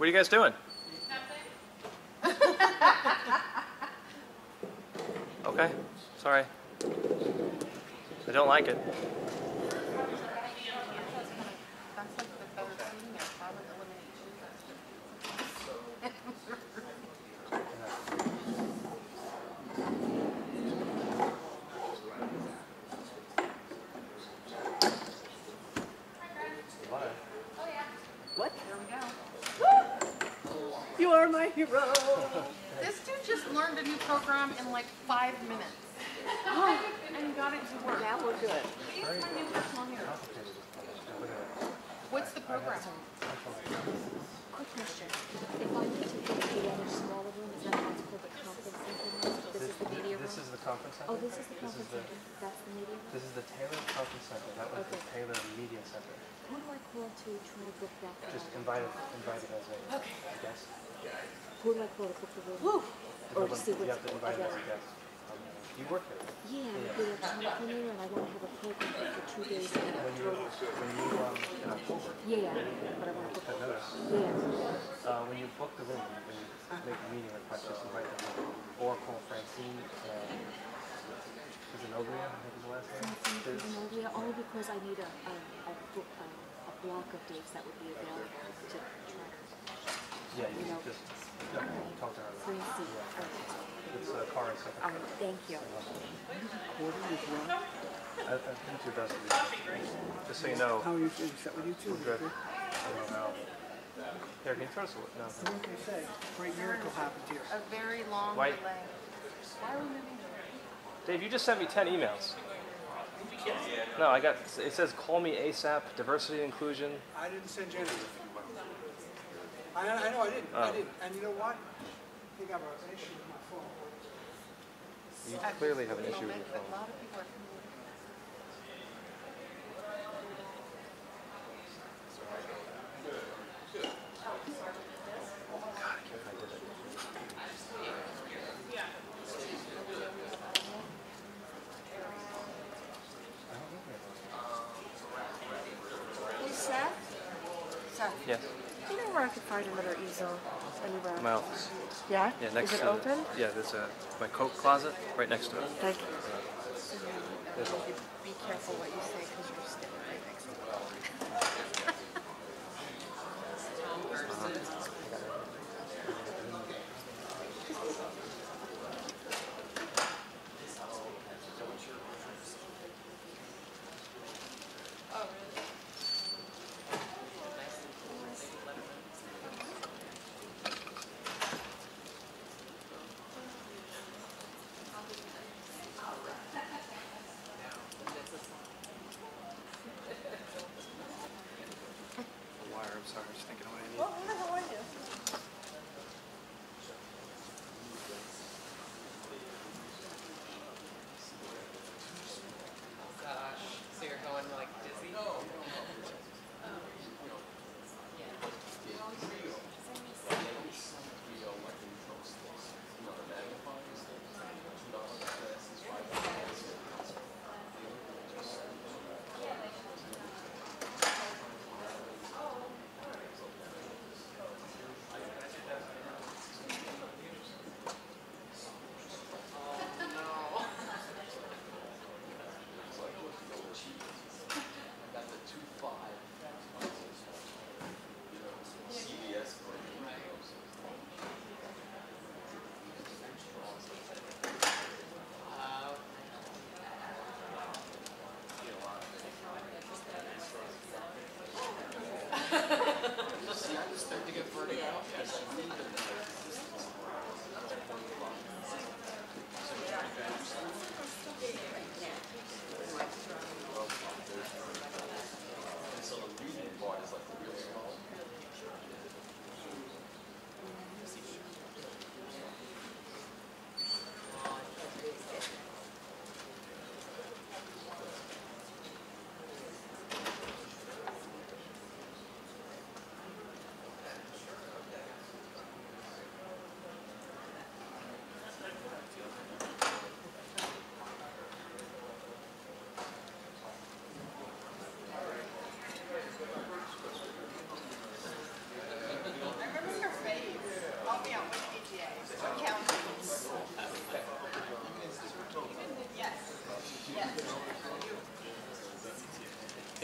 What are you guys doing? Okay, sorry. I don't like it. What? There we go. You are my hero. This dude just learned a new program in like 5 minutes. And got it to work. Now we're good. He's my new personal hero. What's the program? Quick question. If I need to get the other smaller room, is that what's called the conference center? This is the media room? This is the conference center? Oh, this is the conference center. That's the media room? This is the Taylor Conference Center. That was the Taylor Media Center. Who do I call to try to book that? Just invite it as a guest. Who do I call to book the room? Woo! Or to see You what's have to invite it as a guest. You work there. Yeah, I'm good at telephone here, and I want to have a program for 2 days in October. In October. Yeah, but I want to book That notice. Yeah. When you book the room, when you make a meeting request, just invite them. Or call Francine. Zenoglia, I think is the last name. Zenoglia, only because I need a block of dates that would be available to try. Yeah, you know, just talk to her. Francine. It's a car and stuff. Thank you. I think your best to do. Just so you know. How are you feeling? Is that with you too? We're good. I don't know. Here, can you throw us a look? No. What can I say? Great miracle happened here. A very long Why? delay. Why are we moving? Dave, you just sent me 10 emails. No, I got, it says call me ASAP, diversity and inclusion. I didn't send you anything. I know I didn't. I didn't. And you know what? I think I have an issue with my phone. You clearly have an issue with your A phone. lot of people are Hey, Seth? Seth, Yes, do you know where I could find another easel anywhere? my office. Yeah? Yeah, next Is it to open? Yeah, there's my coat closet right next to it. Thank you. be careful what you say because you're standing right next to it.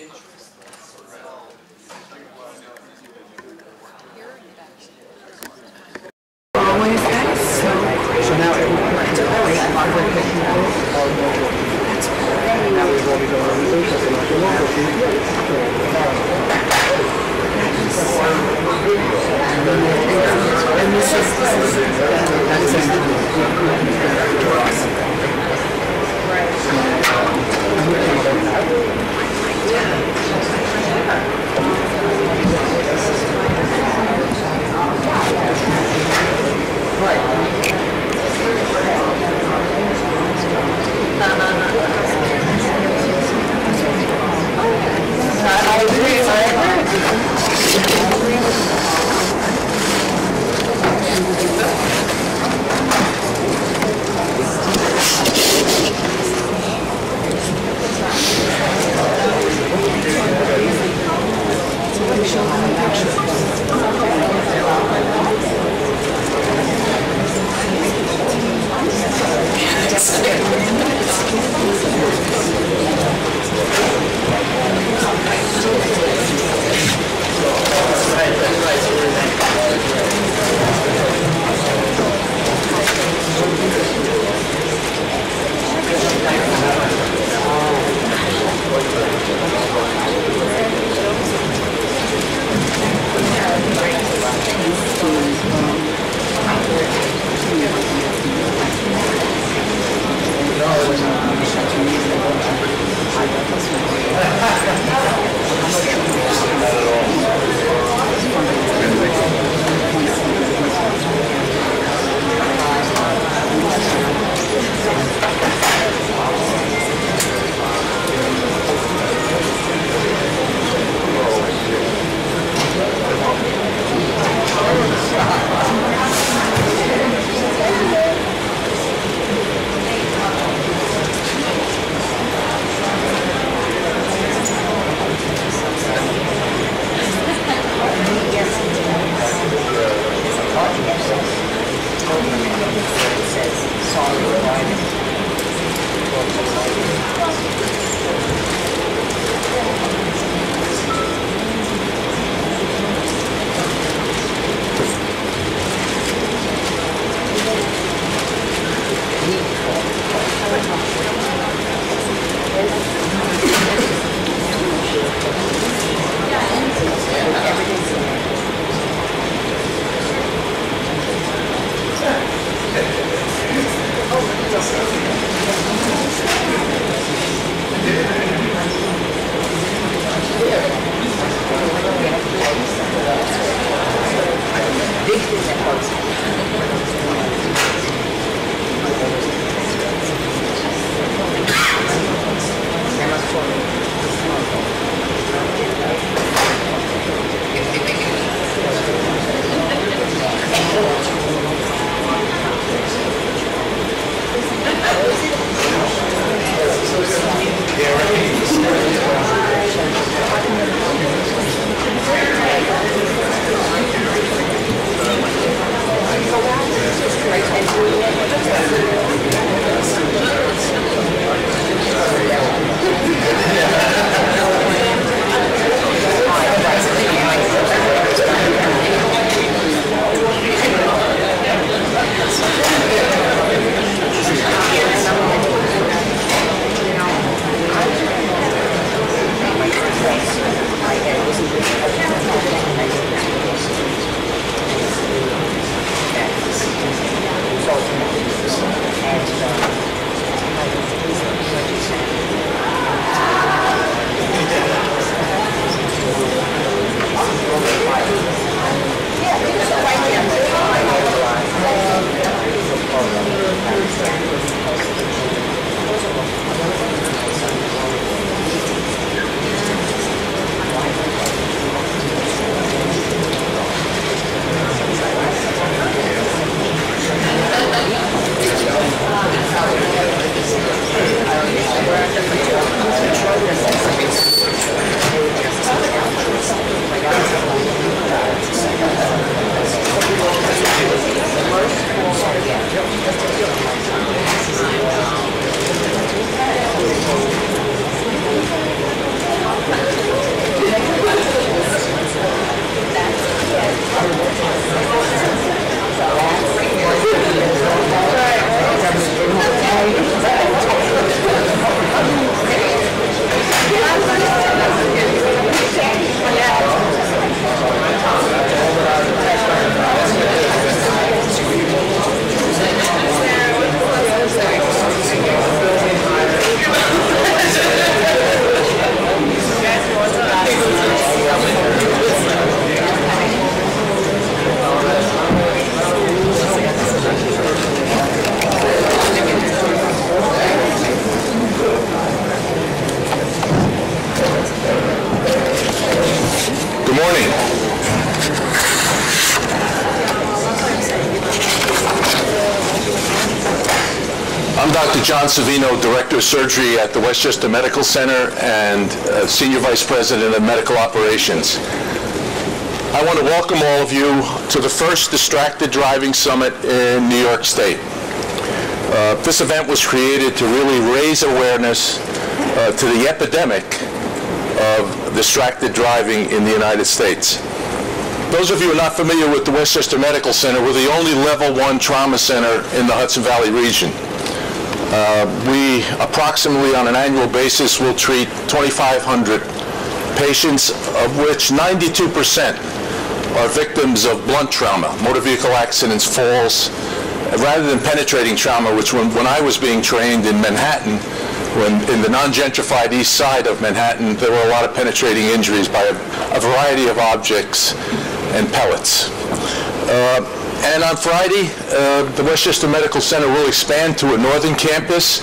Always that so now everyone's that's great. Now we've already done our research, so we're Dr. John Savino, Director of Surgery at the Westchester Medical Center and Senior Vice President of Medical Operations. I want to welcome all of you to the first Distracted Driving Summit in New York State. This event was created to really raise awareness to the epidemic of distracted driving in the United States. Those of you who are not familiar with the Westchester Medical Center, we're the only level 1 trauma center in the Hudson Valley region. We approximately on an annual basis will treat 2,500 patients, of which 92% are victims of blunt trauma, motor vehicle accidents, falls, rather than penetrating trauma, which when I was being trained in Manhattan, in the non-gentrified east side of Manhattan, there were a lot of penetrating injuries by a variety of objects and pellets. And on Friday, the Westchester Medical Center will expand to a northern campus.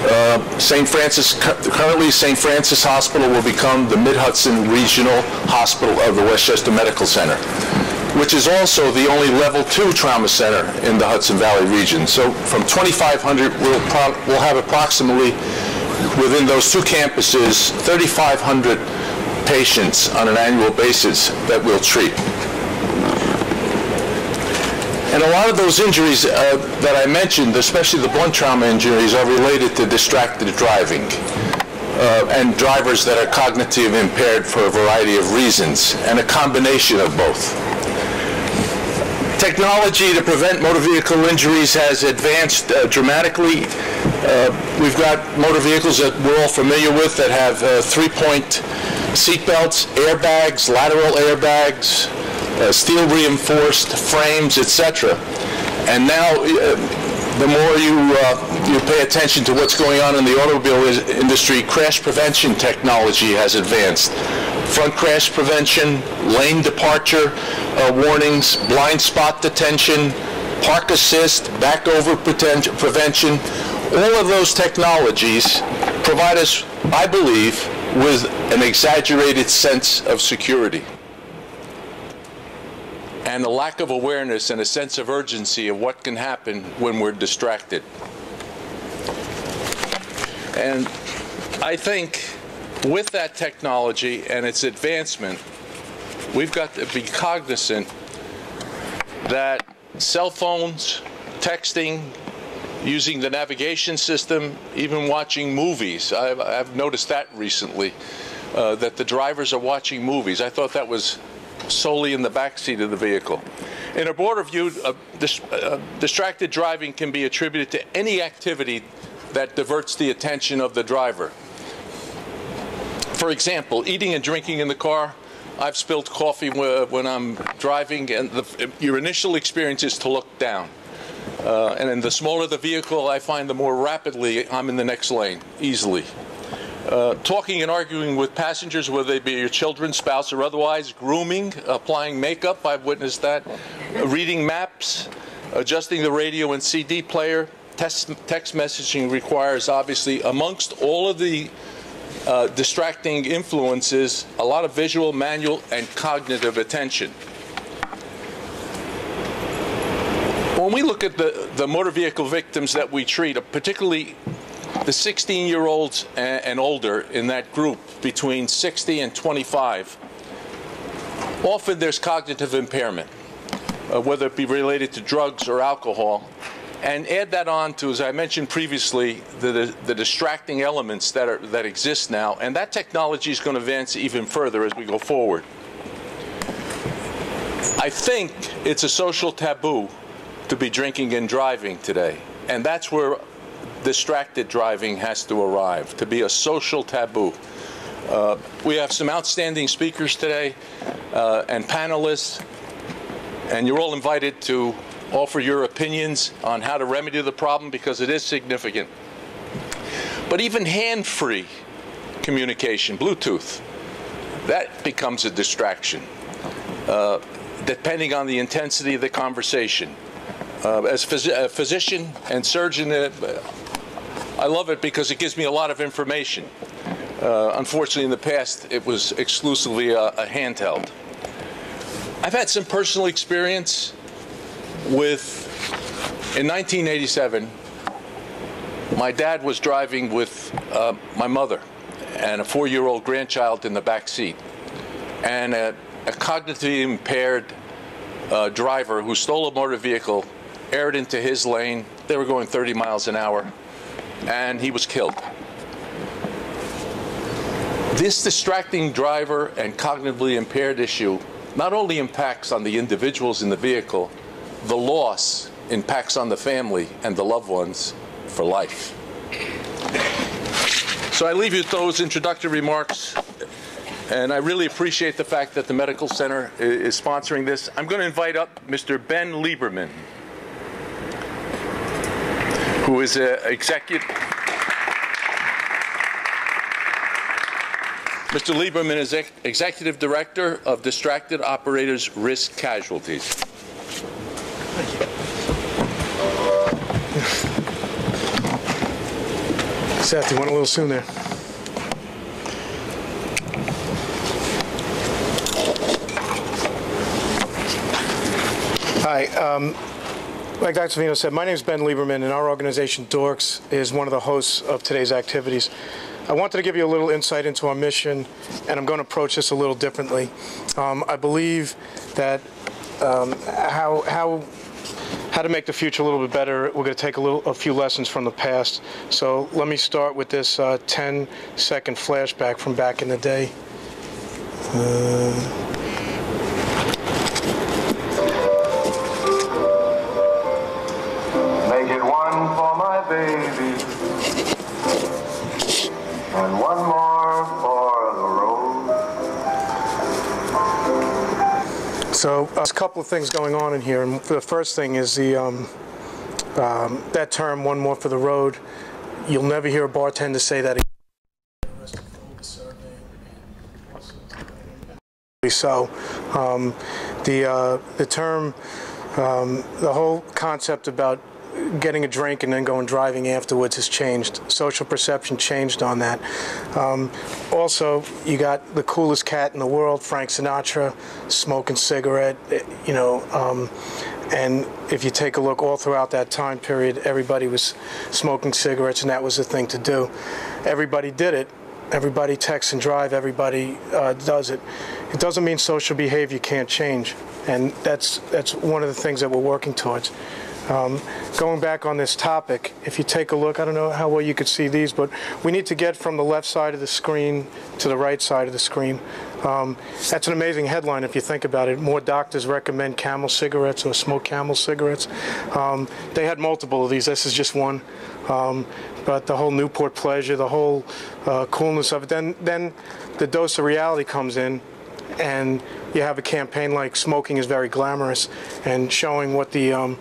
Currently St. Francis Hospital will become the Mid-Hudson Regional Hospital of the Westchester Medical Center, which is also the only level 2 trauma center in the Hudson Valley region. So from 2,500, we'll have approximately, within those 2 campuses, 3,500 patients on an annual basis that we'll treat. And a lot of those injuries that I mentioned, especially the blunt trauma injuries, are related to distracted driving and drivers that are cognitively impaired for a variety of reasons, and a combination of both. Technology to prevent motor vehicle injuries has advanced dramatically. We've got motor vehicles that we're all familiar with that have 3-point seatbelts, airbags, lateral airbags, steel reinforced frames, etc. And now, the more you pay attention to what's going on in the automobile industry, crash prevention technology has advanced. Front crash prevention, lane departure warnings, blind spot detection, park assist, back over prevention. All of those technologies provide us, I believe, with an exaggerated sense of security and a lack of awareness and a sense of urgency of what can happen when we're distracted. And I think with that technology and its advancement, we've got to be cognizant that cell phones, texting, using the navigation system, even watching movies. I've noticed that recently, that the drivers are watching movies. I thought that was solely in the backseat of the vehicle. In a broader view, distracted driving can be attributed to any activity that diverts the attention of the driver. For example, eating and drinking in the car. I've spilled coffee when I'm driving, and your initial experience is to look down. And then the smaller the vehicle, I find the more rapidly I'm in the next lane, easily. Talking and arguing with passengers, whether they be your children, spouse, or otherwise, grooming, applying makeup, I've witnessed that, reading maps, adjusting the radio and CD player. Text messaging requires, obviously, amongst all of the distracting influences, a lot of visual, manual, and cognitive attention. When we look at the motor vehicle victims that we treat, particularly the 16-year-olds and older in that group between 60 and 25, often there's cognitive impairment, whether it be related to drugs or alcohol. And add that on to, as I mentioned previously, the distracting elements that exist now, and that technology is going to advance even further as we go forward. I think it's a social taboo to be drinking and driving today, and that's where distracted driving has to arrive, to be a social taboo. We have some outstanding speakers today and panelists, and you're all invited to offer your opinions on how to remedy the problem, because it is significant. But even hand-free communication, Bluetooth, that becomes a distraction, depending on the intensity of the conversation. As a physician and surgeon, I love it because it gives me a lot of information. Unfortunately, in the past, it was exclusively a handheld. I've had some personal experience with, in 1987, My dad was driving with my mother and a 4-year-old grandchild in the back seat. And a cognitively impaired driver who stole a motor vehicle aired into his lane. They were going 30 miles an hour, and he was killed. This distracting driver and cognitively impaired issue not only impacts on the individuals in the vehicle, the loss impacts on the family and the loved ones for life. So I leave you with those introductory remarks, and I really appreciate the fact that the Medical Center is sponsoring this. I'm going to invite up Mr. Ben Lieberman, who is an executive. Mr. Lieberman is Executive Director of Distracted Operators Risk Casualties. Seth, you went a little soon there. Hi. Like Dr. Savino said, my name is Ben Lieberman, and our organization, DORCs, is one of the hosts of today's activities. I wanted to give you a little insight into our mission, and I'm going to approach this a little differently. I believe that how to make the future a little bit better, we're going to take a few lessons from the past. So let me start with this 10-second flashback from back in the day. Make it one for my baby, and one more for the road. So there's a couple of things going on in here, and the first thing is that term, one more for the road. You'll never hear a bartender say that again. So the term, the whole concept about getting a drink and then going driving afterwards has changed. Social perception changed on that. Also, you got the coolest cat in the world, Frank Sinatra, smoking cigarette, you know, and if you take a look all throughout that time period, everybody was smoking cigarettes, and that was the thing to do. Everybody did it. Everybody texts and drive. Everybody does it. It doesn't mean social behavior can't change, and that's one of the things that we're working towards. Going back on this topic, if you take a look, I don't know how well you could see these, but we need to get from the left side of the screen to the right side of the screen. That's an amazing headline if you think about it. More doctors recommend Camel cigarettes or smoke Camel cigarettes. They had multiple of these. This is just one. But the whole Newport pleasure, the whole coolness of it. Then the dose of reality comes in, and you have a campaign like smoking is very glamorous, and showing what the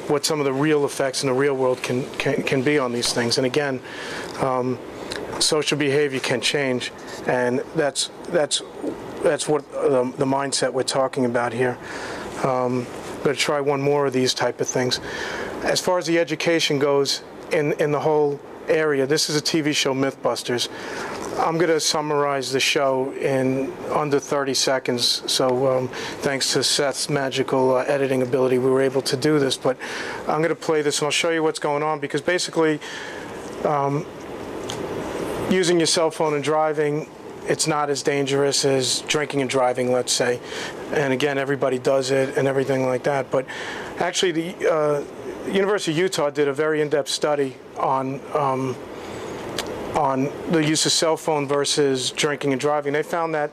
what some of the real effects in the real world can be on these things. And again, social behavior can change, and that's what the mindset we're talking about here. I'm going to try one more of these type of things. As far as the education goes in the whole area, this is a TV show, Mythbusters. I'm going to summarize the show in under 30 seconds, so thanks to Seth's magical editing ability, we were able to do this. But I'm going to play this, and I'll show you what's going on, because basically using your cell phone and driving, it's not as dangerous as drinking and driving, let's say. And again, everybody does it and everything like that. But actually, the University of Utah did a very in-depth study on the use of cell phone versus drinking and driving. They found that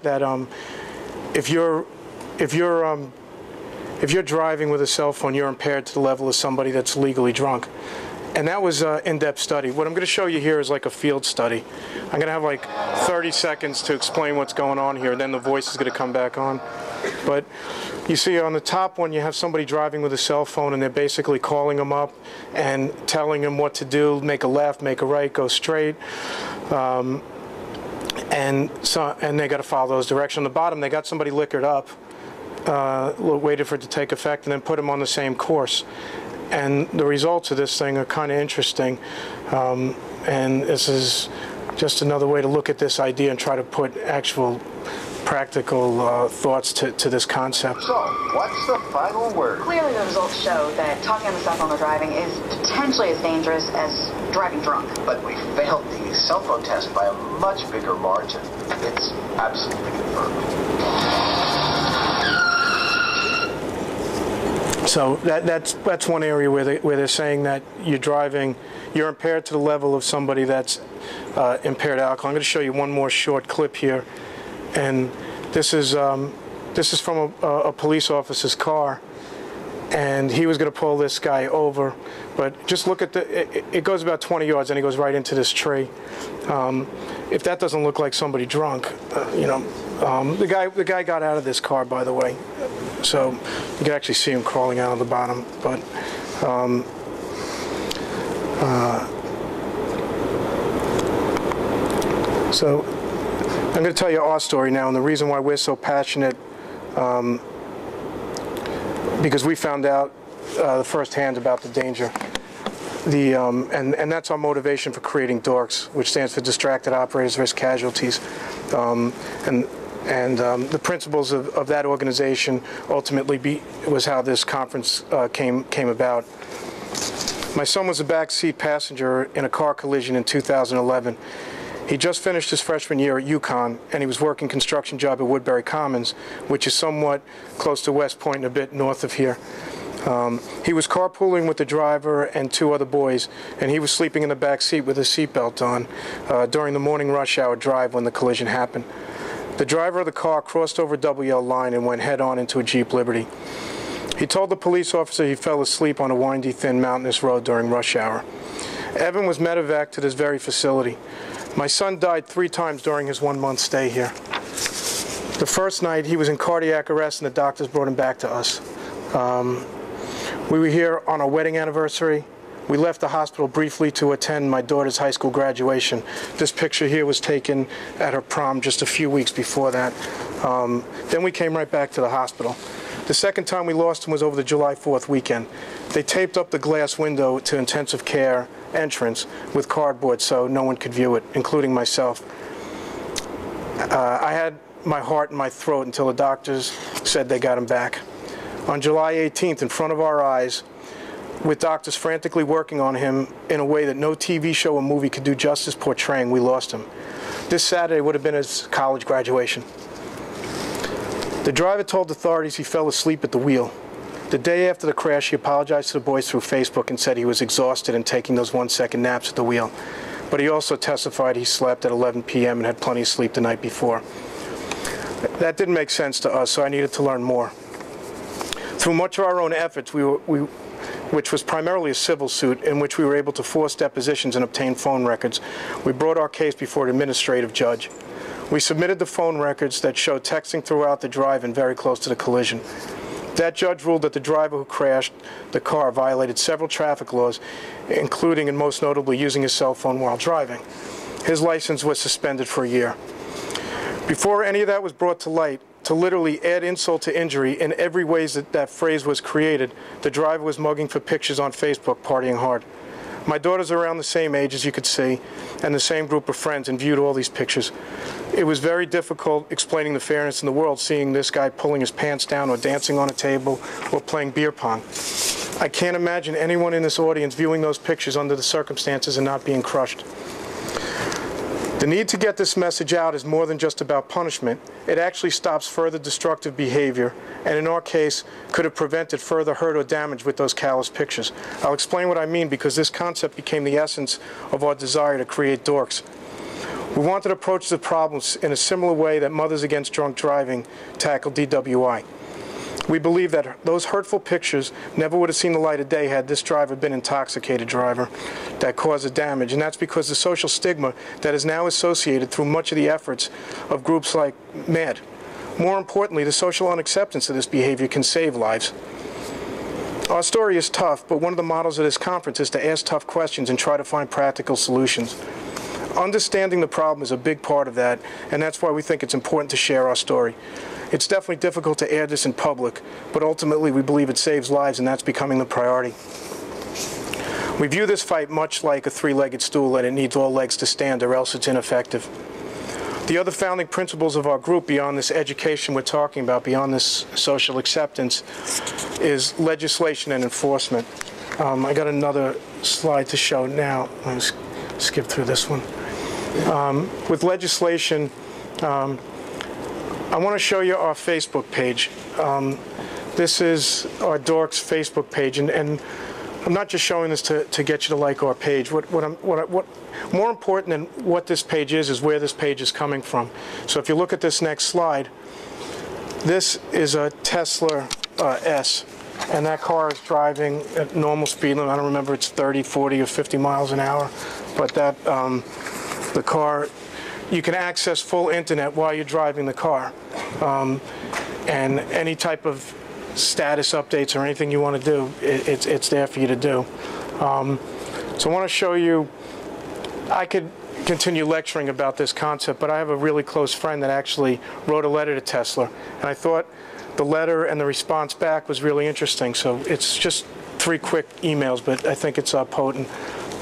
if you're driving with a cell phone, you're impaired to the level of somebody that's legally drunk. And that was an in-depth study. What I'm going to show you here is like a field study. I'm going to have like 30 seconds to explain what's going on here, and then the voice is going to come back on. But you see on the top one, you have somebody driving with a cell phone, and they're basically calling them up and telling them what to do: make a left, make a right, go straight. And they got to follow those directions. On the bottom, they got somebody liquored up, waited for it to take effect, and then put them on the same course. And the results of this thing are kind of interesting. And this is just another way to look at this idea and try to put actual practical thoughts to this concept. So, what's the final word? Clearly the results show that talking on the cell phone while driving is potentially as dangerous as driving drunk. But we failed the cell phone test by a much bigger margin. It's absolutely confirmed. So that's one area where they're saying that you're impaired to the level of somebody that's impaired alcohol. I'm going to show you one more short clip here, and this is from a police officer's car, and he was going to pull this guy over, but just look at it goes about 20 yards and he goes right into this tree. If that doesn't look like somebody drunk, the guy got out of this car, by the way, so you can actually see him crawling out of the bottom, but so I'm going to tell you our story now, and the reason why we're so passionate, because we found out firsthand about the danger. And that's our motivation for creating DORCs, which stands for Distracted Operators Risk Casualties. And the principles of that organization ultimately was how this conference came about. My son was a backseat passenger in a car collision in 2011. He just finished his freshman year at UConn, and he was working construction job at Woodbury Commons, which is somewhat close to West Point and a bit north of here. He was carpooling with the driver and two other boys, and he was sleeping in the back seat with his seatbelt on during the morning rush hour drive when the collision happened. The driver of the car crossed over WL line and went head-on into a Jeep Liberty. He told the police officer he fell asleep on a windy, thin, mountainous road during rush hour. Evan was medevaced to this very facility. My son died 3 times during his 1-month stay here. The first night, he was in cardiac arrest, and the doctors brought him back to us. We were here on our wedding anniversary. We left the hospital briefly to attend my daughter's high school graduation. This picture here was taken at her prom just a few weeks before that. Then we came right back to the hospital. The second time we lost him was over the July 4th weekend. They taped up the glass window to intensive care entrance with cardboard so no one could view it, including myself. I had my heart in my throat until the doctors said they got him back. On July 18th, in front of our eyes, with doctors frantically working on him in a way that no TV show or movie could do justice portraying, we lost him. This Saturday would have been his college graduation. The driver told authorities he fell asleep at the wheel. The day after the crash, he apologized to the boys through Facebook and said he was exhausted and taking those 1-second naps at the wheel. But he also testified he slept at 11 p.m. and had plenty of sleep the night before. That didn't make sense to us, so I needed to learn more. Through much of our own efforts, which was primarily a civil suit in which we were able to force depositions and obtain phone records, we brought our case before an administrative judge. We submitted the phone records that showed texting throughout the drive and very close to the collision. That judge ruled that the driver who crashed the car violated several traffic laws, including and most notably using his cell phone while driving. His license was suspended for a year. Before any of that was brought to light, to literally add insult to injury in every way that phrase was created, the driver was mugging for pictures on Facebook, partying hard. My daughter's around the same age, as you could see, and the same group of friends, and viewed all these pictures. It was very difficult explaining the fairness in the world, seeing this guy pulling his pants down or dancing on a table or playing beer pong. I can't imagine anyone in this audience viewing those pictures under the circumstances and not being crushed. The need to get this message out is more than just about punishment. It actually stops further destructive behavior, and in our case, could have prevented further hurt or damage with those callous pictures. I'll explain what I mean, because this concept became the essence of our desire to create DORCs. We wanted to approach the problems in a similar way that Mothers Against Drunk Driving tackled DWI. We believe that those hurtful pictures never would have seen the light of day had this driver been an intoxicated driver that caused the damage, and that's because the social stigma that is now associated through much of the efforts of groups like MAD. More importantly, the social unacceptance of this behavior can save lives. Our story is tough, but one of the models of this conference is to ask tough questions and try to find practical solutions. Understanding the problem is a big part of that, and that's why we think it's important to share our story. It's definitely difficult to air this in public, but ultimately we believe it saves lives, and that's becoming the priority. We view this fight much like a three-legged stool, and it needs all legs to stand or else it's ineffective. The other founding principles of our group, beyond this education we're talking about, beyond this social acceptance, is legislation and enforcement. I got another slide to show now. Let's skip through this one. With legislation, I want to show you our Facebook page. This is our DORCs Facebook page, and I'm not just showing this to get you to like our page. What more important than what this page is where this page is coming from. So if you look at this next slide, this is a Tesla S, and that car is driving at normal speed limit. I don't remember, it's 30, 40, or 50 miles an hour, but that the car, you can access full internet while you're driving the car, and any type of status updates or anything you want to do, it's there for you to do. So I want to show you, I could continue lecturing about this concept, but I have a really close friend that actually wrote a letter to Tesla, and I thought the letter and the response back was really interesting. So it's just 3 quick emails, but I think it's potent.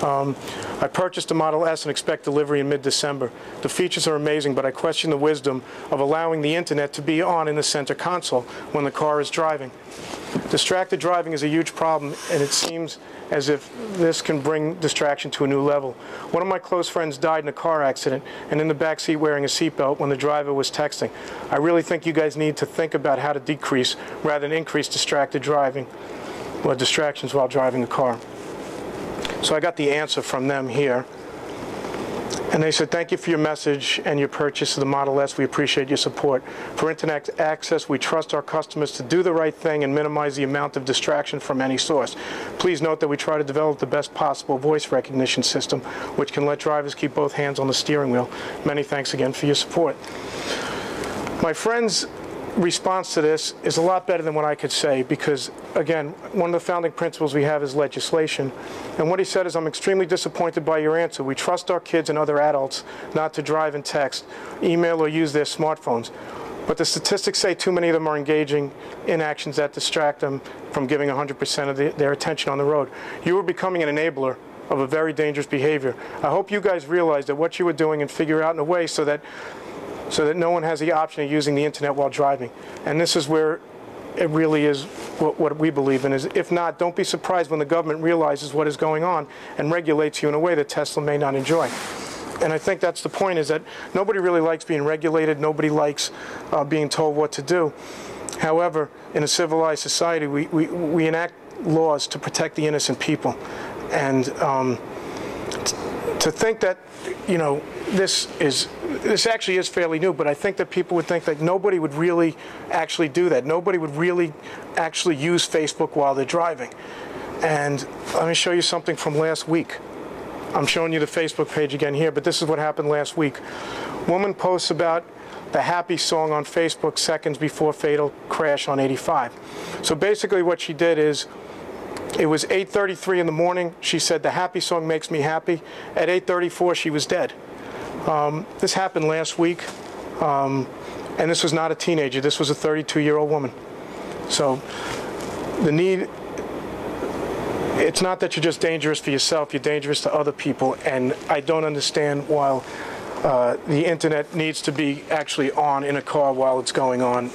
I purchased a Model S and expect delivery in mid-December. The features are amazing, but I question the wisdom of allowing the internet to be on in the center console when the car is driving. Distracted driving is a huge problem, and it seems as if this can bring distraction to a new level. One of my close friends died in a car accident and in the back seat wearing a seatbelt when the driver was texting. I really think you guys need to think about how to decrease rather than increase distracted driving or distractions while driving a car. So I got the answer from them here. And they said, thank you for your message and your purchase of the Model S. We appreciate your support. For internet access, we trust our customers to do the right thing and minimize the amount of distraction from any source. Please note that we try to develop the best possible voice recognition system, which can let drivers keep both hands on the steering wheel. Many thanks again for your support. My friend's response to this is a lot better than what I could say because, again, one of the founding principles we have is legislation. And what he said is, I'm extremely disappointed by your answer. We trust our kids and other adults not to drive and text, email, or use their smartphones. But the statistics say too many of them are engaging in actions that distract them from giving 100% of their attention on the road. You are becoming an enabler of a very dangerous behavior. I hope you guys realize that what you were doing and figure out in a way so that no one has the option of using the internet while driving. And this is where it really is what we believe in. Is if not, don't be surprised when the government realizes what is going on and regulates you in a way that Tesla may not enjoy. And I think that's the point, is that nobody really likes being regulated. Nobody likes being told what to do. However, in a civilized society, we enact laws to protect the innocent people. And to think that, you know, this actually is fairly new, but I think that people would think that nobody would really actually do that. Nobody would really actually use Facebook while they're driving. And let me show you something from last week. I'm showing you the Facebook page again here, but this is what happened last week. Woman posts about the Happy song on Facebook seconds before fatal crash on 85. So basically what she did is, it was 8:33 in the morning. She said, the Happy song makes me happy. At 8:34, she was dead. This happened last week, and this was not a teenager. This was a 32-year-old woman. So the need, it's not that you're just dangerous for yourself, you're dangerous to other people. And I don't understand why the internet needs to be actually on in a car while it's going on.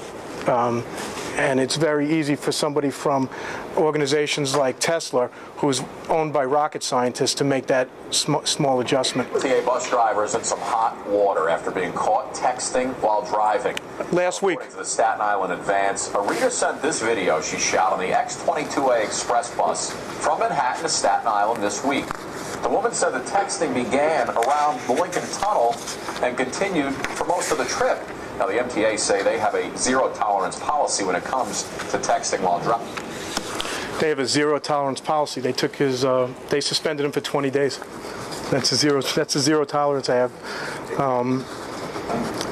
And it's very easy for somebody from organizations like Tesla, who's owned by rocket scientists, to make that small adjustment. TA bus drivers in some hot water after being caught texting while driving. Last week. According to the Staten Island Advance, a reader sent this video she shot on the X22A Express bus from Manhattan to Staten Island this week. The woman said the texting began around the Lincoln Tunnel and continued for most of the trip. Now, the MTA say they have a zero-tolerance policy when it comes to texting while driving. They have a zero-tolerance policy. They took his, they suspended him for 20 days. That's a zero tolerance I have.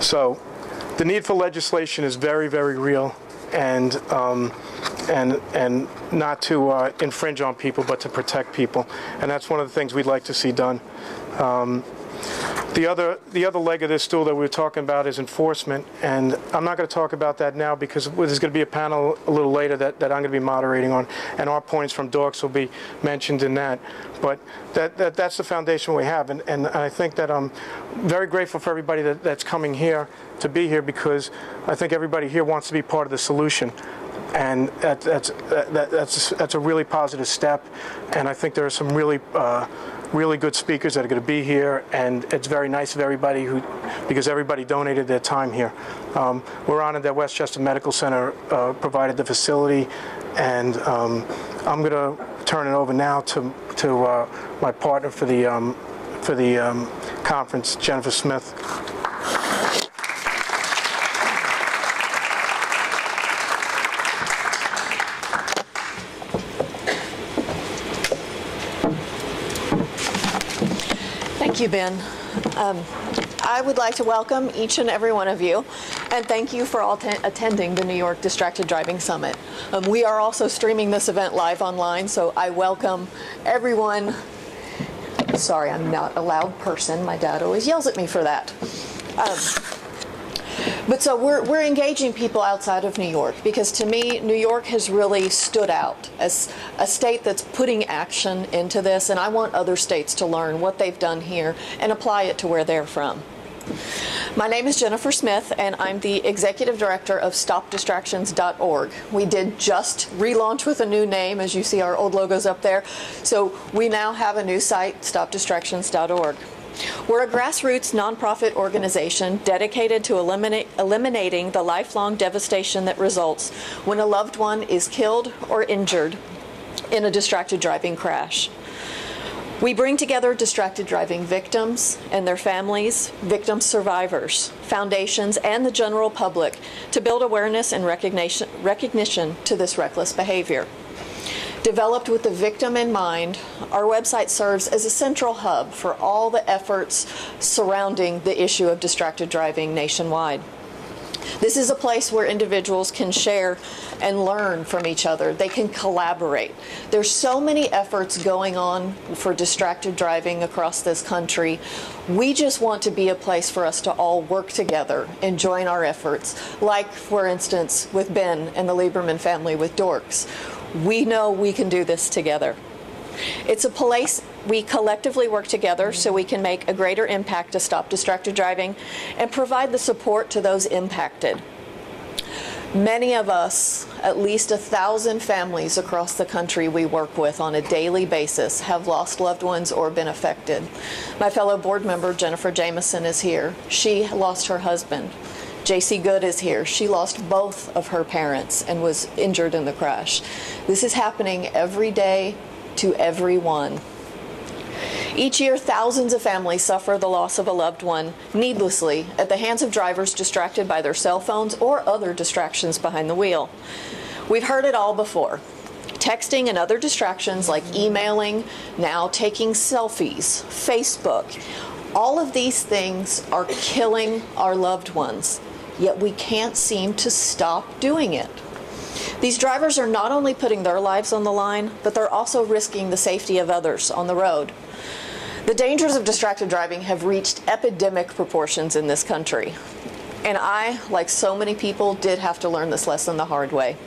So, the need for legislation is very, very real, and not to infringe on people, but to protect people. And that's one of the things we'd like to see done. The other leg of this stool that we were talking about is enforcement, and I'm not going to talk about that now because there's going to be a panel a little later that I'm going to be moderating on, and our points from DORCs will be mentioned in that. But that's the foundation we have, and I think that I'm very grateful for everybody that's coming here to be here, because I think everybody here wants to be part of the solution. And that's a really positive step, and I think there are some really good speakers that are going to be here, and it's very nice of everybody because everybody donated their time here. We're honored that Westchester Medical Center provided the facility, and I'm going to turn it over now to my partner for the conference, Jennifer Smith. Thank you, Ben. I would like to welcome each and every one of you, and thank you for all attending the New York Distracted Driving Summit. We are also streaming this event live online, so I welcome everyone. Sorry, I'm not a loud person. My dad always yells at me for that. But so we're engaging people outside of New York, because to me, New York has really stood out as a state that's putting action into this, and I want other states to learn what they've done here and apply it to where they're from. My name is Jennifer Smith, and I'm the Executive Director of StopDistractions.org. We did just relaunch with a new name, as you see our old logos up there. So we now have a new site, StopDistractions.org. We're a grassroots nonprofit organization dedicated to eliminating the lifelong devastation that results when a loved one is killed or injured in a distracted driving crash. We bring together distracted driving victims and their families, victim survivors, foundations, and the general public to build awareness and recognition to this reckless behavior. Developed with the victim in mind, our website serves as a central hub for all the efforts surrounding the issue of distracted driving nationwide. This is a place where individuals can share and learn from each other. They can collaborate. There's so many efforts going on for distracted driving across this country. We just want to be a place for us to all work together and join our efforts, like, for instance, with Ben and the Lieberman family with DORCs. We know we can do this together. It's a place we collectively work together so we can make a greater impact to stop distracted driving and provide the support to those impacted. Many of us, at least 1,000 families across the country we work with on a daily basis, have lost loved ones or been affected. My fellow board member, Jennifer Jameson, is here. She lost her husband. J.C. Good is here. She lost both of her parents and was injured in the crash. This is happening every day to everyone. Each year, thousands of families suffer the loss of a loved one needlessly at the hands of drivers distracted by their cell phones or other distractions behind the wheel. We've heard it all before. Texting and other distractions like emailing, now taking selfies, Facebook. All of these things are killing our loved ones, yet we can't seem to stop doing it. These drivers are not only putting their lives on the line, but they're also risking the safety of others on the road. The dangers of distracted driving have reached epidemic proportions in this country. And I, like so many people, did have to learn this lesson the hard way.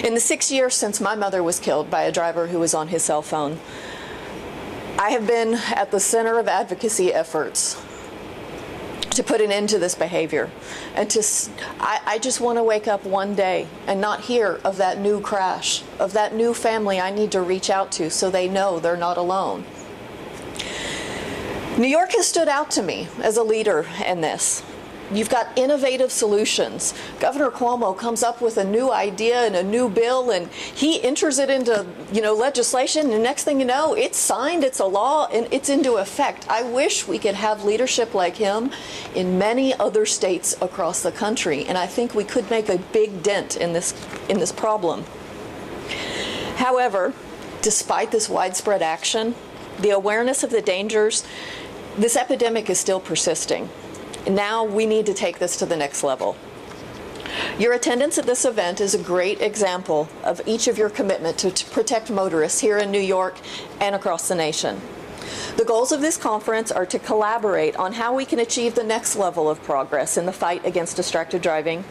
In the 6 years since my mother was killed by a driver who was on his cell phone, I have been at the center of advocacy efforts to put an end to this behavior. And I just want to wake up one day and not hear of that new crash, of that new family I need to reach out to so they know they're not alone. New York has stood out to me as a leader in this. You've got innovative solutions. Governor Cuomo comes up with a new idea and a new bill, and he enters it into, legislation, and next thing you know, it's signed, it's a law, and it's into effect. I wish we could have leadership like him in many other states across the country, and I think we could make a big dent in this problem. However, despite this widespread action, the awareness of the dangers, this epidemic is still persisting. Now we need to take this to the next level. Your attendance at this event is a great example of each of your commitment to protect motorists here in New York and across the nation. The goals of this conference are to collaborate on how we can achieve the next level of progress in the fight against distracted driving,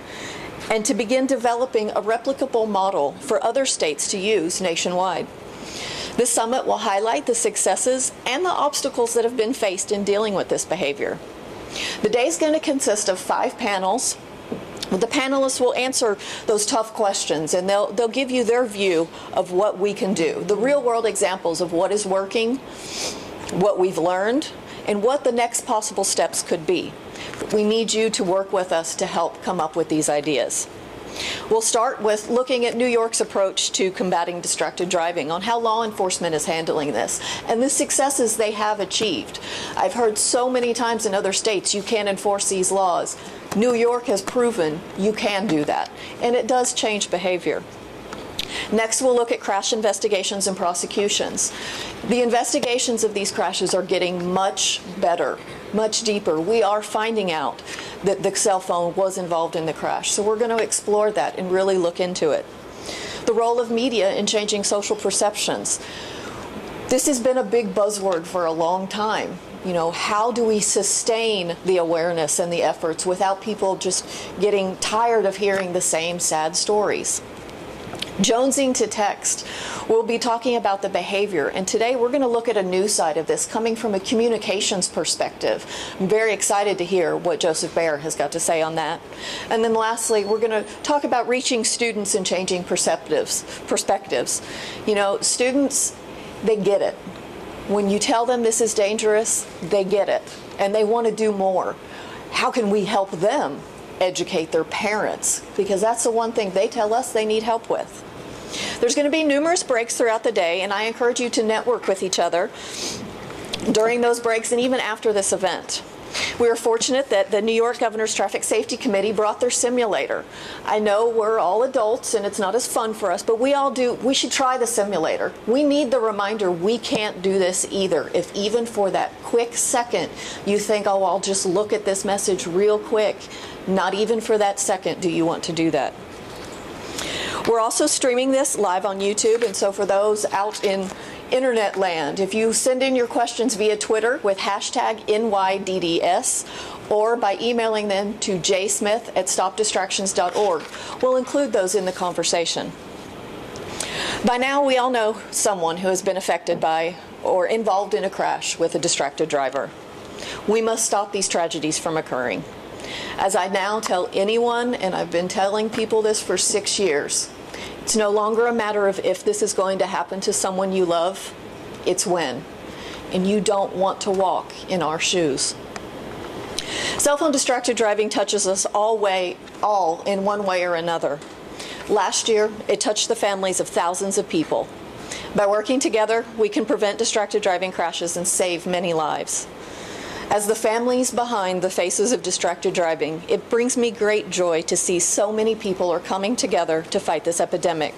and to begin developing a replicable model for other states to use nationwide. This summit will highlight the successes and the obstacles that have been faced in dealing with this behavior. The day is going to consist of 5 panels. The panelists will answer those tough questions, and they'll give you their view of what we can do, the real-world examples of what is working, what we've learned, and what the next possible steps could be. We need you to work with us to help come up with these ideas. We'll start with looking at New York's approach to combating distracted driving, on how law enforcement is handling this, and the successes they have achieved. I've heard so many times in other states you can't enforce these laws. New York has proven you can do that, and it does change behavior. Next, we'll look at crash investigations and prosecutions. The investigations of these crashes are getting much better, much deeper. We are finding out that the cell phone was involved in the crash, so we're going to explore that and really look into it. The role of media in changing social perceptions. This has been a big buzzword for a long time. You know, how do we sustain the awareness and the efforts without people just getting tired of hearing the same sad stories? Jonesing to text. We'll be talking about the behavior, and today we're going to look at a new side of this coming from a communications perspective. I'm very excited to hear what Joseph Baer has got to say on that. And then lastly, we're going to talk about reaching students and changing perspectives. You know, students, they get it. When you tell them this is dangerous, they get it, and they want to do more. How can we help them educate their parents? Because that's the one thing they tell us they need help with. There's going to be numerous breaks throughout the day, and I encourage you to network with each other during those breaks and even after this event. We are fortunate that the New York Governor's Traffic Safety Committee brought their simulator. I know we're all adults and it's not as fun for us, but we should try the simulator. We need the reminder we can't do this either. If even for that quick second you think, oh, I'll just look at this message real quick, not even for that second do you want to do that. We're also streaming this live on YouTube, and so for those out in internet land, if you send in your questions via Twitter with hashtag NYDDS or by emailing them to jsmith@stopdistractions.org, we'll include those in the conversation. By now, we all know someone who has been affected by or involved in a crash with a distracted driver. We must stop these tragedies from occurring. As I now tell anyone, and I've been telling people this for 6 years, it's no longer a matter of if this is going to happen to someone you love, it's when. And you don't want to walk in our shoes. Cell phone distracted driving touches us all in one way or another. Last year, it touched the families of thousands of people. By working together, we can prevent distracted driving crashes and save many lives. As the families behind the faces of distracted driving, it brings me great joy to see so many people are coming together to fight this epidemic.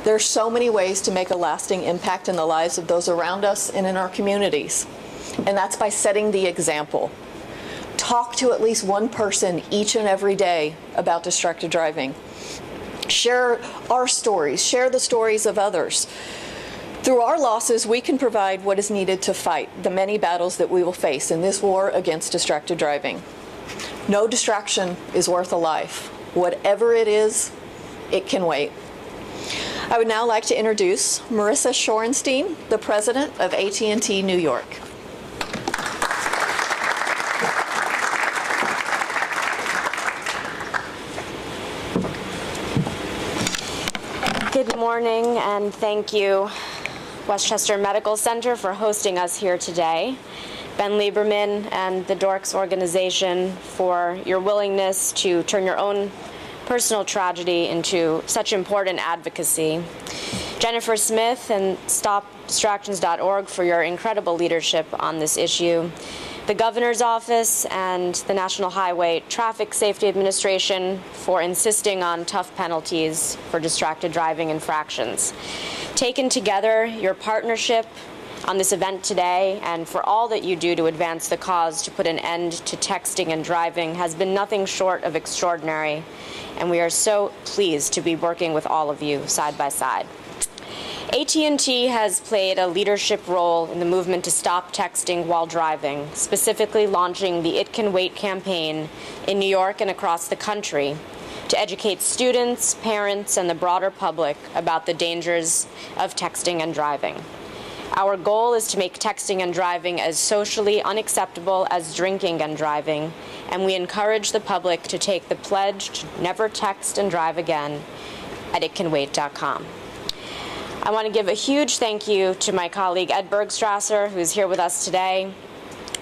There are so many ways to make a lasting impact in the lives of those around us and in our communities. And that's by setting the example. Talk to at least one person each and every day about distracted driving. Share our stories, share the stories of others. Through our losses, we can provide what is needed to fight the many battles that we will face in this war against distracted driving. No distraction is worth a life. Whatever it is, it can wait. I would now like to introduce Marissa Shorenstein, the president of AT&T New York. Good morning, and thank you, Westchester Medical Center, for hosting us here today. Ben Lieberman and the DORCs organization for your willingness to turn your own personal tragedy into such important advocacy. Jennifer Smith and StopDistractions.org for your incredible leadership on this issue. The Governor's Office and the National Highway Traffic Safety Administration for insisting on tough penalties for distracted driving infractions. Taken together, your partnership on this event today and for all that you do to advance the cause to put an end to texting and driving has been nothing short of extraordinary, and we are so pleased to be working with all of you side by side. AT&T has played a leadership role in the movement to stop texting while driving, specifically launching the It Can Wait campaign in New York and across the country to educate students, parents, and the broader public about the dangers of texting and driving. Our goal is to make texting and driving as socially unacceptable as drinking and driving, and we encourage the public to take the pledge to never text and drive again at itcanwait.com. I want to give a huge thank you to my colleague Ed Bergstrasser, who's here with us today,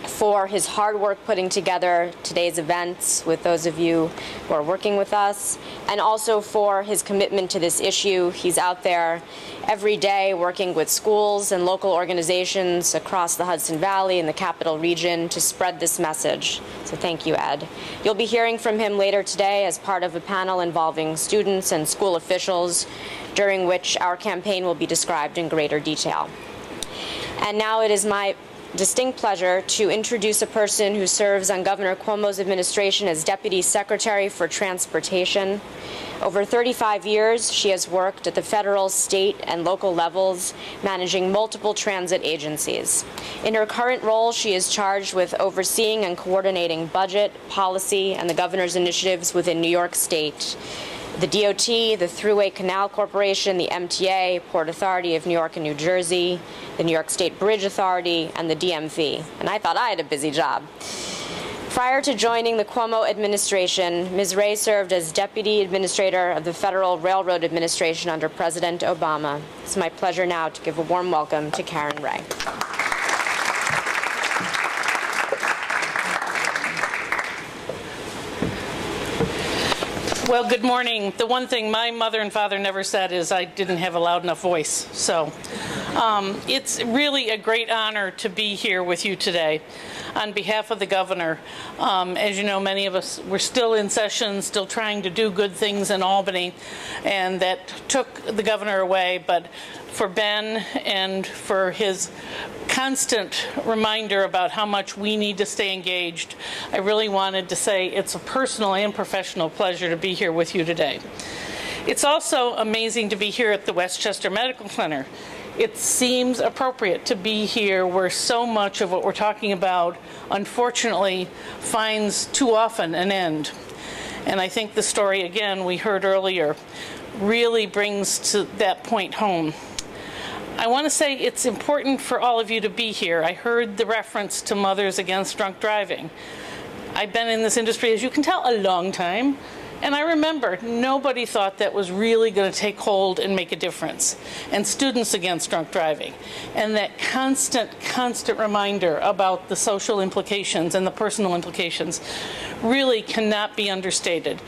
for his hard work putting together today's events with those of you who are working with us, and also for his commitment to this issue. He's out there every day working with schools and local organizations across the Hudson Valley and the Capital Region to spread this message. So thank you, Ed. You'll be hearing from him later today as part of a panel involving students and school officials, during which our campaign will be described in greater detail. And now it is my distinct pleasure to introduce a person who serves on Governor Cuomo's administration as Deputy Secretary for Transportation. Over 35 years, she has worked at the federal, state, and local levels, managing multiple transit agencies. In her current role, she is charged with overseeing and coordinating budget, policy, and the governor's initiatives within New York State, the DOT, the Thruway Canal Corporation, the MTA, Port Authority of New York and New Jersey, the New York State Bridge Authority, and the DMV. And I thought I had a busy job. Prior to joining the Cuomo administration, Ms. Ray served as Deputy Administrator of the Federal Railroad Administration under President Obama. It's my pleasure now to give a warm welcome to Karen Ray. Well, good morning. The one thing my mother and father never said is I didn't have a loud enough voice. So it's really a great honor to be here with you today on behalf of the governor. As you know, many of us were still in session, still trying to do good things in Albany, and that took the governor away. But for Ben and for his constant reminder about how much we need to stay engaged, I really wanted to say it's a personal and professional pleasure to be here with you today. It's also amazing to be here at the Westchester Medical Center. It seems appropriate to be here where so much of what we're talking about, unfortunately, finds too often an end. And I think the story, again, we heard earlier, really brings to that point home. I want to say it's important for all of you to be here. I heard the reference to Mothers Against Drunk Driving. I've been in this industry, as you can tell, a long time. And I remember nobody thought that was really going to take hold and make a difference. And Students Against Drunk Driving. And that constant reminder about the social implications and the personal implications really cannot be understated.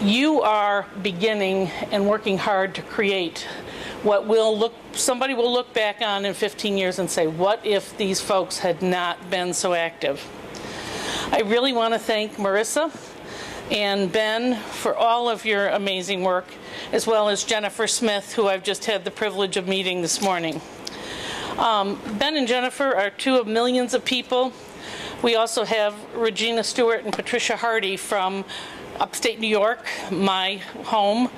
You are beginning and working hard to create what somebody will look back on in 15 years and say, what if these folks had not been so active? I really want to thank Marissa and Ben for all of your amazing work, as well as Jennifer Smith, who I've just had the privilege of meeting this morning. Ben and Jennifer are two of millions of people. We also have Regina Stewart and Patricia Hardy from upstate New York, my home,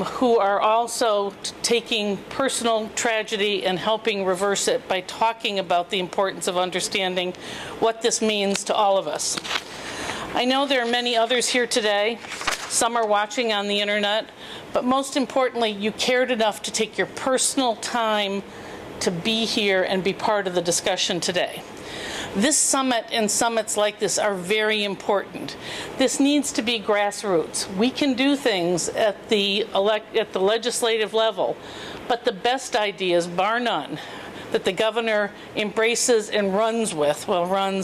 who are also taking personal tragedy and helping reverse it by talking about the importance of understanding what this means to all of us. I know there are many others here today. Some are watching on the internet, but most importantly, you cared enough to take your personal time to be here and be part of the discussion today. This summit and summits like this are very important. This needs to be grassroots. We can do things at the legislative level, but the best ideas, bar none, that the governor embraces and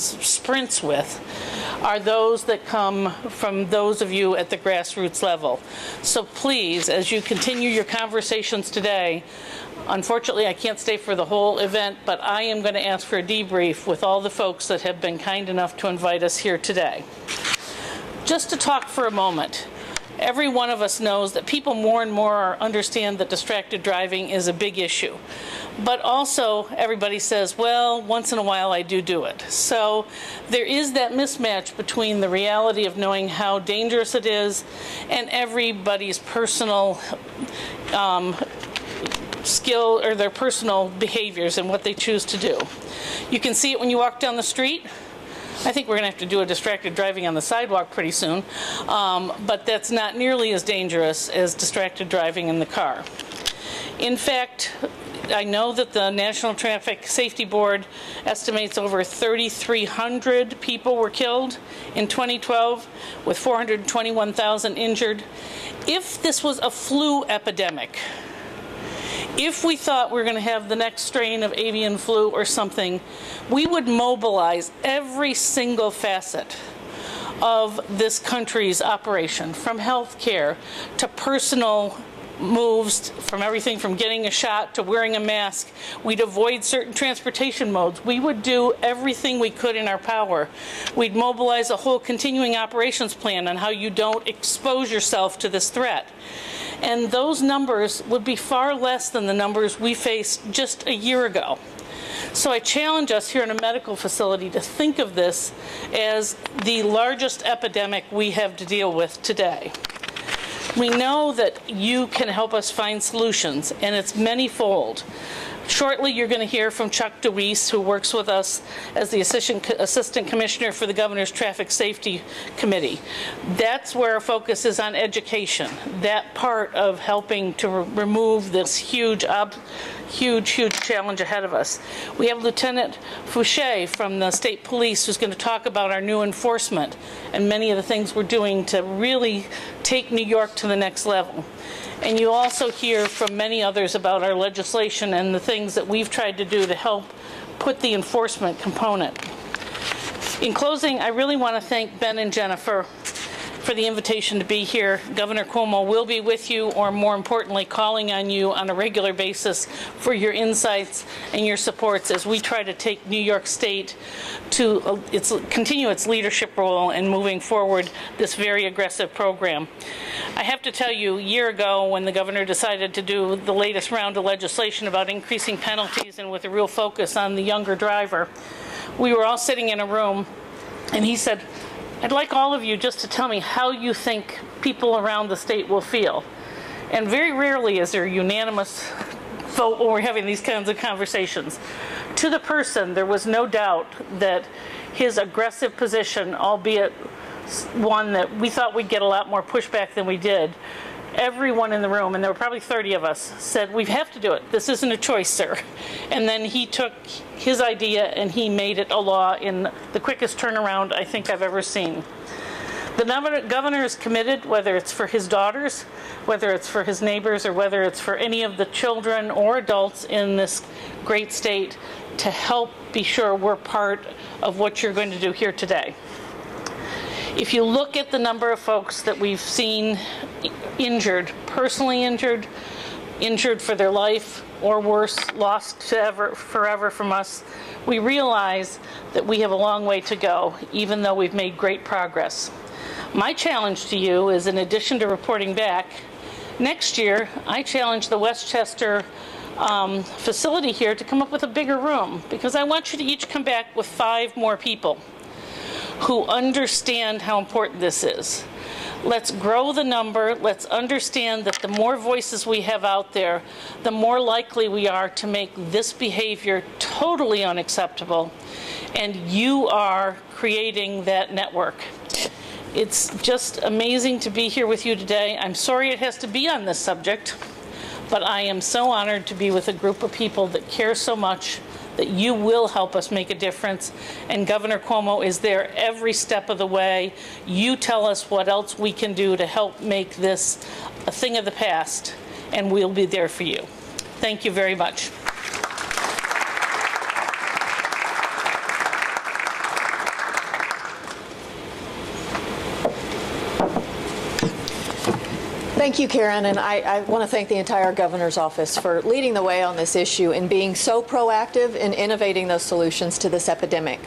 sprints with, are those that come from those of you at the grassroots level. So please, as you continue your conversations today, unfortunately, I can't stay for the whole event, but I am going to ask for a debrief with all the folks that have been kind enough to invite us here today. Just to talk for a moment, every one of us knows that people more and more understand that distracted driving is a big issue. But also, everybody says, well, once in a while I do it. So there is that mismatch between the reality of knowing how dangerous it is and everybody's personal skill or their personal behaviors and what they choose to do. You can see it when you walk down the street. I think we're going to have to do a distracted driving on the sidewalk pretty soon, but that's not nearly as dangerous as distracted driving in the car. In fact, I know that the National Traffic Safety Board estimates over 3,300 people were killed in 2012, with 421,000 injured. If this was a flu epidemic, if we thought we were going to have the next strain of avian flu or something, we would mobilize every single facet of this country's operation, from health care to personal moves, from everything from getting a shot to wearing a mask. We'd avoid certain transportation modes. We would do everything we could in our power. We'd mobilize a whole continuing operations plan on how you don't expose yourself to this threat. And those numbers would be far less than the numbers we faced just a year ago. So I challenge us here in a medical facility to think of this as the largest epidemic we have to deal with today. We know that you can help us find solutions, and it's many-fold. Shortly, you're going to hear from Chuck DeWeese, who works with us as the Assistant Commissioner for the Governor's Traffic Safety Committee. That's where our focus is on education, that part of helping to remove this huge challenge ahead of us. We have Lieutenant Fouché from the State Police, who's going to talk about our new enforcement and many of the things we're doing to really take New York to the next level. And you also hear from many others about our legislation and the things that we've tried to do to help put the enforcement component. In closing, I really want to thank Ben and Jennifer for the invitation to be here. Governor Cuomo will be with you, or more importantly, calling on you on a regular basis for your insights and your supports as we try to take New York State to continue its leadership role in moving forward this very aggressive program. I have to tell you, a year ago when the governor decided to do the latest round of legislation about increasing penalties and with a real focus on the younger driver, we were all sitting in a room and he said, "I'd like all of you just to tell me how you think people around the state will feel." And very rarely is there a unanimous vote when we're having these kinds of conversations. To the person, there was no doubt that his aggressive position, albeit one that we thought we'd get a lot more pushback than we did, everyone in the room, and there were probably 30 of us, said, "We have to do it. This isn't a choice, sir." And then he took his idea and he made it a law in the quickest turnaround I think I've ever seen. The governor is committed, whether it's for his daughters, whether it's for his neighbors, or whether it's for any of the children or adults in this great state, to help be sure we're part of what you're going to do here today. If you look at the number of folks that we've seen injured, personally injured, injured for their life, or worse, lost forever from us, we realize that we have a long way to go, even though we've made great progress. My challenge to you is, in addition to reporting back, next year I challenge the Westchester facility here to come up with a bigger room, because I want you to each come back with 5 more people who understand how important this is. Let's grow the number. Let's understand that the more voices we have out there, the more likely we are to make this behavior totally unacceptable. And you are creating that network. It's just amazing to be here with you today. I'm sorry it has to be on this subject, but I am so honored to be with a group of people that care so much that you will help us make a difference. And Governor Cuomo is there every step of the way. You tell us what else we can do to help make this a thing of the past, and we'll be there for you. Thank you very much. Thank you, Karen, and I want to thank the entire governor's office for leading the way on this issue and being so proactive in innovating those solutions to this epidemic.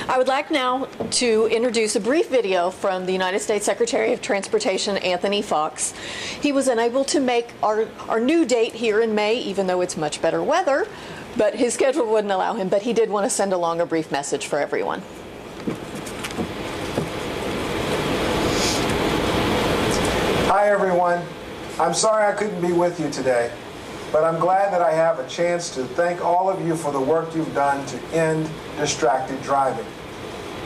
I would like now to introduce a brief video from the United States Secretary of Transportation, Anthony Fox. He was unable to make our new date here in May, even though it's much better weather, but his schedule wouldn't allow him, but he did want to send along a brief message for everyone. Hi everyone. I'm sorry I couldn't be with you today. but I'm glad that I have a chance to thank all of you for the work you've done to end distracted driving.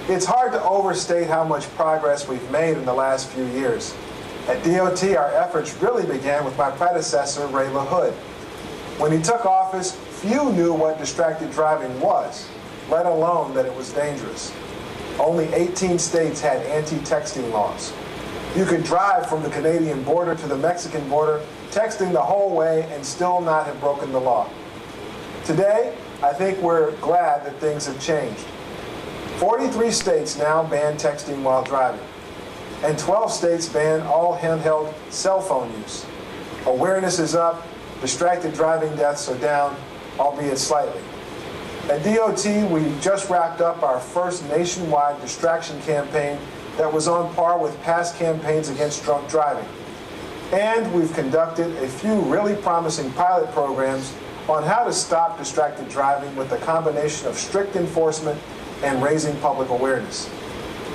It's hard to overstate how much progress we've made in the last few years. At DOT, our efforts really began with my predecessor, Ray LaHood. When he took office, few knew what distracted driving was, let alone that it was dangerous. Only 18 states had anti-texting laws. You could drive from the Canadian border to the Mexican border, texting the whole way and still not have broken the law. Today, I think we're glad that things have changed. 43 states now ban texting while driving, and 12 states ban all handheld cell phone use. Awareness is up, distracted driving deaths are down, albeit slightly. At DOT, we just wrapped up our first nationwide distraction campaign that was on par with past campaigns against drunk driving. And we've conducted a few really promising pilot programs on how to stop distracted driving with a combination of strict enforcement and raising public awareness.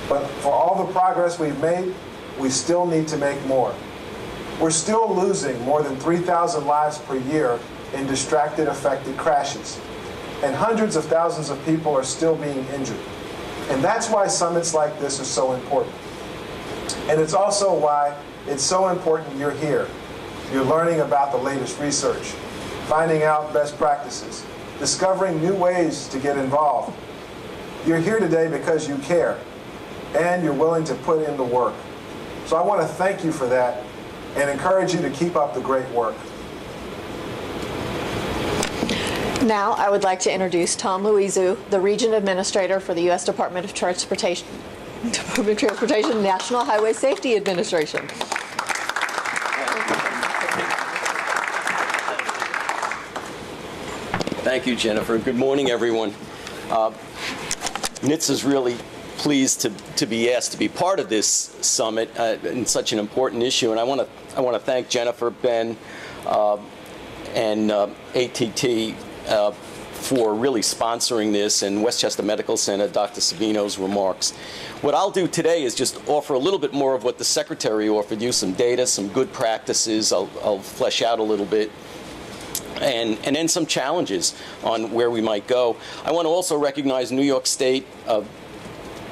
But for all the progress we've made, we still need to make more. We're still losing more than 3,000 lives per year in distracted affected crashes. And hundreds of thousands of people are still being injured. And that's why summits like this are so important. And it's also why it's so important you're here. You're learning about the latest research, finding out best practices, discovering new ways to get involved. You're here today because you care, and you're willing to put in the work. So I want to thank you for that and encourage you to keep up the great work. Now, I would like to introduce Tom Louisu, the Region Administrator for the U.S. Department of Transportation, National Highway Safety Administration. Thank you, Jennifer. Good morning, everyone. NYDDS is really pleased to be asked to be part of this summit in such an important issue, and I want to thank Jennifer, Ben, and AT&T for really sponsoring this, and Westchester Medical Center, Dr. Savino's remarks. What I'll do today is just offer a little bit more of what the Secretary offered you, some data, some good practices. I'll flesh out a little bit, and then some challenges on where we might go. I want to also recognize New York State,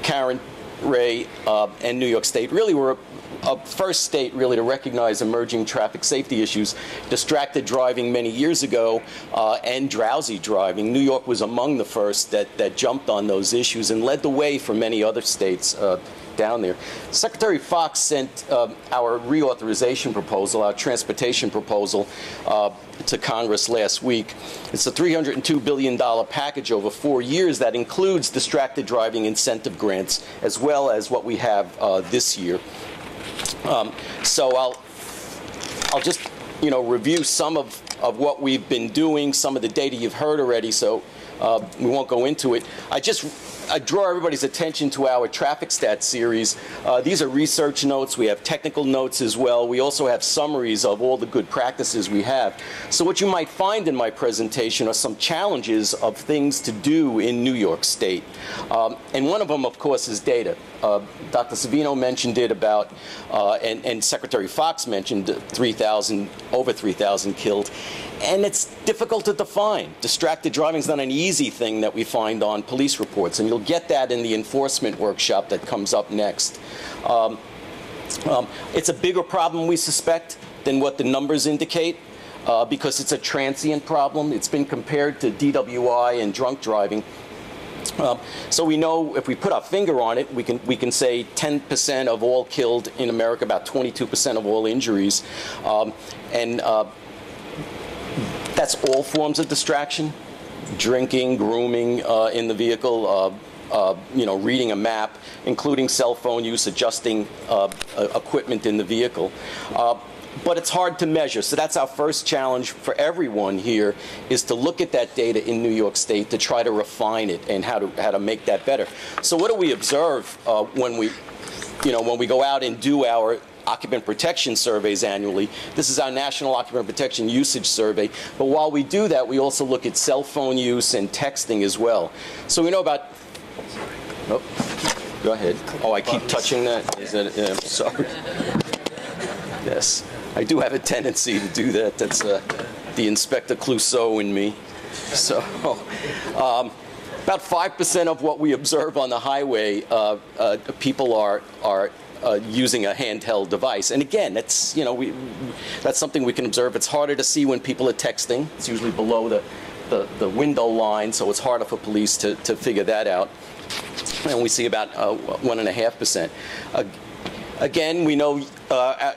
Karen, Ray, and New York State really were a first state really to recognize emerging traffic safety issues, distracted driving many years ago, and drowsy driving. New York was among the first that jumped on those issues and led the way for many other states down there. Secretary Fox sent our reauthorization proposal, our transportation proposal, to Congress last week. It's a $302 billion package over 4 years that includes distracted driving incentive grants, as well as what we have this year. So I'll just review some of what we've been doing, some of the data you've heard already, so we won't go into it. I draw everybody's attention to our traffic stats series. These are research notes. We have technical notes as well. We also have summaries of all the good practices we have. So what you might find in my presentation are some challenges of things to do in New York State. And one of them, of course, is data. Dr. Savino mentioned it about, and Secretary Fox mentioned over 3,000 killed. And it's difficult to define. Distracted driving is not an easy thing that we find on police reports, and you'll get that in the enforcement workshop that comes up next. It's a bigger problem, we suspect, than what the numbers indicate, because it's a transient problem. It's been compared to DWI and drunk driving. So we know if we put our finger on it, we can say 10% of all killed in America, about 22% of all injuries, and that's all forms of distraction: drinking, grooming in the vehicle, reading a map, including cell phone use, adjusting equipment in the vehicle. But it's hard to measure. So that's our first challenge for everyone here, is to look at that data in New York State to try to refine it and how to make that better. So what do we observe when we go out and do our occupant protection surveys annually? This is our National Occupant Protection Usage Survey. But while we do that, we also look at cell phone use and texting as well. So we know about... Oh, go ahead. Oh, I keep touching that? Is that... I'm sorry. Yes. I do have a tendency to do that. That's the Inspector Clouseau in me. So about 5% of what we observe on the highway, people are using a handheld device. And again, that's, that's something we can observe. It's harder to see when people are texting. It's usually below the window line, so it's harder for police to figure that out. And we see about 1.5%. Again, we know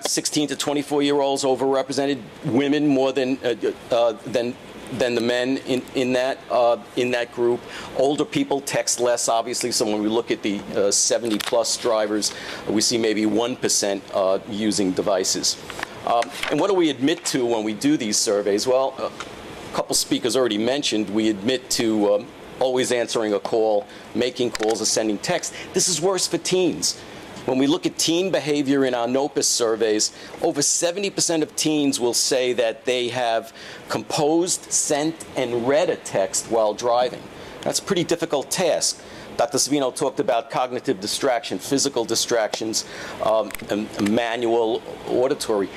16 to 24-year-olds overrepresented, women more than the men in that group. Older people text less, obviously. So when we look at the 70-plus drivers, we see maybe 1% using devices. And what do we admit to when we do these surveys? Well, a couple speakers already mentioned we admit to always answering a call, making calls, or sending text. This is worse for teens. When we look at teen behavior in our NOPIS surveys, over 70% of teens will say that they have composed, sent, and read a text while driving. That's a pretty difficult task. Dr. Savino talked about cognitive distraction, physical distractions, manual, auditory.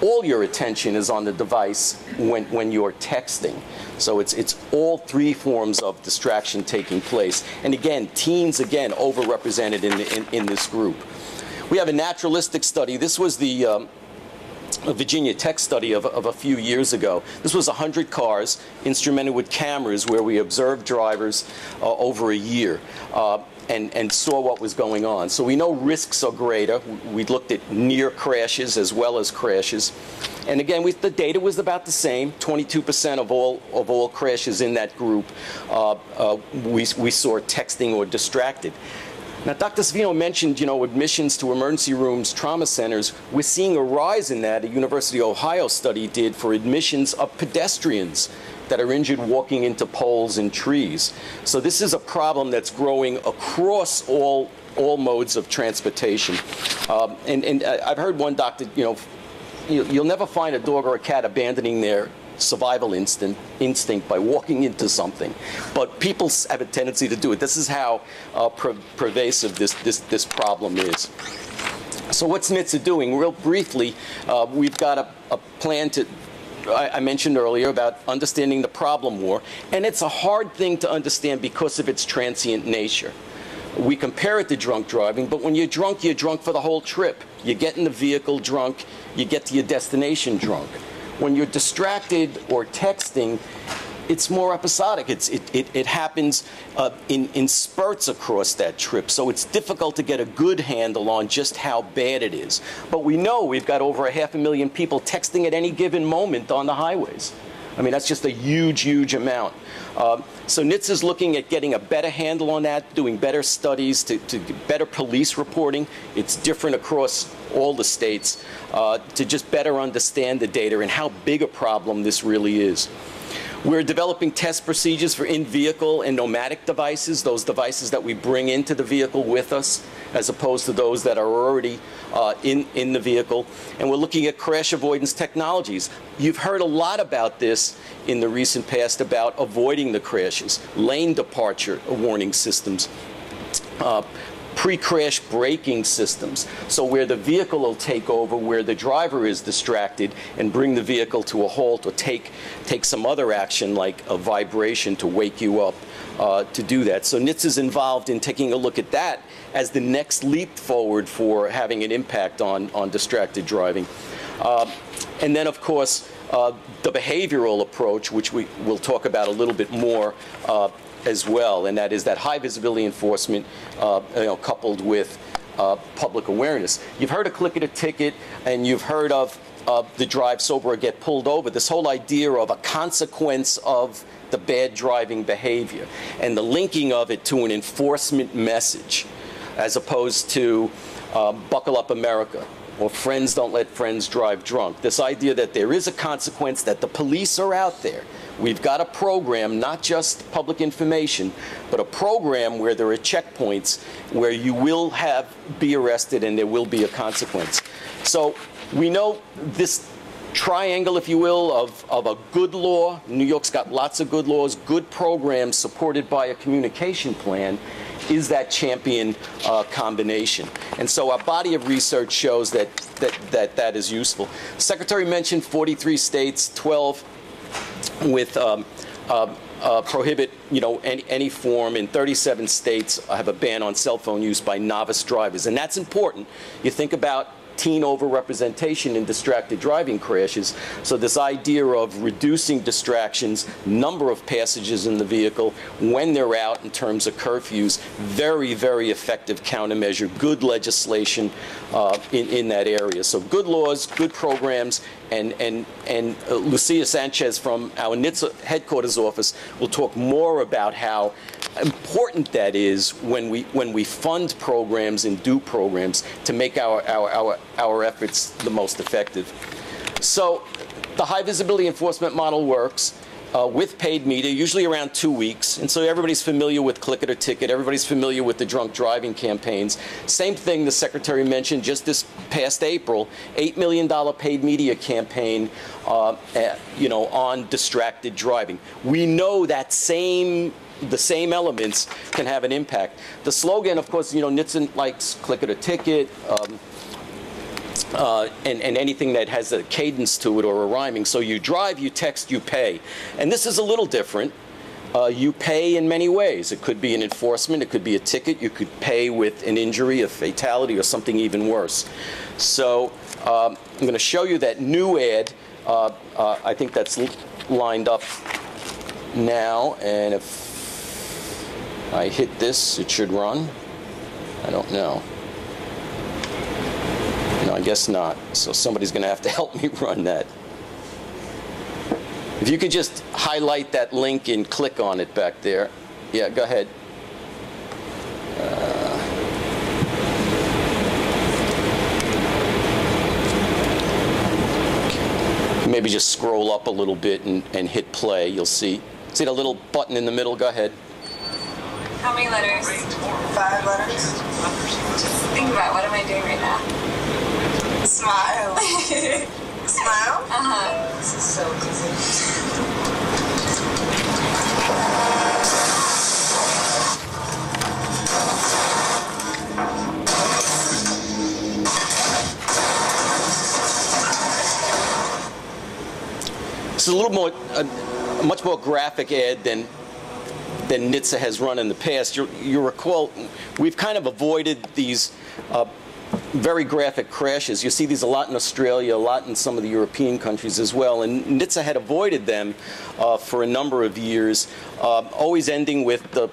All your attention is on the device when you're texting. So it's all three forms of distraction taking place. And again, teens, again, overrepresented in this group. We have a naturalistic study. This was the Virginia Tech study of a few years ago. This was 100 cars instrumented with cameras where we observed drivers over a year. And saw what was going on. So we know risks are greater. We looked at near crashes as well as crashes. And again, the data was about the same. 22% of all crashes in that group we saw texting or distracted. Now, Dr. Savino mentioned, admissions to emergency rooms, trauma centers. We're seeing a rise in that. A University of Ohio study did for admissions of pedestrians that are injured walking into poles and trees. So this is a problem that's growing across all modes of transportation. And I've heard one doctor, you'll never find a dog or a cat abandoning their survival instinct by walking into something. But people have a tendency to do it. This is how pervasive this problem is. So what's NHTSA doing? Real briefly, we've got a plan to, I mentioned earlier about understanding the problem more, and it's a hard thing to understand because of its transient nature. We compare it to drunk driving, but when you're drunk for the whole trip. You get in the vehicle drunk, you get to your destination drunk. When you're distracted or texting, it's more episodic. It happens in spurts across that trip, so it's difficult to get a good handle on just how bad it is. But we know we've got over 500,000 people texting at any given moment on the highways. I mean, that's just a huge, huge amount. So NHTSA is looking at getting a better handle on that, doing better studies to get better police reporting. It's different across all the states to just better understand the data and how big a problem this really is. We're developing test procedures for in-vehicle and nomadic devices, those devices that we bring into the vehicle with us, as opposed to those that are already in the vehicle. And we're looking at crash avoidance technologies. You've heard a lot about this in the recent past about avoiding the crashes, lane departure warning systems, pre-crash braking systems, so where the vehicle will take over where the driver is distracted and bring the vehicle to a halt or take some other action like a vibration to wake you up to do that. So NHTSA is involved in taking a look at that as the next leap forward for having an impact on distracted driving. And then, of course, the behavioral approach, which we will talk about a little bit more as well, and that is that high visibility enforcement coupled with public awareness. You've heard of click it a ticket, and you've heard of the drive sober or get pulled over. This whole idea of a consequence of the bad driving behavior and the linking of it to an enforcement message as opposed to buckle up America or friends don't let friends drive drunk. This idea that there is a consequence, that the police are out there. We've got a program, not just public information, but a program where there are checkpoints where you will be arrested and there will be a consequence. So we know this triangle, if you will, of a good law. New York's got lots of good laws, good programs supported by a communication plan, is that champion combination. And so our body of research shows that is useful. The Secretary mentioned 43 states, 12 prohibit, any form in 37 states have a ban on cell phone use by novice drivers. And that's important. You think about teen overrepresentation in distracted driving crashes. So this idea of reducing distractions, number of passengers in the vehicle when they're out in terms of curfews, very, very effective countermeasure, good legislation in that area. So good laws, good programs, and Lucia Sanchez from our NHTSA headquarters office will talk more about how important that is when we fund programs and do programs to make our efforts the most effective. So the high visibility enforcement model works with paid media, usually around 2 weeks. And so everybody's familiar with Click It or Ticket. Everybody's familiar with the drunk driving campaigns. Same thing the Secretary mentioned just this past April, $8 million paid media campaign on distracted driving. We know that the same elements can have an impact. The slogan, of course, NHTSA likes Click It or Ticket, and anything that has a cadence to it or a rhyming. So you drive, you text, you pay. And this is a little different. You pay in many ways. It could be an enforcement, it could be a ticket, you could pay with an injury, a fatality, or something even worse. So I'm going to show you that new ad. I think that's lined up now, and if I hit this, it should run. I don't know. No, I guess not. So somebody's going to have to help me run that. If you could just highlight that link and click on it back there. Yeah, go ahead. Maybe just scroll up a little bit and hit play. You'll see the little button in the middle. Go ahead. How many letters? 5 letters. Just think about what am I doing right now? Smile. Smile? Uh-huh. This is so easy. It's a little more, a much more graphic ad than NHTSA has run in the past. You recall, we've kind of avoided these very graphic crashes. You see these a lot in Australia, a lot in some of the European countries as well, and NHTSA had avoided them for a number of years, always ending with the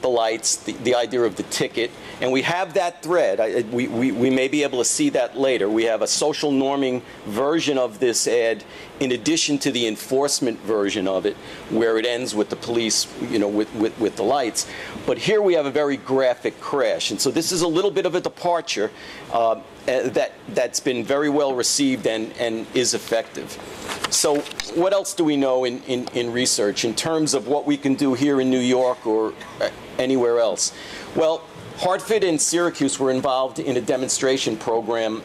lights, the idea of the ticket. And we have that thread. We may be able to see that later. We have a social norming version of this ad in addition to the enforcement version of it, where it ends with the police, with the lights. But here we have a very graphic crash. And so this is a little bit of a departure that's been very well received and is effective. So what else do we know in research in terms of what we can do here in New York or anywhere else? Well, Hartford and Syracuse were involved in a demonstration program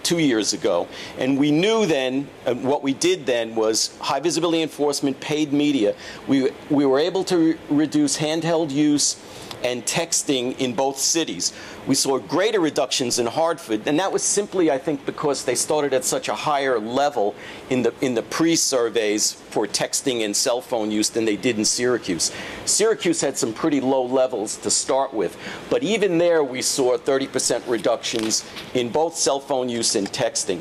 2 years ago, and we knew then, what we did then was high visibility enforcement, paid media. We were able to reduce handheld use and texting in both cities. We saw greater reductions in Hartford, and that was simply, I think, because they started at such a higher level in the pre-surveys for texting and cell phone use than they did in Syracuse. Syracuse had some pretty low levels to start with, but even there we saw 30% reductions in both cell phone use and texting.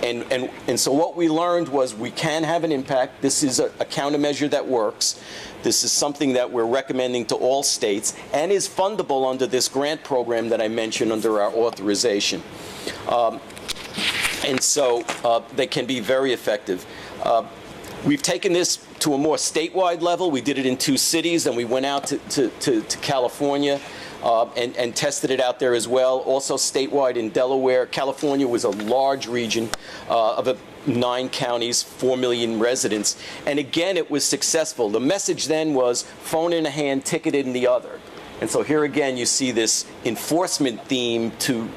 And so what we learned was we can have an impact. This is a countermeasure that works. This is something that we're recommending to all states and is fundable under this grant program that I mentioned under our authorization. And so they can be very effective. We've taken this to a more statewide level. We did it in 2 cities, and we went out to California and tested it out there as well. Also statewide in Delaware. California was a large region of 9 counties, 4 million residents. And again, it was successful. The message then was phone in a hand, ticket in the other. And so here again, you see this enforcement theme to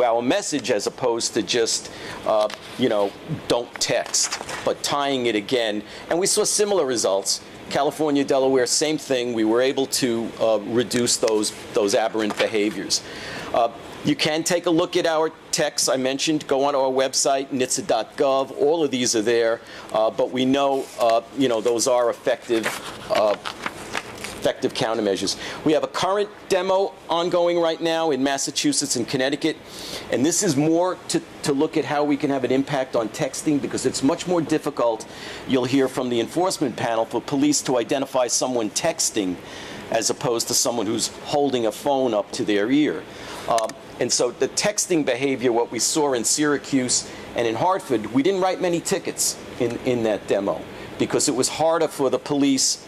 our message as opposed to just, don't text, but tying it again. And we saw similar results. California, Delaware, same thing. We were able to reduce those aberrant behaviors. You can take a look at our texts I mentioned, go on our website, NYDDS.gov. All of these are there, but we know, those are effective countermeasures. We have a current demo ongoing right now in Massachusetts and Connecticut, and this is more to look at how we can have an impact on texting, because it's much more difficult, you'll hear from the enforcement panel, for police to identify someone texting as opposed to someone who's holding a phone up to their ear. And so the texting behavior, what we saw in Syracuse and in Hartford, we didn't write many tickets in that demo, because it was harder for the police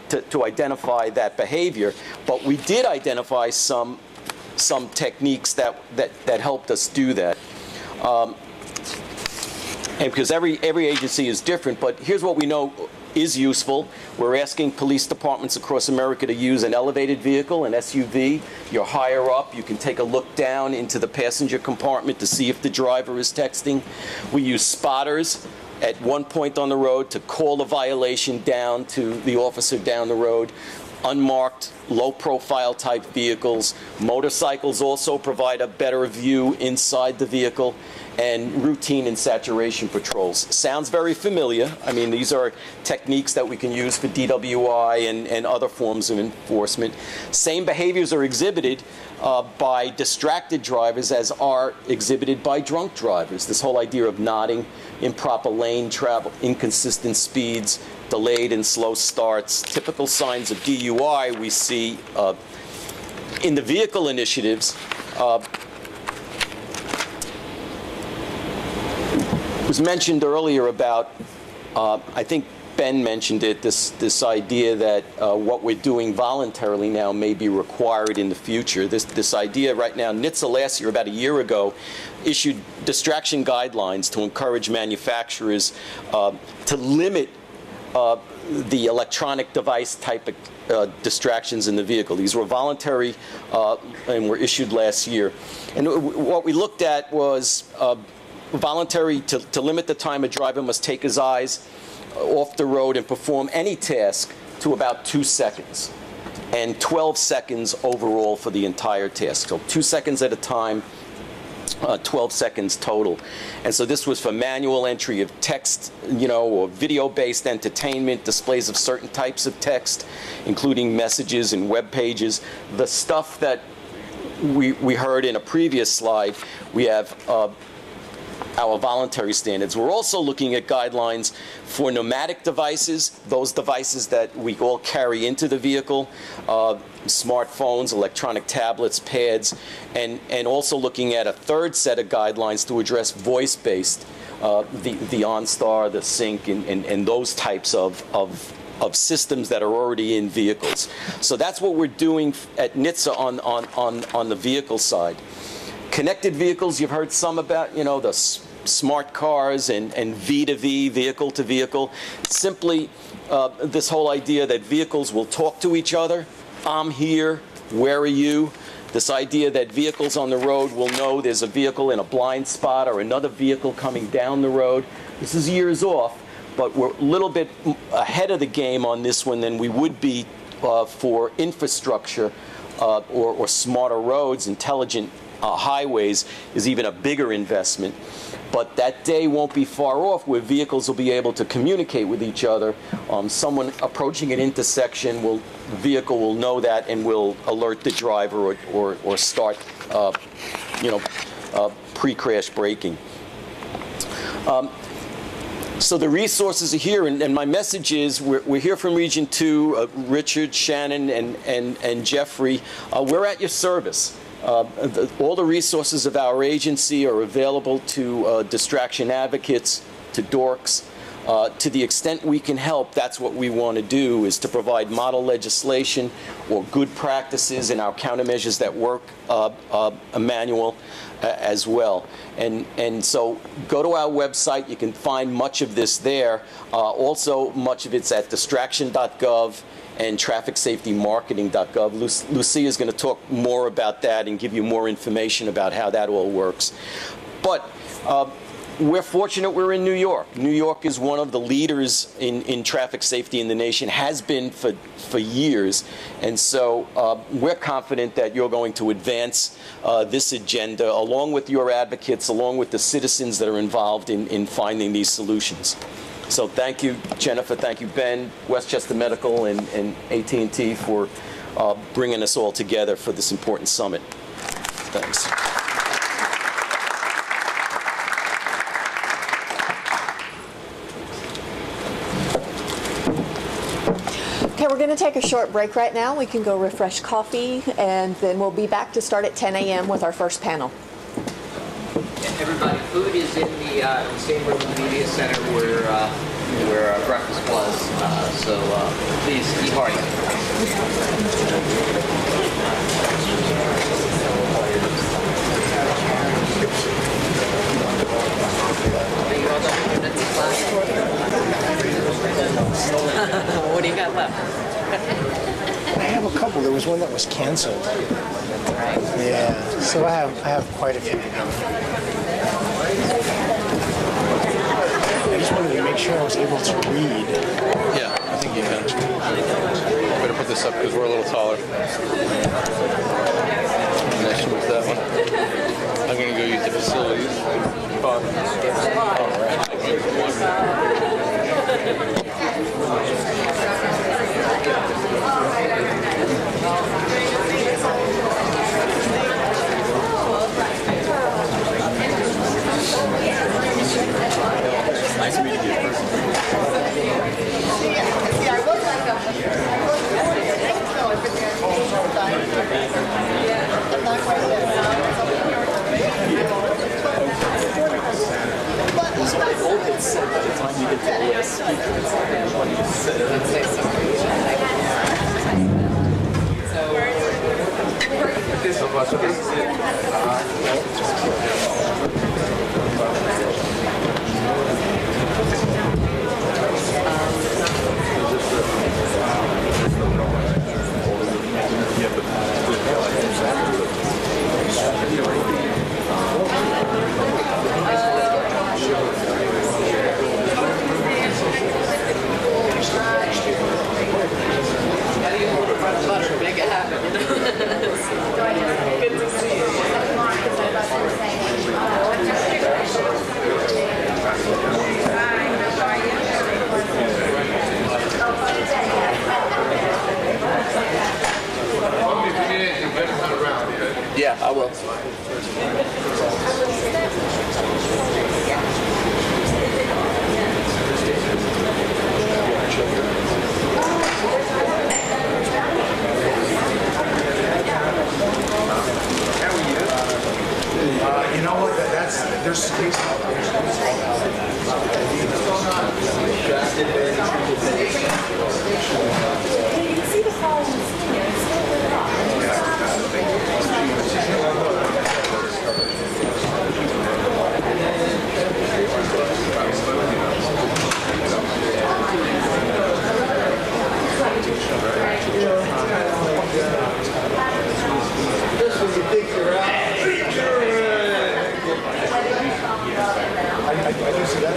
to identify that behavior. But we did identify some techniques that helped us do that. And because every agency is different, but here's what we know is useful. We're asking police departments across America to use an elevated vehicle, an SUV. You're higher up. You can take a look down into the passenger compartment to see if the driver is texting. We use spotters at one point on the road to call a violation down to the officer down the road. Unmarked, low-profile type vehicles. Motorcycles also provide a better view inside the vehicle, and routine and saturation patrols. Sounds very familiar. I mean, these are techniques that we can use for DWI and other forms of enforcement. Same behaviors are exhibited by distracted drivers as are exhibited by drunk drivers. This whole idea of nodding, improper lane travel, inconsistent speeds, delayed and slow starts. Typical signs of DUI we see in the vehicle initiatives. It was mentioned earlier about, I think Ben mentioned it, this idea that what we're doing voluntarily now may be required in the future. This idea right now, NHTSA last year, about a year ago, issued distraction guidelines to encourage manufacturers to limit the electronic device type of distractions in the vehicle. These were voluntary and were issued last year. And what we looked at was voluntary to limit the time a driver must take his eyes off the road and perform any task to about 2 seconds, and 12 seconds overall for the entire task. So 2 seconds at a time, 12 seconds total. And so this was for manual entry of text, or video-based entertainment, displays of certain types of text, including messages and web pages. The stuff that we heard in a previous slide, we have our voluntary standards. We're also looking at guidelines for pneumatic devices, those devices that we all carry into the vehicle, smartphones, electronic tablets, pads, and also looking at a third set of guidelines to address voice-based, the OnStar, the Sync, and those types of systems that are already in vehicles. So that's what we're doing at NHTSA on the vehicle side. Connected vehicles, you've heard some about, the smart cars and V2V, vehicle to vehicle. Simply this whole idea that vehicles will talk to each other. I'm here, where are you? This idea that vehicles on the road will know there's a vehicle in a blind spot or another vehicle coming down the road. This is years off, but we're a little bit ahead of the game on this one than we would be for infrastructure or smarter roads. Intelligent highways is even a bigger investment. But that day won't be far off where vehicles will be able to communicate with each other. Someone approaching an intersection, the vehicle will know that and will alert the driver or start, pre-crash braking. So the resources are here, and my message is we're here from Region 2, Richard, Shannon, and Jeffrey. We're at your service. All the resources of our agency are available to distraction advocates, to DORCs. To the extent we can help, that's what we want to do, is to provide model legislation or good practices in our countermeasures that work manual as well. And so go to our website. You can find much of this there. Also, much of it's at distraction.gov. and trafficsafetymarketing.gov. Lucia is going to talk more about that and give you more information about how that all works. But we're fortunate we're in New York. New York is one of the leaders in traffic safety in the nation, has been for years. And so we're confident that you're going to advance this agenda along with your advocates, along with the citizens that are involved in finding these solutions. So thank you, Jennifer. Thank you, Ben, Westchester Medical, and AT&T for bringing us all together for this important summit. Thanks. Okay, we're going to take a short break right now. We can go refresh coffee, and then we'll be back to start at 10 a.m. with our first panel. Everybody, food is in the same room in the media center where our breakfast was. So please eat hearty. What do you got left? I have a couple. There was one that was canceled. Right. Yeah. So I have quite a few. I just wanted to make sure I was able to read. Yeah, I think you can. Better put this up because we're a little taller. Next one's that one. I'm going to go use the facilities. All right. Nice to meet you. They both had said by the time you get to the last speaker, everybody has said Make it happen, you know? Good to see you. Yeah, I will. You know what? There's space out there. You can see the columns. This one you think you're out. I do see that.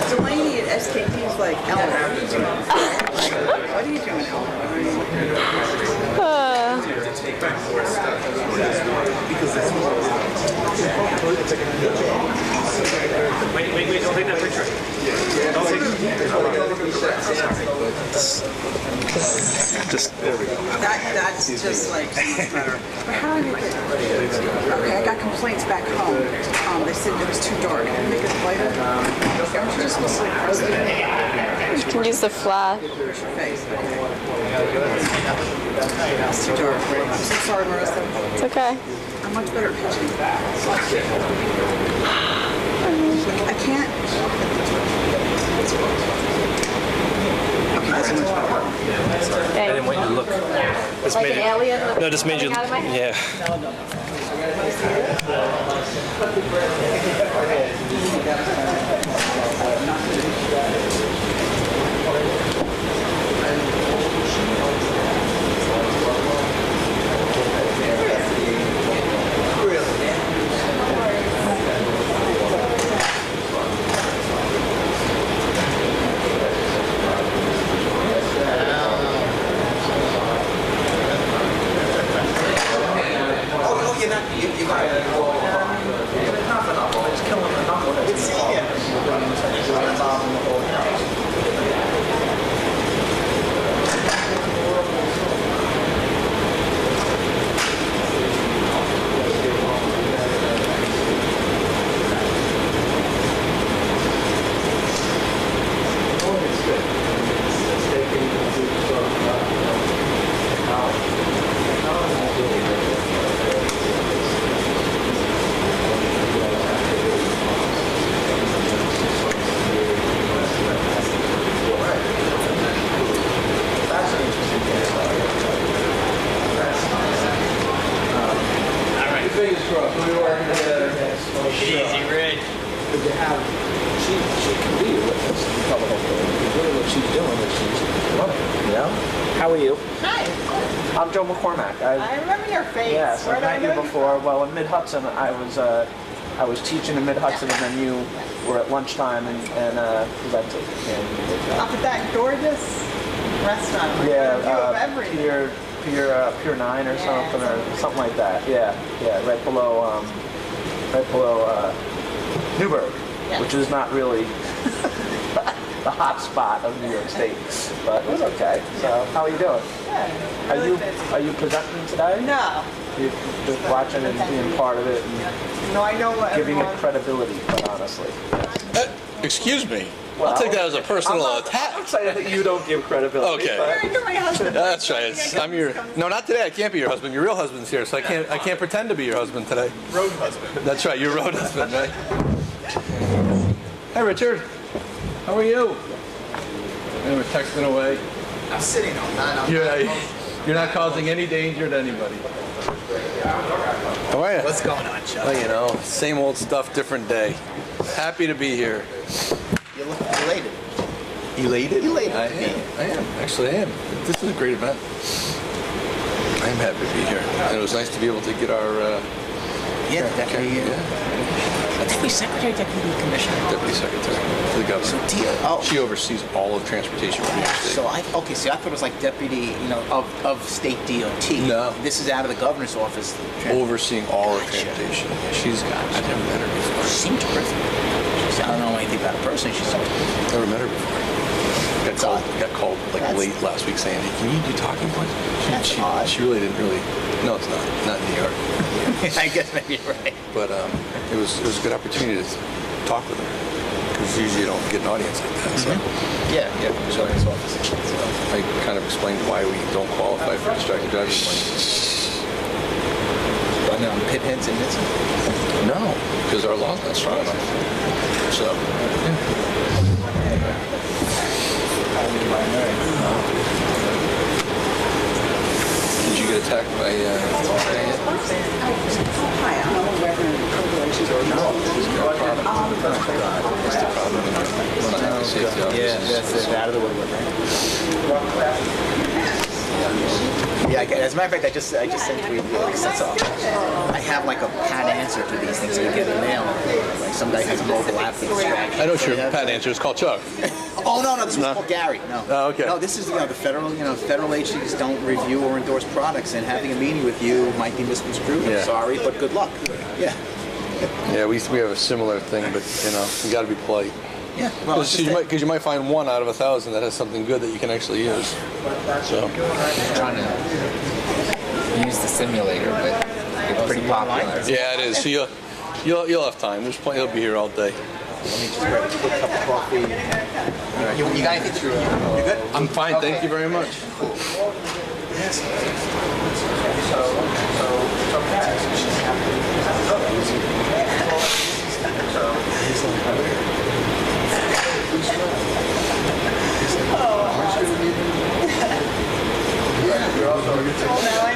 Delaney at SKT is like, Ellen, what are you doing, Wait, don't take that picture. Don't take it. Just there we go. That's just like so much better. But how do I make it? Okay, I got complaints back home. They said it was too dark. Can I make it lighter? Aren't you just supposed to press it? You can use the flash. Push your face. It's too dark. I'm so sorry, Marissa. It's okay. I'm much better at pitching. I can't. Okay, that's much better. I didn't want you to look. This Like made an it, alien no, just made you. coming out of my head? Easy, Rich. But you have, she can be a witness and tell the whole thing. Really what she's doing is she's running, you know? How are you? Hi. I'm Joe McCormack. I remember your face. Yes, Where I've did I met you know before. Well, in Mid-Hudson, I was teaching in Mid-Hudson, and then you were at lunchtime and presented. Up at that gorgeous restaurant. Yeah, View of everything. Pier 9 or something, or something like that. Yeah, right below Newburgh, which is not really the hot spot of New York State, but it's okay. So, how are you doing? Good. Are you presenting today? No. You're just watching and being part of it and No, I know what giving everyone... it credibility, quite honestly. Excuse me. I'll take that as a personal attack. I'm excited that you don't give credibility. Okay. You're my husband. That's right. I'm your. No, not today. I can't be your husband. Your real husband's here, so I can't pretend to be your husband today. Road husband. That's right. Your road husband, right? Hey, Richard. How are you? And we're texting away. I'm sitting on that. You're not causing any danger to anybody. How are you? What's going on, Chuck? Well, you know, same old stuff, different day. Happy to be here. You look elated. Elated? Elated. I am. Actually, I am. This is a great event. I am happy to be here. And it was nice to be able to get our... Deputy Secretary, Deputy Commissioner. Deputy Secretary to the governor. She oversees all of transportation for New York State. So I thought it was like deputy, of state DOT. No. This is out of the governor's office. Overseeing all of transportation. She's I've never met her before. She seemed terrific. I don't know anything about her personally. She's never met her before. Got called like late last week saying, hey, can you do talking points? She really didn't really. No, it's not. Not in New York. I guess maybe you're right. But it was a good opportunity to talk with her because usually you don't get an audience like that. So yeah, so it's office. So I kind of explained why we don't qualify for distracted driving. But no, pit heads and this. No, because our law's not strong enough. So yeah. Did you get attacked by Hi, I'm a Reverend Corporations. No, it's got a problem. What's the problem? Yeah, that's it. Out of the woodwork, right? Yeah, as a matter of fact, I just sent you that's all. I have like a pat answer to these things that you get in mail. Like some guy has a mobile app that's distraction. I know what your pat answer is called Chuck. Oh no, this is called Gary. No. Oh, okay. No, this is the federal. Federal agencies don't review or endorse products, and having a meeting with you might be misconstrued. Yeah. I'm sorry, but good luck. Yeah. Yeah, we have a similar thing, but we got to be polite. Yeah, well, because you might find 1 out of 1,000 that has something good that you can actually use. So I'm trying to use the simulator, but it's pretty popular. yeah, it is. So you'll have time. There's plenty. He'll be here all day. Let me just grab a quick cup of coffee. You got anything? You good? I'm fine. Okay. Thank you very much. Yes.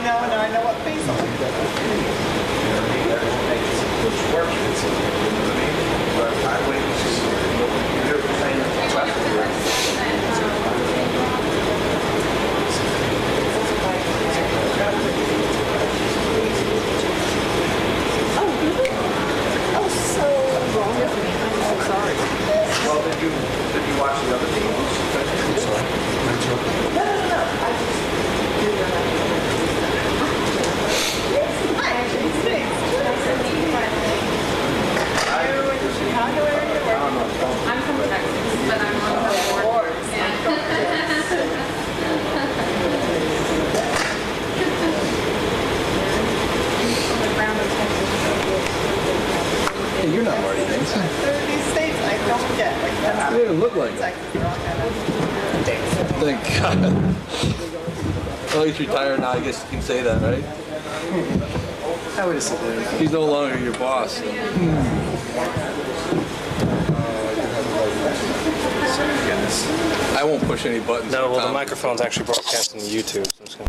Now I know what face I'm Oh, so wrong of me. I'm so sorry. Well, did you watch the other videos? No. I just Hi. Thanks. Are you in the Chicago area? I'm from Texas, but I'm on the board. Hey, you're not Marty Banks. There are these states I don't get. Like, that's You didn't look like him. Thank God. Well, he's retired now. I guess you can say that, right? I would have said that. He's no longer your boss. I won't push any buttons. No, well, the microphone's actually broadcasting to YouTube. So I'm just gonna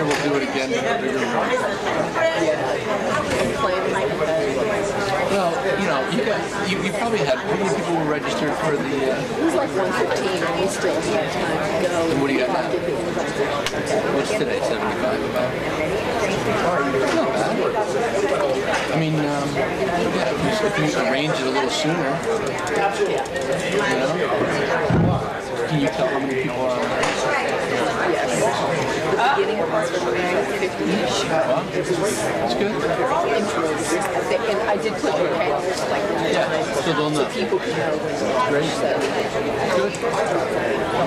year we'll do it again in a bigger room. Well, you know, you probably had, how many people were registered for the... It was like 1:15 and we still have time to go. And what do you got now? What's today, 75 about? Not bad. I mean, yeah, if you arrange it a little sooner, you know? Can you tell how many people are on there? Yes. The beginning of us was around 50-ish. That's good. And I did put the calendars like that. Yeah, so they'll know. So people can know when to Great. Good.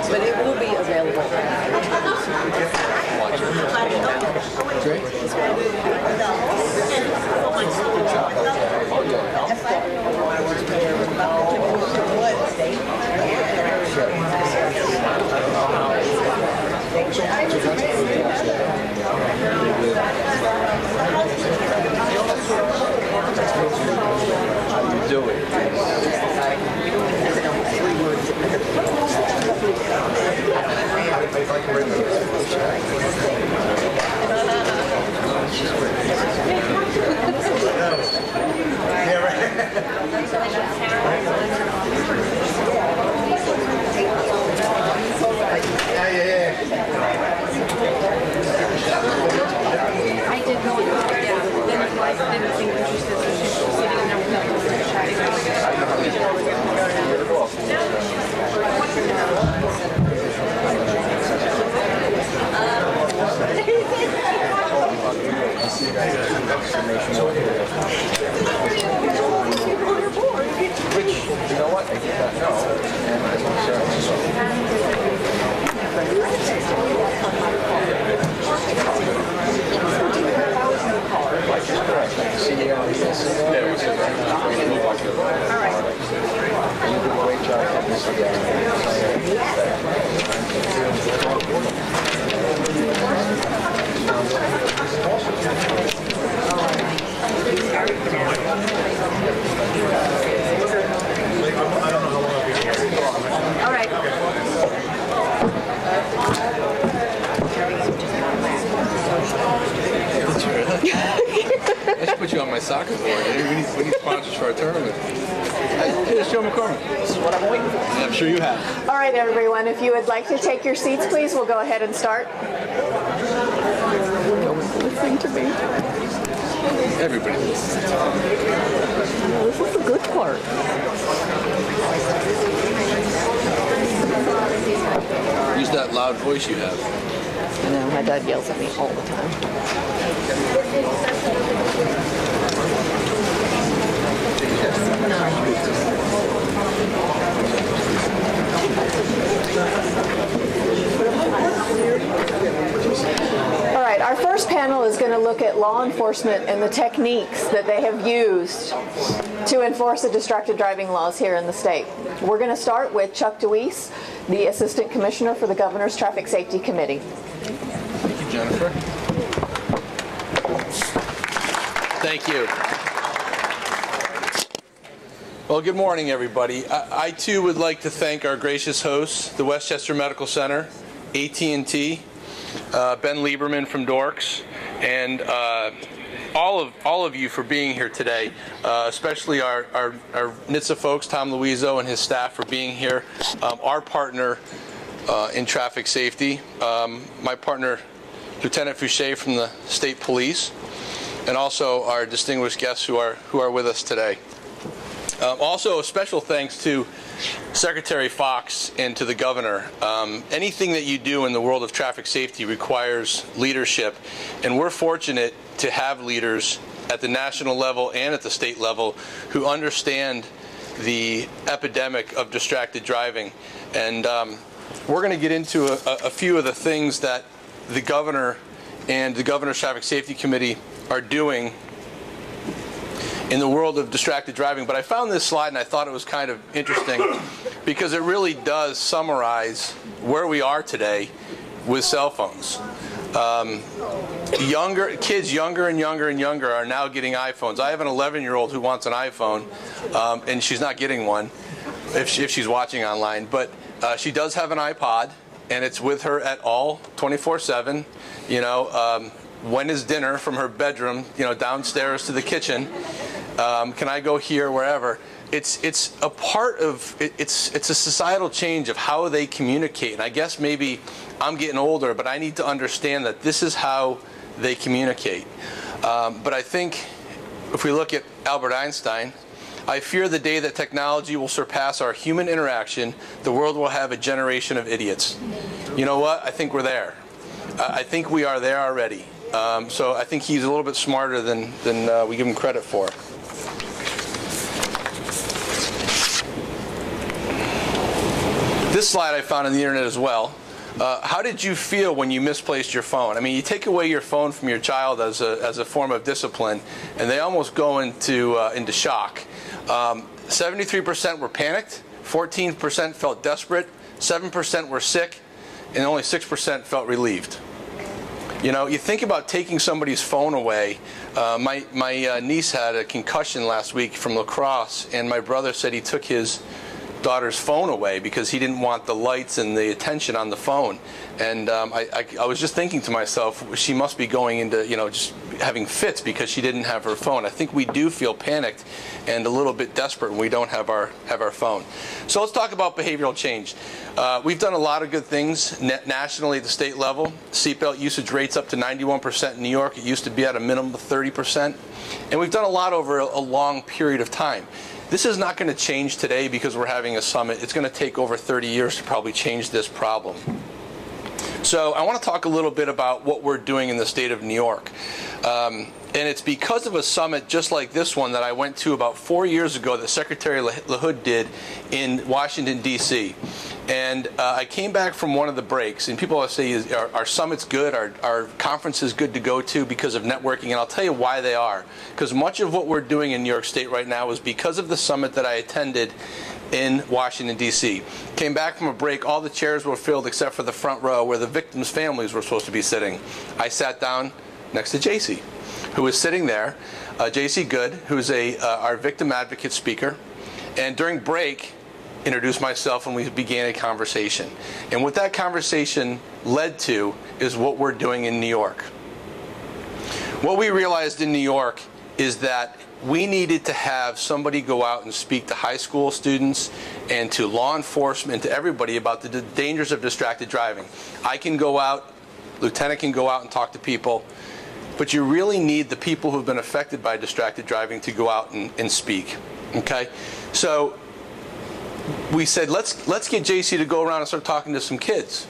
But it will be available. Watch it. Great. Do it. I did go in there, yeah. Then his wife didn't seem interested, so she was sitting in there with nothing to Which, you know what, I did not know. And I was All right. I should put you on my soccer board. We need sponsors for our tournament. Here's Joe McCormick. This is what I'm waiting for. I'm sure you have. All right, everyone, if you would like to take your seats, please, we'll go ahead and start. Listen to me. Everybody listens. This is the good part. Use that loud voice you have. I know, my dad yells at me all the time. All right, our first panel is going to look at law enforcement and the techniques that they have used to enforce the distracted driving laws here in the state. We're going to start with Chuck DeWeese, the Assistant Commissioner for the Governor's Traffic Safety Committee. Thank you, Jennifer. Thank you. Well, good morning, everybody. I too would like to thank our gracious hosts, the Westchester Medical Center, AT&T, Ben Lieberman from DORCs, and all of you for being here today, especially our NHTSA folks, Tom Luizzo and his staff for being here, our partner in traffic safety, my partner, Lieutenant Fouché from the State Police, and also our distinguished guests who are with us today. Also, a special thanks to Secretary Fox and to the Governor. Anything that you do in the world of traffic safety requires leadership, and we're fortunate to have leaders at the national level and at the state level who understand the epidemic of distracted driving. And we're going to get into a few of the things that the Governor and the Governor's Traffic Safety Committee are doing in the world of distracted driving. But I found this slide and I thought it was kind of interesting because it really does summarize where we are today with cell phones. Kids younger and younger and younger are now getting iPhones. I have an 11-year-old who wants an iPhone, and she's not getting one if she's watching online. But she does have an iPod, and it's with her at all, 24/7. You know, when is dinner from her bedroom, you know, downstairs to the kitchen? Can I go here, wherever? It's a part of, it's a societal change of how they communicate. And I guess maybe I'm getting older, but I need to understand that this is how they communicate. But I think if we look at Albert Einstein, I fear the day that technology will surpass our human interaction, the world will have a generation of idiots. You know what? I think we're there. I think we are there already. So I think he's a little bit smarter than we give him credit for. This slide I found on the internet as well. How did you feel when you misplaced your phone? I mean, you take away your phone from your child as a form of discipline, and they almost go into shock. 73% were panicked, 14% felt desperate, 7% were sick, and only 6% felt relieved. You know, you think about taking somebody's phone away. My niece had a concussion last week from lacrosse, and my brother said he took his daughter's phone away because he didn't want the lights and the attention on the phone. And I was just thinking to myself, she must be going into, you know, just having fits because she didn't have her phone. I think we do feel panicked and a little bit desperate when we don't have our phone. So let's talk about behavioral change. We've done a lot of good things nationally at the state level. Seatbelt usage rates up to 91% in New York. It used to be at a minimum of 30%. And we've done a lot over a long period of time. This is not going to change today because we're having a summit. It's going to take over 30 years to probably change this problem. So I want to talk a little bit about what we're doing in the state of New York. And it's because of a summit just like this one that I went to about 4 years ago that Secretary LaHood did in Washington, D.C. And I came back from one of the breaks, and people always say, our summit's good, our conference is good to go to because of networking, and I'll tell you why they are. Because much of what we're doing in New York State right now is because of the summit that I attended in Washington, D.C. Came back from a break, all the chairs were filled except for the front row where the victims' families were supposed to be sitting. I sat down next to JC, who was sitting there, JC Good, who's our victim advocate speaker, and during break, introduced myself and we began a conversation. And what that conversation led to is what we're doing in New York. What we realized in New York is that we needed to have somebody go out and speak to high school students and to law enforcement, to everybody about the dangers of distracted driving. I can go out, Lieutenant can go out and talk to people, but you really need the people who've been affected by distracted driving to go out and speak. Okay? So we said, let's get JC to go around and start talking to some kids.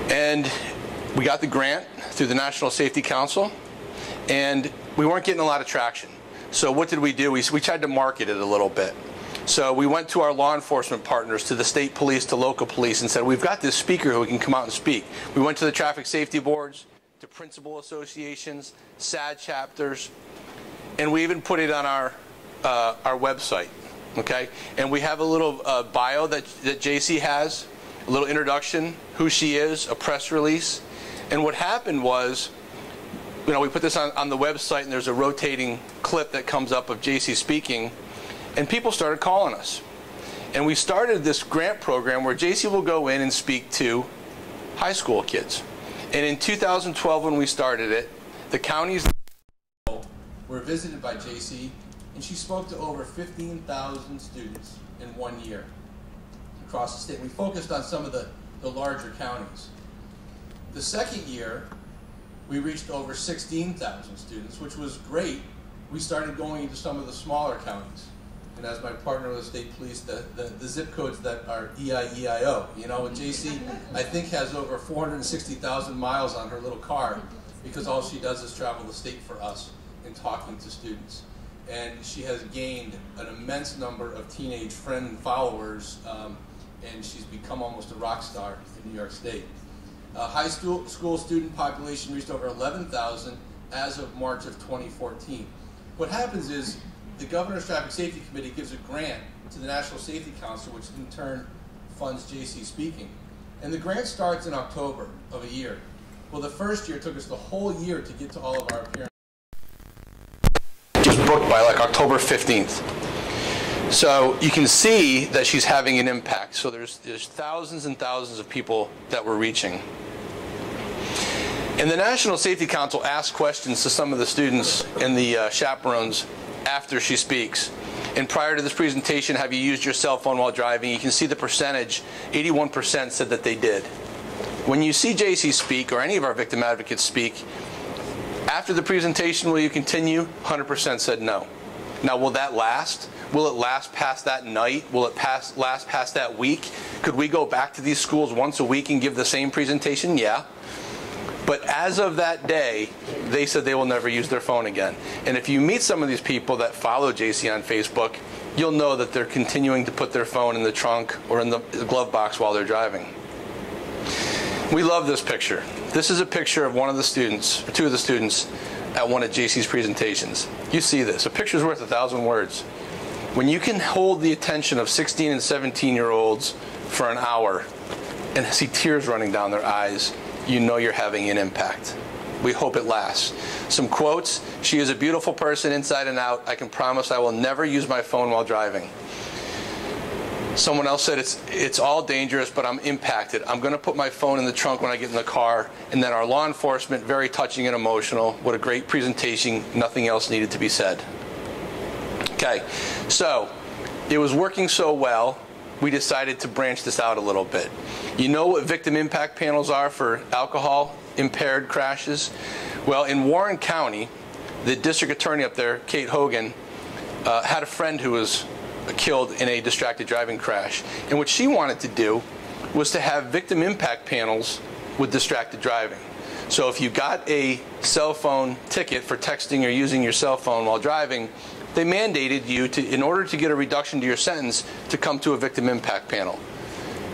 And we got the grant through the National Safety Council, and we weren't getting a lot of traction. So what did we do? We tried to market it a little bit. So we went to our law enforcement partners, to the state police, to local police, and said, we've got this speaker who can come out and speak. We went to the traffic safety boards, to principal associations, SAD chapters, and we even put it on our website. Okay, and we have a little bio that JC has, a little introduction, who she is, a press release. And what happened was, you know, we put this on the website, and there's a rotating clip that comes up of JC speaking, and people started calling us. And we started this grant program where JC will go in and speak to high school kids. And in 2012, when we started it, the counties were visited by JC, and she spoke to over 15,000 students in 1 year across the state. We focused on some of the larger counties. The second year, we reached over 16,000 students, which was great. We started going into some of the smaller counties. And as my partner with the state police, the zip codes that are EIEIO. You know, JC, I think, has over 460,000 miles on her little car because all she does is travel the state for us and talking to students. And she has gained an immense number of teenage friend and followers, and she's become almost a rock star in New York State. High school student population reached over 11,000 as of March of 2014. What happens is the Governor's Traffic Safety Committee gives a grant to the National Safety Council, which in turn funds JC speaking. And the grant starts in October of a year. Well, the first year took us the whole year to get to all of our appearances. Just booked by like October 15th. So you can see that she's having an impact. So there's thousands and thousands of people that we're reaching. And the National Safety Council asked questions to some of the students and the chaperones after she speaks. And prior to this presentation, have you used your cell phone while driving? You can see the percentage, 81% said that they did. When you see JC speak, or any of our victim advocates speak, after the presentation, will you continue? 100% said no. Now, will that last? Will it last past that night? Will it last past that week? Could we go back to these schools once a week and give the same presentation? Yeah. But as of that day, they said they will never use their phone again. And if you meet some of these people that follow JC on Facebook, you'll know that they're continuing to put their phone in the trunk or in the glove box while they're driving. We love this picture. This is a picture of one of the students, or two of the students, at one of JC's presentations. You see this. A picture's worth 1,000 words. When you can hold the attention of 16 and 17-year-olds for an hour and see tears running down their eyes, you know you're having an impact. We hope it lasts. Some quotes: "She is a beautiful person inside and out. I can promise I will never use my phone while driving." Someone else said, it's all dangerous, but I'm impacted. I'm going to put my phone in the trunk when I get in the car. And then our law enforcement, very touching and emotional. What a great presentation. Nothing else needed to be said. Okay, so it was working so well, we decided to branch this out a little bit. You know what victim impact panels are for alcohol-impaired crashes? Well, in Warren County, the district attorney up there, Kate Hogan, had a friend who was killed in a distracted driving crash. And what she wanted to do was to have victim impact panels with distracted driving. So if you got a cell phone ticket for texting or using your cell phone while driving, they mandated you to, in order to get a reduction to your sentence, to come to a victim impact panel.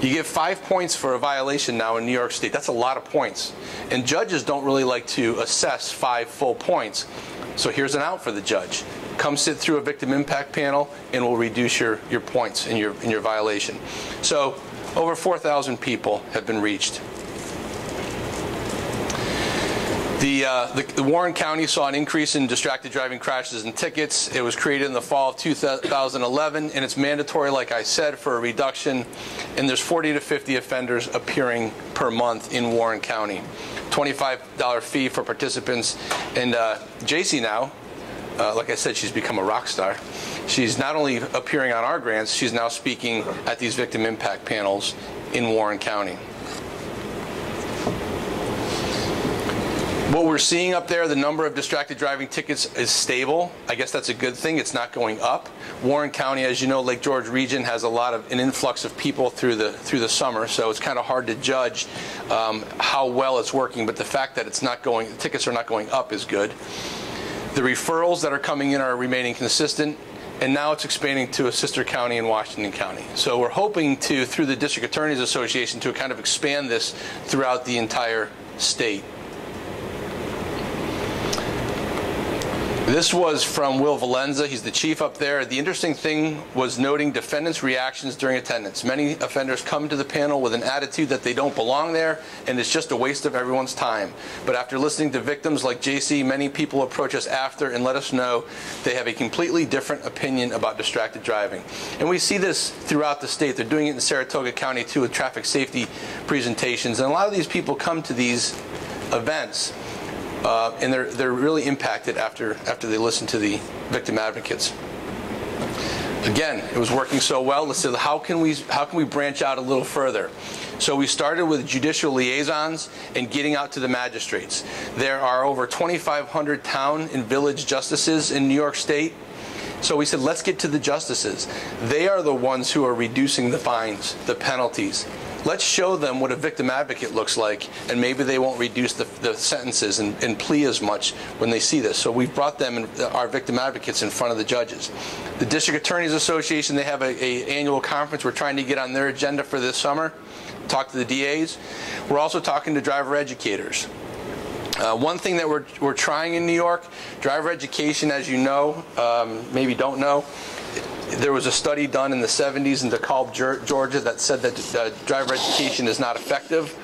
You get 5 points for a violation now in New York State. That's a lot of points. And judges don't really like to assess 5 full points. So here's an out for the judge. Come sit through a victim impact panel and we'll reduce your points in your violation. So over 4,000 people have been reached. The Warren County saw an increase in distracted driving crashes and tickets. It was created in the fall of 2011, and it's mandatory, like I said, for a reduction. And there's 40 to 50 offenders appearing per month in Warren County. $25 fee for participants. And JC now, like I said, she's become a rock star. She's not only appearing on our grants, she's now speaking at these victim impact panels in Warren County. What we're seeing up there, the number of distracted driving tickets is stable. I guess that's a good thing. It's not going up. Warren County, as you know, Lake George region has an influx of people through the summer, so it's kind of hard to judge how well it's working. But the fact that the tickets are not going up is good. The referrals that are coming in are remaining consistent, and now it's expanding to a sister county in Washington County. So we're hoping to, through the District Attorneys Association, to kind of expand this throughout the entire state. This was from Will Valenza. He's the chief up there. The interesting thing was noting defendants' reactions during attendance. Many offenders come to the panel with an attitude that they don't belong there and it's just a waste of everyone's time. But after listening to victims like JC, many people approach us after and let us know they have a completely different opinion about distracted driving. And we see this throughout the state. They're doing it in Saratoga County too with traffic safety presentations. And a lot of these people come to these events and they're really impacted after they listen to the victim advocates. Again, it was working so well. Let's say, how can we branch out a little further? So we started with judicial liaisons and getting out to the magistrates. There are over 2,500 town and village justices in New York State. So we said, let's get to the justices. They are the ones who are reducing the fines, the penalties. Let's show them what a victim advocate looks like, and maybe they won't reduce the sentences and plea as much when they see this. So we brought them, our victim advocates, in front of the judges. The District Attorneys Association, they have an annual conference we're trying to get on their agenda for this summer. Talk to the DAs. We're also talking to driver educators. One thing that we're trying in New York, driver education, as you know, maybe don't know, there was a study done in the 70s in DeKalb, Georgia, that said that driver education is not effective.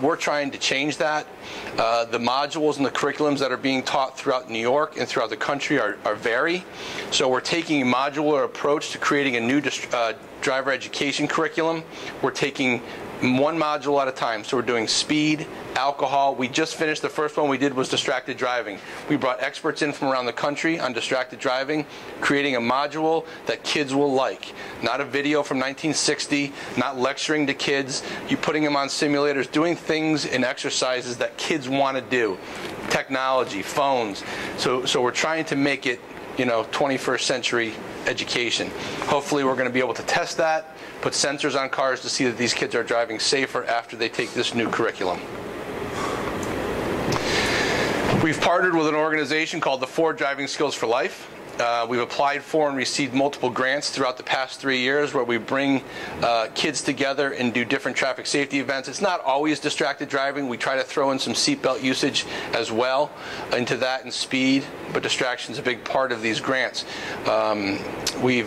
We're trying to change that. The modules and the curriculums that are being taught throughout New York and throughout the country are vary. So we're taking a modular approach to creating a new driver education curriculum. We're taking one module at a time. So we're doing speed, alcohol. We just finished, the first one we did was distracted driving. We brought experts in from around the country on distracted driving, creating a module that kids will like. Not a video from 1960, not lecturing to kids. You putting them on simulators, doing things and exercises that kids want to do. Technology, phones. So we're trying to make it, 21st century education. Hopefully we're going to be able to test that, put sensors on cars to see that these kids are driving safer after they take this new curriculum. We've partnered with an organization called the Ford Driving Skills for Life. We've applied for and received multiple grants throughout the past 3 years where we bring kids together and do different traffic safety events. It's not always distracted driving. We try to throw in some seatbelt usage as well into that, and speed, but distraction is a big part of these grants. We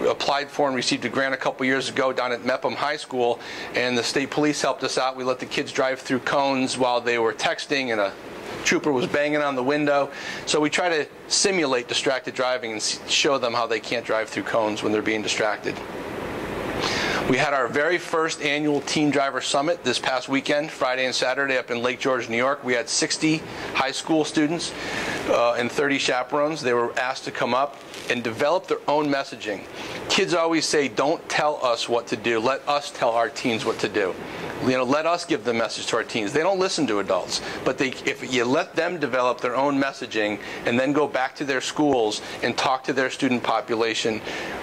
applied for and received a grant a couple years ago down at Mepham High School, and the state police helped us out. We let the kids drive through cones while they were texting, and a trooper was banging on the window. So we try to simulate distracted driving and show them how they can't drive through cones when they're being distracted. We had our very first annual Teen Driver Summit this past weekend, Friday and Saturday, up in Lake George, New York. We had 60 high school students and 30 chaperones. They were asked to come up and develop their own messaging. Kids always say, don't tell us what to do, let us tell our teens what to do. Let us give the message to our teens. They don't listen to adults, but if you let them develop their own messaging and then go back to their schools and talk to their student population,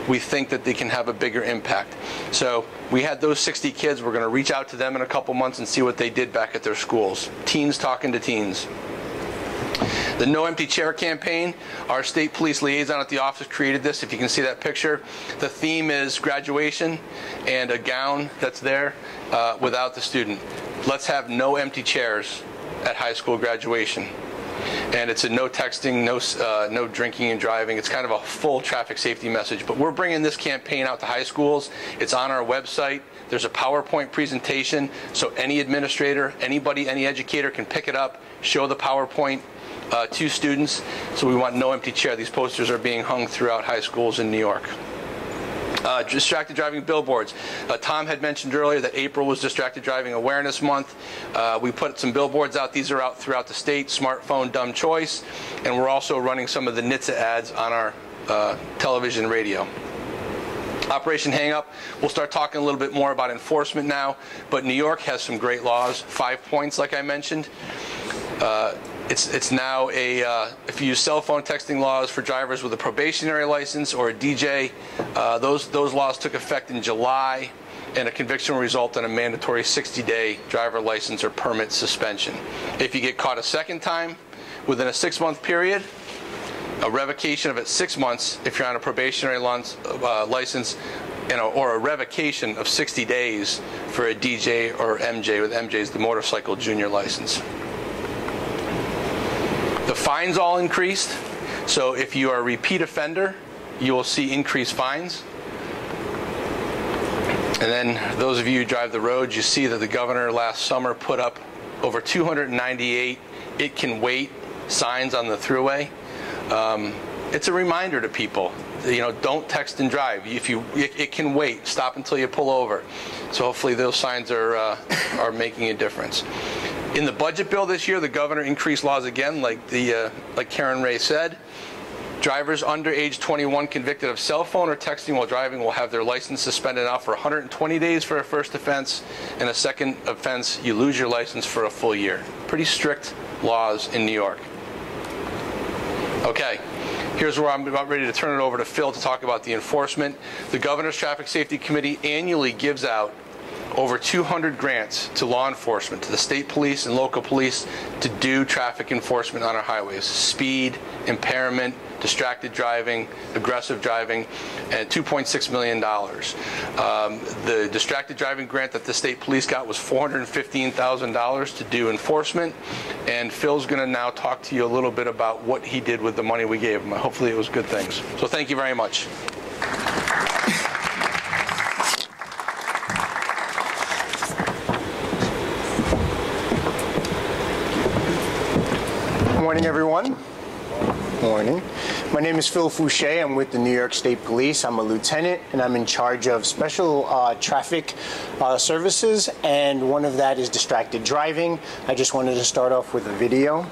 we think that they can have a bigger impact. So we had those 60 kids. We're going to reach out to them in a couple months and see what they did back at their schools. Teens talking to teens. The No Empty Chair campaign, our state police liaison at the office created this. If you can see that picture, the theme is graduation and a gown that's there without the student. Let's have no empty chairs at high school graduation. And it's a no texting, no drinking and driving. It's kind of a full traffic safety message. But we're bringing this campaign out to high schools. It's on our website. There's a PowerPoint presentation, so any administrator, anybody, any educator can pick it up, show the PowerPoint to students. So we want no empty chair. These posters are being hung throughout high schools in New York. Distracted driving billboards. Tom had mentioned earlier that April was Distracted Driving Awareness Month. We put some billboards out. These are out throughout the state, smartphone, dumb choice. And we're also running some of the NHTSA ads on our television and radio. Operation Hang Up, we'll start talking a little bit more about enforcement now, but New York has some great laws. 5 points, like I mentioned. It's now if you use cell phone texting laws for drivers with a probationary license or a DJ, those laws took effect in July, and a conviction will result in a mandatory 60-day driver license or permit suspension. If you get caught a second time within a 6-month period, a revocation of it 6 months if you're on a probationary license, or a revocation of 60 days for a DJ or MJ, with MJ is the motorcycle junior license. The fines all increased, so if you are a repeat offender, you will see increased fines. And then those of you who drive the roads, you see that the governor last summer put up over 298 "it can wait" signs on the thruway. It's a reminder to people, don't text and drive. It can wait. Stop until you pull over. So hopefully those signs are making a difference. In the budget bill this year, the governor increased laws again, like Karen Ray said. Drivers under age 21 convicted of cell phone or texting while driving will have their license suspended now for 120 days for a first offense, and a second offense, you lose your license for a full year. Pretty strict laws in New York. Okay, here's where I'm about ready to turn it over to Phil to talk about the enforcement. The Governor's Traffic Safety Committee annually gives out over 200 grants to law enforcement, to the state police and local police, to do traffic enforcement on our highways. Speed, impairment, distracted driving, aggressive driving, and $2.6 million. The distracted driving grant that the state police got was $415,000 to do enforcement, and Phil's going to now talk to you a little bit about what he did with the money we gave him. Hopefully it was good things. So thank you very much. Morning, everyone. Morning. My name is Phil Fouché. I'm with the New York State Police. I'm a lieutenant, and I'm in charge of special traffic services, and one of that is distracted driving. I just wanted to start off with a video.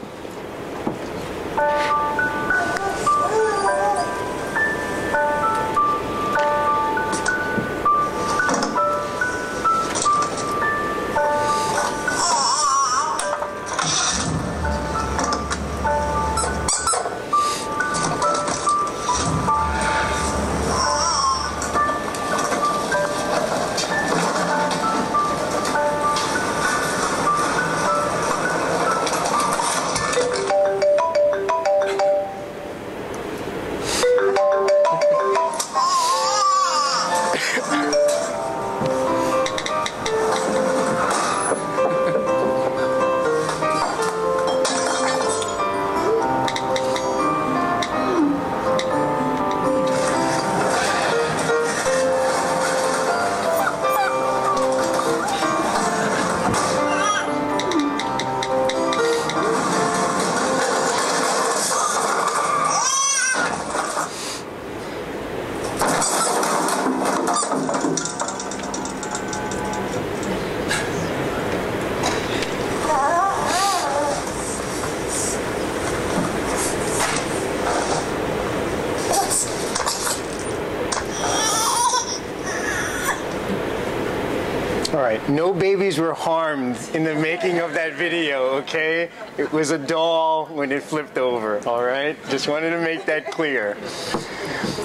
No babies were harmed in the making of that video, okay? It was a doll when it flipped over, all right? Just wanted to make that clear.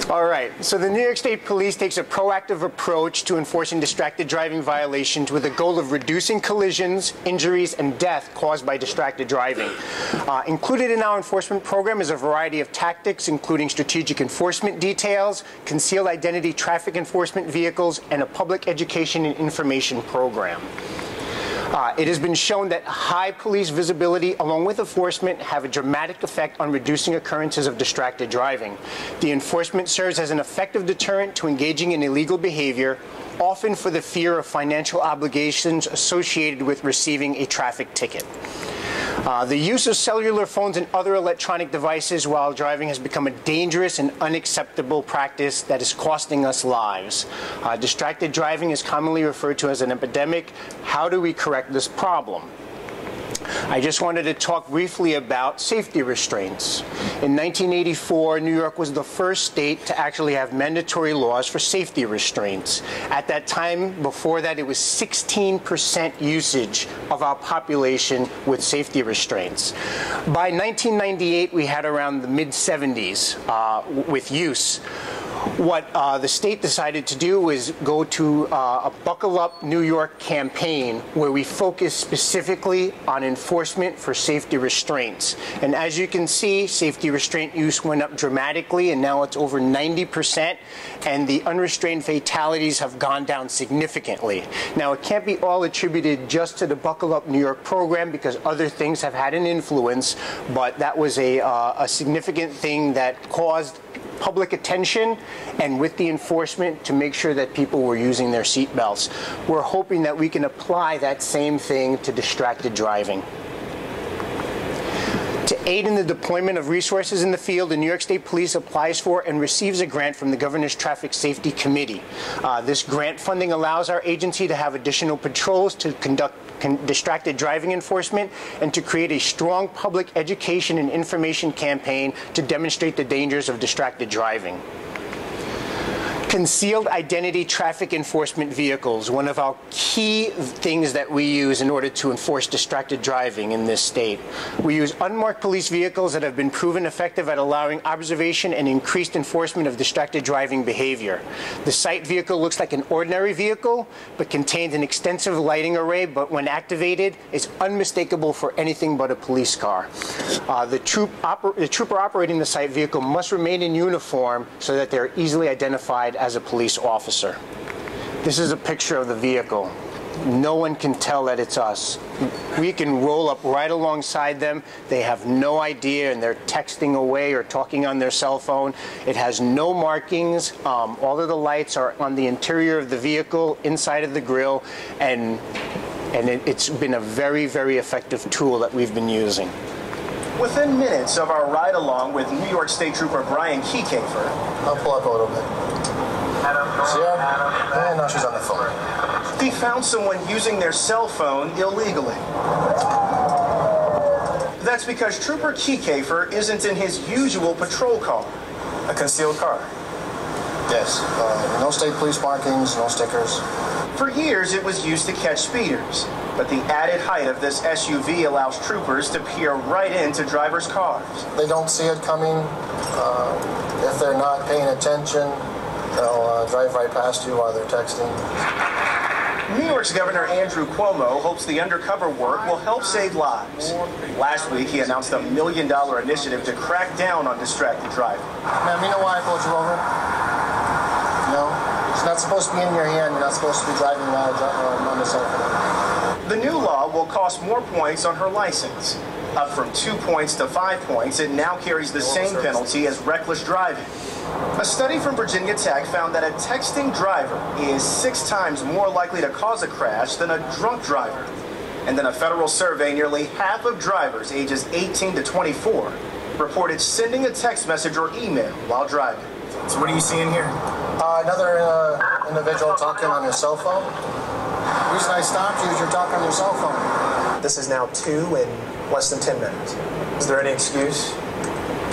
All right, so the New York State Police takes a proactive approach to enforcing distracted driving violations with the goal of reducing collisions, injuries, and death caused by distracted driving. Included in our enforcement program is a variety of tactics, including strategic enforcement details, concealed identity traffic enforcement vehicles, and a public education and information program. It has been shown that high police visibility along with enforcement have a dramatic effect on reducing occurrences of distracted driving. The enforcement serves as an effective deterrent to engaging in illegal behavior, often for the fear of financial obligations associated with receiving a traffic ticket. The use of cellular phones and other electronic devices while driving has become a dangerous and unacceptable practice that is costing us lives. Distracted driving is commonly referred to as an epidemic. How do we correct this problem? I just wanted to talk briefly about safety restraints. In 1984, New York was the first state to actually have mandatory laws for safety restraints. At that time, before that, it was 16% usage of our population with safety restraints. By 1998, we had around the mid-70s with use. What the state decided to do was go to a Buckle Up New York campaign where we focus specifically on enforcement for safety restraints. And as you can see, safety restraint use went up dramatically, and now it's over 90%, and the unrestrained fatalities have gone down significantly. Now, it can't be all attributed just to the Buckle Up New York program because other things have had an influence, but that was a significant thing that caused public attention and with the enforcement to make sure that people were using their seat belts. We're hoping that we can apply that same thing to distracted driving. To aid in the deployment of resources in the field, the New York State Police applies for and receives a grant from the Governor's Traffic Safety Committee. This grant funding allows our agency to have additional patrols to conduct distracted driving enforcement and to create a strong public education and information campaign to demonstrate the dangers of distracted driving. Concealed identity traffic enforcement vehicles, one of our key things that we use in order to enforce distracted driving in this state. We use unmarked police vehicles that have been proven effective at allowing observation and increased enforcement of distracted driving behavior. The sight vehicle looks like an ordinary vehicle, but contains an extensive lighting array, but when activated, is unmistakable for anything but a police car. The trooper operating the sight vehicle must remain in uniform so that they're easily identified as a police officer. This is a picture of the vehicle. No one can tell that it's us. We can roll up right alongside them. They have no idea, and they're texting away or talking on their cell phone. It has no markings. All of the lights are on the interior of the vehicle, inside of the grille, and it's been a very, very effective tool that we've been using. Within minutes of our ride along with New York State Trooper Brian Keycafer, I'll pull up a little bit. See her? And now she's on the phone. He found someone using their cell phone illegally. That's because Trooper Keycafer isn't in his usual patrol car. A concealed car? Yes. No state police markings, no stickers. For years, it was used to catch speeders. But the added height of this SUV allows troopers to peer right into drivers' cars. They don't see it coming. If they're not paying attention, they'll drive right past you while they're texting. New York's Governor Andrew Cuomo hopes the undercover work will help save lives. Last week, he announced a $1 million initiative to crack down on distracted driving. Ma'am, you know why I pulled you over? No? It's not supposed to be in your hand. You're not supposed to be driving while on the cell phone. The new law will cost more points on her license. Up from 2 points to 5 points, it now carries the same penalty as reckless driving. A study from Virginia Tech found that a texting driver is 6 times more likely to cause a crash than a drunk driver. And in a federal survey, nearly half of drivers ages 18 to 24 reported sending a text message or email while driving. So what are you seeing here? Another individual talking on his cell phone. The reason I stopped you is you're talking on your cell phone. This is now 2 in less than 10 minutes. Is there any excuse?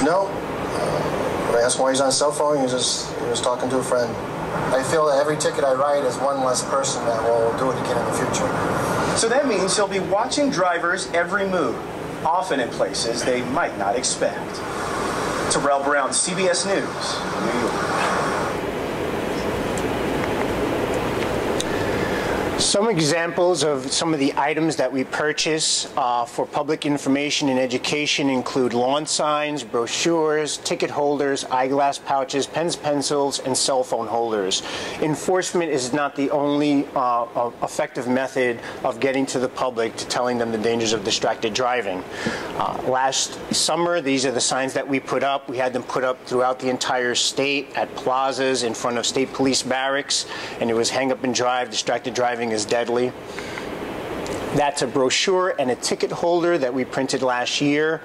No. I asked why he's on his cell phone. He was talking to a friend. I feel that every ticket I write is one less person that will do it again in the future. So that means he'll be watching drivers' every move, often in places they might not expect. Terrell Brown, CBS News, New York. Some examples of some of the items that we purchase for public information and education include lawn signs, brochures, ticket holders, eyeglass pouches, pens, pencils, and cell phone holders. Enforcement is not the only effective method of getting to the public to telling them the dangers of distracted driving. Last summer, these are the signs that we put up. We had them put up throughout the entire state, at plazas, in front of state police barracks, and it was hang up and drive, distracted driving is deadly. That's a brochure and a ticket holder that we printed last year.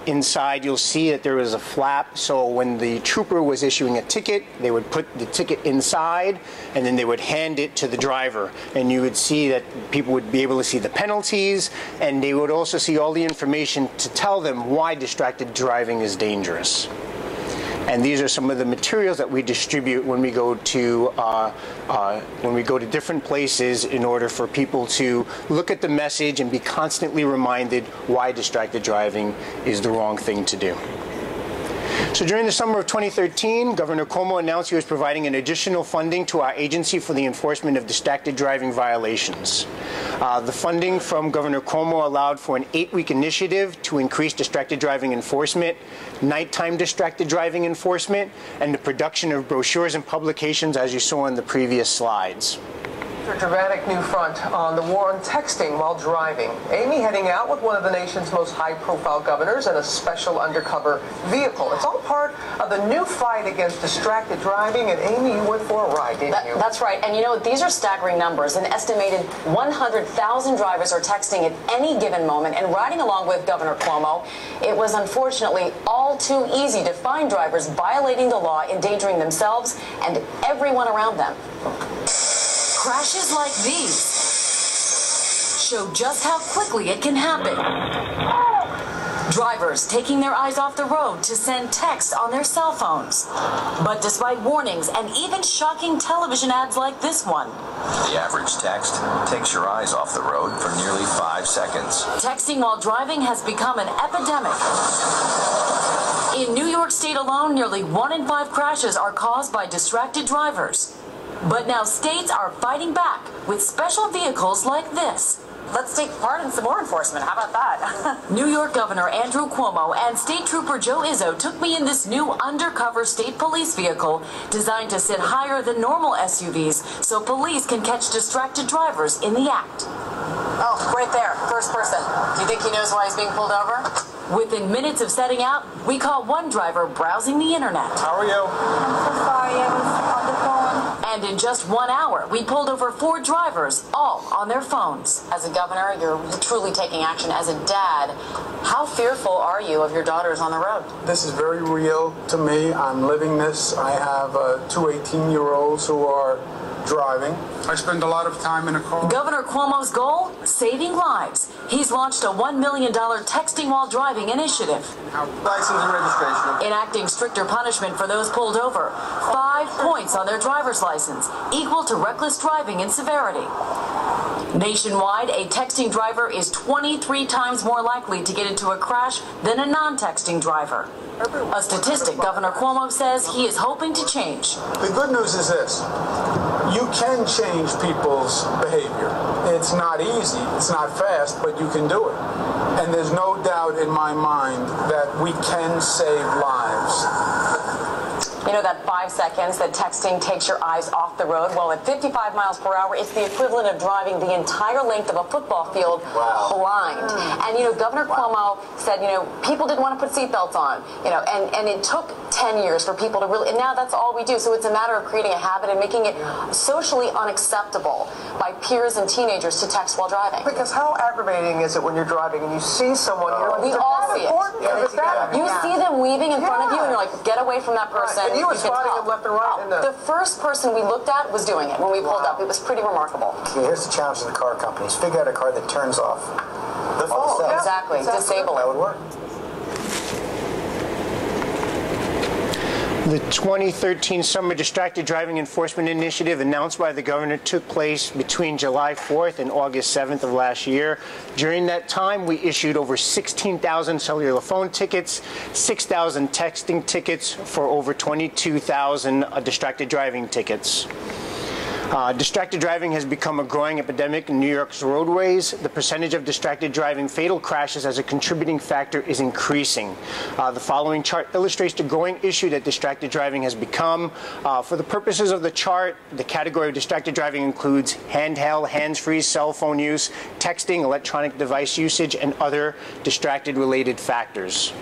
Inside you'll see that there was a flap, so when the trooper was issuing a ticket, they would put the ticket inside and then they would hand it to the driver, and you would see that people would be able to see the penalties, and they would also see all the information to tell them why distracted driving is dangerous. And these are some of the materials that we distribute when we go to different places in order for people to look at the message and be constantly reminded why distracted driving is the wrong thing to do. So during the summer of 2013, Governor Cuomo announced he was providing an additional funding to our agency for the enforcement of distracted driving violations. The funding from Governor Cuomo allowed for an 8-week initiative to increase distracted driving enforcement, nighttime distracted driving enforcement, and the production of brochures and publications, as you saw in the previous slides. A dramatic new front on the war on texting while driving. Amy heading out with one of the nation's most high-profile governors in a special undercover vehicle. It's all part of the new fight against distracted driving, and Amy, you went for a ride, didn't you? That's right, and you know, these are staggering numbers. An estimated 100,000 drivers are texting at any given moment, and riding along with Governor Cuomo, it was unfortunately all too easy to find drivers violating the law, endangering themselves and everyone around them. Crashes like these show just how quickly it can happen. Drivers taking their eyes off the road to send text on their cell phones. But despite warnings and even shocking television ads like this one, the average text takes your eyes off the road for nearly 5 seconds. texting while driving has become an epidemic. In New York State alone, nearly 1 in 5 crashes are caused by distracted drivers. But now states are fighting back with special vehicles like this. Let's take part in some more enforcement. How about that? New York Governor Andrew Cuomo and State Trooper Joe Izzo took me in this new undercover state police vehicle designed to sit higher than normal SUVs so police can catch distracted drivers in the act. Oh, right there, first person. Do you think he knows why he's being pulled over? Within minutes of setting out, we caught one driver browsing the internet. How are you? I'm so sorry, I was on the phone. And in just 1 hour, we pulled over 4 drivers, all on their phones. As a governor, you're truly taking action. As a dad, how fearful are you of your daughters on the road? This is very real to me. I'm living this. I have 2 18-year-olds who are driving. I spend a lot of time in a car. Governor Cuomo's goal? Saving lives. He's launched a $1 million texting while driving initiative. License and registration. Enacting stricter punishment for those pulled over. 5 points on their driver's license, equal to reckless driving in severity. Nationwide, a texting driver is 23 times more likely to get into a crash than a non-texting driver. A statistic Governor Cuomo says he is hoping to change. The good news is this. You can change people's behavior. It's not easy, it's not fast, but you can do it. And there's no doubt in my mind that we can save lives. You know that 5 seconds that texting takes your eyes off the road? Well, at 55 miles per hour, it's the equivalent of driving the entire length of a football field blind. And, you know, Governor Cuomo said, you know, people didn't want to put seatbelts on, you know, and it took 10 years for people to really, and now that's all we do. So it's a matter of creating a habit and making it socially unacceptable by peers and teenagers to text while driving. Because how aggravating is it when you're driving and you see someone, you're like, we all see it. You Yeah. see them weaving in front of you and you're like, get away from that person. And you were can spotting tell. them left and right. The first person we looked at was doing it when we pulled up. It was pretty remarkable. Here's the challenge to the car companies. Figure out a car that turns off the phone. Exactly. Disable it. That would work. The 2013 Summer Distracted Driving Enforcement Initiative announced by the governor took place between July 4th and August 7th of last year. During that time, we issued over 16,000 cellular phone tickets, 6,000 texting tickets, for over 22,000 distracted driving tickets. Distracted driving has become a growing epidemic in New York's roadways. The percentage of distracted driving fatal crashes as a contributing factor is increasing. The following chart illustrates the growing issue that distracted driving has become. For the purposes of the chart, the category of distracted driving includes handheld, hands-free cell phone use, texting, electronic device usage, and other distracted-related factors.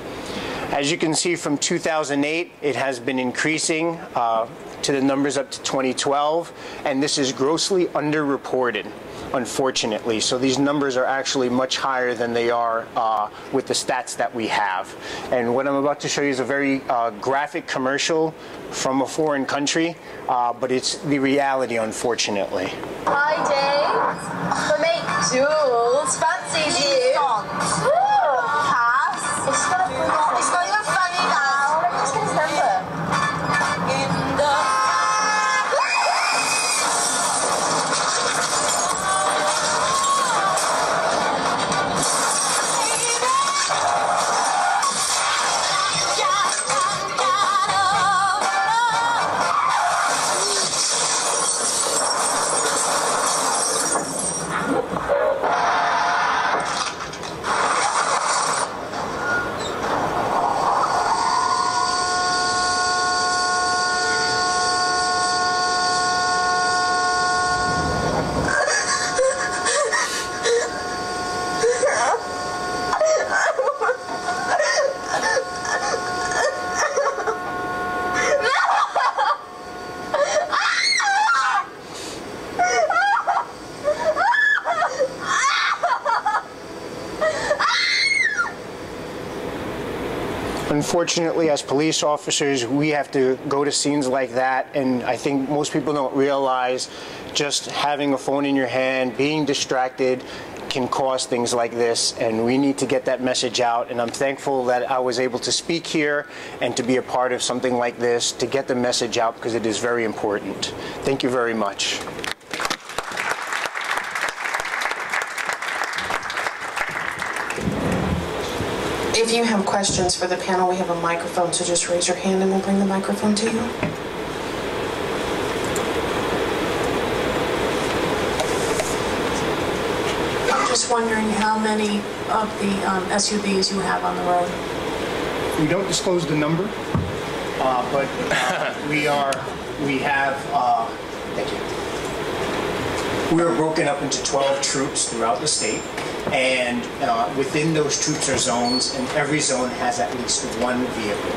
As you can see, from 2008, it has been increasing to the numbers up to 2012, and this is grossly underreported, unfortunately. So these numbers are actually much higher than they are with the stats that we have. And what I'm about to show you is a very graphic commercial from a foreign country, but it's the reality, unfortunately. Hi, Dave. For me, Jules. Fancy you. Cass. It's not even funny now. Let me just get his number. Unfortunately, as police officers, we have to go to scenes like that, and I think most people don't realize just having a phone in your hand, being distracted, can cause things like this, and we need to get that message out. And I'm thankful that I was able to speak here and to be a part of something like this to get the message out, because it is very important. Thank you very much. If you have questions for the panel, we have a microphone, so just raise your hand and we'll bring the microphone to you. I'm just wondering how many of the SUVs you have on the road. We don't disclose the number, but thank you. We are broken up into 12 troops throughout the state. And within those troops are zones, and every zone has at least one vehicle.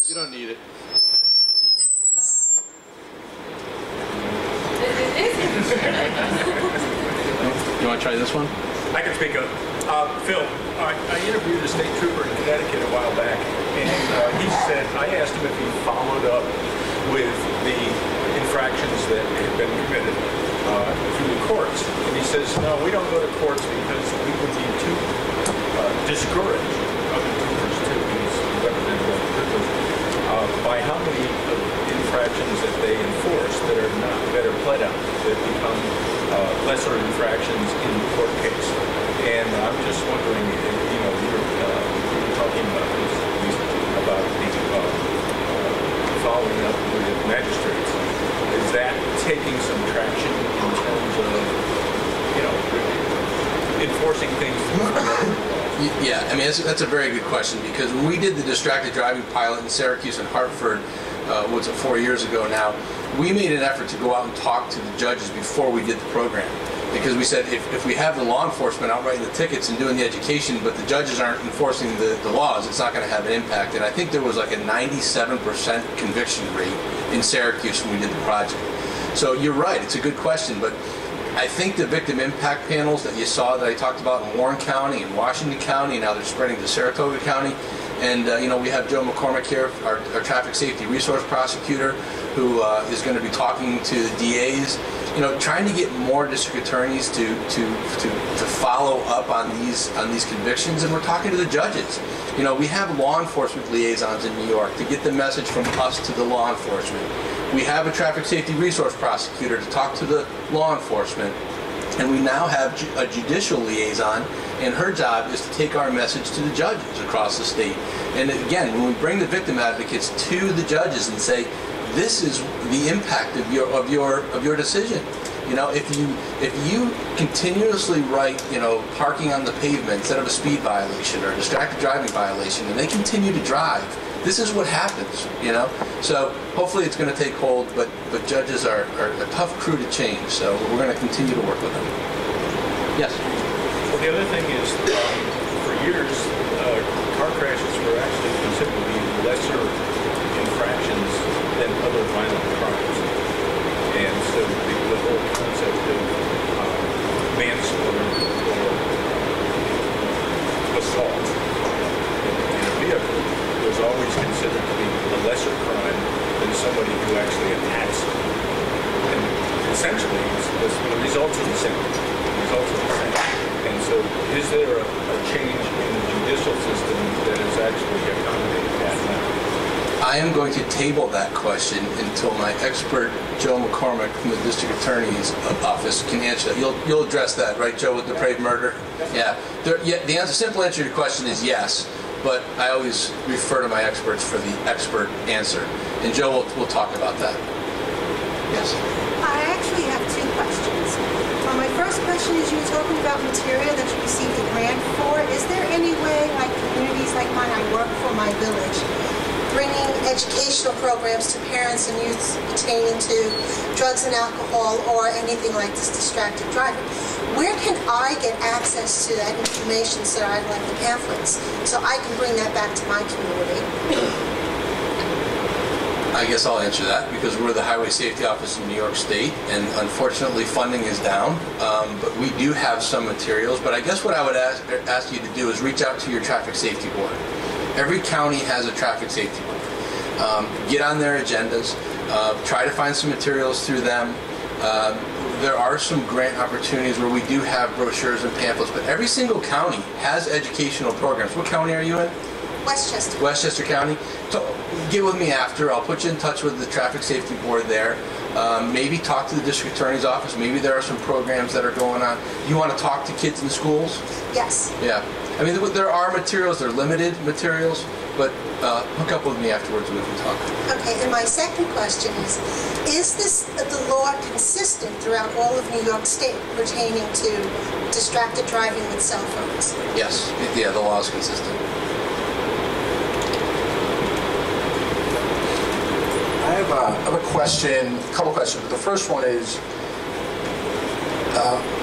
You don't need it. You want to try this one? I can speak up. Phil, I interviewed a state trooper in Connecticut a while back, and he said, I asked him if he followed up with the infractions that had been committed through the courts. And he says, no, we don't go to courts because we would be too discouraged, other troopers too, he's represented by how many infractions that they enforce that are pled out, that become lesser infractions in the court case. And I'm just wondering, you know, we were talking about this, about the following up with magistrates. Is that taking some traction in terms of, you know, enforcing things? Yeah, I mean, that's a very good question, because when we did the distracted driving pilot in Syracuse and Hartford, 4 years ago now, we made an effort to go out and talk to the judges before we did the program. Because we said if we have the law enforcement out writing the tickets and doing the education, but the judges aren't enforcing the laws, it's not going to have an impact. And I think there was like a 97% conviction rate in Syracuse when we did the project. So you're right, it's a good question, but I think the victim impact panels that you saw that I talked about in Warren County and Washington County, and now they're spreading to Saratoga County. And you know, we have Joe McCormick here, our traffic safety resource prosecutor, who is going to be talking to the DAs. You know, trying to get more district attorneys to follow up on these convictions, and we're talking to the judges. You know, we have law enforcement liaisons in New York to get the message from us to the law enforcement. We have a traffic safety resource prosecutor to talk to the law enforcement, and we now have a judicial liaison, and her job is to take our message to the judges across the state. And again, when we bring the victim advocates to the judges and say, this is the impact of your decision. You know, if you continuously write, you know, parking on the pavement instead of a speed violation or a distracted driving violation, and they continue to drive, this is what happens. You know, so hopefully it's going to take hold. But judges are a tough crew to change, so we're going to continue to work with them. Yes. Well, the other thing is, for years, car crashes were actually considered to be lesser infractions than other violent crimes. And so the whole concept of manslaughter or assault in a vehicle was always considered to be a lesser crime than somebody who actually attacks. And essentially, the results are the same. And so is there a change in the judicial system that is actually accommodating that now? I am going to table that question until my expert, Joe McCormick from the District Attorney's Office, can answer that. You'll address that, right, Joe, with depraved murder? Yeah. The simple answer to your question is yes, but I always refer to my experts for the expert answer. And Joe will talk about that. Yes. I actually have two questions. My first question is, you were talking about material that you received a grant for. Is there any way, like communities like mine, I work for my village, bringing educational programs to parents and youths pertaining to drugs and alcohol or anything like this distracted driving? Where can I get access to that information, so I'd like the pamphlets, so I can bring that back to my community? I guess I'll answer that because we're the Highway Safety Office in New York State, and unfortunately funding is down, but we do have some materials. But I guess what I would ask you to do is reach out to your traffic safety board. Every county has a traffic safety board. Get on their agendas, try to find some materials through them. There are some grant opportunities where we do have brochures and pamphlets, but every single county has educational programs. What county are you in? Westchester. Westchester County. So get with me after. I'll put you in touch with the traffic safety board there. Maybe talk to the district attorney's office. Maybe there are some programs that are going on. You want to talk to kids in schools? Yes. Yeah. I mean, there are materials. They're limited materials, but hook up with me afterwards and we can talk. Okay, and my second question is the law consistent throughout all of New York State pertaining to distracted driving with cell phones? Yes. Yeah, the law is consistent. I have a question, a couple questions. The first one is,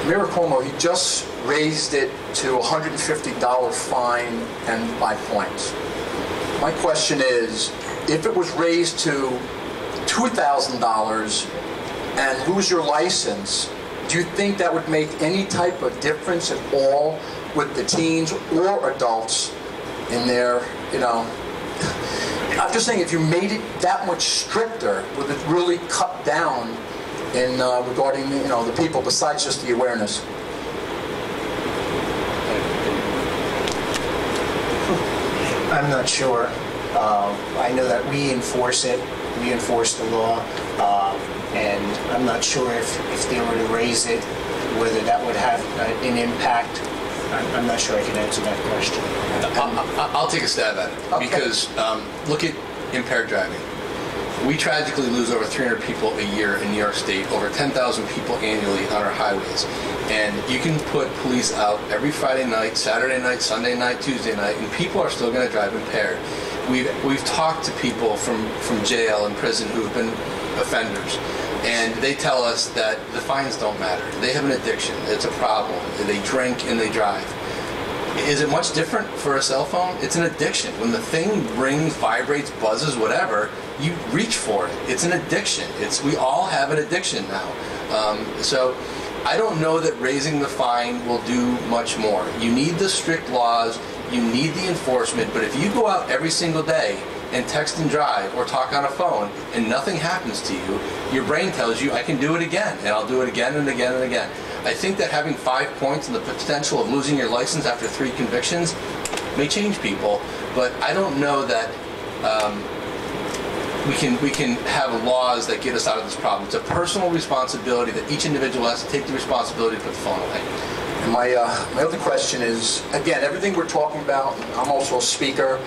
Mayor Cuomo, he just raised it to $150 fine and 5 points. My question is, if it was raised to $2,000 and lose your license, do you think that would make any type of difference at all with the teens or adults in their, I'm just saying, if you made it that much stricter, would it really cut down in regarding the people besides just the awareness? I'm not sure. I know that we enforce it. We enforce the law, and I'm not sure if they were to raise it, whether that would have an impact. I'm not sure I can answer that question. I'll take a stab at it, because look at impaired driving. We tragically lose over 300 people a year in New York State, over 10,000 people annually on our highways. And you can put police out every Friday night, Saturday night, Sunday night, Tuesday night, and people are still going to drive impaired. We've talked to people from jail and prison who have been offenders, and they tell us that the fines don't matter. They have an addiction. It's a problem. They drink and they drive. Is it much different for a cell phone? It's an addiction. When the thing rings, vibrates, buzzes, whatever, you reach for it. It's an addiction. We all have an addiction now. So I don't know that raising the fine will do much more. You need the strict laws. You need the enforcement. But if you go out every single day and text and drive or talk on a phone and nothing happens to you, your brain tells you, I can do it again, and I'll do it again and again and again. I think that having 5 points and the potential of losing your license after 3 convictions may change people, but I don't know that we can have laws that get us out of this problem. It's a personal responsibility that each individual has to take the responsibility to put the phone away. And my other question is, again, everything we're talking about, I'm also a speaker.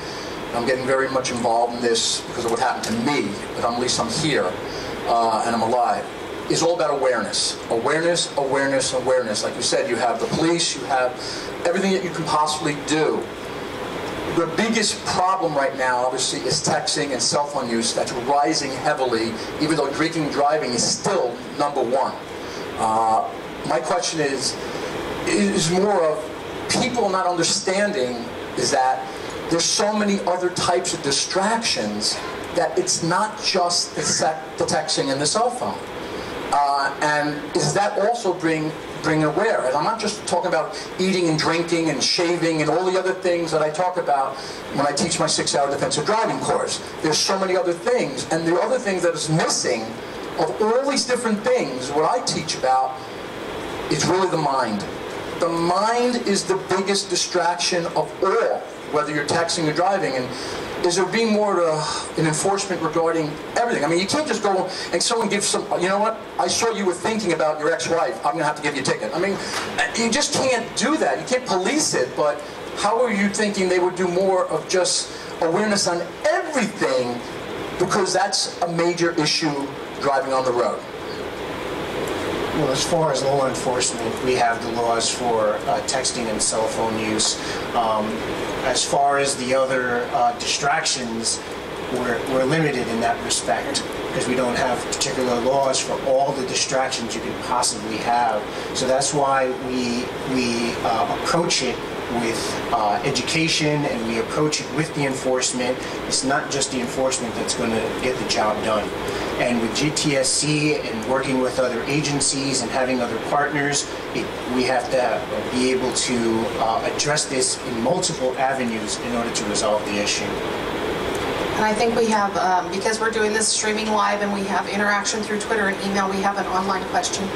I'm getting very much involved in this because of what happened to me, but at least I'm here and I'm alive. Is all about awareness. Awareness, awareness, awareness. Like you said, you have the police, you have everything that you can possibly do. The biggest problem right now, obviously, is texting and cell phone use. That's rising heavily, even though drinking and driving is still number one. My question is more of people not understanding is that there's so many other types of distractions that it's not just the texting and the cell phone. And is that also bring aware? And I'm not just talking about eating and drinking and shaving and all the other things that I talk about when I teach my 6-hour defensive driving course. There's so many other things, and the other things that is missing of all these different things, what I teach about is really the mind. The mind is the biggest distraction of all, whether you're texting or driving. And is there being more an enforcement regarding everything? I mean, you can't just go and someone gives some, you know what, I saw you were thinking about your ex-wife, I'm going to have to give you a ticket. I mean, you just can't do that. You can't police it, but how are you thinking they would do more of just awareness on everything, because that's a major issue driving on the road? Well, as far as law enforcement, we have the laws for texting and cell phone use. As far as the other distractions, we're limited in that respect because we don't have particular laws for all the distractions you could possibly have. So that's why we approach it with education and we approach it with the enforcement, it's not just the enforcement that's going to get the job done. And with GTSC and working with other agencies and having other partners, we have to be able to address this in multiple avenues in order to resolve the issue. And I think we have, because we're doing this streaming live and we have interaction through Twitter and email, we have an online question.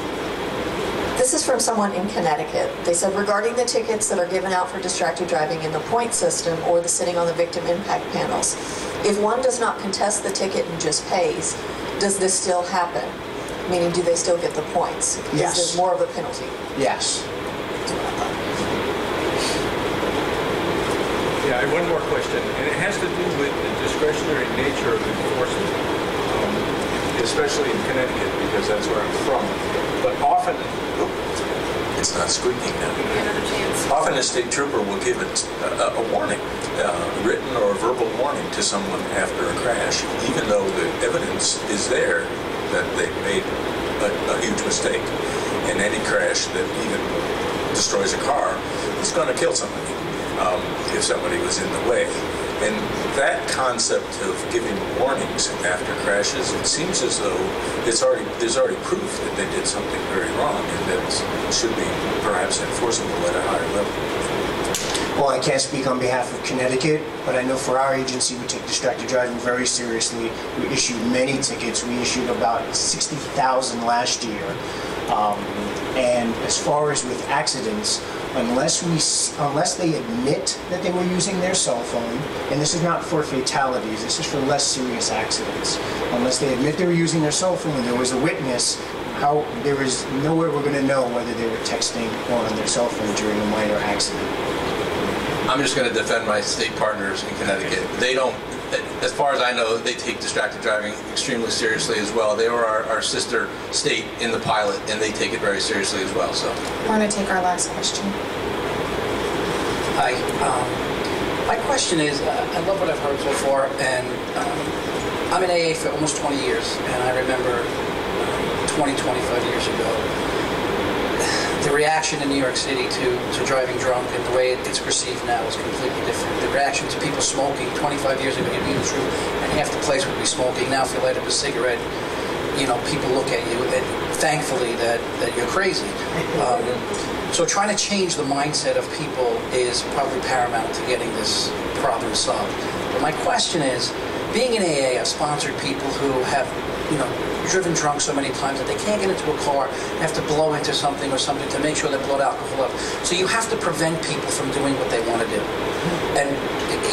This is from someone in Connecticut. They said, regarding the tickets that are given out for distracted driving in the point system or the sitting on the victim impact panels, if one does not contest the ticket and just pays, does this still happen? Meaning, do they still get the points? Yes. Is there more of a penalty? Yes. Yeah, I have one more question, and it has to do with the discretionary nature of enforcement, especially in Connecticut, because that's where I'm from. But often, it's not squeaking now. Often a state trooper will give it a warning, written or verbal warning to someone after a crash, even though the evidence is there that they made a huge mistake. And any crash that even destroys a car is going to kill somebody if somebody was in the way. And that concept of giving warnings after crashes, it seems as though there's already proof that they did something very wrong, and that should be perhaps enforceable at a higher level. Well, I can't speak on behalf of Connecticut, but I know for our agency we take distracted driving very seriously. We issued many tickets. We issued about 60,000 last year. And as far as with accidents, unless they admit that they were using their cell phone, and this is not for fatalities, this is for less serious accidents. Unless they admit they were using their cell phone and there was a witness, there is nowhere we're going to know whether they were texting or on their cell phone during a minor accident. I'm just going to defend my state partners in Connecticut. They don't, as far as I know, they take distracted driving extremely seriously as well. They were our sister state in the pilot, and they take it very seriously as well. So We're going to take our last question. Hi. My question is, I love what I've heard so far, and I'm in AA for almost 20 years, and I remember 20, 25 years ago, the reaction in New York City to driving drunk and the way it's perceived now is completely different. The reaction to people smoking 25 years ago, you'd be in the room and half the place would be smoking. Now if you light up a cigarette, you know, people look at you and thankfully that you're crazy. So trying to change the mindset of people is probably paramount to getting this problem solved. But my question is, being in AA, I've sponsored people who have, you know, driven drunk so many times that they can't get into a car, they have to blow into something or something to make sure they blow alcohol up. So you have to prevent people from doing what they want to do. And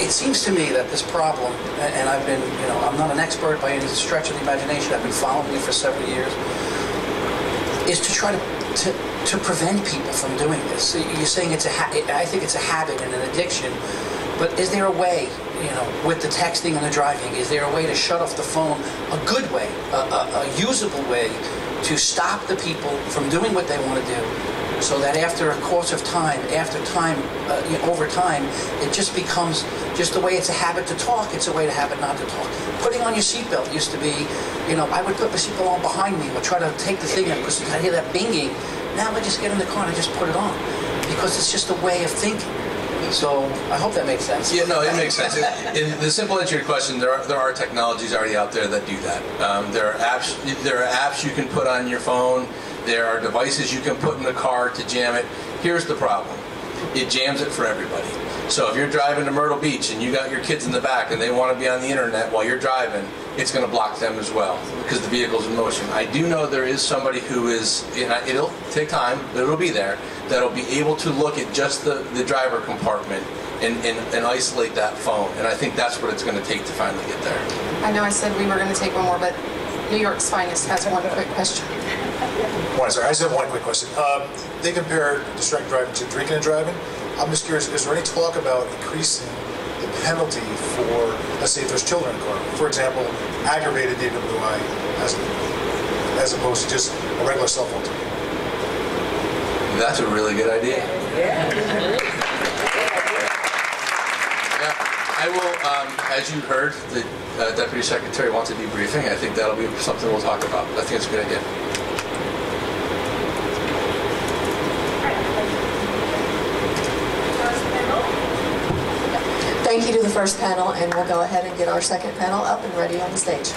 it seems to me that this problem, and I've been, you know, I'm not an expert by any stretch of the imagination, I've been following it for several years, is to try to prevent people from doing this. You're saying it's I think it's a habit and an addiction, but is there a way, you know, with the texting and the driving, is there a way to shut off the phone, a good way, a usable way to stop the people from doing what they want to do, so that after a course of time, over time, it just becomes just the way it's a habit to talk, it's a way to habit not to talk. Putting on your seatbelt used to be, you know, I would put my seatbelt on behind me or try to take the thing out because I hear that binging. Now I just get in the car and I just put it on because it's just a way of thinking. So I hope that makes sense. Yeah, no, it makes sense. In the simple answer to your question, there are technologies already out there that do that. There are apps you can put on your phone. There are devices you can put in the car to jam it. Here's the problem. It jams it for everybody. So if you're driving to Myrtle Beach and you got your kids in the back and they want to be on the internet while you're driving, it's going to block them as well because the vehicle's in motion. I do know there is somebody who is, and it'll take time, but it'll be there, that'll be able to look at just the driver compartment and isolate that phone. And I think that's what it's going to take to finally get there. I know I said we were going to take one more, but New York's Finest has one quick question. Sorry, I just have one quick question. They compare distracted driving to drinking and driving. I'm just curious, is there any talk about increasing the penalty for, let's say, if there's children in the car? For example, aggravated DWI as opposed to just a regular cell phone ticket. That's a really good idea. Yeah, I will, as you heard, the Deputy Secretary wants a debriefing. I think that'll be something we'll talk about. I think it's a good idea. Thank you to the first panel, and we'll go ahead and get our second panel up and ready on the stage.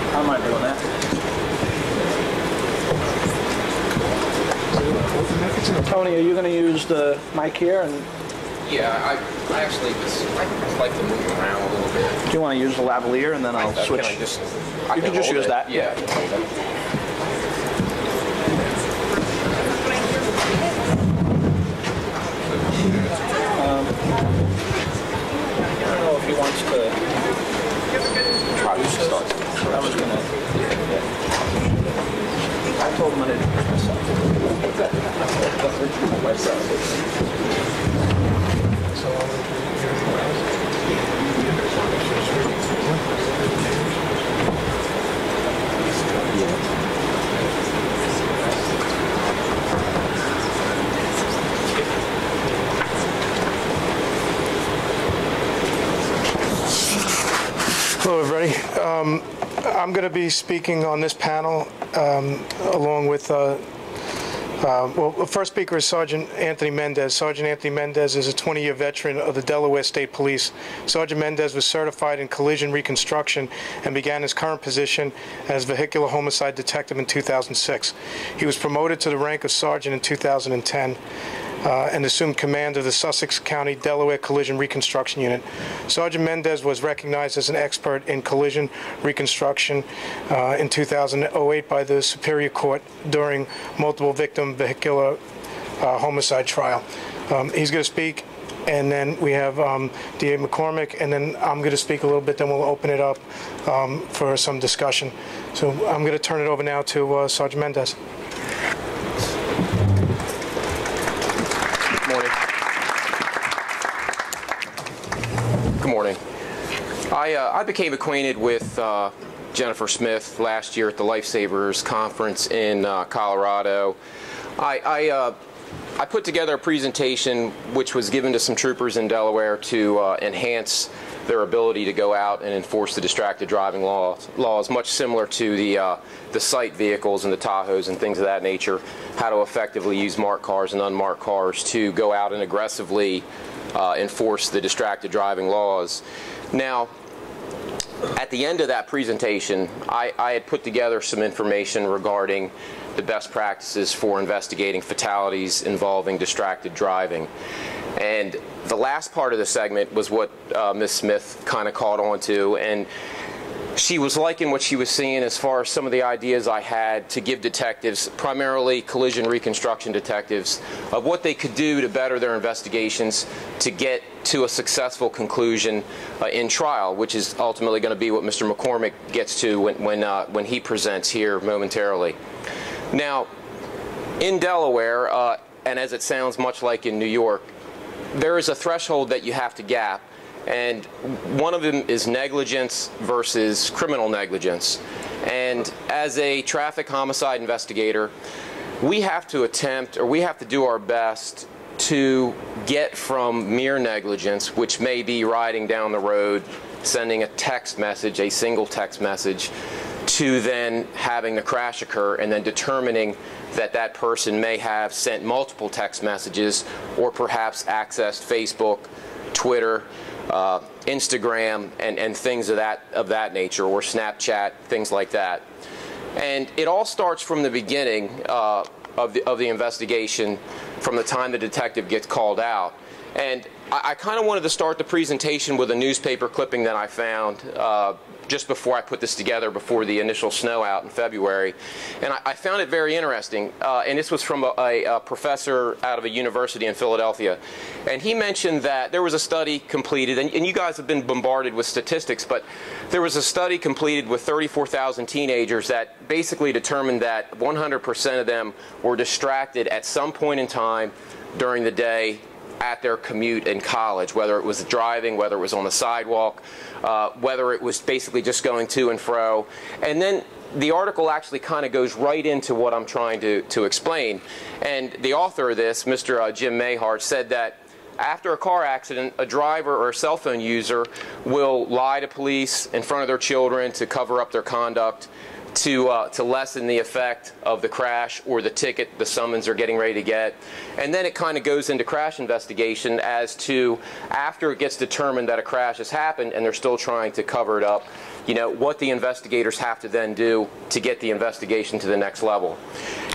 How am I doing that? Tony, are you going to use the mic here? And Yeah, I actually I like to move around a little bit. do you want to use the lavalier, and then I'll switch? Can I just? You can just hold use it? that. Yeah. I don't know if he wants to try to start. I was going to. I told him I didn't push Hello, everybody. I'm going to be speaking on this panel along with, well, the first speaker is Sergeant Anthony Mendez. Sergeant Anthony Mendez is a 20-year veteran of the Delaware State Police. Sergeant Mendez was certified in collision reconstruction and began his current position as vehicular homicide detective in 2006. He was promoted to the rank of sergeant in 2010. And assumed command of the Sussex County, Delaware Collision Reconstruction Unit. Sergeant Mendez was recognized as an expert in collision reconstruction in 2008 by the Superior Court during multiple victim vehicular homicide trial. He's going to speak, and then we have D.A. McCormick, and then I'm going to speak a little bit, then we'll open it up for some discussion. So I'm going to turn it over now to Sergeant Mendez. Good morning. I became acquainted with Jennifer Smith last year at the Lifesavers Conference in Colorado. I put together a presentation which was given to some troopers in Delaware to enhance their ability to go out and enforce the distracted driving laws, much similar to the sight vehicles and the Tahoes and things of that nature, how to effectively use marked cars and unmarked cars to go out and aggressively enforce the distracted driving laws. Now, at the end of that presentation, I had put together some information regarding the best practices for investigating fatalities involving distracted driving. And the last part of the segment was what Ms. Smith kind of caught on to, and she was liking what she was seeing as far as some of the ideas I had to give detectives, primarily collision reconstruction detectives, of what they could do to better their investigations to get to a successful conclusion in trial, which is ultimately going to be what Mr. McCormick gets to when he presents here momentarily. Now, in Delaware, and as it sounds much like in New York, there is a threshold that you have to gap. And one of them is negligence versus criminal negligence. And as a traffic homicide investigator, we have to attempt, or we have to do our best to get from mere negligence, which may be riding down the road, sending a text message, a single text message, to then having the crash occur and then determining that that person may have sent multiple text messages or perhaps accessed Facebook, Twitter, Instagram, and things of that nature, or Snapchat, things like that. And it all starts from the beginning of the investigation, from the time the detective gets called out. And I kind of wanted to start the presentation with a newspaper clipping that I found just before I put this together, before the initial snow out in February. And I found it very interesting. And this was from a professor out of a university in Philadelphia. And he mentioned that there was a study completed, and you guys have been bombarded with statistics, but there was a study completed with 34,000 teenagers that basically determined that 100% of them were distracted at some point in time during the day at their commute in college, whether it was driving, whether it was on the sidewalk, whether it was basically just going to and fro. And then the article actually kind of goes right into what I'm trying to explain. And the author of this, Mr. Jim Mahart, said that after a car accident, a driver or a cell phone user will lie to police in front of their children to cover up their conduct, to lessen the effect of the crash or the ticket the summons they're getting ready to get. And then it kind of goes into crash investigation as to, after it gets determined that a crash has happened and they're still trying to cover it up, you know, what the investigators have to then do to get the investigation to the next level.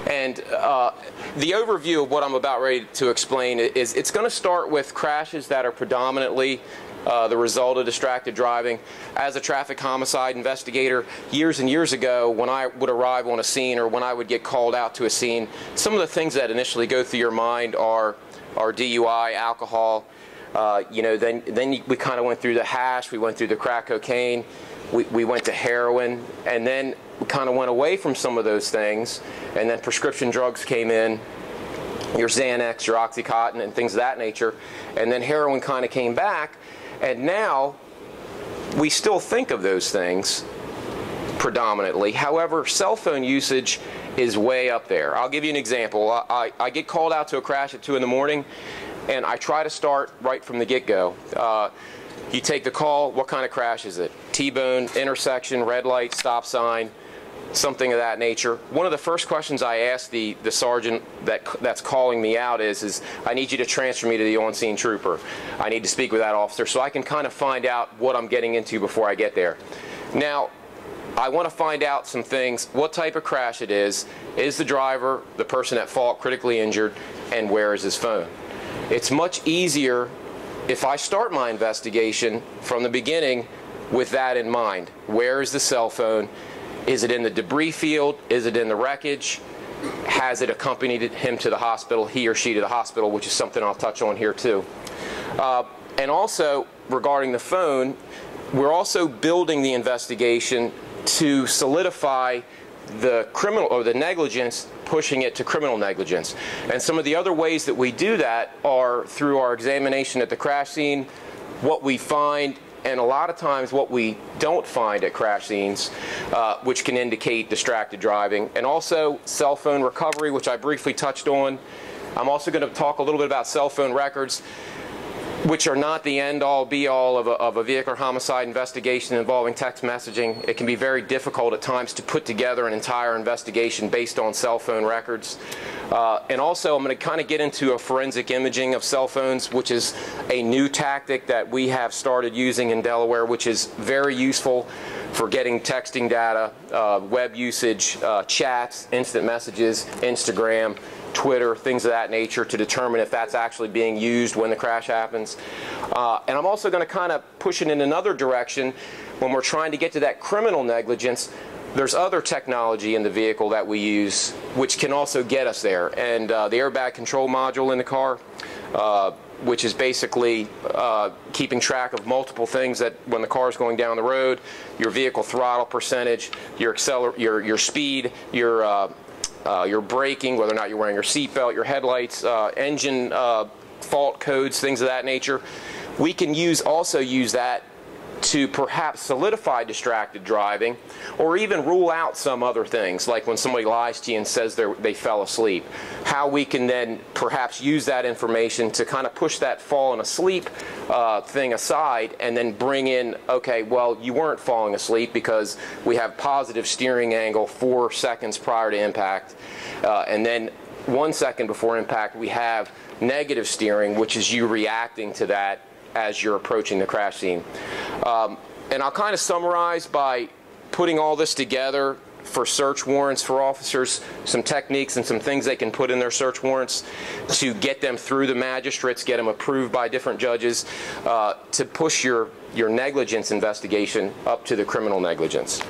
And the overview of what I'm about ready to explain is it's going to start with crashes that are predominantly the result of distracted driving. As a traffic homicide investigator, years and years ago, when I would arrive on a scene or when I would get called out to a scene, some of the things that initially go through your mind are DUI, alcohol. You know, then we kind of went through the hash, we went through the crack cocaine, we went to heroin, and then we kind of went away from some of those things, and then prescription drugs came in, your Xanax, your Oxycontin, and things of that nature, and then heroin kind of came back. And now, we still think of those things predominantly. However, cell phone usage is way up there. I'll give you an example. I get called out to a crash at 2 in the morning, and I try to start right from the get-go. You take the call, what kind of crash is it? T-bone, intersection, red light, stop sign, something of that nature. One of the first questions I ask the sergeant that's calling me out is I need you to transfer me to the on-scene trooper. I need to speak with that officer so I can kind of find out what I'm getting into before I get there. Now, I want to find out some things, what type of crash it is the driver, the person at fault, critically injured, and where is his phone? It's much easier if I start my investigation from the beginning with that in mind. Where is the cell phone? Is it in the debris field? Is it in the wreckage? Has it accompanied him to the hospital, he or she to the hospital, which is something I'll touch on here too. And also, regarding the phone, we're also building the investigation to solidify the criminal or the negligence, pushing it to criminal negligence. And some of the other ways that we do that are through our examination at the crash scene, what we find, and a lot of times what we don't find at crash scenes, which can indicate distracted driving, and also cell phone recovery, which I briefly touched on. I'm also going to talk a little bit about cell phone records, which are not the end-all, be-all of a vehicular homicide investigation involving text messaging. It can be very difficult at times to put together an entire investigation based on cell phone records. And also, I'm going to kind of get into a forensic imaging of cell phones, which is a new tactic that we have started using in Delaware, which is very useful for getting texting data, web usage, chats, instant messages, Instagram, Twitter, things of that nature, to determine if that's actually being used when the crash happens. And I'm also going to kind of push it in another direction. When we're trying to get to that criminal negligence, there's other technology in the vehicle that we use which can also get us there. And the airbag control module in the car, which is basically keeping track of multiple things that when the car is going down the road, your vehicle throttle percentage, your speed, your braking, whether or not you're wearing your seatbelt, your headlights, engine fault codes, things of that nature. We can also use that to perhaps solidify distracted driving, or even rule out some other things, like when somebody lies to you and says they fell asleep. How we can then perhaps use that information to kind of push that falling asleep thing aside, and then bring in, okay, well, you weren't falling asleep because we have positive steering angle 4 seconds prior to impact, and then 1 second before impact we have negative steering, which is you reacting to that as you're approaching the crash scene. And I'll kind of summarize by putting all this together for search warrants for officers, some techniques and some things they can put in their search warrants to get them through the magistrates, get them approved by different judges, to push your negligence investigation up to the criminal negligence.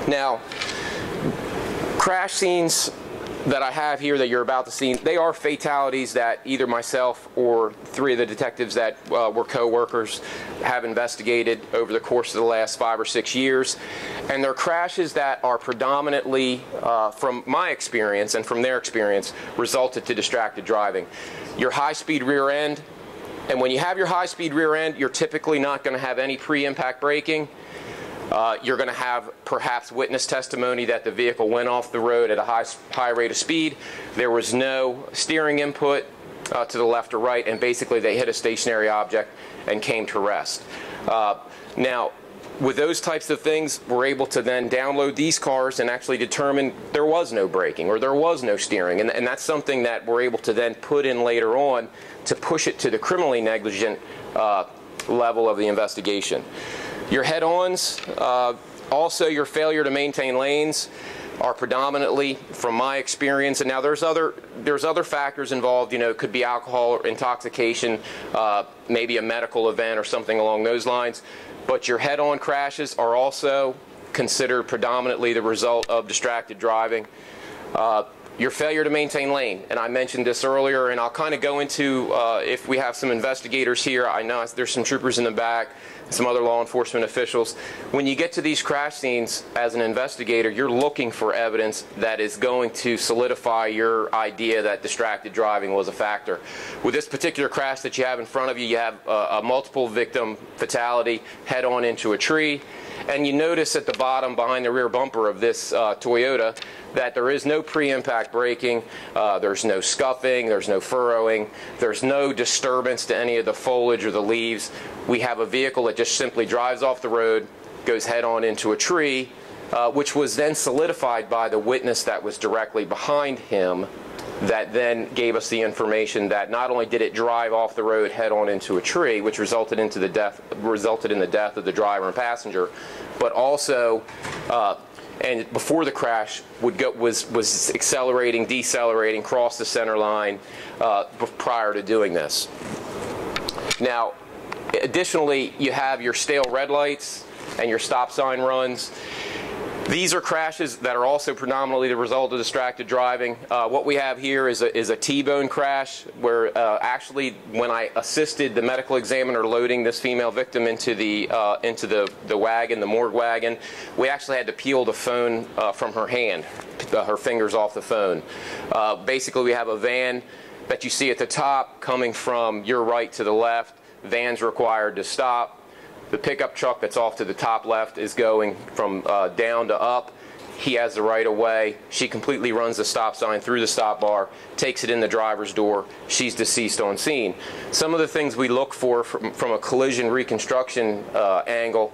Now, crash scenes that I have here that you're about to see, they are fatalities that either myself or 3 of the detectives that were co-workers have investigated over the course of the last 5 or 6 years. And they're crashes that are predominantly, from my experience and from their experience, resulted to distracted driving. Your high-speed rear end, and when you have your high-speed rear end, you're typically not going to have any pre-impact braking. You're going to have perhaps witness testimony that the vehicle went off the road at a high rate of speed. There was no steering input to the left or right, and basically they hit a stationary object and came to rest. Now, with those types of things, we're able to then download these cars and actually determine there was no braking or there was no steering. And that's something that we're able to then put in later on to push it to the criminally negligent level of the investigation. Your head-ons, also your failure to maintain lanes, are predominantly, from my experience, and now there's other factors involved. You know, it could be alcohol or intoxication, maybe a medical event or something along those lines. But your head-on crashes are also considered predominantly the result of distracted driving. Your failure to maintain lane, and I mentioned this earlier, and I'll kind of go into, if we have some investigators here, I know there's some troopers in the back, some other law enforcement officials. When you get to these crash scenes as an investigator, you're looking for evidence that is going to solidify your idea that distracted driving was a factor. With this particular crash that you have in front of you, you have a multiple victim fatality head-on into a tree. And you notice at the bottom behind the rear bumper of this Toyota that there is no pre-impact braking, there's no scuffing, there's no furrowing, there's no disturbance to any of the foliage or the leaves. We have a vehicle that just simply drives off the road, goes head-on into a tree, which was then solidified by the witness that was directly behind him, that then gave us the information that not only did it drive off the road head-on into a tree, which resulted in the death of the driver and passenger, but also, and before the crash, was accelerating, decelerating, crossed the center line prior to doing this. Now, additionally, you have your stale red lights and your stop sign runs. These are crashes that are also predominantly the result of distracted driving. What we have here is a T-bone crash where actually when I assisted the medical examiner loading this female victim into the wagon, the morgue wagon, we actually had to peel the phone from her hand, her fingers off the phone. Basically, we have a van that you see at the top coming from your right to the left. Van's required to stop. The pickup truck that's off to the top left is going from down to up. He has the right of way. She completely runs the stop sign through the stop bar, takes it in the driver's door. She's deceased on scene. Some of the things we look for from a collision reconstruction angle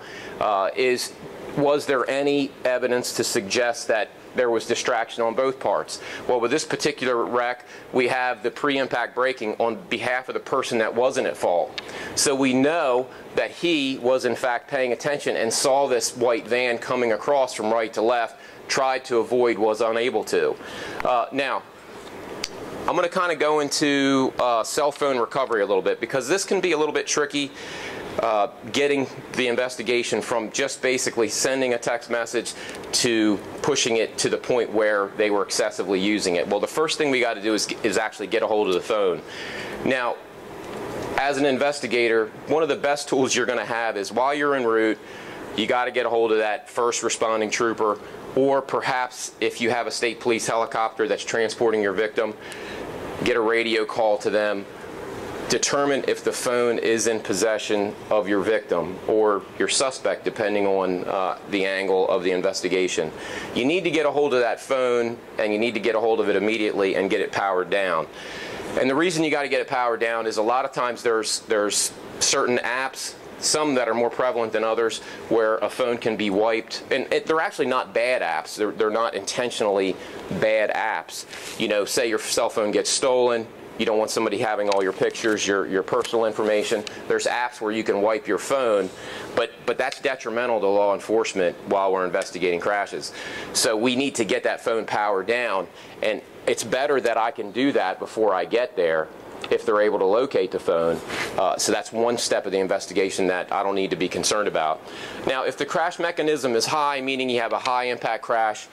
is, was there any evidence to suggest that there was distraction on both parts? Well, with this particular wreck, we have the pre-impact braking on behalf of the person that wasn't at fault. So we know that he was in fact paying attention and saw this white van coming across from right to left, tried to avoid, was unable to. Now, I'm going to kind of go into cell phone recovery a little bit, because this can be a little bit tricky. Getting the investigation from just basically sending a text message to pushing it to the point where they were excessively using it. Well, the first thing we got to do is actually get a hold of the phone. Now, as an investigator, one of the best tools you're going to have is, while you're en route, you got to get a hold of that first responding trooper, or perhaps if you have a state police helicopter that's transporting your victim, get a radio call to them. Determine if the phone is in possession of your victim or your suspect, depending on the angle of the investigation. You need to get a hold of that phone, and you need to get a hold of it immediately and get it powered down. And the reason you got to get it powered down is a lot of times there's certain apps, some that are more prevalent than others, where a phone can be wiped. And they're actually not bad apps. They're not intentionally bad apps. You know, say your cell phone gets stolen, You don't want somebody having all your pictures, your personal information. There's apps where you can wipe your phone, but that's detrimental to law enforcement while we're investigating crashes. So we need to get that phone powered down, and it's better that I can do that before I get there if they're able to locate the phone. So that's one step of the investigation that I don't need to be concerned about. Now, if the crash mechanism is high, meaning you have a high impact crash,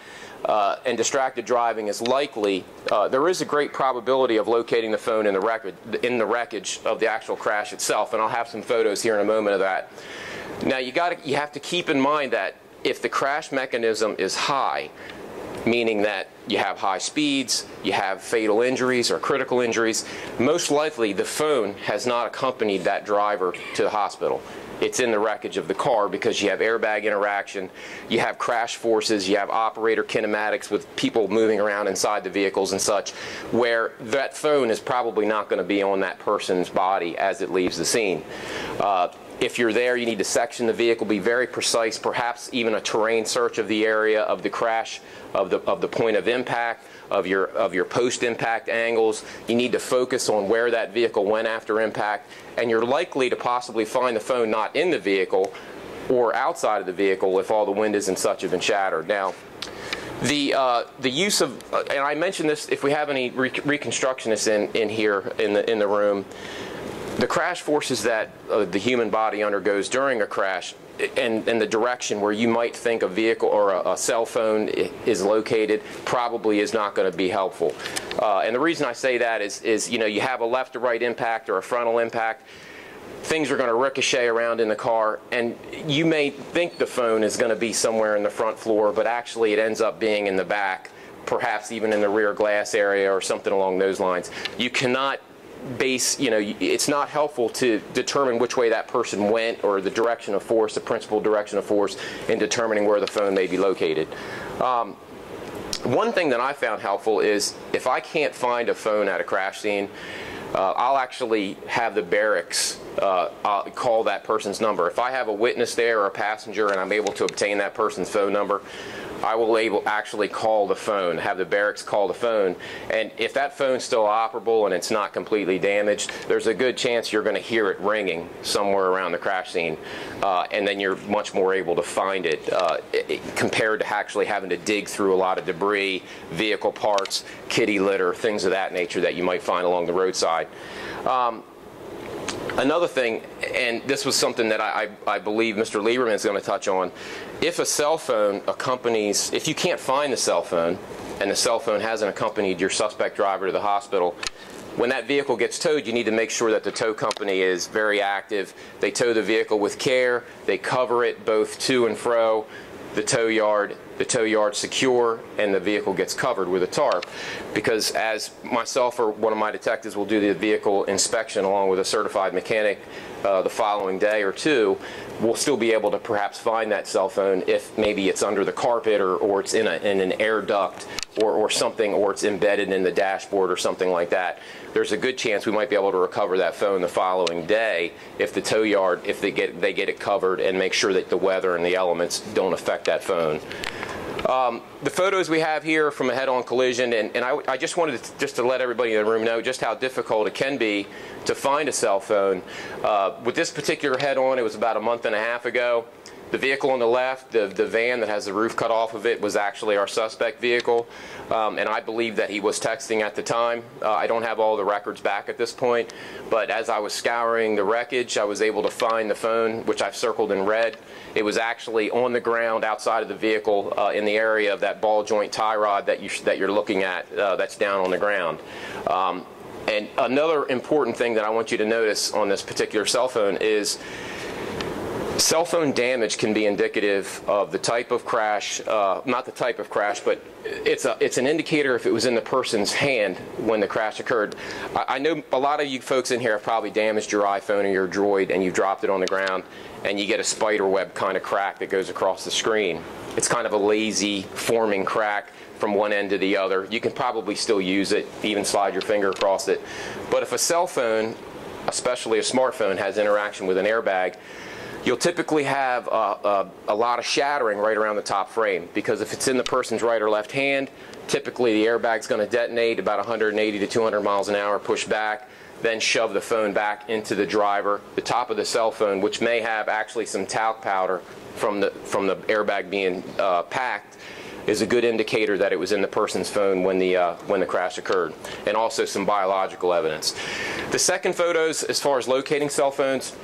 and distracted driving is likely, there is a great probability of locating the phone in the wreckage of the actual crash itself, and I'll have some photos here in a moment of that. Now, you have to keep in mind that if the crash mechanism is high, meaning that you have high speeds, you have fatal injuries or critical injuries, most likely the phone has not accompanied that driver to the hospital. It's in the wreckage of the car because you have airbag interaction, you have crash forces, you have operator kinematics with people moving around inside the vehicles and such, where that phone is probably not going to be on that person's body as it leaves the scene. If you're there, you need to section the vehicle, be very precise, perhaps even a terrain search of the area of the crash, of the point of impact, of your post-impact angles. You need to focus on where that vehicle went after impact, and you're likely to possibly find the phone not in the vehicle or outside of the vehicle if all the windows and such have been shattered. Now, the use of, and I mentioned this, if we have any reconstructionists in here in the room, the crash forces that the human body undergoes during a crash and the direction where you might think a vehicle or a cell phone is located probably is not going to be helpful. And the reason I say that is you have a left to right impact or a frontal impact. Things are going to ricochet around in the car, and you may think the phone is going to be somewhere in the front floor, but actually it ends up being in the back, perhaps even in the rear glass area or something along those lines. You cannot base, it's not helpful to determine which way that person went or the direction of force, the principal direction of force, in determining where the phone may be located. One thing that I found helpful is if I can't find a phone at a crash scene, I'll actually have the barracks call that person's number. If I have a witness there or a passenger and I'm able to obtain that person's phone number, I will actually call the phone, have the barracks call the phone, and if that phone's still operable and it's not completely damaged, there's a good chance you're going to hear it ringing somewhere around the crash scene, and then you're much more able to find it compared to actually having to dig through a lot of debris, vehicle parts, kitty litter, things of that nature that you might find along the roadside. Another thing, and this was something that I believe Mr. Lieberman is going to touch on, if a cell phone accompanies, if you can't find the cell phone, and the cell phone hasn't accompanied your suspect driver to the hospital, when that vehicle gets towed, you need to make sure that the tow company is very active. They tow the vehicle with care, they cover it both to and fro, the tow yard secure, and the vehicle gets covered with a tarp. Because as myself or one of my detectives will do the vehicle inspection along with a certified mechanic the following day or two, we'll still be able to perhaps find that cell phone if maybe it's under the carpet or it's in an air duct or something, or it's embedded in the dashboard or something like that. There's a good chance we might be able to recover that phone the following day if the tow yard, if they get it covered and make sure that the weather and the elements don't affect that phone. The photos we have here from a head-on collision, and I just wanted to let everybody in the room know just how difficult it can be to find a cell phone. With this particular head-on, it was about a month and a half ago. The vehicle on the left, the van that has the roof cut off of it, was actually our suspect vehicle, and I believe that he was texting at the time. I don't have all the records back at this point, but as I was scouring the wreckage, I was able to find the phone, which I've circled in red. It was actually on the ground outside of the vehicle in the area of that ball joint tie rod that you're looking at that's down on the ground. And another important thing that I want you to notice on this particular cell phone is cell phone damage can be indicative of the type of crash, not the type of crash, but it's an indicator if it was in the person's hand when the crash occurred. I know a lot of you folks in here have probably damaged your iPhone or your Droid and you've dropped it on the ground and you get a spider web kind of crack that goes across the screen. It's kind of a lazy forming crack from one end to the other. You can probably still use it, even slide your finger across it. But if a cell phone, especially a smartphone, has interaction with an airbag, you'll typically have a lot of shattering right around the top frame, because if it's in the person's right or left hand, typically the airbag's going to detonate about 180 to 200 miles an hour, push back, then shove the phone back into the driver. The top of the cell phone, which may have actually some talc powder from the airbag being packed, is a good indicator that it was in the person's phone when the crash occurred, and also some biological evidence. The second photos, as far as locating cell phones,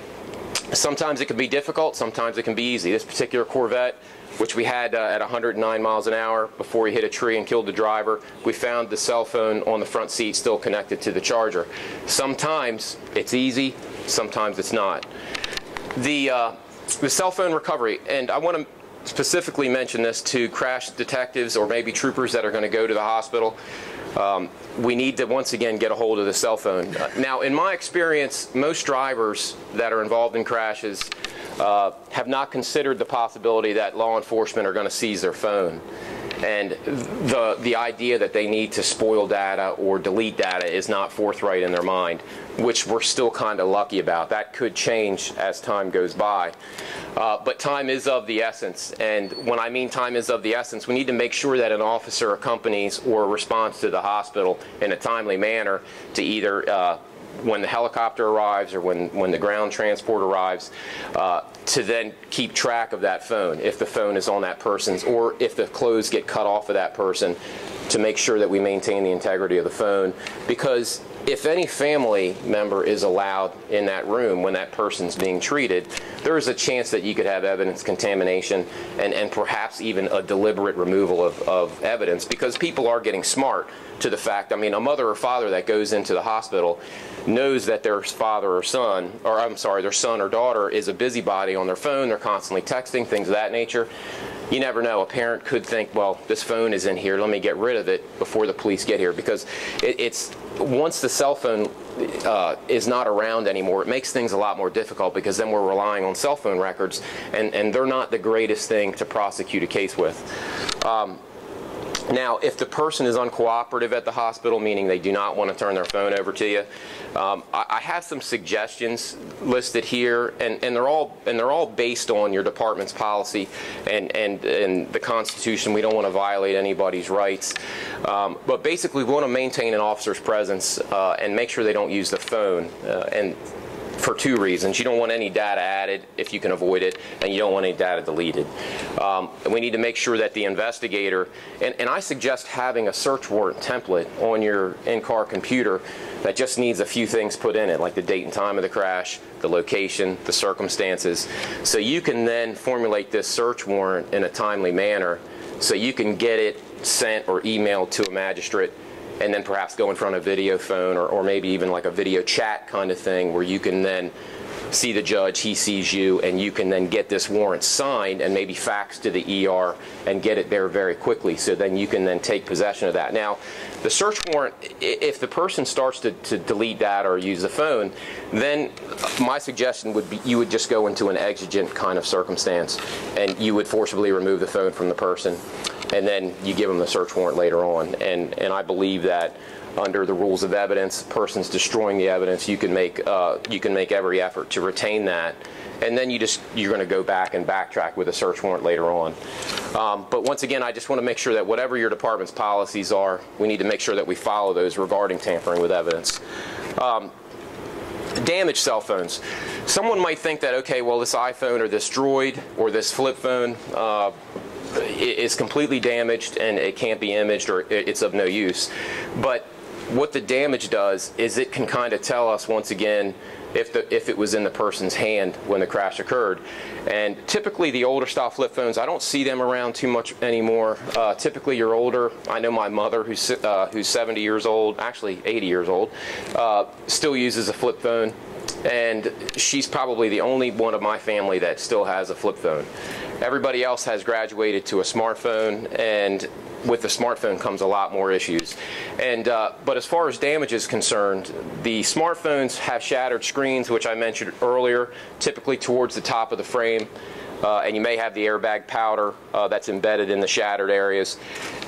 sometimes it can be difficult, sometimes it can be easy. This particular Corvette, which we had at 109 miles an hour before he hit a tree and killed the driver, we found the cell phone on the front seat still connected to the charger. Sometimes it's easy, sometimes it's not. The cell phone recovery, and I want to specifically mention this to crash detectives or maybe troopers that are going to go to the hospital. We need to once again get a hold of the cell phone. Now, in my experience, most drivers that are involved in crashes have not considered the possibility that law enforcement are going to seize their phone. And the idea that they need to spoil data or delete data is not forthright in their mind, which we're still kind of lucky about. That could change as time goes by. But time is of the essence. And when I mean time is of the essence, we need to make sure that an officer accompanies or responds to the hospital in a timely manner to either when the helicopter arrives or when the ground transport arrives, to then keep track of that phone, if the phone is on that person's, or if the clothes get cut off of that person, to make sure that we maintain the integrity of the phone. Because if any family member is allowed in that room when that person's being treated, there is a chance that you could have evidence contamination and perhaps even a deliberate removal of evidence, because people are getting smart to the fact, I mean, a mother or father that goes into the hospital knows that their father or son, or I'm sorry, their son or daughter is a busybody on their phone. They're constantly texting, things of that nature. You never know. A parent could think, well, this phone is in here, let me get rid of it before the police get here, because it's once the cell phone is not around anymore, it makes things a lot more difficult, because then we're relying on cell phone records, and they're not the greatest thing to prosecute a case with. Now, if the person is uncooperative at the hospital, meaning they do not want to turn their phone over to you, I have some suggestions listed here, and they're all based on your department's policy and the Constitution. We don't want to violate anybody's rights, but basically we want to maintain an officer's presence and make sure they don't use the phone. And for two reasons. You don't want any data added if you can avoid it, and you don't want any data deleted. We need to make sure that the investigator, and I suggest having a search warrant template on your in-car computer that just needs a few things put in it, like the date and time of the crash, the location, the circumstances, so you can then formulate this search warrant in a timely manner so you can get it sent or emailed to a magistrate, and then perhaps go in front of a video phone or maybe even like a video chat kind of thing, where you can then see the judge, he sees you, and you can then get this warrant signed and maybe faxed to the ER and get it there very quickly, so then you can then take possession of that. Now, the search warrant, if the person starts to delete data or use the phone, then my suggestion would be you would just go into an exigent kind of circumstance, and you would forcibly remove the phone from the person, and then you give them the search warrant later on. And I believe that under the rules of evidence, persons destroying the evidence, you can make every effort to retain that, and then you're going to go back and backtrack with a search warrant later on. But once again, I just want to make sure that whatever your department's policies are, we need to make sure that we follow those regarding tampering with evidence. Damaged cell phones. Someone might think that, okay, well, this iPhone or this Droid or this flip phone is completely damaged and it can't be imaged, or it's of no use. But what the damage does is it can kind of tell us, once again, if it was in the person's hand when the crash occurred. And typically the older style flip phones, I don't see them around too much anymore. Typically you're older. I know my mother, who's 70 years old, actually 80 years old, still uses a flip phone. And she's probably the only one of my family that still has a flip phone. Everybody else has graduated to a smartphone, and with the smartphone comes a lot more issues. And but as far as damage is concerned, the smartphones have shattered screens, which I mentioned earlier, typically towards the top of the frame. And you may have the airbag powder that's embedded in the shattered areas.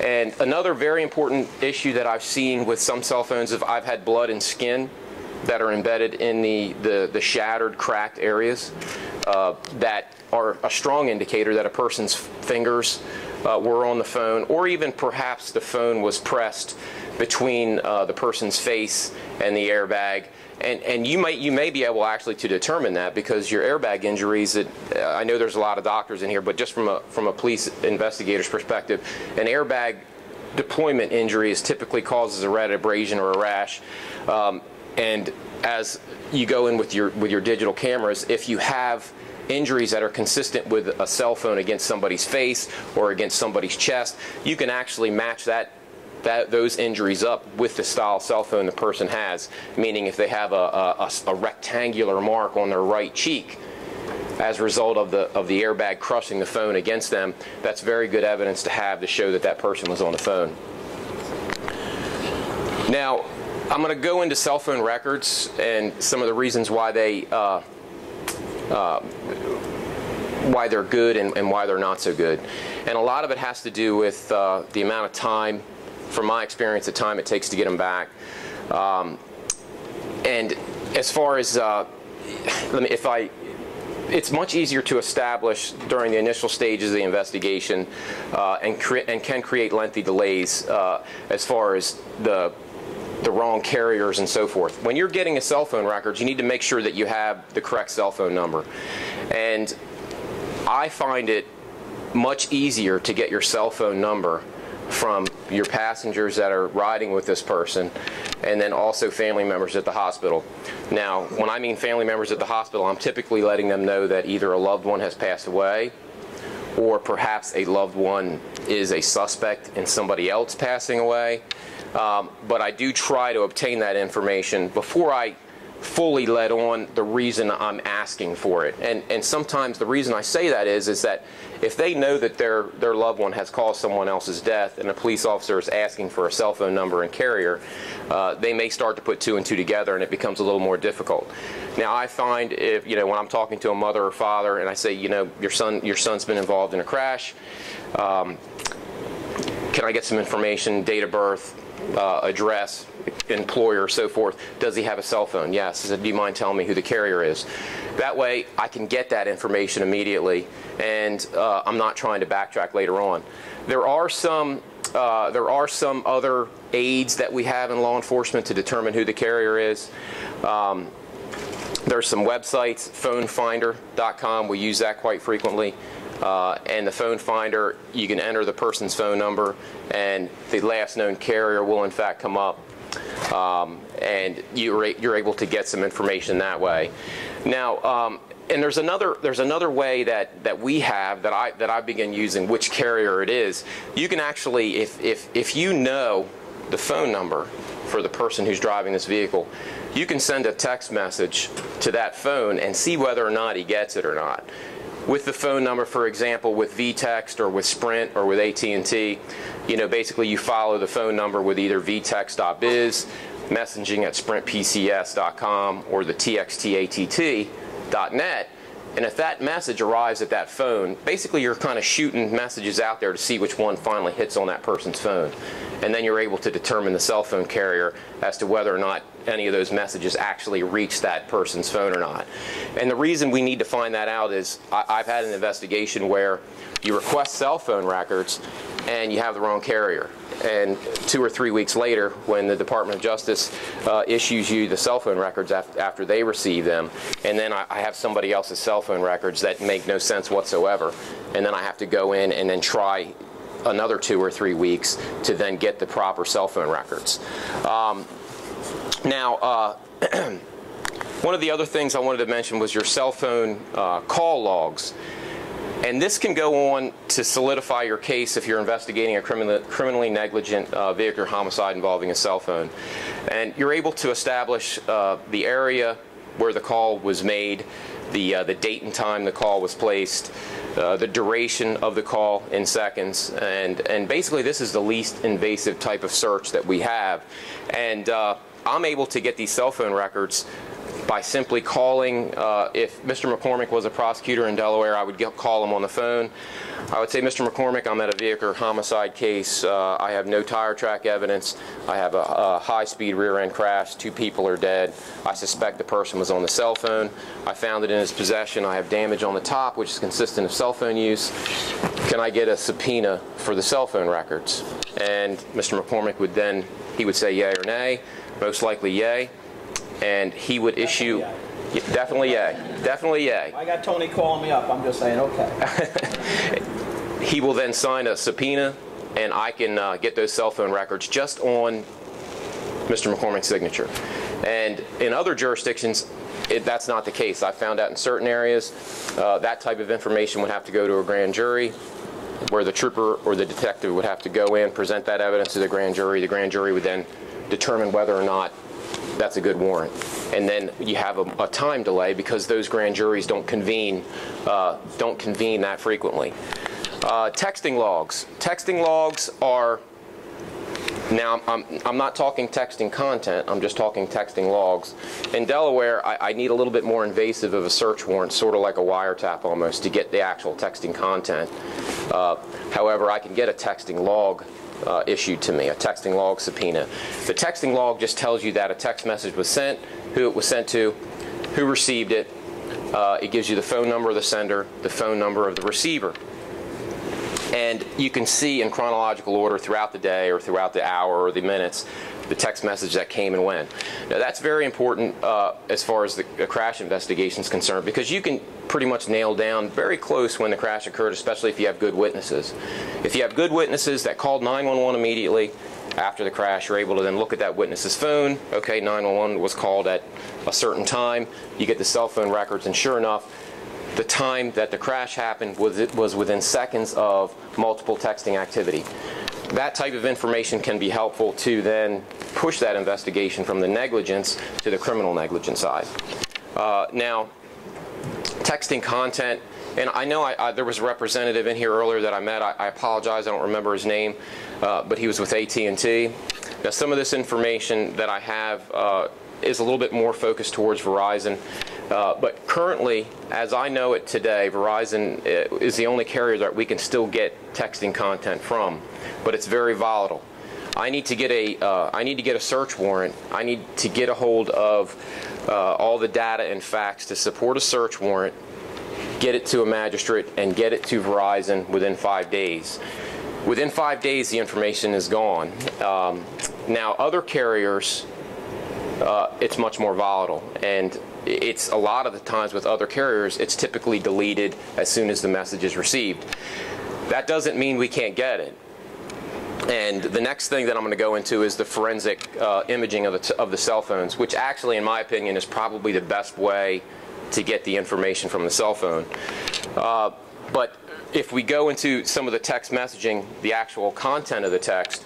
And another very important issue that I've seen with some cell phones is I've had blood and skin that are embedded in the shattered, cracked areas. that are a strong indicator that a person's fingers were on the phone, or even perhaps the phone was pressed between the person's face and the airbag. And you may be able actually to determine that, because your airbag injuries, I know there's a lot of doctors in here, but just from a police investigator's perspective, an airbag deployment injury typically causes a red abrasion or a rash. And as you go in with your digital cameras, if you have injuries that are consistent with a cell phone against somebody's face or against somebody's chest, you can actually match those injuries up with the style cell phone the person has. Meaning, if they have a rectangular mark on their right cheek as a result of the airbag crushing the phone against them, that's very good evidence to have to show that that person was on the phone. Now, I'm going to go into cell phone records and some of the reasons why why they're good and why they're not so good. And a lot of it has to do with the amount of time, from my experience, the time it takes to get them back. And as far as, it's much easier to establish during the initial stages of the investigation and can create lengthy delays as far as the wrong carriers and so forth. When you're getting a cell phone records, you need to make sure that you have the correct cell phone number. And I find it much easier to get your cell phone number from your passengers that are riding with this person, and then also family members at the hospital. Now, when I mean family members at the hospital, I'm typically letting them know that either a loved one has passed away, or perhaps a loved one is a suspect in somebody else passing away. But I do try to obtain that information before I fully let on the reason I'm asking for it. And sometimes the reason I say that is that if they know that their loved one has caused someone else's death and a police officer is asking for a cell phone number and carrier, they may start to put two and two together, and it becomes a little more difficult. Now, I find if, when I'm talking to a mother or father and I say, your son's been involved in a crash, can I get some information, date of birth, address, employer, so forth. Does he have a cell phone? Yes. I said, do you mind telling me who the carrier is? That way I can get that information immediately, and I'm not trying to backtrack later on. There are some other aids that we have in law enforcement to determine who the carrier is. There's some websites, phonefinder.com, we use that quite frequently. And the phone finder, you can enter the person's phone number, and the last known carrier will in fact come up, and you're able to get some information that way. Now, and there's another way that we have that I begin using which carrier it is. You can actually, if you know the phone number for the person who's driving this vehicle, you can send a text message to that phone and see whether or not he gets it or not. With the phone number, for example, with VText or with Sprint or with AT&T, basically you follow the phone number with either vtext.biz, messaging at sprintpcs.com, or the txtatt.net. And if that message arrives at that phone, basically you're kind of shooting messages out there to see which one finally hits on that person's phone. And then you're able to determine the cell phone carrier as to whether or not any of those messages actually reach that person's phone or not. And the reason we need to find that out is I've had an investigation where you request cell phone records and you have the wrong carrier. And 2 or 3 weeks later, when the Department of Justice issues you the cell phone records after they receive them, and then I have somebody else's cell phone records that make no sense whatsoever, and then I have to go in and then try another 2 or 3 weeks to then get the proper cell phone records. Now, one of the other things I wanted to mention was your cell phone call logs. And this can go on to solidify your case if you're investigating a criminally negligent vehicular homicide involving a cell phone. And you're able to establish the area where the call was made, the date and time the call was placed, the duration of the call in seconds, and basically this is the least invasive type of search that we have. And I'm able to get these cell phone records by simply calling. If Mr. McCormick was a prosecutor in Delaware, I would call him on the phone. I would say, Mr. McCormick, I'm at a vehicular homicide case. I have no tire track evidence. I have a high-speed rear-end crash. 2 people are dead. I suspect the person was on the cell phone. I found it in his possession. I have damage on the top, which is consistent of cell phone use. Can I get a subpoena for the cell phone records? And Mr. McCormick would then, he would say yay or nay, most likely yay, and he would issue, definitely yay, definitely yay. I got Tony calling me up, I'm just saying okay. He will then sign a subpoena, and I can get those cell phone records just on Mr. McCormick's signature. And in other jurisdictions, that's not the case. I found out in certain areas that type of information would have to go to a grand jury, where the trooper or the detective would have to go in, present that evidence to the grand jury. The grand jury would then determine whether or not that's a good warrant. And then you have a time delay because those grand juries don't convene that frequently. Texting logs. Texting logs are, now I'm not talking texting content, I'm just talking texting logs. In Delaware, I need a little bit more invasive of a search warrant, sort of like a wiretap almost, to get the actual texting content. However, I can get a texting log issued to me, a texting log subpoena. The texting log just tells you that a text message was sent, who it was sent to, who received it. It gives you the phone number of the sender, the phone number of the receiver. And you can see in chronological order throughout the day or throughout the hour or the minutes the text message that came and went. Now that's very important as far as the crash investigation is concerned, because you can pretty much nail down very close when the crash occurred, especially if you have good witnesses. If you have good witnesses that called 911 immediately after the crash, you're able to then look at that witness's phone. Okay, 911 was called at a certain time. You get the cell phone records, and sure enough, the time that the crash happened was within seconds of multiple texting activity. That type of information can be helpful to then push that investigation from the negligence to the criminal negligence side. Now, texting content, and I know there was a representative in here earlier that I met. I apologize, I don't remember his name, but he was with AT&T. Now, some of this information that I have is a little bit more focused towards Verizon. But currently, as I know it today, Verizon is the only carrier that we can still get texting content from, but it's very volatile. I need to get a search warrant. I need to get a hold of all the data and facts to support a search warrant, get it to a magistrate, and get it to Verizon within 5 days. Within 5 days, the information is gone. Now, other carriers, it's much more volatile, and it's a lot of the times with other carriers, it's typically deleted as soon as the message is received. That doesn't mean we can't get it. And the next thing that I'm going to go into is the forensic imaging of the cell phones, which actually, in my opinion, is probably the best way to get the information from the cell phone. But if we go into some of the text messaging, the actual content of the text,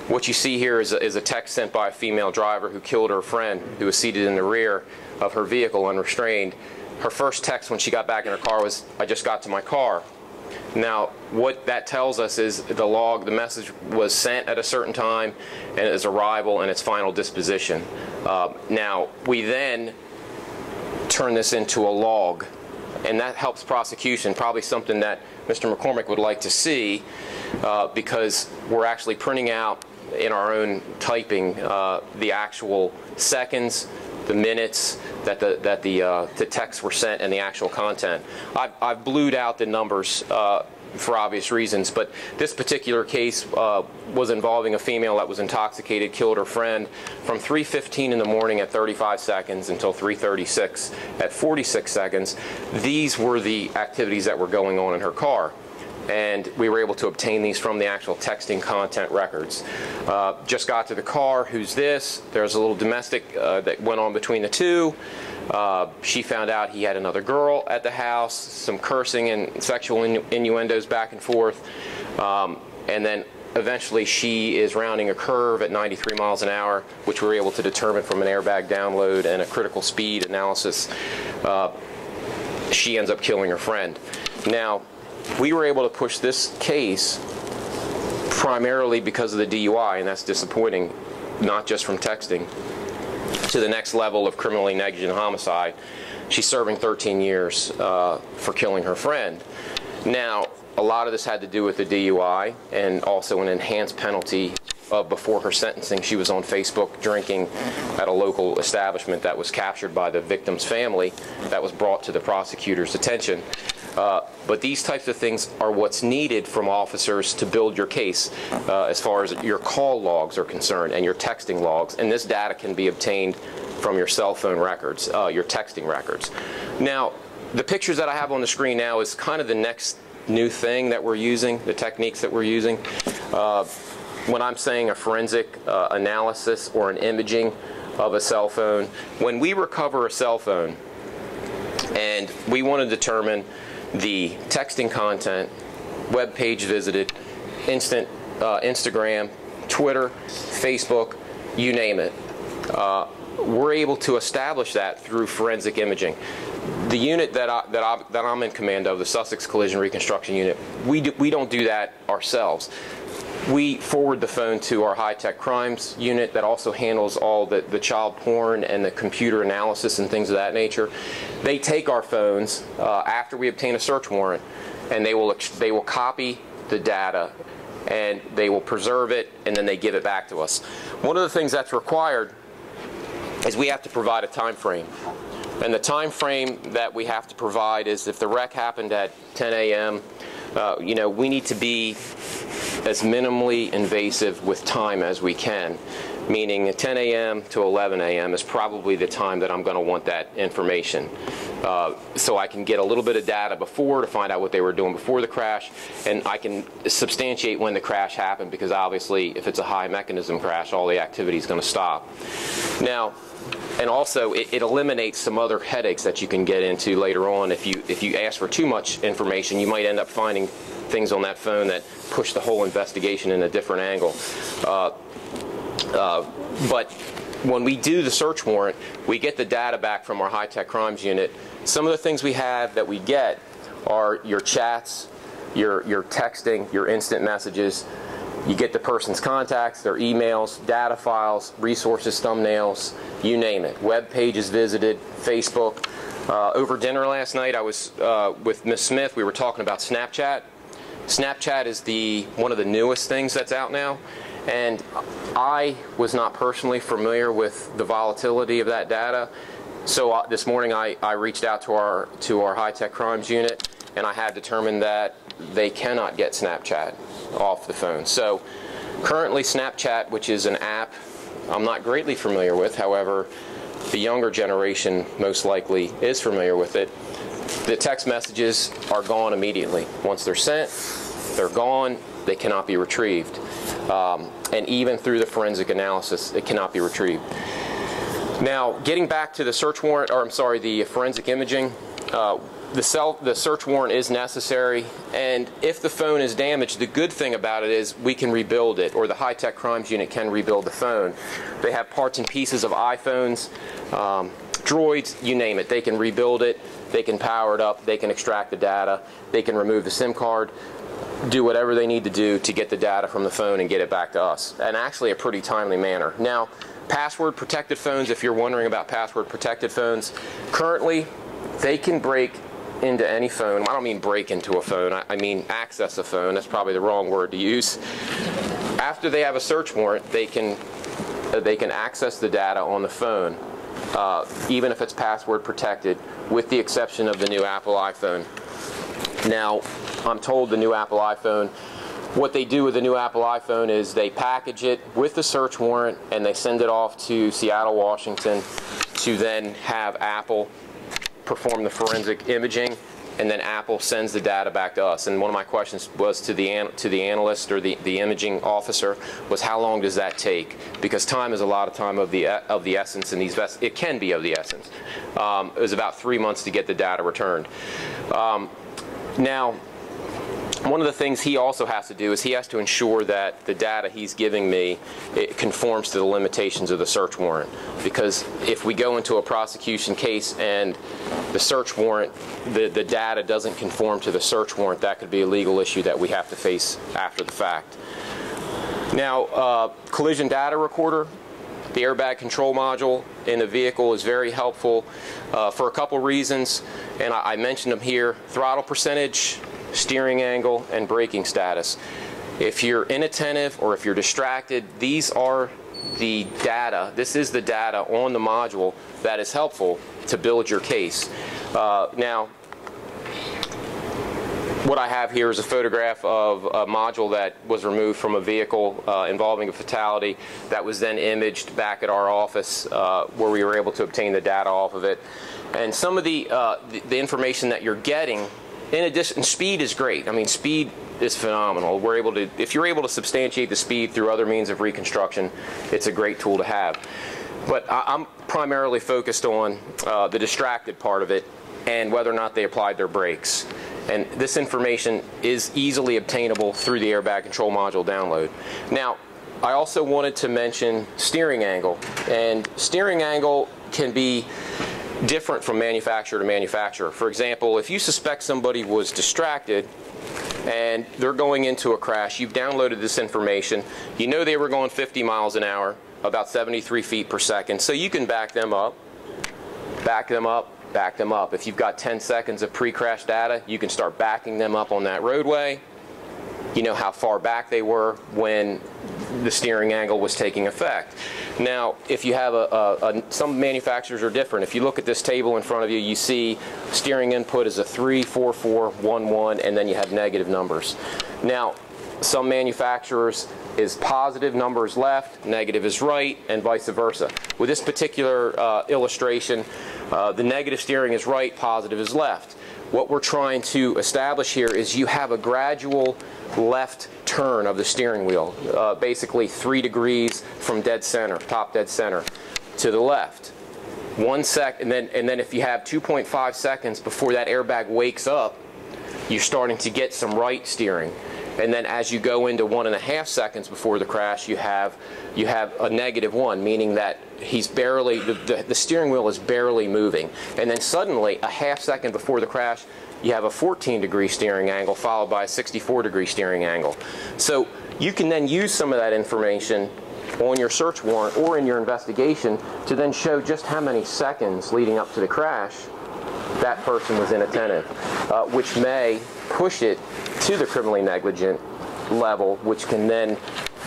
what you see here is a text sent by a female driver who killed her friend who was seated in the rear of her vehicle unrestrained. Her first text when she got back in her car was, "I just got to my car." Now, what that tells us is the message was sent at a certain time, and its arrival and its final disposition. Now, we then turn this into a log, and that helps prosecution, probably something that Mr. McCormick would like to see, because we're actually printing out in our own typing the actual seconds, the minutes that the texts were sent, and the actual content. I've blued out the numbers for obvious reasons, but this particular case was involving a female that was intoxicated, killed her friend from 3:15 in the morning at 35 seconds until 3:36 at 46 seconds. These were the activities that were going on in her car, and we were able to obtain these from the actual texting content records. Just got to the car, who's this? There's a little domestic that went on between the two. She found out he had another girl at the house, some cursing and sexual innuendos back and forth, and then eventually she is rounding a curve at 93 miles an hour, which we were able to determine from an airbag download and a critical speed analysis. She ends up killing her friend. Now, we were able to push this case primarily because of the DUI, and that's disappointing, not just from texting. to the next level of criminally negligent homicide. She's serving 13 years for killing her friend. Now, a lot of this had to do with the DUI and also an enhanced penalty of before her sentencing. She was on Facebook drinking at a local establishment that was captured by the victim's family, that was brought to the prosecutor's attention. But these types of things are what's needed from officers to build your case as far as your call logs are concerned and your texting logs. And this data can be obtained from your cell phone records, your texting records. Now, the pictures that I have on the screen now is kind of the next new thing that we're using, the techniques that we're using. When I'm saying a forensic analysis or an imaging of a cell phone, when we recover a cell phone and we want to determine the texting content, web page visited, Instagram, Twitter, Facebook, you name it, we're able to establish that through forensic imaging. The unit that I'm in command of, the Sussex Collision Reconstruction Unit, we don't do that ourselves. We forward the phone to our high-tech crimes unit that also handles all the child porn and the computer analysis and things of that nature. They take our phones after we obtain a search warrant, and they will copy the data, and they will preserve it, and then they give it back to us. One of the things that's required is we have to provide a time frame. And the time frame that we have to provide is if the wreck happened at 10 a.m., you know, we need to be as minimally invasive with time as we can, meaning at 10 a.m. to 11 a.m. is probably the time that I'm going to want that information. So I can get a little bit of data before to find out what they were doing before the crash, and I can substantiate when the crash happened, because obviously if it's a high mechanism crash, all the activity is going to stop. Now, and also it eliminates some other headaches that you can get into later on. If you ask for too much information, you might end up finding things on that phone that push the whole investigation in a different angle. But when we do the search warrant, we get the data back from our high-tech crimes unit. Some of the things we have that we get are your chats, your texting, your instant messages. You get the person's contacts, their emails, data files, resources, thumbnails, you name it. Web pages visited, Facebook. Over dinner last night, I was with Ms. Smith. We were talking about Snapchat. Snapchat is one of the newest things that's out now. And I was not personally familiar with the volatility of that data. So this morning I reached out to our high-tech crimes unit, and I had determined that they cannot get Snapchat off the phone. So currently Snapchat, which is an app I'm not greatly familiar with, however, the younger generation most likely is familiar with it, the text messages are gone immediately. Once they're sent, they're gone, they cannot be retrieved. And even through the forensic analysis, it cannot be retrieved. Now, getting back to the search warrant, or I'm sorry, the forensic imaging, the search warrant is necessary, and if the phone is damaged, the good thing about it is we can rebuild it, or the high-tech crimes unit can rebuild the phone. They have parts and pieces of iPhones, Droids, you name it. They can rebuild it, they can power it up, they can extract the data, they can remove the SIM card, do whatever they need to do to get the data from the phone and get it back to us, and actually a pretty timely manner. Now, password protected phones, if you're wondering about password protected phones, currently they can break into any phone. I don't mean break into a phone, I mean access a phone. That's probably the wrong word to use. After they have a search warrant, they can access the data on the phone, even if it's password protected, with the exception of the new Apple iPhone. Now, I'm told the new Apple iPhone, what they do with the new Apple iPhone is they package it with the search warrant and they send it off to Seattle, Washington, to then have Apple perform the forensic imaging, and then Apple sends the data back to us. And one of my questions was to the analyst or the imaging officer was, how long does that take? Because time is a lot of time of the essence in these vests. It can be of the essence. It was about 3 months to get the data returned. Now, one of the things he also has to do is he has to ensure that the data he's giving me, it conforms to the limitations of the search warrant. Because if we go into a prosecution case and the search warrant, the data doesn't conform to the search warrant, that could be a legal issue that we have to face after the fact. Now, collision data recorder. The airbag control module in the vehicle is very helpful for a couple reasons, and I mentioned them here: throttle percentage, steering angle, and braking status. If you're inattentive or if you're distracted, these are the data. This is the data on the module that is helpful to build your case. Now, what I have here is a photograph of a module that was removed from a vehicle involving a fatality that was then imaged back at our office where we were able to obtain the data off of it. And some of the information that you're getting, in addition, speed is great. I mean, speed is phenomenal. We're able to, if you're able to substantiate the speed through other means of reconstruction, it's a great tool to have. But I'm primarily focused on the distracted part of it and whether or not they applied their brakes. And this information is easily obtainable through the airbag control module download. Now, I also wanted to mention steering angle. And steering angle can be different from manufacturer to manufacturer. For example, if you suspect somebody was distracted and they're going into a crash, you've downloaded this information, you know they were going 50 miles an hour, about 73 feet per second, so you can back them up, back them up, back them up. If you've got 10 seconds of pre-crash data, you can start backing them up on that roadway. You know how far back they were when the steering angle was taking effect. Now, if you have some manufacturers are different. If you look at this table in front of you, you see steering input is a 3, 4, 4, 1, 1, and then you have negative numbers. Now, some manufacturers is positive numbers left, negative is right, and vice versa. With this particular illustration, the negative steering is right, positive is left. What we're trying to establish here is you have a gradual left turn of the steering wheel, basically 3 degrees from dead center, top dead center, to the left. 1 sec, and then if you have 2.5 seconds before that airbag wakes up, you're starting to get some right steering. And then as you go into 1.5 seconds before the crash, you have a -1, meaning that he's barely, the steering wheel is barely moving. And then suddenly, a ½ second before the crash, you have a 14-degree steering angle followed by a 64-degree steering angle. So you can then use some of that information on your search warrant or in your investigation to then show just how many seconds leading up to the crash that person was inattentive, which may push it to the criminally negligent level, which can then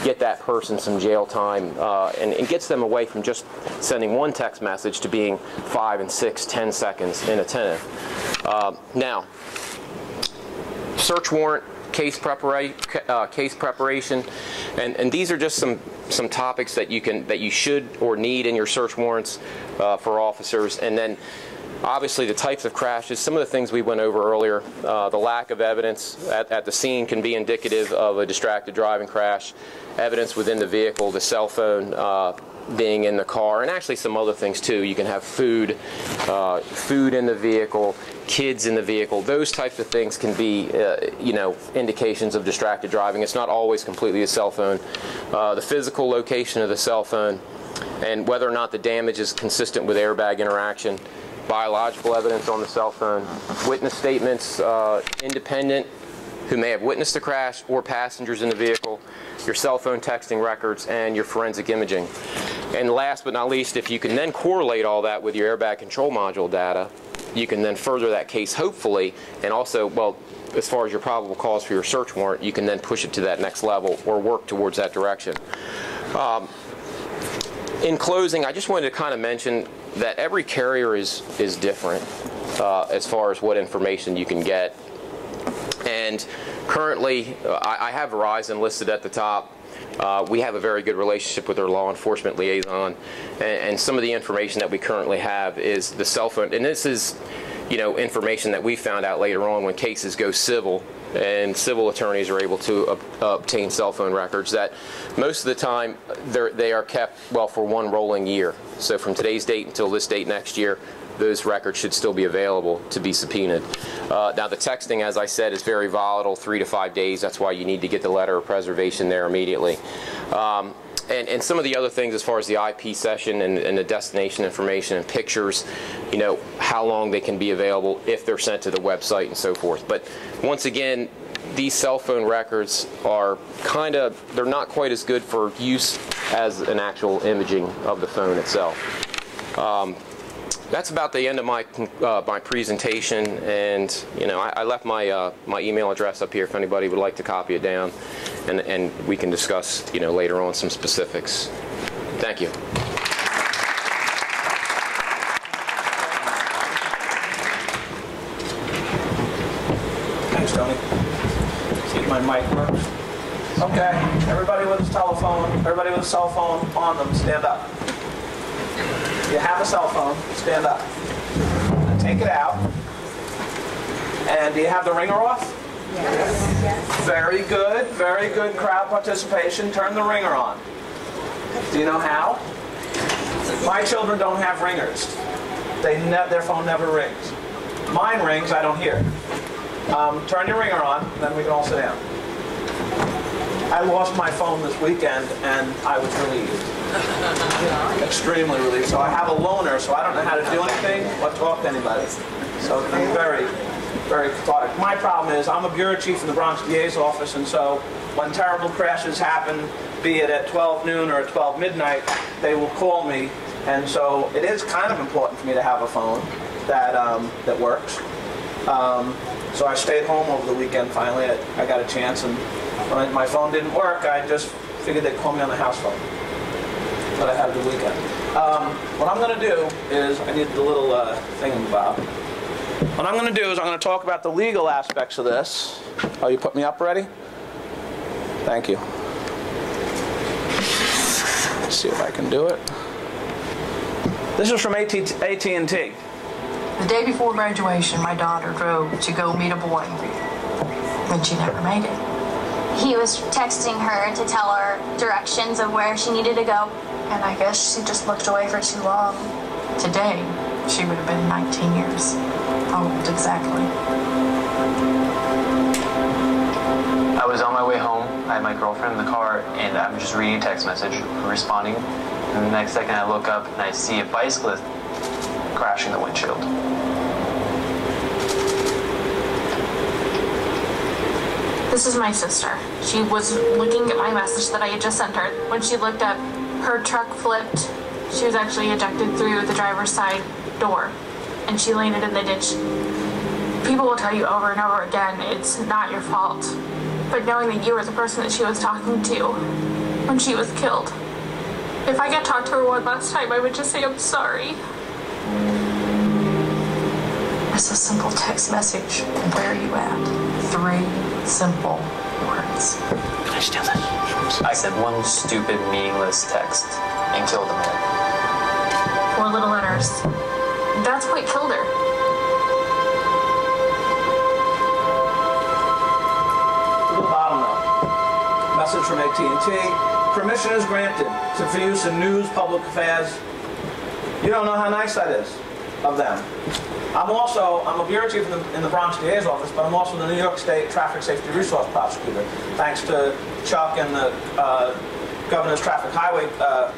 get that person some jail time and gets them away from just sending one text message to being 5 and 6, 10 seconds inattentive. Now, search warrant, case preparation, and these are just some topics that you should or need in your search warrants for officers. And then obviously the types of crashes, some of the things we went over earlier, the lack of evidence at the scene can be indicative of a distracted driving crash, evidence within the vehicle, the cell phone being in the car, and actually some other things too. You can have food in the vehicle, kids in the vehicle. Those types of things can be indications of distracted driving. It's not always completely a cell phone. The physical location of the cell phone and whether or not the damage is consistent with airbag interaction, biological evidence on the cell phone, witness statements, independent, who may have witnessed the crash, or passengers in the vehicle, your cell phone texting records, and your forensic imaging. And last but not least, if you can then correlate all that with your airbag control module data, you can then further that case, hopefully, and also, well, as far as your probable cause for your search warrant, you can then push it to that next level or work towards that direction. In closing, I just wanted to kind of mention that every carrier is different as far as what information you can get. And currently, I have Verizon listed at the top. We have a very good relationship with our law enforcement liaison, and some of the information that we currently have is the cell phone. And this is, information that we found out later on when cases go civil, and civil attorneys are able to obtain cell phone records that most of the time they are kept, well, for one rolling year. So from today's date until this date next year, those records should still be available to be subpoenaed. Now the texting, as I said, is very volatile, 3 to 5 days. That's why you need to get the letter of preservation there immediately. And some of the other things as far as the IP session and the destination information and pictures, how long they can be available if they're sent to the website and so forth. But once again, these cell phone records are they're not quite as good for use as an actual imaging of the phone itself. That's about the end of my presentation, and I left my my email address up here if anybody would like to copy it down, and we can discuss later on some specifics. Thank you. Thanks, Tony. See if my mic works. Okay, everybody with a telephone, everybody with a cell phone on them, stand up. If you have a cell phone, stand up. And take it out. And do you have the ringer off? Yes. Very good crowd participation. Turn the ringer on. Do you know how? My children don't have ringers. Their phone never rings. Mine rings, I don't hear. Turn your ringer on, then we can all sit down. I lost my phone this weekend, and I was relieved. Extremely relieved. So I have a loaner, so I don't know how to do anything or talk to anybody. So I'm very, very cathartic. My problem is I'm a bureau chief in the Bronx DA's office, and so when terrible crashes happen, be it at 12 noon or at 12 midnight, they will call me. And so it is kind of important for me to have a phone that, that works. So I stayed home over the weekend finally. I got a chance, and when my phone didn't work, I just figured they'd call me on the house phone. But I had the weekend. What I'm going to do is, I need the little thingamabob. What I'm going to do is I'm going to talk about the legal aspects of this. Oh, you put me up already? Thank you. Let's see if I can do it. This is from AT&T. The day before graduation, my daughter drove to go meet a boy, and she never made it. He was texting her to tell her directions of where she needed to go. And I guess she just looked away for too long. Today, she would have been 19 years old, exactly. I was on my way home. I had my girlfriend in the car, and I'm just reading a text message, responding. And the next second, I look up and I see a bicyclist crashing the windshield. This is my sister. She was looking at my message that I had just sent her. When she looked up, her truck flipped. She was actually ejected through the driver's side door, and she landed in the ditch. People will tell you over and over again, it's not your fault. But knowing that you were the person that she was talking to when she was killed, if I could talk to her one last time, I would just say, I'm sorry. It's a simple text message. Where are you at? 3 simple words. Can I steal this? I sent one stupid, meaningless text and killed a man. 4 little letters. That's what killed her. To the bottom though. Message from AT&T. Permission is granted for use in news, public affairs. You don't know how nice that is of them. I'm a bureau chief in the Bronx DA's office, but I'm also the New York State Traffic Safety Resource Prosecutor. Thanks to Chuck and the Governor's Traffic Highway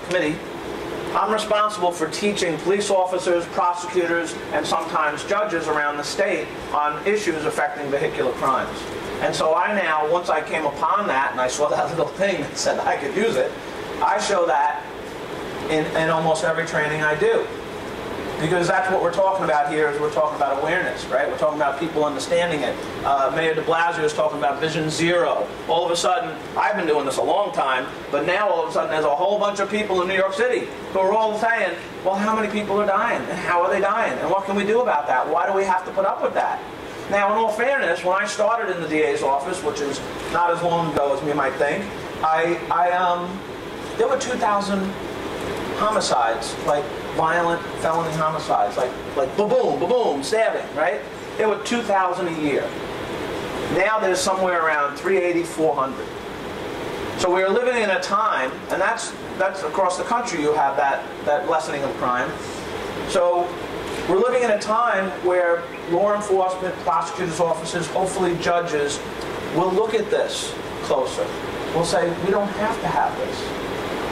Committee, I'm responsible for teaching police officers, prosecutors, and sometimes judges around the state on issues affecting vehicular crimes. And so I now, once I came upon that and I saw that little thing that said I could use it, I show that in almost every training I do. Because that's what we're talking about here, is we're talking about awareness, right? We're talking about people understanding it. Mayor de Blasio is talking about Vision Zero. All of a sudden, I've been doing this a long time, but now all of a sudden there's a whole bunch of people in New York City who are all saying, well, how many people are dying? And how are they dying? And what can we do about that? Why do we have to put up with that? Now, in all fairness, when I started in the DA's office, which is not as long ago as you might think, there were 2,000 homicides, like violent felony homicides, like ba-boom, ba-boom, stabbing, right? There were 2,000 a year. Now there's somewhere around 380, 400. So we're living in a time, and that's across the country you have that lessening of crime. So we're living in a time where law enforcement, prosecutors' offices, hopefully judges, will look at this closer. We'll say, we don't have to have this.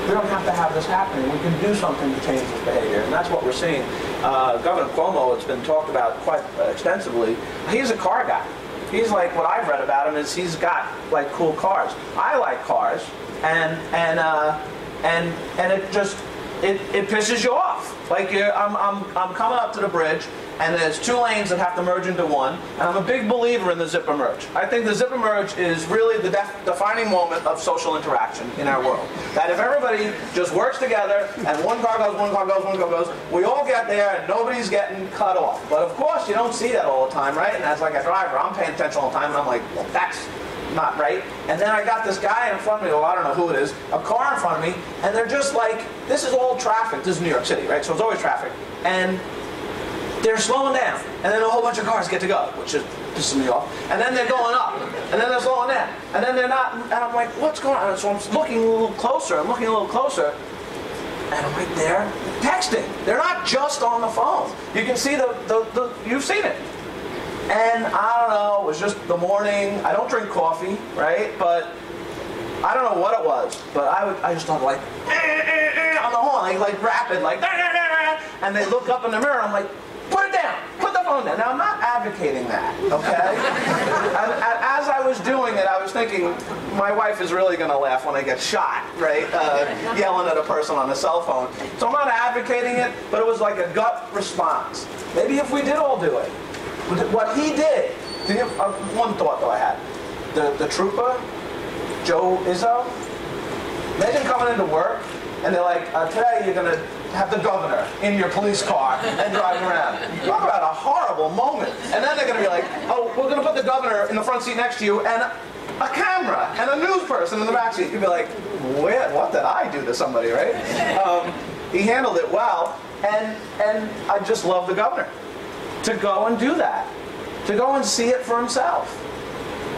We don't have to have this happening. We can do something to change this behavior, and that's what we're seeing. Governor Cuomo, it's been talked about quite extensively. He's a car guy. He's like, what I've read about him is he's got like cool cars. I like cars, and it just it pisses you off. Like I'm coming up to the bridge, and there's 2 lanes that have to merge into one, and I'm a big believer in the zipper merge. I think the zipper merge is really the defining moment of social interaction in our world. That if everybody just works together, and one car goes, one car goes, one car goes, we all get there, and nobody's getting cut off. But of course, you don't see that all the time, right? And as like a driver, I'm paying attention all the time, and I'm like, well, that's not right. And then I got this guy in front of me, well, I don't know who it is, a car in front of me, and they're just like, this is all traffic. This is New York City, right? So it's always traffic. And they're slowing down, and then a whole bunch of cars get to go, which just pisses me off. And then they're going up, and then they're slowing down, and then they're not. And I'm like, what's going on? So I'm looking a little closer. I'm looking a little closer, and I'm right there texting. They're not just on the phone. You can see you've seen it. And I don't know. It was just the morning. I don't drink coffee, right? But I don't know what it was. But I just thought like on the horn, like rapid, like. And they look up in the mirror, and I'm like, put it down, put the phone down. Now, I'm not advocating that, okay? As I was doing it, I was thinking, my wife is really going to laugh when I get shot, right? Yelling at a person on a cell phone. So I'm not advocating it, but it was like a gut response. Maybe if we did all do it. What he did, one thought though I had. The trooper, Joe Izzo, imagine coming into work, and they're like, today you're going to have the governor in your police car and driving around. Talk about a horrible moment. And then they're going to be like, oh, we're going to put the governor in the front seat next to you and a camera and a news person in the back seat. You'd be like, what did I do to somebody, right? He handled it well, and I just love the governor. To go and do that. To go and see it for himself.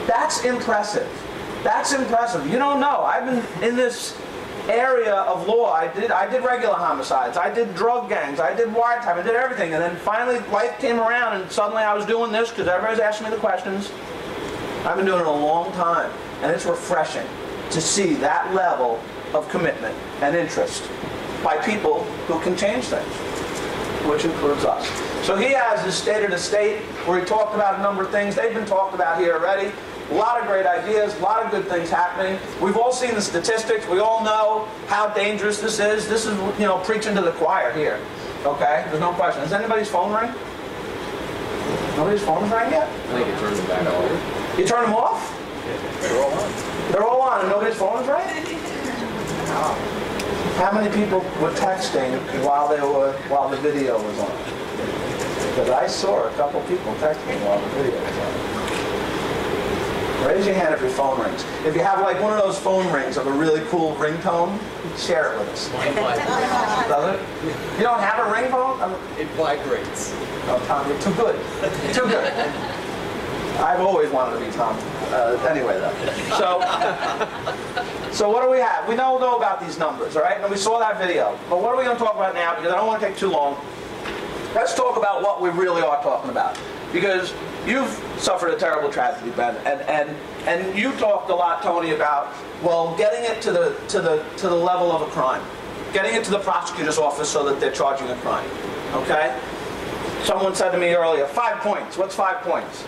That's impressive. That's impressive. You don't know. I've been in this area of law. I did regular homicides. I did drug gangs. I did wiretap. I did everything. And then finally life came around, and suddenly I was doing this because everybody's asking me the questions. I've been doing it a long time, and it's refreshing to see that level of commitment and interest by people who can change things, which includes us. So he has his State of the State, where he talked about a number of things. They've been talked about here already. A lot of great ideas, a lot of good things happening. We've all seen the statistics. We all know how dangerous this is. This is, preaching to the choir here. Okay? There's no question. Has anybody's phone ring? Nobody's phone's rang yet? I think you turned them back on. You turn them off? They're all on. They're all on and nobody's phone's rang? Wow. How many people were texting while the video was on? Because I saw a couple people texting while the video was on. Raise your hand if your phone rings. If you have like one of those phone rings of a really cool ringtone, share it with us. Does it? You don't have a ringtone? It vibrates. Oh, Tom, you're too good. Too good. I've always wanted to be Tom. Anyway, though. So what do we have? We don't know about these numbers, all right? And we saw that video. But what are we going to talk about now? Because I don't want to take too long. Let's talk about what we really are talking about. Because you've suffered a terrible tragedy, Ben, and you talked a lot, Tony, about getting it to the level of a crime, getting it to the prosecutor's office so that they're charging a crime. Okay? Someone said to me earlier, 5 points. What's 5 points?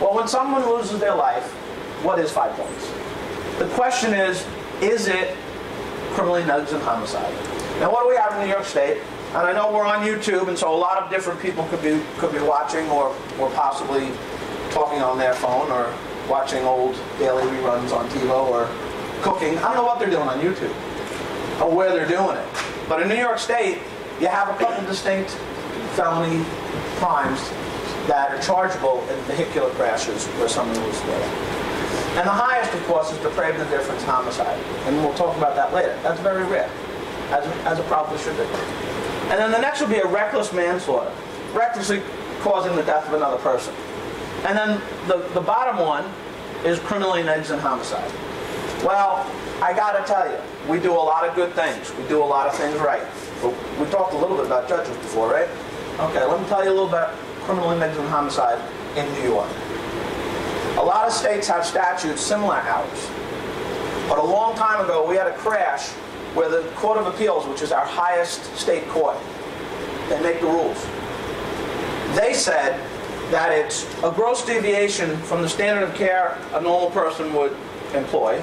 Well, when someone loses their life, what is 5 points? The question is it criminally negligent homicide? Now, what do we have in New York State? And I know we're on YouTube, and so a lot of different people could be watching or possibly talking on their phone or watching old daily reruns on TiVo or cooking. I don't know what they're doing on YouTube or where they're doing it. But in New York State, you have a couple distinct felony crimes that are chargeable in vehicular crashes where someone was dead. And the highest, of course, is depraved indifference homicide. And we'll talk about that later. That's very rare, as it probably should be. And then the next would be a reckless manslaughter, recklessly causing the death of another person. And then the bottom one is criminally negligent homicide. Well, I got to tell you, we do a lot of good things. We do a lot of things right. But we talked a little bit about judges before, right? Okay, let me tell you a little bit about criminally negligent homicide in New York. A lot of states have statutes similar to ours. But a long time ago, we had a crash where the Court of Appeals, which is our highest state court, they make the rules. They said that it's a gross deviation from the standard of care a normal person would employ,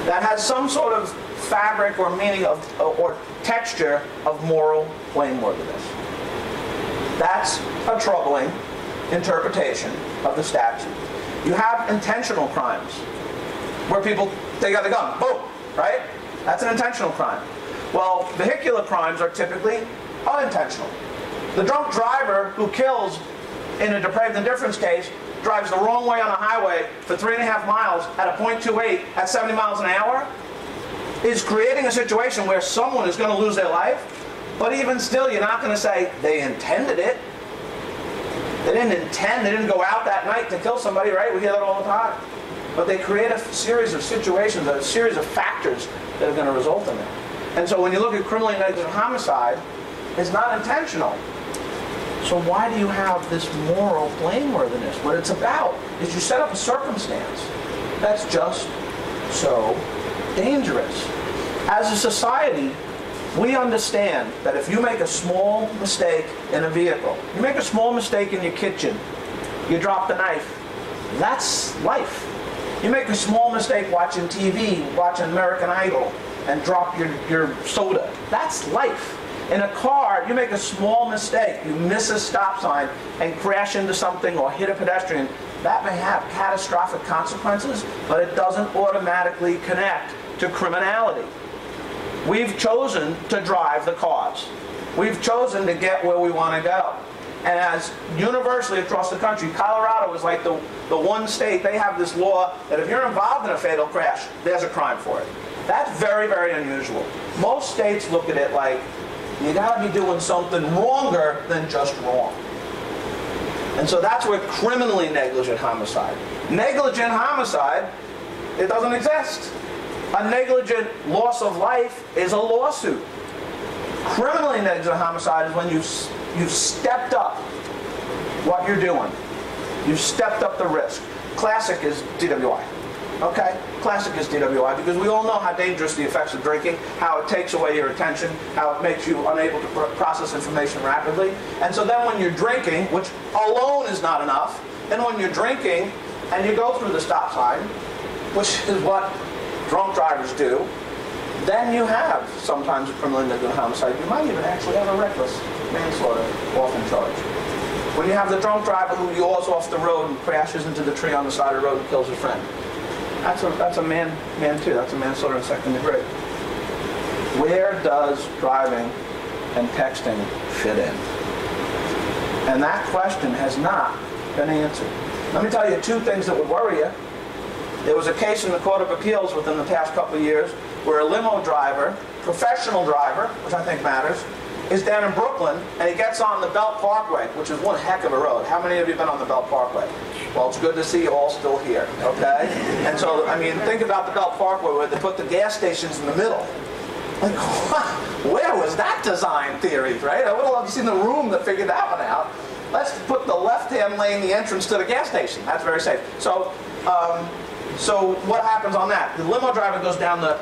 that has some sort of fabric or meaning of, or texture of moral blameworthiness. That's a troubling interpretation of the statute. You have intentional crimes where people take out a gun, boom, right? That's an intentional crime. Well, vehicular crimes are typically unintentional. The drunk driver who kills in a depraved indifference case drives the wrong way on a highway for 3.5 miles at a .28 at 70 miles an hour is creating a situation where someone is going to lose their life, but even still you're not going to say they intended it. They didn't intend, they didn't go out that night to kill somebody, right? We hear that all the time. But they create a series of situations, a series of factors that are going to result in it. And so when you look at criminally negligent homicide, it's not intentional. So why do you have this moral blameworthiness? What it's about is you set up a circumstance that's just so dangerous. As a society, we understand that if you make a small mistake in a vehicle, you make a small mistake in your kitchen, you drop the knife, that's life. You make a small mistake watching TV, watching American Idol, and drop your soda, that's life. In a car, you make a small mistake, you miss a stop sign and crash into something or hit a pedestrian, that may have catastrophic consequences, but it doesn't automatically connect to criminality. We've chosen to drive the cars. We've chosen to get where we want to go. And as universally across the country, Colorado is like the one state, they have this law that if you're involved in a fatal crash, there's a crime for it. That's very, very unusual. Most states look at it like, you gotta be doing something wronger than just wrong. And so that's where criminally negligent homicide. Negligent homicide, it doesn't exist. A negligent loss of life is a lawsuit. Criminally negligent homicide is when you've stepped up what you're doing. You've stepped up the risk. Classic is DWI. Okay? Classic is DWI because we all know how dangerous the effects of drinking, how it takes away your attention, how it makes you unable to process information rapidly. And so then when you're drinking, which alone is not enough, then when you're drinking and you go through the stop sign, which is what drunk drivers do, then you have sometimes a criminally negligent homicide. You might even actually have a reckless manslaughter off in charge. When you have the drunk driver who yaws off the road and crashes into the tree on the side of the road and kills a friend. That's a man too. That's a manslaughter in second degree. Where does driving and texting fit in? And that question has not been answered. Let me tell you two things that would worry you. There was a case in the Court of Appeals within the past couple of years where a limo driver, professional driver, which I think matters, is down in Brooklyn and he gets on the Belt Parkway, which is one heck of a road. How many of you have been on the Belt Parkway? Well, it's good to see you all still here, okay? And so, I mean, think about the Belt Parkway where they put the gas stations in the middle. Like, where was that design theory, right? I would have loved to see the room that figured that one out. Let's put the left-hand lane the entrance to the gas station. That's very safe. So, so what happens on that? The limo driver goes down the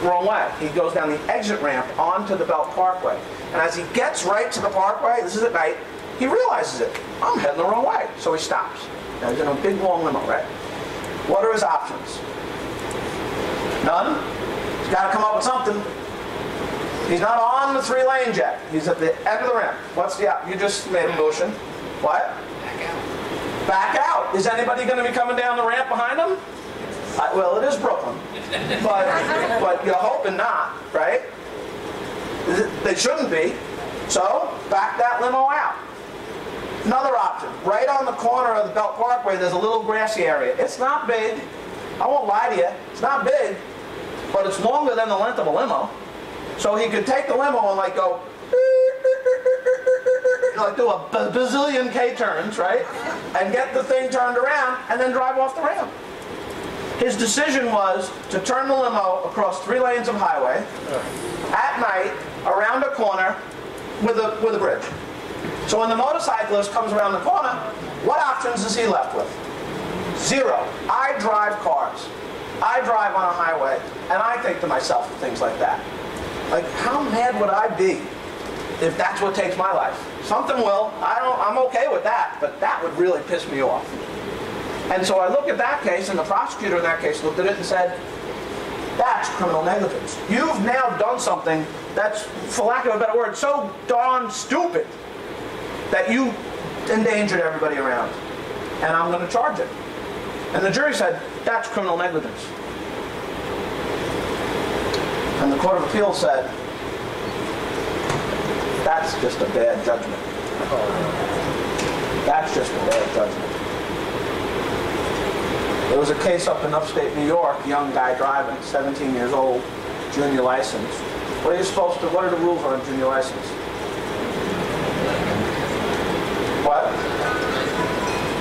wrong way. He goes down the exit ramp onto the Belt Parkway. And as he gets right to the parkway, this is at night, he realizes it. I'm heading the wrong way. So he stops. Now he's in a big long limo, right? What are his options? None? He's got to come up with something. He's not on the 3 lanes yet. He's at the end of the ramp. What's the option? You just made a motion. What? Back out. Back out. Is anybody going to be coming down the ramp behind him? Well, it is Brooklyn. But you're hoping not, right? They shouldn't be. So, back that limo out. Another option. Right on the corner of the Belt Parkway, there's a little grassy area. It's not big. I won't lie to you. It's not big. But it's longer than the length of a limo. So he could take the limo and like go, like do a bazillion K-turns, right? And get the thing turned around and then drive off the ramp. His decision was to turn the limo across 3 lanes of highway at night around a corner with a bridge. So when the motorcyclist comes around the corner, what options is he left with? 0. I drive cars. I drive on a highway, and I think to myself things like that. Like, how mad would I be if that's what takes my life. Something will. I'm okay with that, but that would really piss me off. And so I look at that case, and the prosecutor in that case looked at it and said, that's criminal negligence. You've now done something that's, for lack of a better word, so darn stupid that you endangered everybody around. And I'm going to charge it. And the jury said, that's criminal negligence. And the Court of Appeals said, that's just a bad judgment. That's just a bad judgment. There was a case up in upstate New York, young guy driving, 17 years old, junior license. What are the rules on a junior license? What?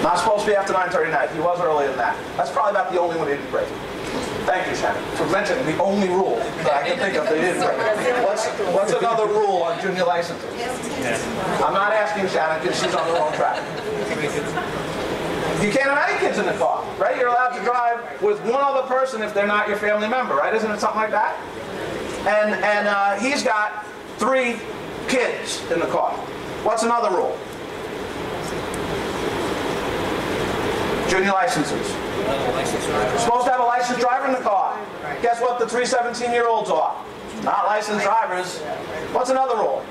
Not supposed to be after 9:30 at night. He was earlier than that. That's probably about the only one he didn't break. Thank you, Shannon, for mentioning the only rule that I can think of they didn't break. What's another rule on junior licenses? I'm not asking Shannon because she's on the wrong track. You can't have any kids in the car, right? You're allowed to drive with one other person if they're not your family member, right? Isn't it something like that? And he's got 3 kids in the car. What's another rule? Junior licenses. Supposed to have a licensed driver in the car. Guess what the 3 17-year-olds are? Not licensed drivers. What's another rule?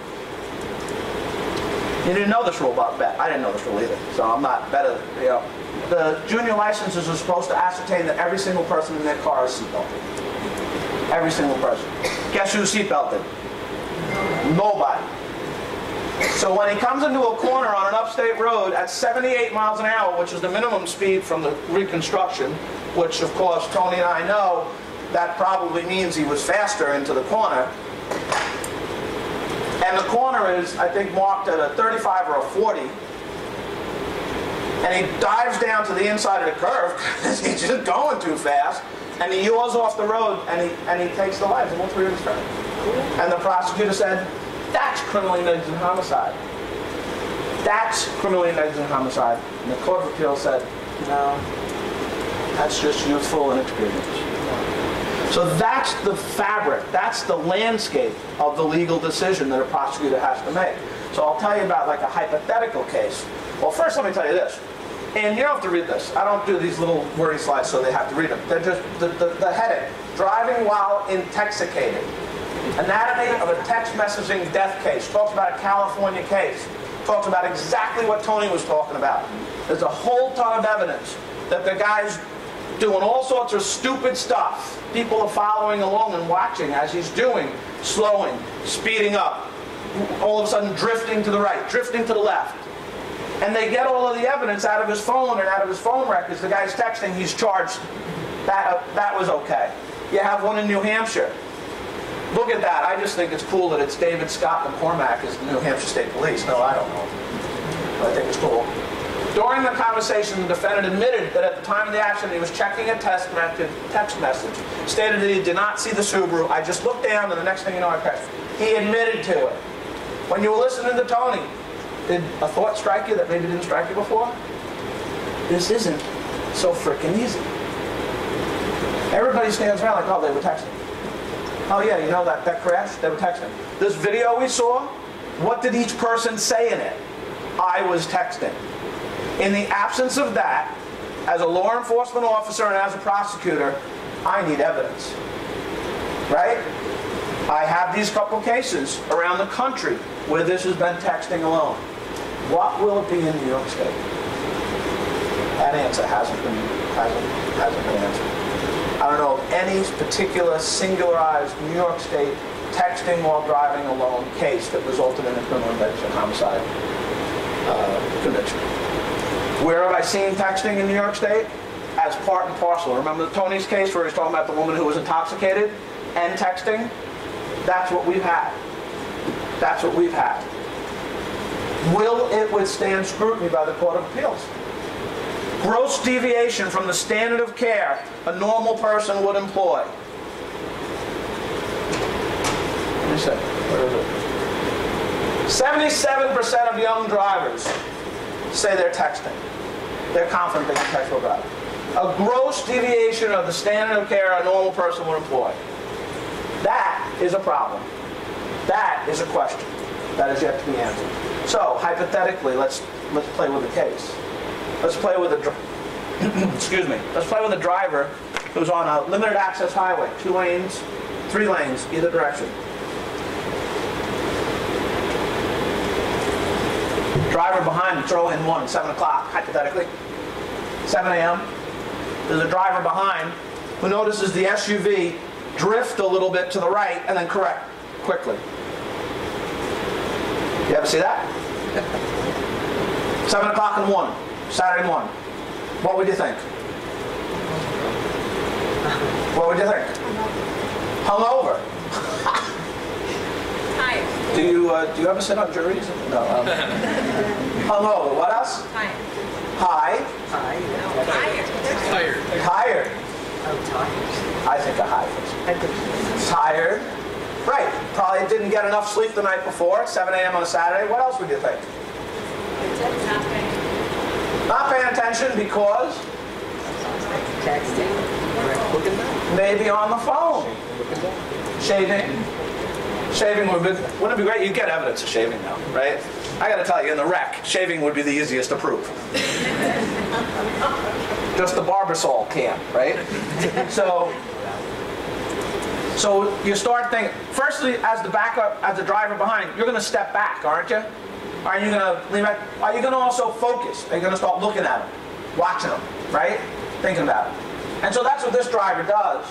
You didn't know this rule about bet. I didn't know this rule either, so I'm not better. You know, the junior licenses are supposed to ascertain that every single person in their car is seatbelted. Every single person. Guess who's seatbelted? Nobody. So when he comes into a corner on an upstate road at 78 miles an hour, which is the minimum speed from the reconstruction, which of course Tony and I know that probably means he was faster into the corner. And the corner is, I think, marked at a 35 or a 40. And he dives down to the inside of the curve because he's just going too fast. And he yaws off the road and he takes the lives of all 3 of his friends. And the prosecutor said, that's criminally negligent homicide. That's criminally negligent homicide. And the Court of Appeals said, no, that's just youthful inexperience. So that's the fabric, that's the landscape of the legal decision that a prosecutor has to make. So I'll tell you about like a hypothetical case. Well, first let me tell you this. And you don't have to read this. I don't do these little wordy slides so they have to read them. They're just the heading. Driving while intoxicated. Anatomy of a text messaging death case. Talks about a California case. Talks about exactly what Tony was talking about. There's a whole ton of evidence that the guy's doing all sorts of stupid stuff. People are following along and watching as he's doing, slowing, speeding up, all of a sudden drifting to the right, drifting to the left. And they get all of the evidence out of his phone and out of his phone records. The guy's texting, he's charged. That was okay. You have one in New Hampshire. Look at that. I just think it's cool that it's David Scott McCormack as the New Hampshire State Police. No, I don't know. But I think it's cool. During the conversation, the defendant admitted that at the time of the accident, he was checking a text message. Stated that he did not see the Subaru. I just looked down, and the next thing you know, I crashed. He admitted to it. When you were listening to Tony, did a thought strike you that maybe didn't strike you before? This isn't so frickin' easy. Everybody stands around like, oh, they were texting. Oh yeah, you know that crash? They were texting. This video we saw, what did each person say in it? I was texting. In the absence of that, as a law enforcement officer and as a prosecutor, I need evidence. Right? I have these couple cases around the country where this has been texting alone. What will it be in New York State? That answer hasn't been answered. I don't know of any particular singularized New York State texting while driving alone case that resulted in a criminal negligent homicide conviction. Where have I seen texting in New York State? As part and parcel. Remember Tony's case where he's talking about the woman who was intoxicated and texting? That's what we've had. That's what we've had. Will it withstand scrutiny by the Court of Appeals? Gross deviation from the standard of care a normal person would employ. Let me see. Where is it? 77% of young drivers say they're texting. They're confident they can text while driving. A gross deviation of the standard of care a normal person would employ. That is a problem. That is a question. That is yet to be answered. So, hypothetically, let's play with the case. Let's play with a excuse me. Let's play with a driver who's on a limited access highway, 2 lanes, 3 lanes, either direction. Driver behind, throw in 1, 7 o'clock, hypothetically. 7 a.m. There's a driver behind who notices the SUV drift a little bit to the right and then correct quickly. You ever see that? 7 o'clock and 1, Saturday morning. What would you think? What would you think? Hungover. Tired. Do you ever sit on juries? No. Hungover. What else? Tired. High. Tired. Tired. I'm tired. I think a high. Tired. Right. Probably didn't get enough sleep the night before. At 7 a.m. on a Saturday. What else would you think? Not paying attention because? Texting. Maybe on the phone. Shaving. Shaving wouldn't it be great? You get evidence of shaving now, right? I got to tell you, in the wreck, shaving would be the easiest to prove. Just the Barbasol can't, right? So you start thinking. Firstly, as the backup, as the driver behind, you're going to step back, aren't you? Are you going to lean back? Are you going to also focus? Are you going to start looking at them, watching them, right? Thinking about it. And so that's what this driver does.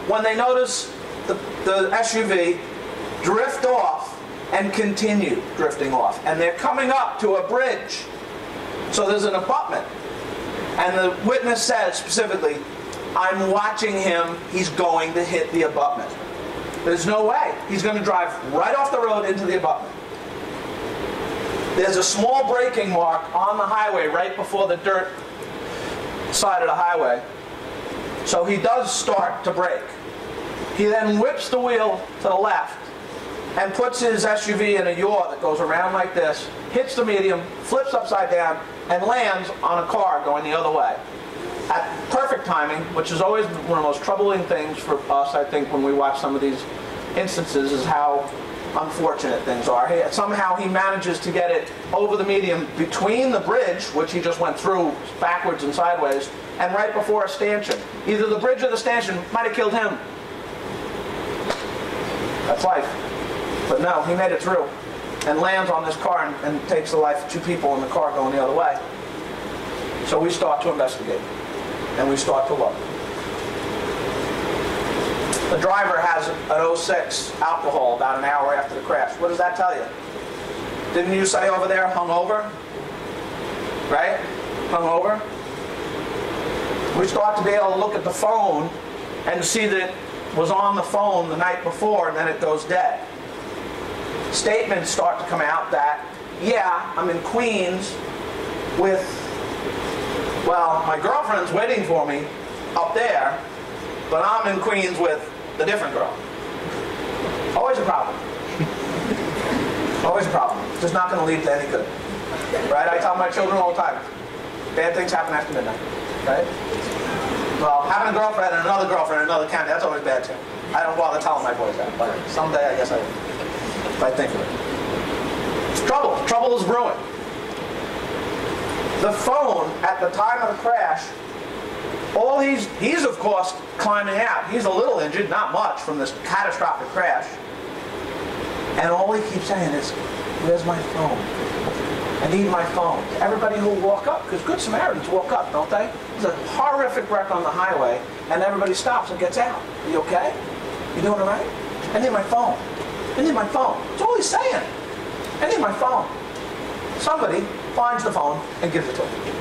When they notice the SUV drift off and continue drifting off, and they're coming up to a bridge. So there's an abutment. And the witness says specifically, I'm watching him, he's going to hit the abutment. There's no way. He's going to drive right off the road into the abutment. There's a small braking mark on the highway right before the dirt side of the highway. So he does start to brake. He then whips the wheel to the left and puts his SUV in a yaw that goes around like this, hits the median, flips upside down, and lands on a car going the other way. At perfect timing, which is always one of the most troubling things for us, I think, when we watch some of these instances, is how unfortunate things are. Somehow he manages to get it over the median between the bridge, which he just went through backwards and sideways, and right before a stanchion. Either the bridge or the stanchion might have killed him. That's life. But no, he made it through and lands on this car and takes the life of 2 people in the car going the other way. So we start to investigate and we start to look. The driver has an 06 alcohol about an hour after the crash. What does that tell you? Didn't you say over there, hungover? Right? Hungover? We start to be able to look at the phone and see that it was on the phone the night before and then it goes dead. Statements start to come out that, yeah, I'm in Queens with, well, my girlfriend's waiting for me up there, but I'm in Queens with the different girl. Always a problem. Always a problem. It's just not going to lead to any good. Right? I tell my children all the time, bad things happen after midnight. Right? Well, having a girlfriend and another girlfriend in another county, that's always bad too. I don't bother telling my boys that, but someday I guess I will. If I think of it. It's trouble. Trouble is brewing. The phone, at the time of the crash, he's of course climbing out. He's a little injured, not much, from this catastrophic crash. And all he keeps saying is, where's my phone? I need my phone. Everybody who will walk up, because Good Samaritans walk up, don't they? There's a horrific wreck on the highway, and everybody stops and gets out. Are you okay? You doing all right? I need my phone. I need my phone. That's all he's saying. I need my phone. Somebody finds the phone and gives it to him.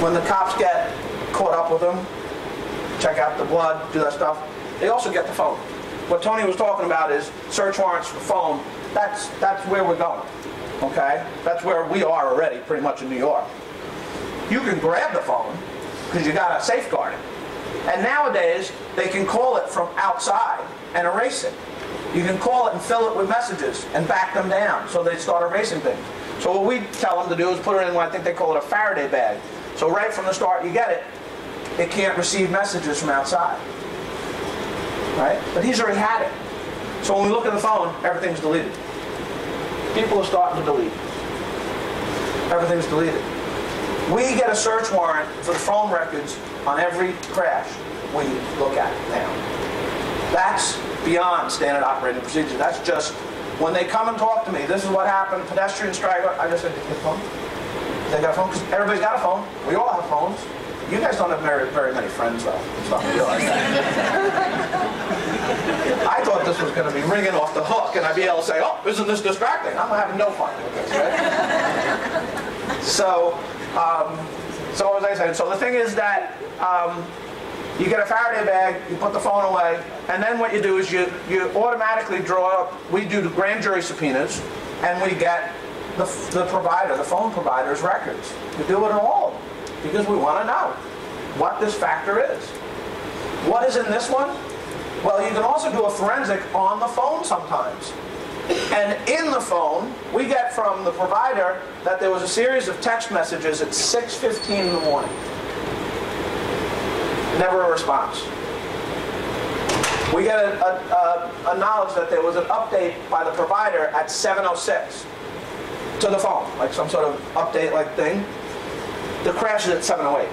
When the cops get caught up with him, check out the blood, do that stuff, they also get the phone. What Tony was talking about is search warrants for phone. That's where we're going. Okay? That's where we are already, pretty much in New York. You can grab the phone because you got to safeguard it. And nowadays, they can call it from outside and erase it. You can call it and fill it with messages and back them down so they start erasing things. So what we tell them to do is put it in what I think they call it a Faraday bag. So right from the start you get it, it can't receive messages from outside. Right? But he's already had it. So when we look at the phone, everything's deleted. People are starting to delete. Everything's deleted. We get a search warrant for the phone records on every crash we look at now. That's beyond standard operating procedure. That's just when they come and talk to me, this is what happened, pedestrian strike. I just said, "Take a phone." They got a phone? Because everybody's got a phone. We all have phones. You guys don't have very many friends, though. So I realize that. I thought this was going to be ringing off the hook, and I'd be able to say, "Oh, isn't this distracting?" I'm having no fun with this, right? So what was I saying? So the thing is that you get a Faraday bag, you put the phone away, and then what you do is you automatically draw up, we do the grand jury subpoenas, and we get the provider, the phone provider's records. We do it in all of them, because we want to know what this factor is. What is in this one? Well, you can also do a forensic on the phone sometimes. And in the phone, we get from the provider that there was a series of text messages at 6:15 in the morning. Never a response. We get a knowledge that there was an update by the provider at 7:06 to the phone, like some sort of update like thing. The crash is at 7:08.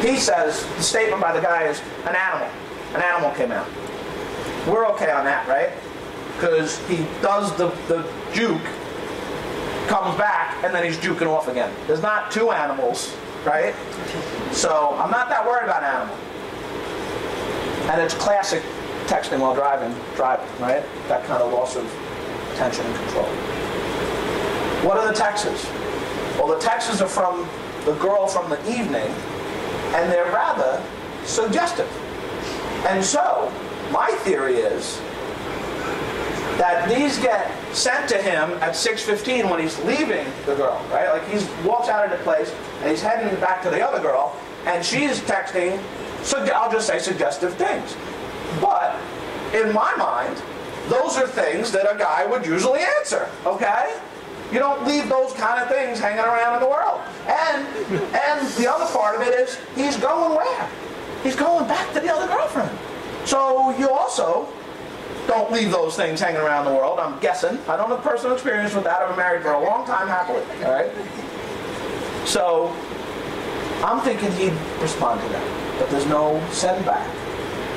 He says, the statement by the guy is, an animal came out. We're okay on that, right? Because he does the juke, comes back, and then he's juking off again. There's not two animals, right? So I'm not that worried about animal. And it's classic texting while driving, right? That kind of loss of attention and control. What are the texts? Well, the texts are from the girl from the evening, and they're rather suggestive. And so, my theory is that these get sent to him at 6:15 when he's leaving the girl, right? Like he walks out of the place and he's heading back to the other girl, and she's texting, I'll just say suggestive things. But in my mind, those are things that a guy would usually answer, okay? You don't leave those kind of things hanging around in the world. And the other part of it is, he's going where? He's going back to the other girlfriend. So you also don't leave those things hanging around the world, I'm guessing. I don't have personal experience with that. I've been married for a long time happily, all right? So I'm thinking he'd respond to that, but there's no send back.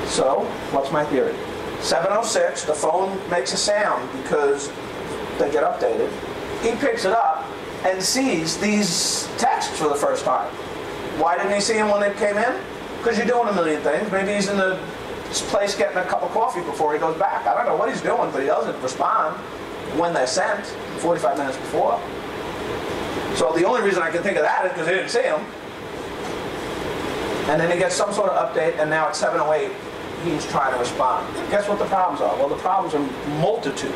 So what's my theory? 7:06, the phone makes a sound because they get updated. He picks it up and sees these texts for the first time. Why didn't he see them when they came in? Because you're doing a million things. Maybe he's in the place getting a cup of coffee before he goes back. I don't know what he's doing, but he doesn't respond when they're sent 45 minutes before. So the only reason I can think of that is because he didn't see them. And then he gets some sort of update, and now at 7:08, he's trying to respond. Guess what the problems are? Well, the problems are multitude,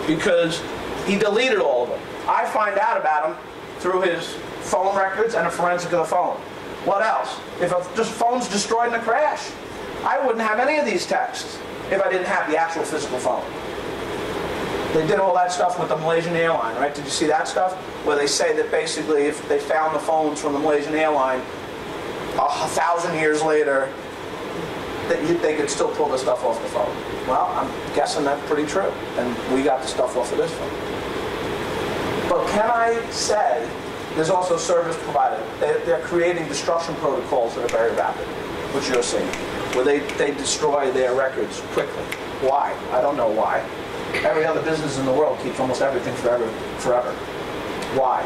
because he deleted all of them. I find out about him through his phone records and a forensic of the phone. What else? If a phone's destroyed in a crash, I wouldn't have any of these texts if I didn't have the actual physical phone. They did all that stuff with the Malaysian airline, right? Did you see that stuff? Where they say that basically if they found the phones from the Malaysian airline 1,000 years later, that they could still pull the stuff off the phone. Well, I'm guessing that's pretty true. And we got the stuff off of this phone. But can I say, there's also service provided. They're creating destruction protocols that are very rapid, which you're seeing, where they destroy their records quickly. Why? I don't know why. Every other business in the world keeps almost everything forever. Why?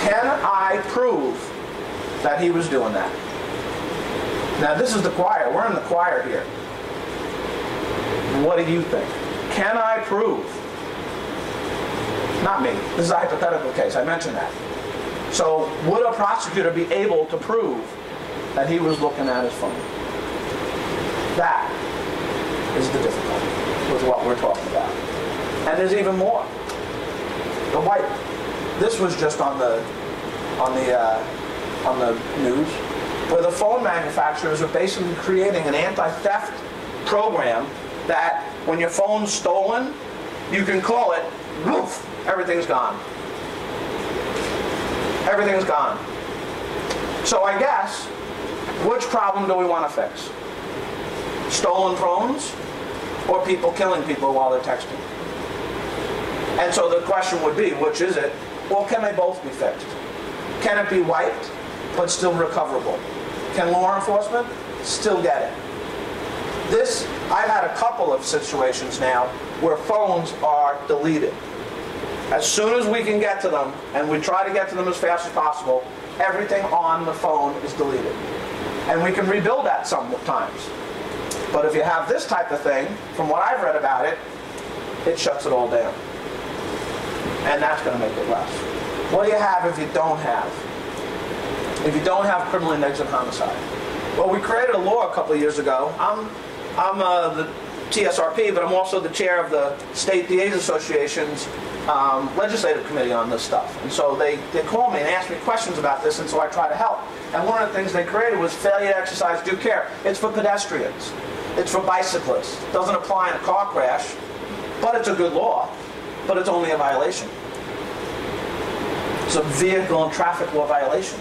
Can I prove that he was doing that? Now this is the choir. We're in the choir here. What do you think? Can I prove? Not me. This is a hypothetical case. I mentioned that. So would a prosecutor be able to prove that he was looking at his phone? That is the difficulty with what we're talking about. And there's even more. The white. This was just on the news, where the phone manufacturers are basically creating an anti-theft program that when your phone's stolen, you can call it, woof, everything's gone. Everything's gone. So I guess, which problem do we want to fix? stolen phones or people killing people while they're texting. And so the question would be, which is it? Or can they both be fixed? Can it be wiped, but still recoverable? Can law enforcement still get it? I've had a couple of situations now where phones are deleted. As soon as we can get to them, and we try to get to them as fast as possible, everything on the phone is deleted. And we can rebuild that sometimes. But if you have this type of thing, from what I've read about it, it shuts it all down. And that's going to make it less. What do you have if you don't have? If you don't have criminally negligent homicide? Well, we created a law a couple of years ago. I'm the TSRP, but I'm also the chair of the State DAs Association's legislative committee on this stuff. And so they call me and ask me questions about this, and so I try to help. And one of the things they created was failure to exercise due care. It's for pedestrians. It's for bicyclists. It doesn't apply in a car crash, but it's a good law. But it's only a violation. It's a vehicle and traffic law violation.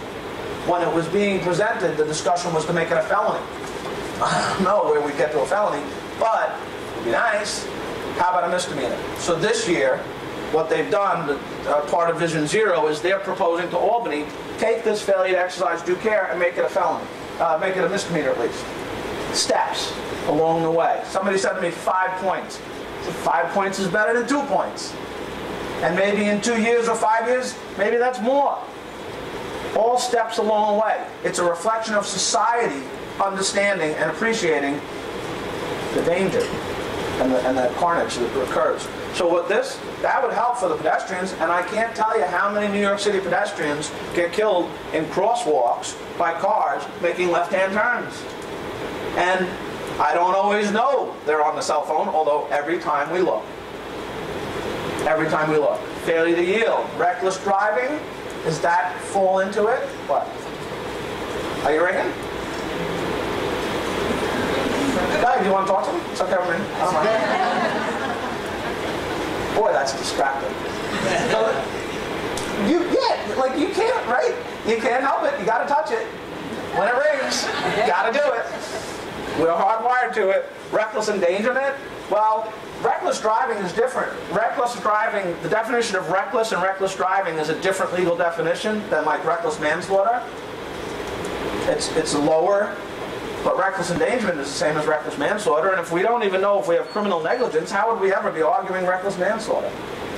When it was being presented, the discussion was to make it a felony. I don't know where we get to a felony, but it would be nice. How about a misdemeanor? So this year, what they've done, part of Vision Zero, is they're proposing to Albany, take this failure to exercise due care and make it a felony. Make it a misdemeanor at least. Steps along the way. Somebody said to me 5 points. So 5 points is better than 2 points. And maybe in 2 years or 5 years, maybe that's more. All steps along the way. It's a reflection of society understanding and appreciating the danger and the carnage that occurs. So that would help for the pedestrians, and I can't tell you how many New York City pedestrians get killed in crosswalks by cars making left-hand turns. And I don't always know they're on the cell phone, although every time we look. Every time we look. Failure to yield. Reckless driving. Does that fall into it? What? Are you ringing? Guy, do you want to talk to me? It's okay with me. I don't mind. Boy, that's distracting. You can't, right? You can't help it. You got to touch it. When it rings, you got to do it. We're hardwired to it. Reckless endangerment? Well, reckless driving is different. Reckless driving, the definition of reckless and reckless driving is a different legal definition than like reckless manslaughter. It's lower, but reckless endangerment is the same as reckless manslaughter. And if we don't even know if we have criminal negligence, how would we ever be arguing reckless manslaughter?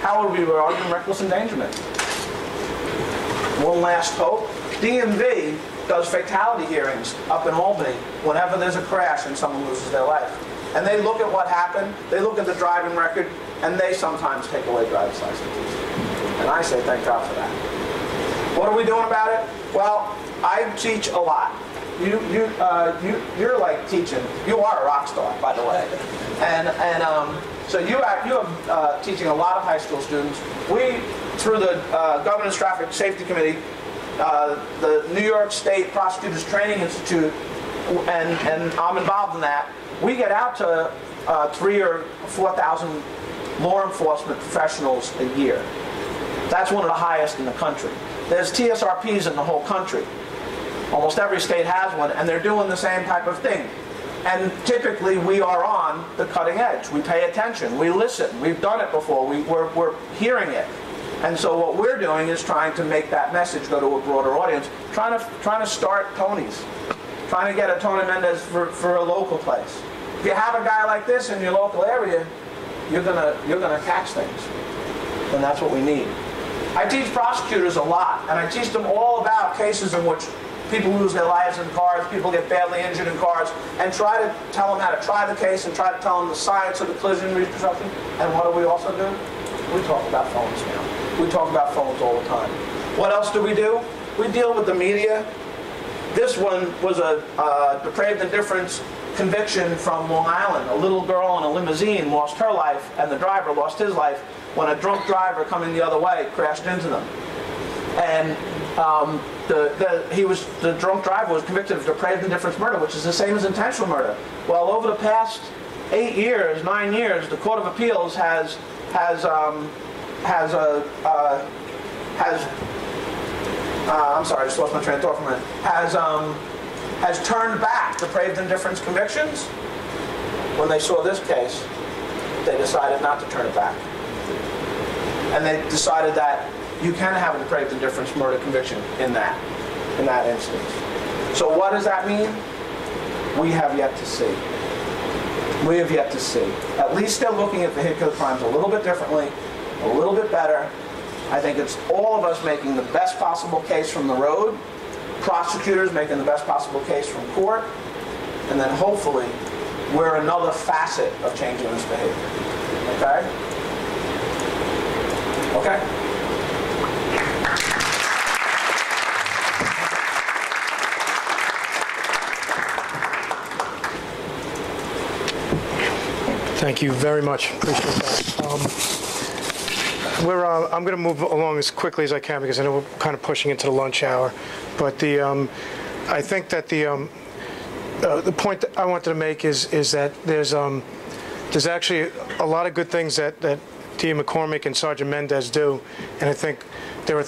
How would we be arguing reckless endangerment? One last hope. DMV does fatality hearings up in Albany whenever there's a crash and someone loses their life. And they look at what happened, they look at the driving record, and they sometimes take away driver's licenses. And I say thank God for that. What are we doing about it? Well, I teach a lot. You're like teaching. You are a rock star, by the way. So you are teaching a lot of high school students. We, through the Governor's Traffic Safety Committee, the New York State Prosecutors Training Institute, and I'm involved in that. We get out to 3,000 or 4,000 law enforcement professionals a year. That's one of the highest in the country. There's TSRPs in the whole country. Almost every state has one, and they're doing the same type of thing. And typically, we are on the cutting edge. We pay attention. We listen. We've done it before. We're hearing it. And so what we're doing is trying to make that message go to a broader audience, trying to start Tonys, trying to get a Tony Mendez for a local place. If you have a guy like this in your local area, you're gonna catch things, and that's what we need. I teach prosecutors a lot, and I teach them all about cases in which people lose their lives in cars, people get badly injured in cars, and try to tell them how to try the case and try to tell them the science of the collision reconstruction. And what do we also do? We talk about phones now. We talk about phones all the time. What else do? We deal with the media. This one was a depraved indifference conviction from Long Island. A little girl in a limousine lost her life, and the driver lost his life when a drunk driver coming the other way crashed into them. And the drunk driver was convicted of depraved indifference murder, which is the same as intentional murder. Well, over the past 9 years, the Court of Appeals has I'm sorry, I just lost my train of thought for a minute. Has turned back depraved indifference convictions When they saw this case, they decided not to turn it back. And they decided that you can have a depraved indifference murder conviction in that instance. So what does that mean? We have yet to see. We have yet to see. At least they're looking at vehicular crimes a little bit differently, a little bit better. I think it's all of us making the best possible case from the road, prosecutors making the best possible case from court, and then hopefully we're another facet of changing this behavior. Okay? Okay? Thank you very much. Appreciate that. I'm going to move along as quickly as I can because I know we're kind of pushing into the lunch hour. But I think that the point that I wanted to make is that there's actually a lot of good things that T. McCormick and Sergeant Mendez do, and I think there are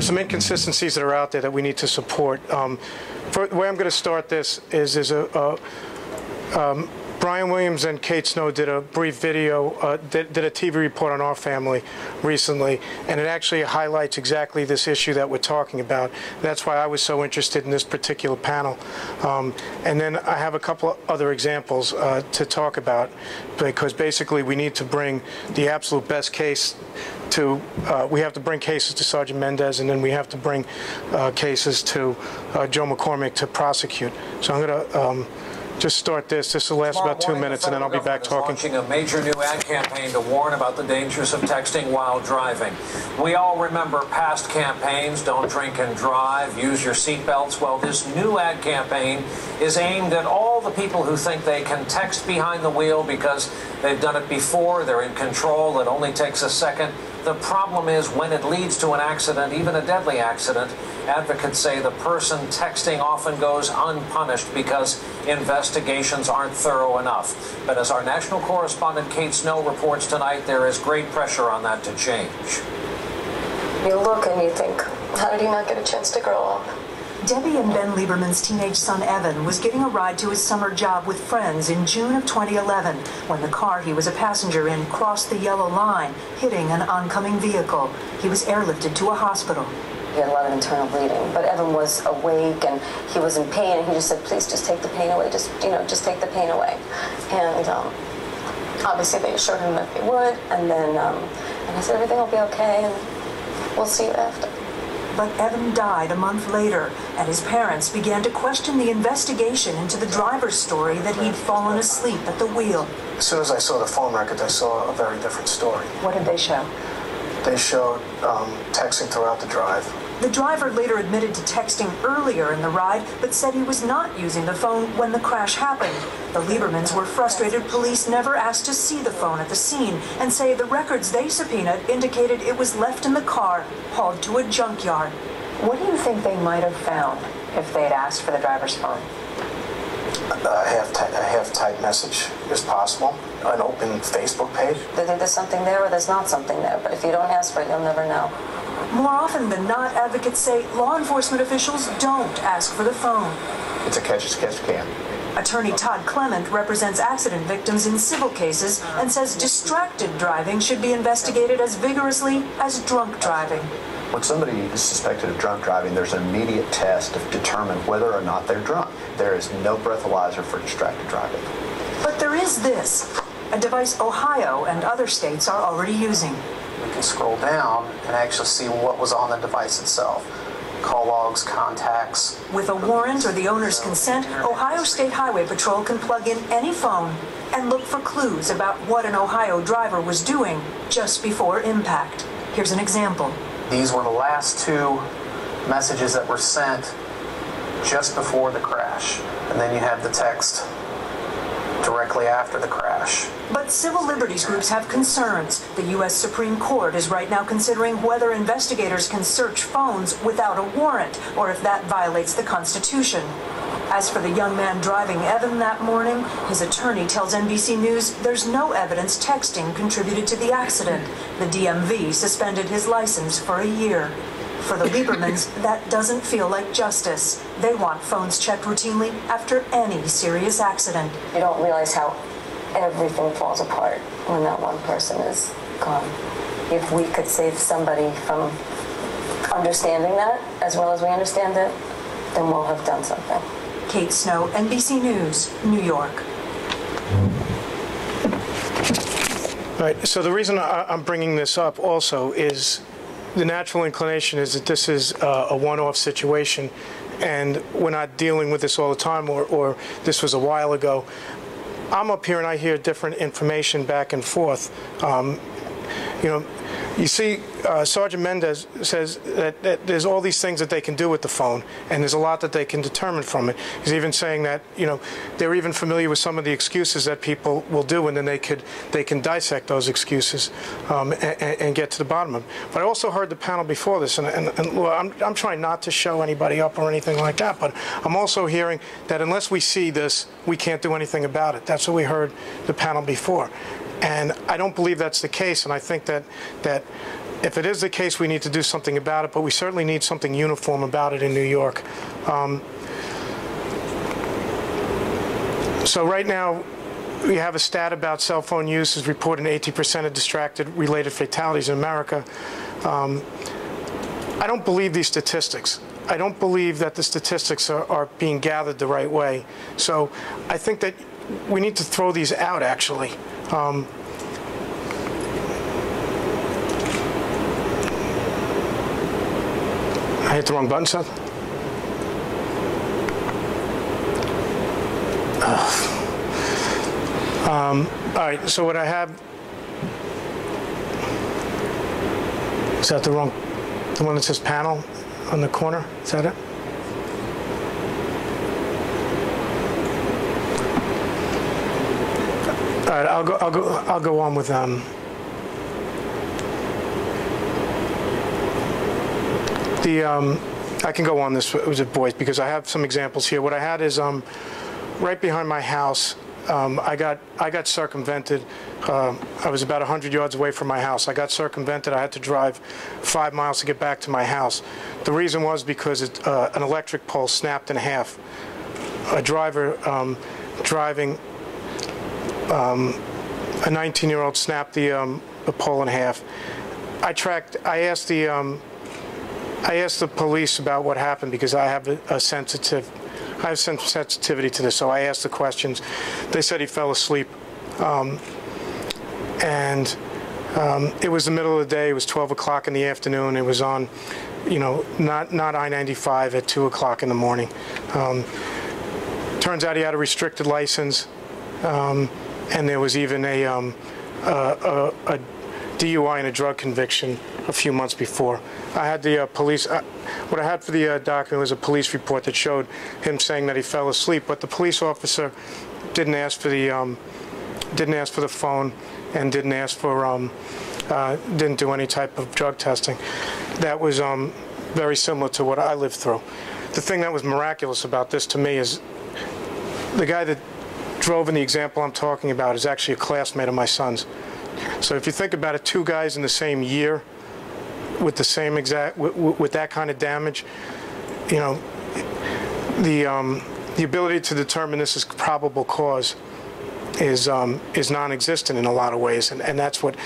some inconsistencies that are out there that we need to support. The way I'm going to start this is Brian Williams and Kate Snow did a brief video, did a TV report on Our Family recently, and it actually highlights exactly this issue that we're talking about. That's why I was so interested in this particular panel. And then I have a couple of other examples to talk about, because basically we need to bring the absolute best case to, we have to bring cases to Sergeant Mendez, and then we have to bring cases to Joe McCormick to prosecute. So I'm going to just start this. This will last about 2 minutes, and then I'll be back talking. Launching a major new ad campaign to warn about the dangers of texting while driving. We all remember past campaigns, don't drink and drive, use your seatbelts. Well, this new ad campaign is aimed at all the people who think they can text behind the wheel because they've done it before, they're in control, it only takes a second. The problem is when it leads to an accident, even a deadly accident, advocates say the person texting often goes unpunished because investigations aren't thorough enough. But as our national correspondent Kate Snow reports tonight, there is great pressure on that to change. You look and you think, how did he not get a chance to grow up? Debbie and Ben Lieberman's teenage son Evan was getting a ride to his summer job with friends in June of 2011 when the car he was a passenger in crossed the yellow line, hitting an oncoming vehicle. He was airlifted to a hospital. He had a lot of internal bleeding, but Evan was awake and he was in pain, and he just said, please just take the pain away, just take the pain away. And obviously they assured him that they would, and then and I said, everything will be okay, and we'll see you after. But Evan died a month later, and his parents began to question the investigation into the driver's story that he'd fallen asleep at the wheel. As soon as I saw the phone records, I saw a very different story. What did they show? They showed texting throughout the drive. The driver later admitted to texting earlier in the ride, but said he was not using the phone when the crash happened. The Liebermans were frustrated police never asked to see the phone at the scene, and say the records they subpoenaed indicated it was left in the car, hauled to a junkyard. What do you think they might have found if they'd asked for the driver's phone? A half-typed message is possible. An open Facebook page. There's something there or there's not something there, but if you don't ask for it, you'll never know. More often than not, advocates say law enforcement officials don't ask for the phone. It's a catch-as-catch-can. Attorney Todd Clement represents accident victims in civil cases and says distracted driving should be investigated as vigorously as drunk driving. When somebody is suspected of drunk driving, there's an immediate test to determine whether or not they're drunk. There is no breathalyzer for distracted driving. But there is this, a device Ohio and other states are already using. We can scroll down and actually see what was on the device itself. Call logs, contacts. With a warrant or the owner's consent, Ohio State Highway Patrol can plug in any phone and look for clues about what an Ohio driver was doing just before impact. Here's an example. These were the last two messages that were sent just before the crash. And then you have the text directly after the crash. But civil liberties groups have concerns. The U.S. Supreme Court is right now considering whether investigators can search phones without a warrant, or if that violates the Constitution. As for the young man driving Evan that morning, his attorney tells NBC News there's no evidence texting contributed to the accident. The DMV suspended his license for a year. For the Liebermans, that doesn't feel like justice. They want phones checked routinely after any serious accident. You don't realize how everything falls apart when that one person is gone. If we could save somebody from understanding that as well as we understand it, then we'll have done something. Kate Snow, NBC News, New York. Right, so the reason I'm bringing this up also is the natural inclination is that this is a one-off situation, and we're not dealing with this all the time, or this was a while ago. I'm up here and I hear different information back and forth. You know, you see, Sergeant Mendez says that there's all these things that they can do with the phone, and there's a lot that they can determine from it. He's even saying that, you know, they're even familiar with some of the excuses that people will do, and then they can dissect those excuses and get to the bottom of them. But I also heard the panel before this, and I'm trying not to show anybody up or anything like that, but I'm also hearing that unless we see this, we can't do anything about it. That's what we heard the panel before. And I don't believe that's the case, and I think that if it is the case, we need to do something about it, but we certainly need something uniform about it in New York. So right now, we have a stat about cell phone use is reporting 80% of distracted related fatalities in America. I don't believe these statistics. I don't believe that the statistics are being gathered the right way. So I think that we need to throw these out, actually. I hit the wrong button, Seth? All right, so what I have, is that the one that says panel on the corner? Is that it? All right, I'll go on with I can go on this with voice because I have some examples here. What I had is right behind my house. I got circumvented. I was about 100 yards away from my house. I got circumvented. I had to drive 5 miles to get back to my house. The reason was because an electric pole snapped in half. A driver driving a 19-year-old snapped the pole in half. I asked the police about what happened because I have some sensitivity to this, so I asked the questions. They said he fell asleep, and it was the middle of the day. It was 12 o'clock in the afternoon. It was on, you know, not I-95 at 2 o'clock in the morning. Turns out he had a restricted license, and there was even a DUI and a drug conviction a few months before. I had the police. What I had for the document was a police report that showed him saying that he fell asleep, but the police officer didn't ask for the phone and didn't do any type of drug testing. That was very similar to what I lived through. The thing that was miraculous about this to me is the guy that drove in the example I'm talking about is actually a classmate of my son's. So if you think about it, two guys in the same year with the same with that kind of damage, you know, the ability to determine this as probable cause is non-existent in a lot of ways, and that's what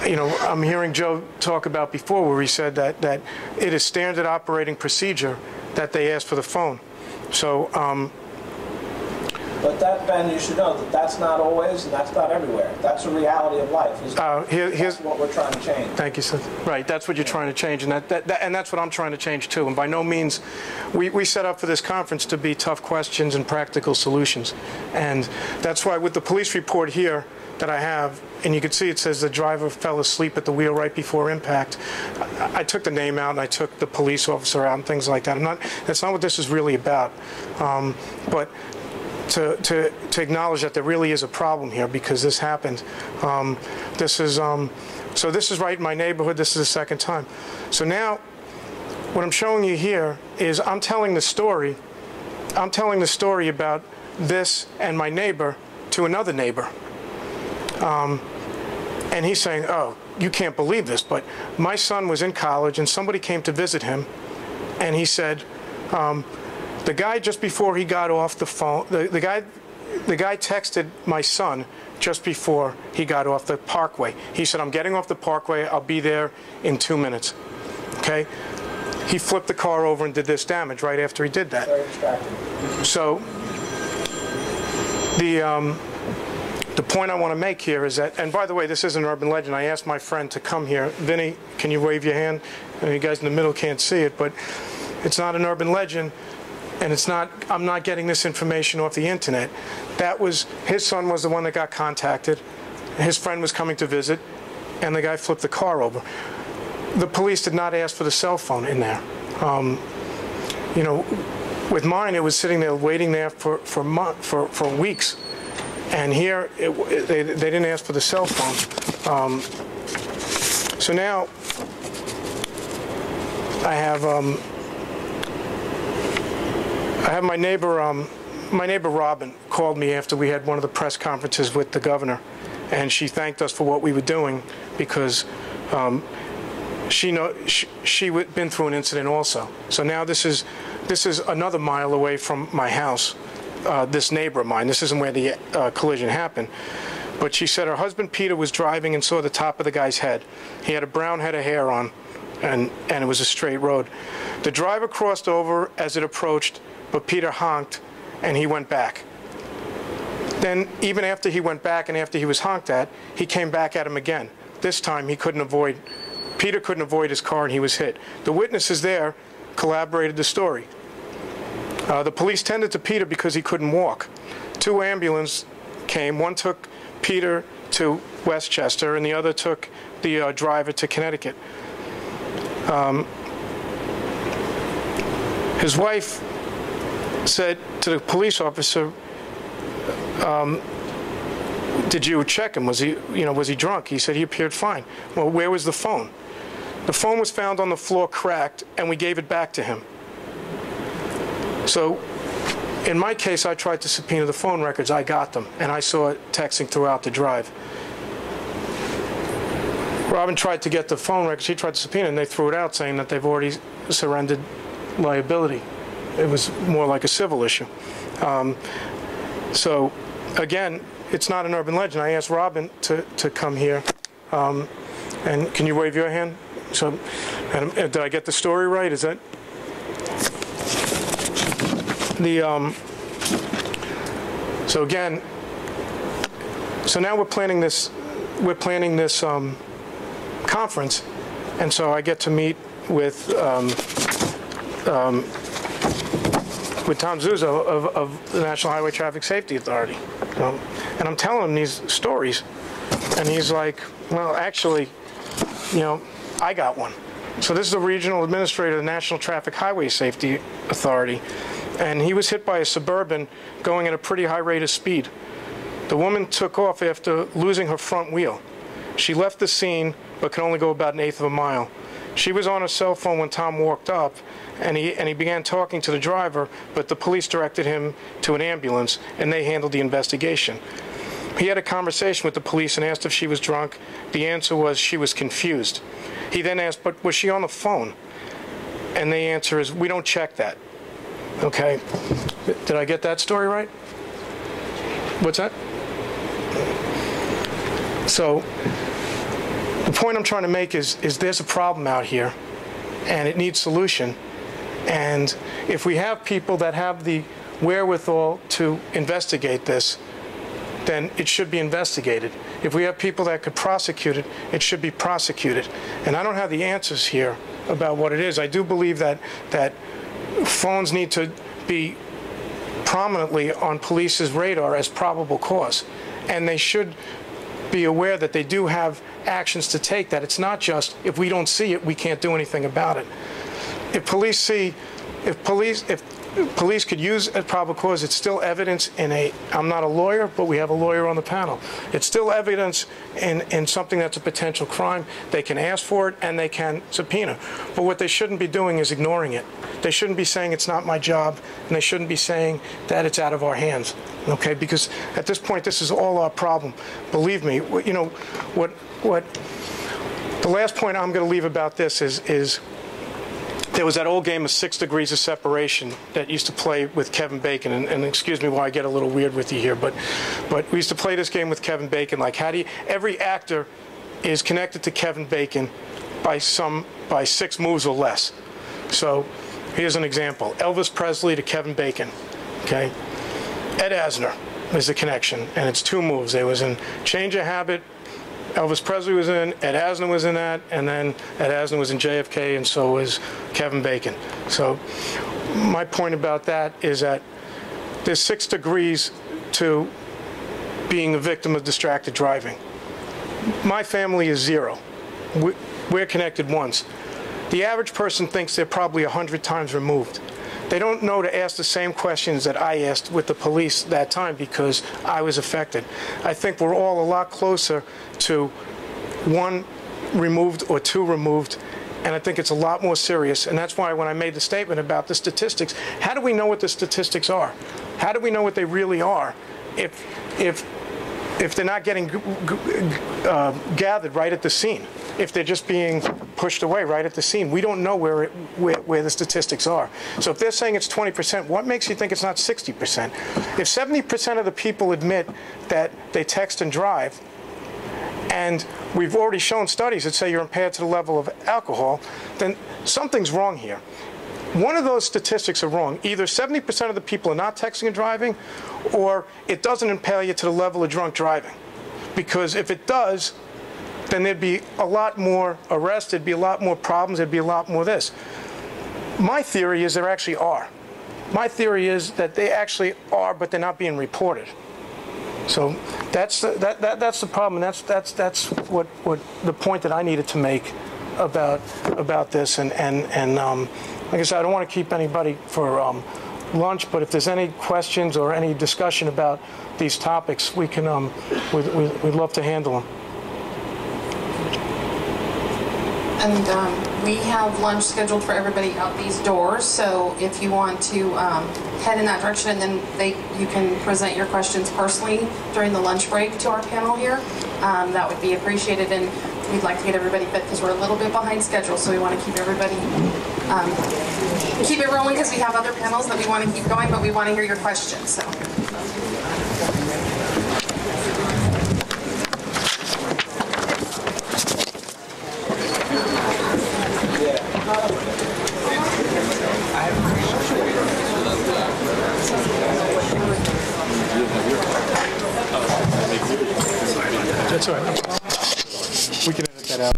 you know, I'm hearing Joe talk about before, where he said that it is standard operating procedure that they ask for the phone. So but that, Ben, you should know that that's not always, and that's not everywhere. That's a reality of life. Here's what we're trying to change. Thank you, Seth. Right, that's what you're trying to change, and and that's what I'm trying to change too. And by no means, we set up for this conference to be tough questions and practical solutions, and that's why with the police report here that I have, and you can see it says the driver fell asleep at the wheel right before impact. I took the name out and I took the police officer out and things like that. That's not what this is really about, but to acknowledge that there really is a problem here because this happened. So this is right in my neighborhood. This is the second time. So now what I'm showing you here is I'm telling the story about this and my neighbor to another neighbor. And he's saying, oh, you can't believe this, but my son was in college and somebody came to visit him, and he said, the guy just before he got off the phone, the guy texted my son just before he got off the parkway. He said, I'm getting off the parkway, I'll be there in 2 minutes. Okay? He flipped the car over and did this damage right after he did that. So the point I want to make here is that, and by the way, this is an urban legend. I asked my friend to come here. Vinny, can you wave your hand? You guys in the middle can't see it, but it's not an urban legend, and it's not. I'm not getting this information off the internet. That was his son was the one that got contacted. His friend was coming to visit, and the guy flipped the car over. The police did not ask for the cell phone in there. You know, with mine, it was sitting there waiting there for weeks. And here, they didn't ask for the cell phone. So now, I have my neighbor Robin called me after we had one of the press conferences with the governor, and she thanked us for what we were doing because she had been through an incident also. So now this is another mile away from my house. This neighbor of mine. This isn't where the collision happened. But she said her husband Peter was driving and saw the top of the guy's head. He had a brown head of hair on, and it was a straight road. The driver crossed over as it approached, but Peter honked, and he went back. Then, even after he went back and after he was honked at, he came back at him again. This time, Peter couldn't avoid his car, and he was hit. The witnesses there corroborated the story. The police tended to Peter because he couldn't walk. 2 ambulances came. One took Peter to Westchester, and the other took the driver to Connecticut. His wife said to the police officer, "Did you check him? Was he drunk?" He said he appeared fine. Well, where was the phone? The phone was found on the floor cracked, and we gave it back to him. So, in my case, I tried to subpoena the phone records. I got them, and I saw it texting throughout the drive. Robin tried to get the phone records. He tried to subpoena, and they threw it out, saying that they've already surrendered liability. It was more like a civil issue. So, again, it's not an urban legend. I asked Robin to come here, and can you wave your hand? So, did I get the story right? Is that? So again, so now we're planning this conference, and so I get to meet with Tom Zuzo of the National Highway Traffic Safety Authority, and I'm telling him these stories, and he's like, well, actually, I got one. So this is the regional administrator of the National Traffic Highway Safety Authority. And he was hit by a Suburban going at a pretty high rate of speed. The woman took off after losing her front wheel. She left the scene, but could only go about 1/8 of a mile. She was on her cell phone when Tom walked up, and he began talking to the driver, but the police directed him to an ambulance, and they handled the investigation. He had a conversation with the police and asked if she was drunk. The answer was she was confused. He then asked, but was she on the phone? And the answer is, we don't check that. Okay, did I get that story right? What's that? So, the point I'm trying to make is there's a problem out here, and it needs solution. And if we have people that have the wherewithal to investigate this, then it should be investigated. If we have people that could prosecute it, it should be prosecuted. And I don't have the answers here about what it is. I do believe that phones need to be prominently on police's radar as probable cause. And they should be aware that they do have actions to take, that it's not just, if we don't see it, we can't do anything about it. If police could use a probable cause, it's still evidence I'm not a lawyer, but we have a lawyer on the panel. It's still evidence in something that's a potential crime. They can ask for it and they can subpoena. But what they shouldn't be doing is ignoring it. They shouldn't be saying it's not my job, and they shouldn't be saying that it's out of our hands. Okay, because at this point, this is all our problem. Believe me, what The last point I'm going to leave about this is there was that old game of 6 degrees of separation that used to play with Kevin Bacon, and excuse me while I get a little weird with you here, but we used to play this game with Kevin Bacon, like every actor is connected to Kevin Bacon by 6 moves or less. So here's an example. Elvis Presley to Kevin Bacon, okay? Ed Asner is the connection, and it's 2 moves. They was in Change of Habit, Elvis Presley was in, Ed Asner was in that, and then Ed Asner was in JFK, and so was Kevin Bacon. So my point about that is that there's 6 degrees to being a victim of distracted driving. My family is 0. We're connected once. The average person thinks they're probably 100 times removed. They don't know to ask the same questions that I asked with the police that time because I was affected. I think we're all a lot closer to 1 removed or 2 removed, and I think it's a lot more serious. And that's why when I made the statement about the statistics, how do we know what the statistics are? How do we know what they really are if they're not getting gathered right at the scene? If they're just being pushed away right at the scene. We don't know where the statistics are. So if they're saying it's 20%, what makes you think it's not 60%? If 70% of the people admit that they text and drive, and we've already shown studies that say you're impaired to the level of alcohol, then something's wrong here. One of those statistics are wrong. Either 70% of the people are not texting and driving, or it doesn't impair you to the level of drunk driving. Because if it does, then there'd be a lot more arrests, there'd be a lot more problems, there'd be a lot more this. My theory is there actually are. My theory is that they actually are, but they're not being reported. So that's the problem, and that's what the point that I needed to make about this. And like I said, I don't want to keep anybody for lunch, but if there's any questions or any discussion about these topics, we can we'd love to handle them. And we have lunch scheduled for everybody out these doors, so if you want to head in that direction, and then you can present your questions personally during the lunch break to our panel here, that would be appreciated. And we'd like to get everybody fit because we're a little bit behind schedule, so we want to keep everybody, keep it rolling because we have other panels that we want to keep going, but we want to hear your questions. So. That's all right. We can edit that out.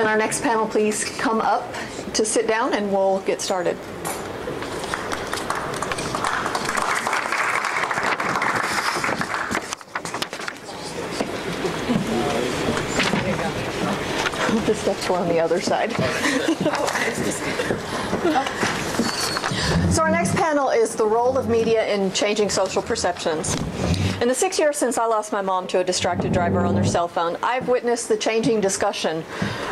our next panel please come up to sit down and we'll get started. The steps were on the other side. So our next panel is the role of media in changing social perceptions. In the 6 years since I lost my mom to a distracted driver on their cell phone, I've witnessed the changing discussion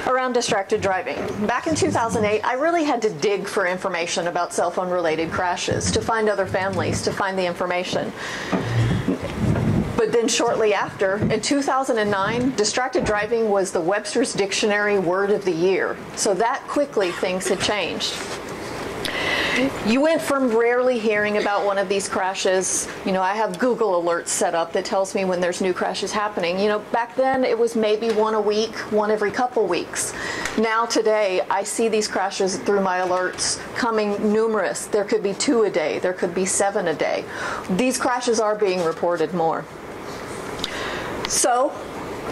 around distracted driving. Back in 2008, I really had to dig for information about cell phone related crashes, to find other families, to find the information. But then shortly after, in 2009, distracted driving was the Webster's Dictionary Word of the Year. So that quickly things had changed. You went from rarely hearing about one of these crashes. You know, I have Google alerts set up that tells me when there's new crashes happening. You know, back then it was maybe one a week, one every couple weeks. Now today, I see these crashes through my alerts coming numerous. There could be 2 a day, there could be 7 a day. These crashes are being reported more. So,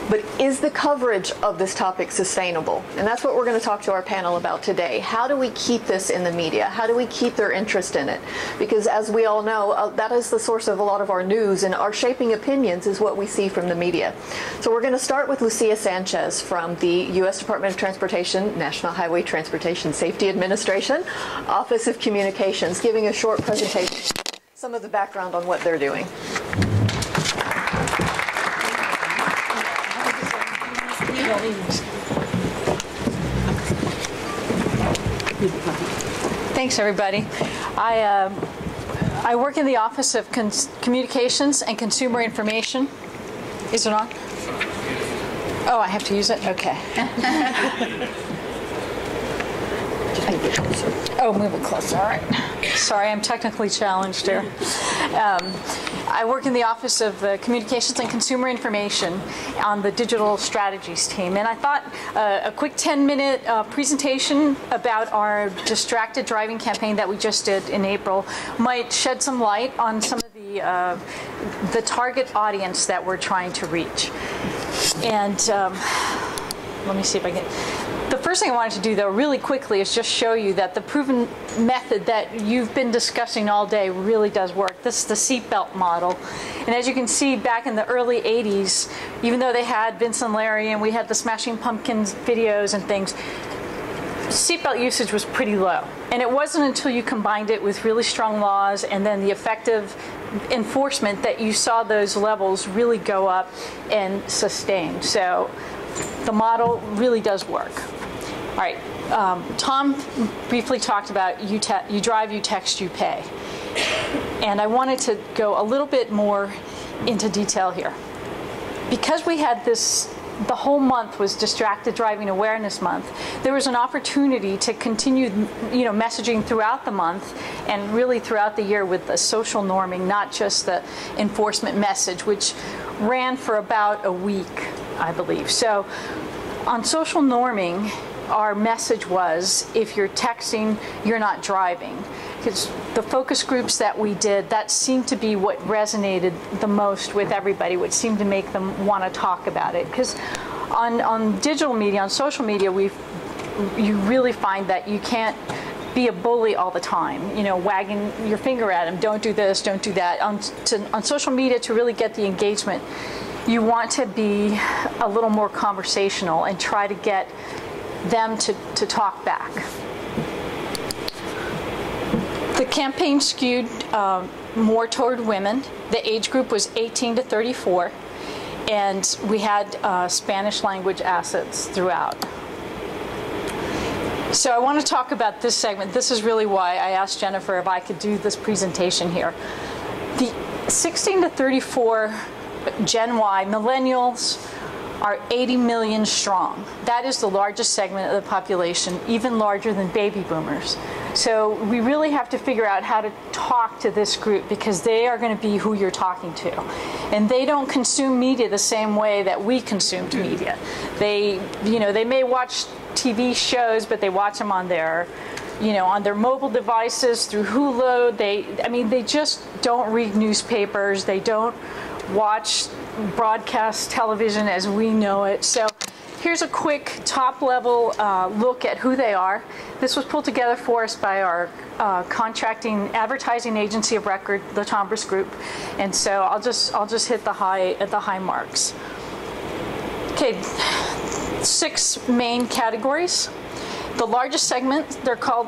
but is the coverage of this topic sustainable? And that's what we're going to talk to our panel about today. How do we keep this in the media? How do we keep their interest in it? Because as we all know, that is the source of a lot of our news, and our shaping opinions is what we see from the media. So we're going to start with Lucia Sanchez from the U.S. Department of Transportation, National Highway Transportation Safety Administration, Office of Communications, giving a short presentation, some of the background on what they're doing. Thanks, everybody. I work in the Office of Communications and Consumer Information. Is it on? Oh, I have to use it? Okay. Oh, move it closer. All right. Sorry, I'm technically challenged here. I work in the Office of Communications and Consumer Information on the Digital Strategies team. And I thought a quick 10-minute presentation about our distracted driving campaign that we just did in April might shed some light on some of the target audience that we're trying to reach. And let me see if I can. The first thing I wanted to do, though, really quickly, is just show you that the proven method that you've been discussing all day really does work. This is the seatbelt model. And as you can see, back in the early 80s, even though they had Vince and Larry and we had the Smashing Pumpkins videos and things, seatbelt usage was pretty low. And it wasn't until you combined it with really strong laws and then the effective enforcement that you saw those levels really go up and sustain. So the model really does work. All right, Tom briefly talked about you drive, you text, you pay. And I wanted to go a little bit more into detail here. Because we had this, the whole month was Distracted Driving Awareness Month, there was an opportunity to continue, messaging throughout the month and really throughout the year with the social norming, not just the enforcement message, which ran for about a week, I believe. So on social norming, our message was, if you're texting, you're not driving. Because the focus groups that we did, that seemed to be what resonated the most with everybody, what seemed to make them want to talk about it. Because on digital media, on social media, you really find that you can't be a bully all the time, wagging your finger at them, don't do this, don't do that. On social media, to really get the engagement, you want to be a little more conversational and try to get them to talk back. The campaign skewed more toward women. The age group was 18 to 34, and we had Spanish language assets throughout. So I want to talk about this segment. This is really why I asked Jennifer if I could do this presentation here. The 16 to 34 Gen Y millennials are 80 million strong. That is the largest segment of the population, even larger than baby boomers. So we really have to figure out how to talk to this group, because they are going to be who you're talking to. And they don't consume media the same way that we consumed media. They may watch TV shows, but they watch them on their mobile devices through Hulu. They just don't read newspapers. They don't watch broadcast television as we know it. So here's a quick top-level look at who they are. This was pulled together for us by our contracting advertising agency of record, the Tombras Group, and so I'll just hit the high marks. Okay, 6 main categories. The largest segment, they're called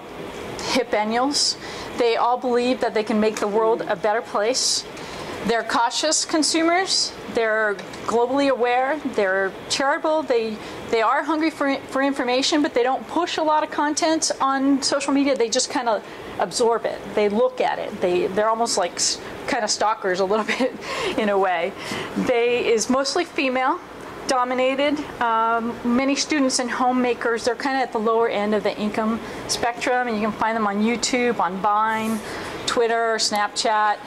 hippennials. They all believe that they can make the world a better place. They're cautious consumers. They're globally aware. They're charitable. They are hungry for information, but they don't push a lot of content on social media. They just kind of absorb it. They look at it. They're almost like kind of stalkers a little bit in a way. They is mostly female dominated. Many students and homemakers, they're kind of at the lower end of the income spectrum, and you can find them on YouTube, on Vine, Twitter, Snapchat.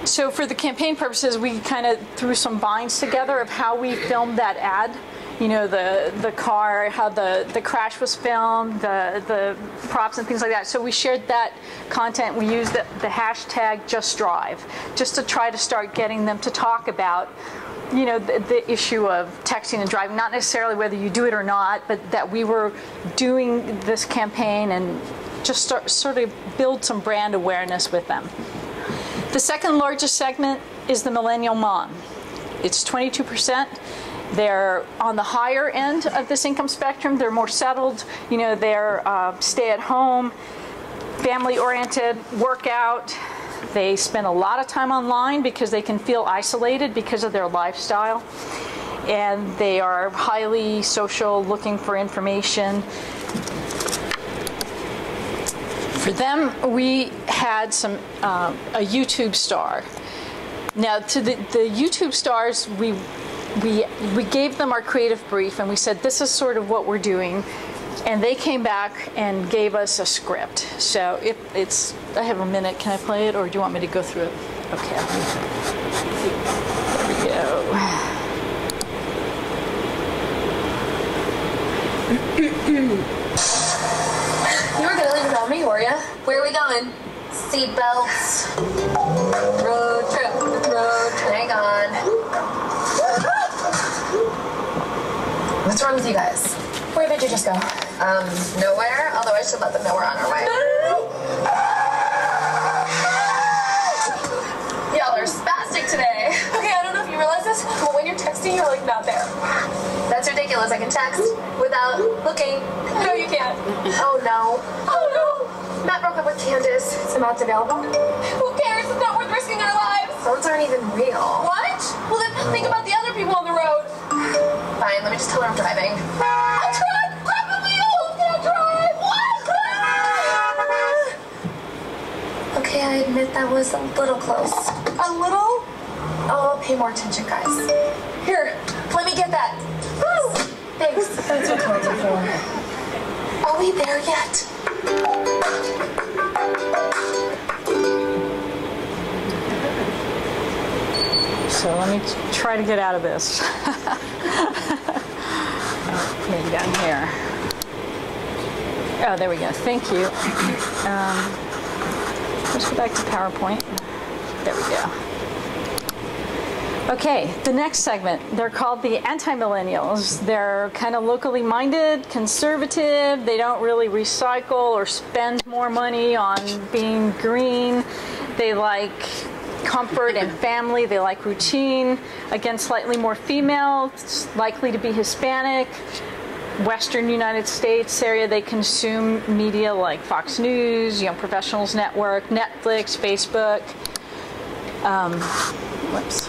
So for the campaign purposes, we kind of threw some vines together of how we filmed that ad. You know, the car, how the crash was filmed, the props and things like that. So we shared that content. We used the hashtag JustDrive just to try to start getting them to talk about, you know, the issue of texting and driving, not necessarily whether you do it or not, but that we were doing this campaign and just sort of build some brand awareness with them. The second largest segment is the millennial mom. It's 22%. They're on the higher end of this income spectrum. They're more settled. You know, they're stay at home, family oriented, workout. They spend a lot of time online because they can feel isolated because of their lifestyle. And they are highly social, looking for information. For them, we had some a YouTube star. Now, to the YouTube stars, we gave them our creative brief, and we said, this is sort of what we're doing. And they came back and gave us a script. So I have a minute. Can I play it, or do you want me to go through it? Okay. There we go. You were gonna leave without me, were ya? Where are we going? Seatbelts. Road trip. Hang on. What's wrong with you guys? Where did you just go? Nowhere. Although I should let them know we're on our way. Y'all are spastic today. Okay, I don't know if you realize this, but when you're texting, you're like not there. That's ridiculous. I can text without looking. No, you can't. Oh no. Oh no. Matt broke up with Candace. So Matt's available. Who cares? It's not worth risking our lives. Phones aren't even real. What? Well then think about the other people on the road. Fine, let me just tell her I'm driving. I'm trying! Grab the wheel! Can't drive! What? Okay, I admit that was a little close. A little? Oh, pay more attention, guys. Here, let me get that. Woo! Thanks. That's what phones are for. Are we there yet? So let me try to get out of this. Okay, down here. Oh, there we go. Thank you. Let's go back to PowerPoint. There we go. Okay, the next segment, they're called the anti-millennials. They're kind of locally minded, conservative. They don't really recycle or spend more money on being green. They like comfort and family. They like routine. Again, slightly more female, likely to be Hispanic. Western United States area, they consume media like Fox News, Young Professionals Network, Netflix, Facebook. Whoops.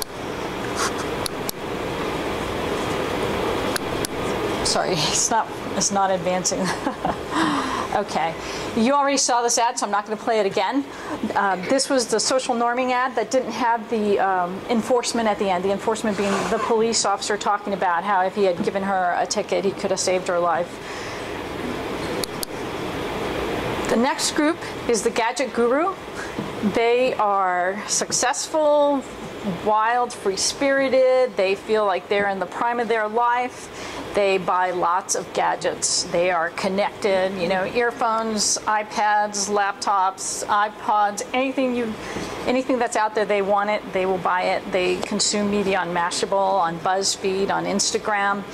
Sorry, it's not advancing. Okay, you already saw this ad, so I'm not going to play it again. This was the social norming ad that didn't have the enforcement at the end. The enforcement being the police officer talking about how if he had given her a ticket, he could have saved her life. The next group is the gadget guru. They are successful, wild, free-spirited. They feel like they're in the prime of their life. They buy lots of gadgets. They are connected, you know, earphones, iPads, laptops, iPods, anything that's out there, they want it, they will buy it. They consume media on Mashable, on BuzzFeed, on Instagram.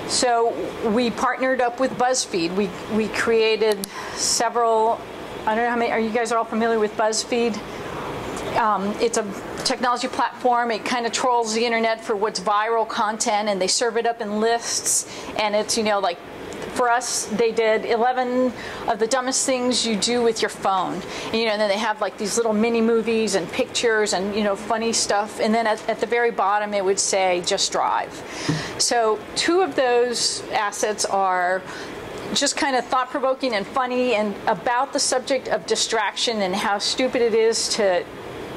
So we partnered up with BuzzFeed. We created several, I don't know how many, are you guys all familiar with BuzzFeed? It's a technology platform. It kind of trolls the internet for what's viral content, and they serve it up in lists. And it's, you know, like for us, they did 11 of the dumbest things you do with your phone. And, you know, and then they have like these little mini movies and pictures and, you know, funny stuff. And then at the very bottom, it would say, just drive. So 2 of those assets are just kind of thought-provoking and funny and about the subject of distraction and how stupid it is to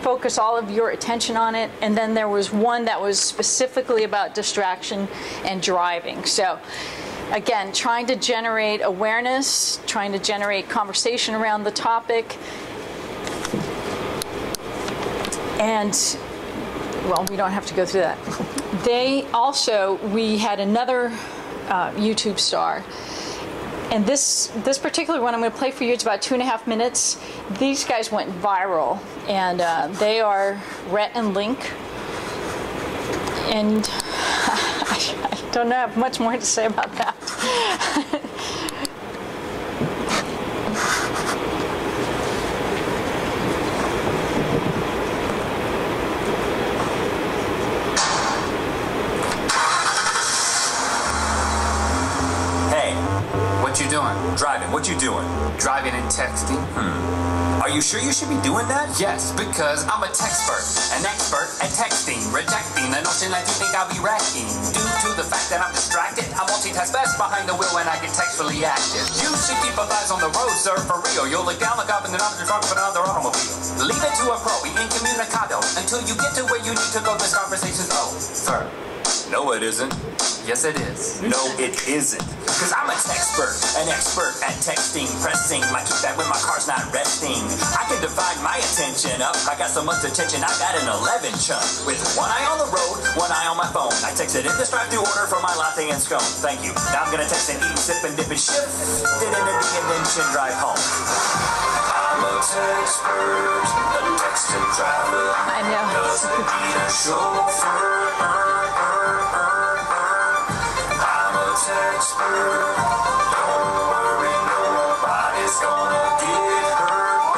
focus all of your attention on it. And then there was one that was specifically about distraction and driving. So again, trying to generate awareness, trying to generate conversation around the topic. And, well, we don't have to go through that. We had another YouTube star. And this particular one I'm going to play for you, it's about 2.5 minutes. These guys went viral, and they are Rhett and Link. And I don't have much more to say about that. What you doing? Driving. What you doing? Driving and texting. Are you sure you should be doing that? Yes, because I'm a texpert, an expert at texting, rejecting the notion that you think I'll be wrecking. Due to the fact that I'm distracted, I multitask best behind the wheel when I get textually active. You should keep eyes on the road, sir, for real. You'll look down, look up, and then I'm just talking about another automobile. Leave it to a pro, be incommunicado, until you get to where you need to go. This conversation's over. No, it isn't. Yes, it is. No, it isn't. Because I'm a texpert, an expert at texting, pressing my keypad when my car's not resting. I can divide my attention up. I got so much attention, I got an 11 chunk. With one eye on the road, one eye on my phone. I texted in this drive-thru order for my latte and scone. Thank you. Now I'm gonna text and eat, sip and dip and shift it into the invention drive home. I'm a texpert, a texting driver. I know. Doesn't need a chauffeur. Expert. Don't worry, nobody's gonna get hurt.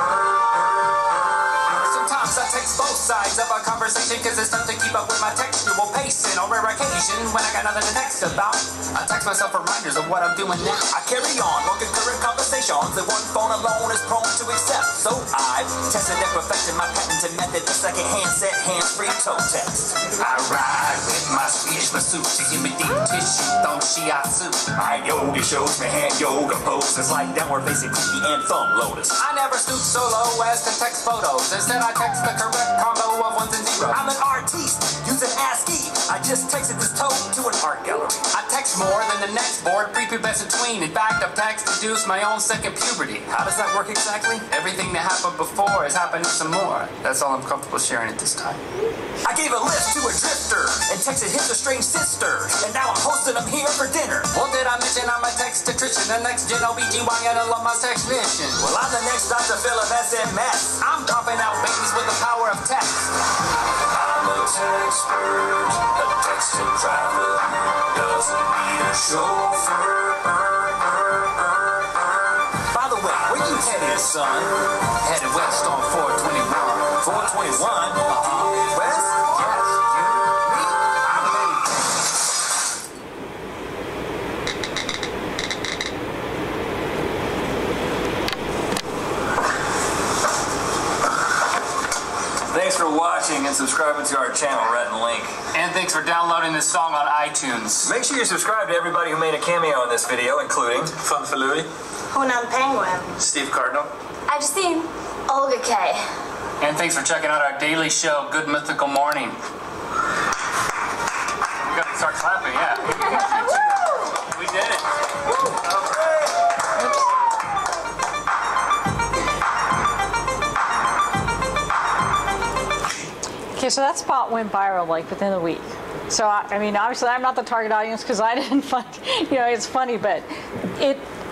Sometimes I text both sides of a conversation because it's tough to keep up with my textual pacing. On rare occasion, when I got nothing to text about, I text myself reminders of what I'm doing now. I carry on concurrent conversations that one phone alone is prone to accept. So I've tested and perfected my patented method of second handset hands-free toe text. I ride with my Swedish masseuse. She give me deep tissue, don't she? I suit. My yoga shows me hand yoga poses like downward facing pinky and thumb lotus. I never stoop so low as to text photos. Instead, I text the correct combo of ones and zeros. I'm an artiste using ASCII. I just texted this toad to an art gallery. I text more than the next board, prepubescent tween. In fact, I've text-induced my own second puberty. How does that work exactly? Everything that happened before is happening some more. That's all I'm comfortable sharing at this time. I gave a lift to a drifter and texted his estranged sister. And now I'm hosting them here for dinner. Well, did I mention I'm a text-atrician, the next gen OBGYN alum my text mission? Well, I'm the next Dr. Phil of SMS. I'm dropping out babies with the power of text. I'm a texpert, a texting driver. Doesn't need a chauffeur. By the way, where you headed, son? Headed west on 421. 421? West? Yes. Me? I'm headed. Thanks for watching and subscribing to our channel, Rhett and Link. And thanks for downloading this song on iTunes. Make sure you subscribe to everybody who made a cameo in this video, including Fun Falui, Hunan Penguin, Steve Cardinal, I've seen Olga K. and thanks for checking out our daily show, Good Mythical Morning. You gotta start clapping, yeah. We did it. Okay, so that spot went viral like within a week. So I mean, obviously I'm not the target audience because I didn't find, you know, it's funny, but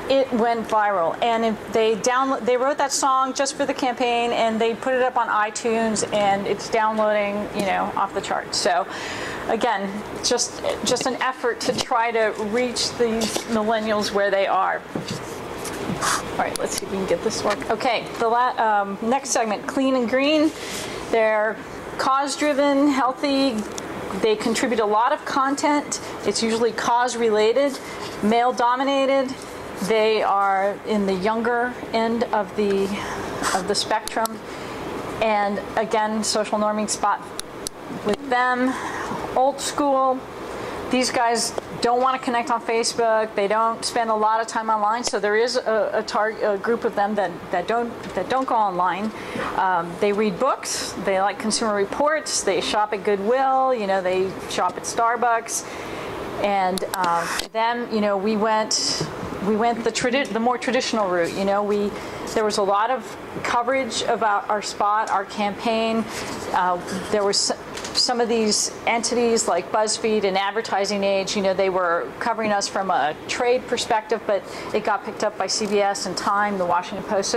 it went viral, and they wrote that song just for the campaign, and they put it up on iTunes, and it's downloading, off the charts. So, again, just an effort to try to reach these millennials where they are. All right, let's see if we can get this to work. Okay, the next segment, Clean and Green. They're cause-driven, healthy. They contribute a lot of content. It's usually cause-related, male-dominated. They are in the younger end of the spectrum. And again, social norming spot with them. Old school. These guys don't want to connect on Facebook. They don't spend a lot of time online. So there is a group of them that don't go online. They read books. They like Consumer Reports. They shop at Goodwill. They shop at Starbucks. And for them, we went the more traditional route. There was a lot of coverage about our spot, our campaign. There was some of these entities like BuzzFeed and Advertising Age. They were covering us from a trade perspective, but it got picked up by CBS and Time, the Washington Post.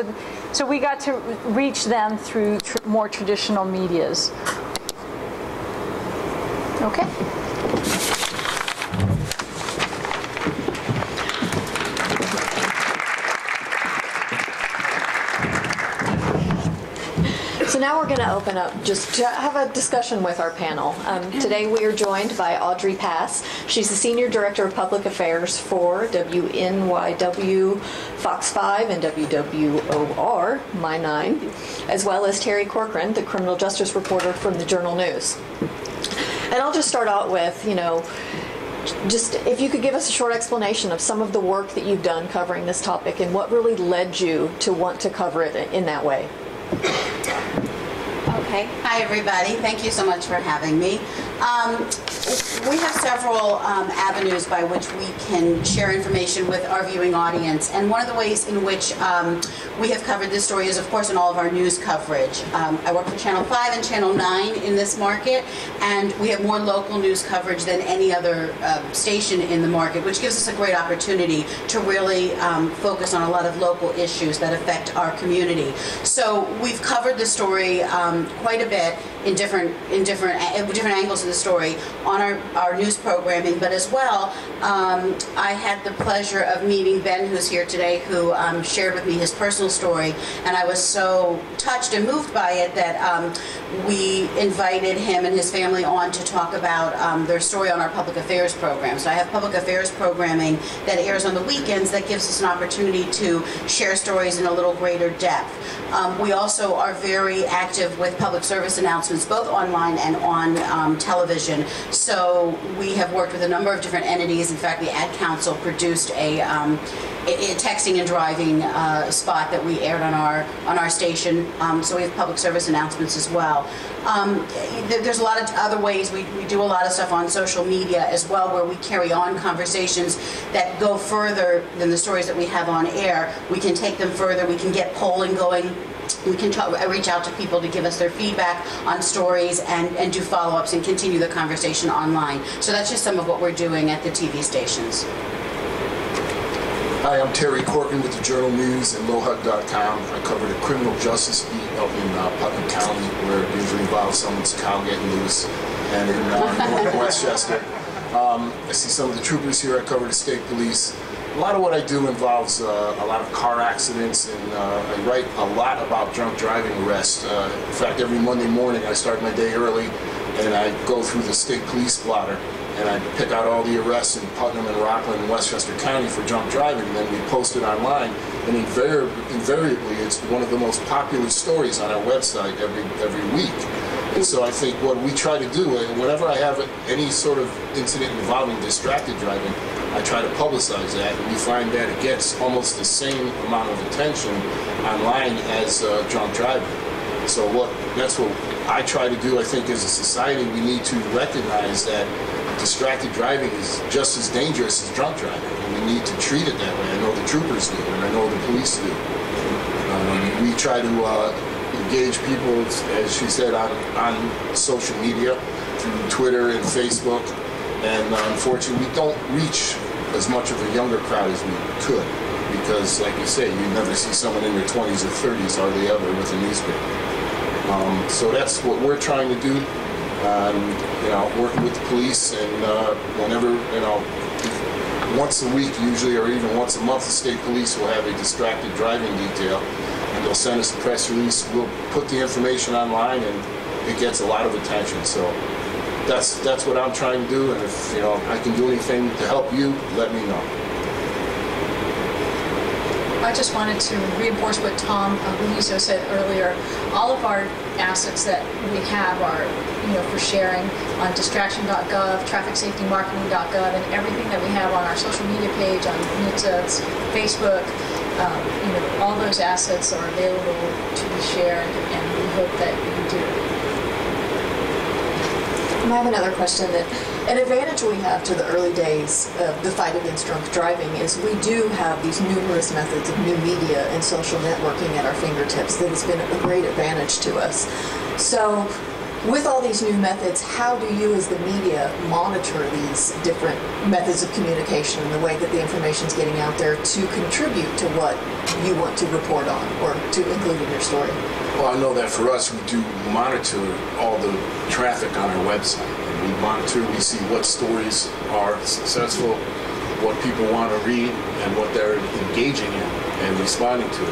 So we got to reach them through more traditional medias. Okay. So now we're going to open up just to have a discussion with our panel. Today we are joined by Audrey Pass. She's the Senior Director of Public Affairs for WNYW Fox 5 and WWOR My 9, as well as Terry Corcoran, the criminal justice reporter from the Journal News. And I'll just start out with, just if you could give us a short explanation of some of the work that you've done covering this topic and what really led you to want to cover it in that way. Okay. Hi, everybody. Thank you so much for having me. We have several avenues by which we can share information with our viewing audience. And one of the ways in which we have covered this story is, of course, in all of our news coverage. I work for Channel 5 and Channel 9 in this market, and we have more local news coverage than any other station in the market, which gives us a great opportunity to really focus on a lot of local issues that affect our community. So we've covered the story quite a bit in different angles of the story on our news programming, but as well, I had the pleasure of meeting Ben, who's here today, who shared with me his personal story, and I was so touched and moved by it that we invited him and his family on to talk about their story on our public affairs program. So I have public affairs programming that airs on the weekends that gives us an opportunity to share stories in a little greater depth. We also are very active with public service announcements, both online and on television. So we have worked with a number of different entities. In fact, the Ad Council produced a texting and driving spot that we aired on our station. So we have public service announcements as well. There's a lot of other ways. We do a lot of stuff on social media as well, where we carry on conversations that go further than the stories that we have on air. We can take them further. We can get polling going. We can reach out to people to give us their feedback on stories and do follow-ups and continue the conversation online. So that's just some of what we're doing at the TV stations. Hi, I'm Terry Corcoran with the Journal News and LowHUD.com. I cover the criminal justice beat up in Putnam County, where it usually involves someone's cow getting loose, and in northern Westchester. I see some of the troopers here. I cover the state police. A lot of what I do involves a lot of car accidents, and I write a lot about drunk driving arrests. In fact, every Monday morning I start my day early and I go through the state police blotter and I pick out all the arrests in Putnam and Rockland and Westchester County for drunk driving, and then we post it online, and invariably it's one of the most popular stories on our website every week. And so I think what we try to do, whenever I have any sort of incident involving distracted driving, I try to publicize that, and we find that it gets almost the same amount of attention online as drunk driving. So that's what I try to do. I think as a society we need to recognize that distracted driving is just as dangerous as drunk driving, and we need to treat it that way. I know the troopers do, and I know the police do. We try to engage people, as she said, on social media, through Twitter and Facebook. And unfortunately, we don't reach as much of a younger crowd as we could. because, like you say, you never see someone in their 20s or 30s hardly ever with a newspaper. So that's what we're trying to do. Working with the police, and whenever, once a week usually, or even once a month, the state police will have a distracted driving detail, and they'll send us a press release. We'll put the information online, and it gets a lot of attention. So that's what I'm trying to do, and if I can do anything to help you, let me know. I just wanted to reinforce what Tom Luiso said earlier. All of our assets that we have are, for sharing on distraction.gov, trafficsafetymarketing.gov, and everything that we have on our social media page, on NYDDS, Facebook. All those assets are available to be shared, and we hope that you do. I have another question. That an advantage we have to the early days of the fight against drunk driving is we do have these numerous methods of new media and social networking at our fingertips that has been a great advantage to us. So with all these new methods, how do you as the media monitor these different methods of communication and the way that the information is getting out there to contribute to what you want to report on or to include in your story? Well, I know that for us, we do monitor all the traffic on our website. And we monitor, we see what stories are successful, what people want to read, and what they're engaging in and responding to.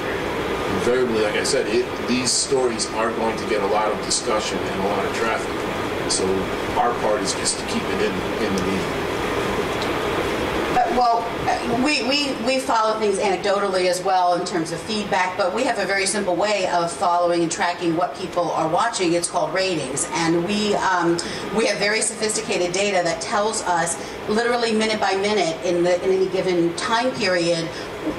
Invariably, like I said, these stories are going to get a lot of discussion and a lot of traffic. So our part is just to keep it in the media. We follow things anecdotally as well in terms of feedback, but we have a very simple way of following and tracking what people are watching. It's called ratings, and we have very sophisticated data that tells us literally minute by minute in any given time period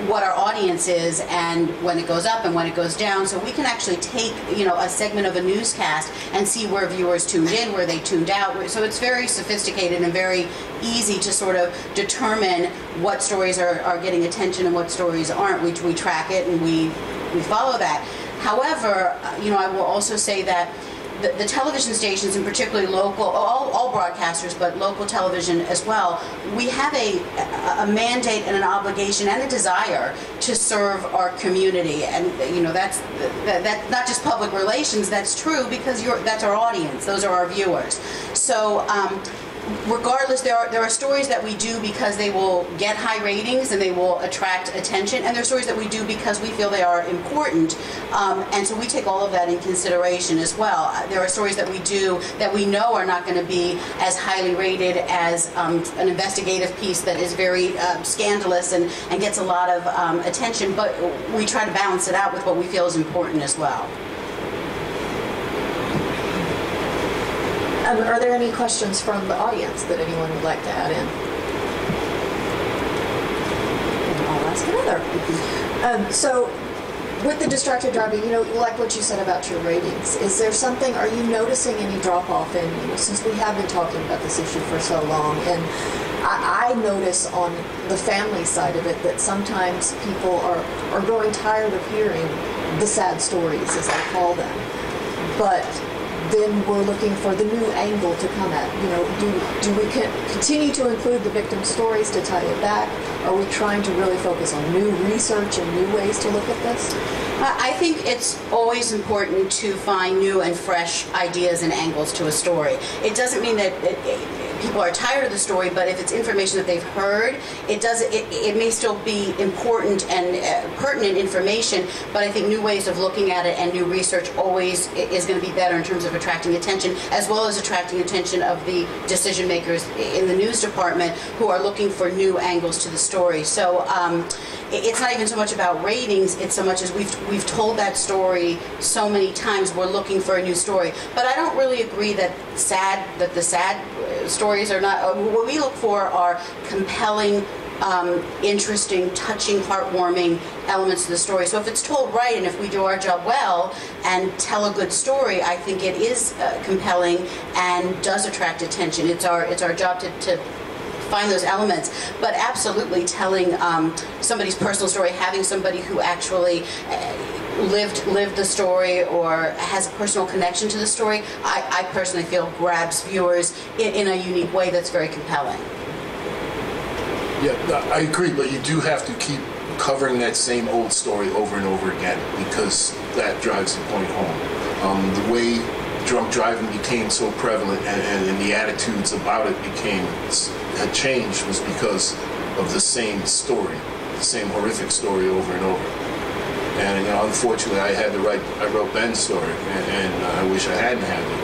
what our audience is and when it goes up and when it goes down. So we can actually take a segment of a newscast and see where viewers tuned in, where they tuned out. So it's very sophisticated and very easy to sort of determine what stories are getting attention and what stories aren't. We track it and we follow that. However, I will also say that the television stations, and particularly local, all broadcasters, but local television as well, we have a mandate and an obligation and a desire to serve our community, and that's not just public relations. That's true because that's our audience. Those are our viewers. So. Regardless, there are stories that we do because they will get high ratings and they will attract attention, and there are stories that we do because we feel they are important, and so we take all of that in consideration as well. There are stories that we do that we know are not going to be as highly rated as an investigative piece that is very scandalous and gets a lot of attention, but we try to balance it out with what we feel is important as well. Are there any questions from the audience that anyone would like to add in? I'll ask another. So, with the distracted driving, like what you said about your ratings, is there something, are you noticing any drop-off in, since we have been talking about this issue for so long, and I notice on the family side of it that sometimes people are growing tired of hearing the sad stories, as I call them, but then we're looking for the new angle to come at. Do we continue to include the victim stories to tie it back? Are we trying to really focus on new research and new ways to look at this? I think it's always important to find new and fresh ideas and angles to a story. It doesn't mean that people are tired of the story, but if it's information that they've heard, it may still be important and pertinent information, but I think new ways of looking at it and new research always is going to be better in terms of attracting attention, as well as attracting attention of the decision makers in the news department who are looking for new angles to the story. So it's not even so much about ratings, it's so much as we've told that story so many times, we're looking for a new story. But I don't really agree that the sad stories are not. What we look for are compelling, interesting, touching, heartwarming elements to the story. So if it's told right, and if we do our job well and tell a good story, I think it is compelling and does attract attention. It's our job to find those elements, but absolutely telling somebody's personal story, having somebody who actually lived the story or has a personal connection to the story, I personally feel grabs viewers in a unique way that's very compelling. Yeah, I agree, but you do have to keep covering that same old story over and over again because that drives the point home. The way drunk driving became so prevalent and the attitudes about it had changed was because of the same story, the same horrific story over and over. And unfortunately, I wrote Ben's story, and I wish I hadn't had it.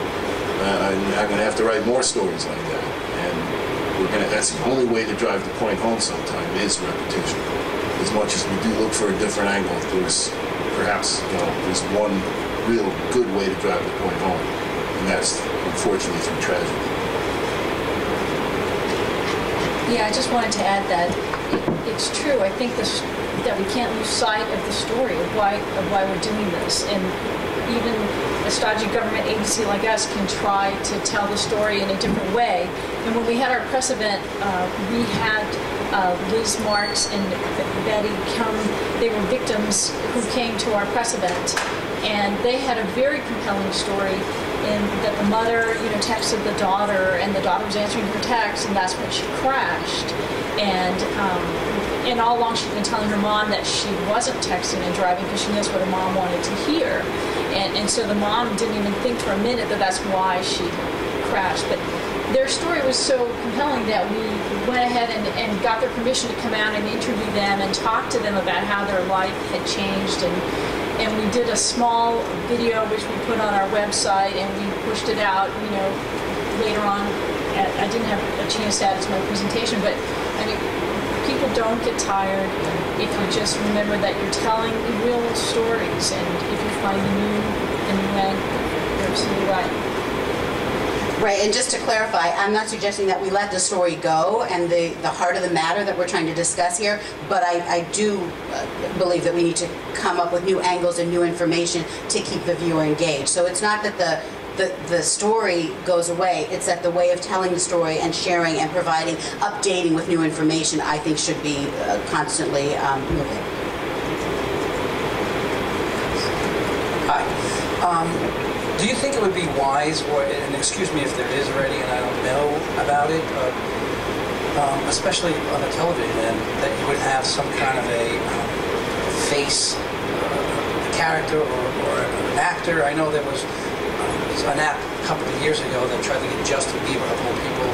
I'm going to have to write more stories like that, and that's the only way to drive the point home sometimes is repetition. As much as we do look for a different angle, there's perhaps there's one real good way to drive the point home, and that's unfortunately through tragedy. Yeah, I just wanted to add that it's true. I think that we can't lose sight of the story of why we're doing this, and even a stodgy government agency like us can try to tell the story in a different way. And when we had our press event, we had Liz Marks and Betty come. They were victims who came to our press event, and they had a very compelling story in that the mother, texted the daughter, and the daughter was answering her text, and that's when she crashed. And all along she'd been telling her mom that she wasn't texting and driving because she knows what her mom wanted to hear. And so the mom didn't even think for a minute that that's why she crashed. But their story was so compelling that we went ahead and got their permission to come out and interview them and talk to them about how their life had changed. And we did a small video which we put on our website, and we pushed it out, later on. I didn't have a chance to add it to my presentation, but I mean, people don't get tired if you just remember that you're telling real stories, and if you find a new angle, you're absolutely right. Right, and just to clarify, I'm not suggesting that we let the story go and the heart of the matter that we're trying to discuss here, but I do believe that we need to come up with new angles and new information to keep the viewer engaged. So it's not that the story goes away, it's that the way of telling the story and sharing and providing, updating with new information, I think should be constantly moving. Hi. Do you think it would be wise, and excuse me if there is already and I don't know about it, but especially on the television, that you would have some kind of a face, a character or an actor? I know there was an app a couple of years ago that tried to get Justin Bieber of all people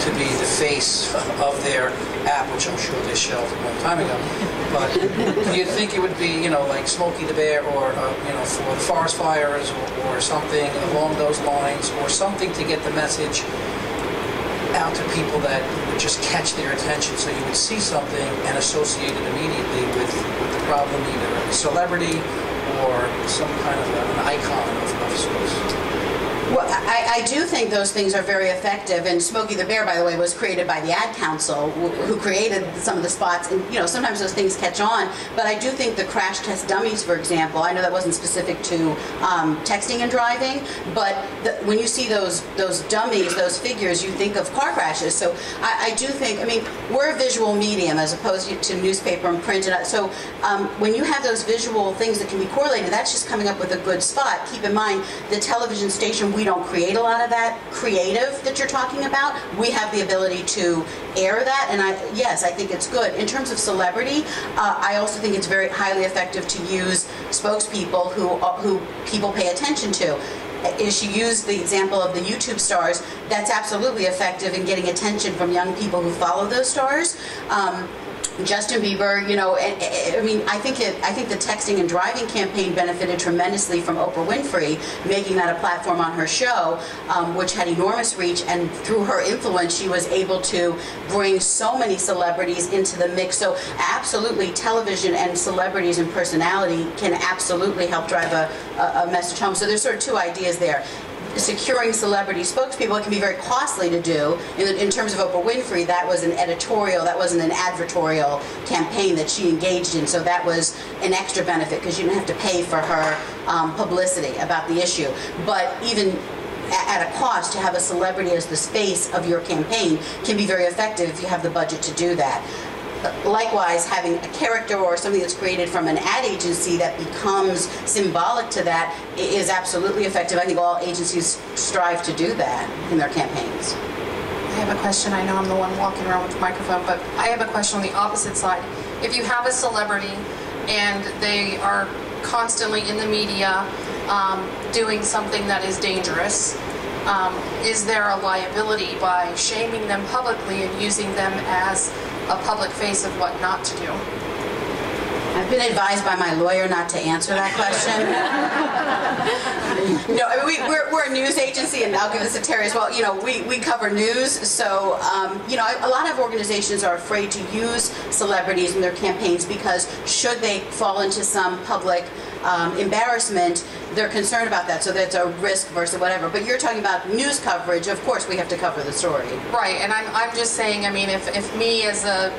to be the face of their app, which I'm sure they shelved a long time ago. But do you think it would be, like Smokey the Bear, or for the forest fires, or something along those lines, or something to get the message out to people that would just catch their attention, so you would see something and associate it immediately with the problem, either a celebrity or some kind of an icon of sorts? Well, I do think those things are very effective, and Smokey the Bear, by the way, was created by the Ad Council, who created some of the spots, and sometimes those things catch on, but I do think the crash test dummies, for example, I know that wasn't specific to texting and driving, but when you see those dummies, those figures, you think of car crashes. So I do think, we're a visual medium as opposed to newspaper and print, and so when you have those visual things that can be correlated, that's just coming up with a good spot. Keep in mind, the television station, we don't create a lot of that creative that you're talking about. We have the ability to air that, and yes, I think it's good. In terms of celebrity, I also think it's very highly effective to use spokespeople who people pay attention to. As you use the example of the YouTube stars, that's absolutely effective in getting attention from young people who follow those stars. Justin Bieber, I think the texting and driving campaign benefited tremendously from Oprah Winfrey making that a platform on her show, which had enormous reach, and through her influence, she was able to bring so many celebrities into the mix. So absolutely, television and celebrities and personality can absolutely help drive a message home. So there's sort of two ideas there. Securing celebrity spokespeople can be very costly to do. In terms of Oprah Winfrey, that was an editorial, that wasn't an advertorial campaign that she engaged in, so that was an extra benefit because you didn't have to pay for her publicity about the issue. But even at a cost, to have a celebrity as the face of your campaign can be very effective if you have the budget to do that. Likewise, having a character or something that's created from an ad agency that becomes symbolic to that is absolutely effective. I think all agencies strive to do that in their campaigns. I have a question. I know I'm the one walking around with the microphone, but I have a question on the opposite side. if you have a celebrity and they are constantly in the media doing something that is dangerous, is there a liability by shaming them publicly and using them as a public face of what not to do? I've been advised by my lawyer not to answer that question. No, I mean, we're a news agency, and I'll give this to Terry as well. You know, we cover news, so you know, a lot of organizations are afraid to use celebrities in their campaigns because should they fall into some public embarrassment, they're concerned about that. So that's a risk versus whatever. But you're talking about news coverage. Of course, we have to cover the story. Right, and I'm just saying. I mean, if me as a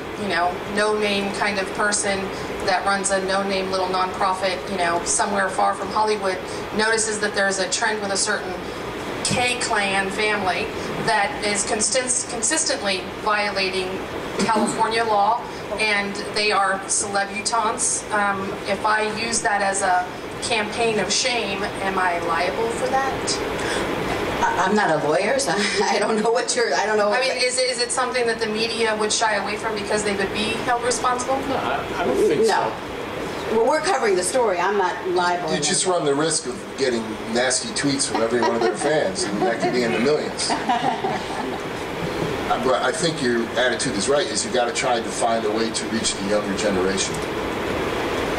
no-name kind of person that runs a no-name little nonprofit, somewhere far from Hollywood, notices that there's a trend with a certain K-clan family that is consistently violating California law, and they are celebutants. If I use that as a campaign of shame, am I liable for that? I'm not a lawyer, so I don't know what you're. I don't know. I mean, is it something that the media would shy away from because they would be held responsible? No, I don't think so. Well, we're covering the story. I'm not liable. You just run the risk of getting nasty tweets from every one of their fans, and that could be in the millions. But I think your attitude is right, is you got to try to find a way to reach the younger generation.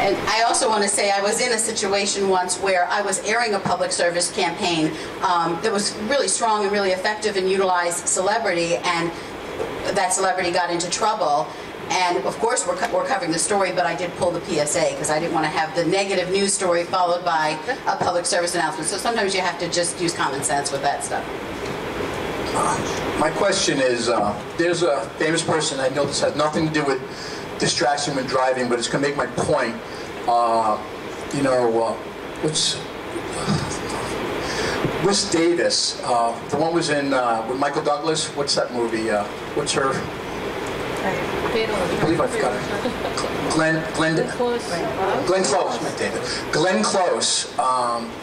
And I also want to say I was in a situation once where I was airing a public service campaign that was really strong and really effective and utilized celebrity, and that celebrity got into trouble. And of course we're covering the story, but I did pull the PSA because I didn't want to have the negative news story followed by a public service announcement. So sometimes you have to just use common sense with that stuff. My question is, there's a famous person, I know this has nothing to do with distraction when driving, but it's going to make my point. Wes Davis, the one was in with Michael Douglas. What's that movie? What's her? I believe I forgot her. Glenn Close. Glenn Close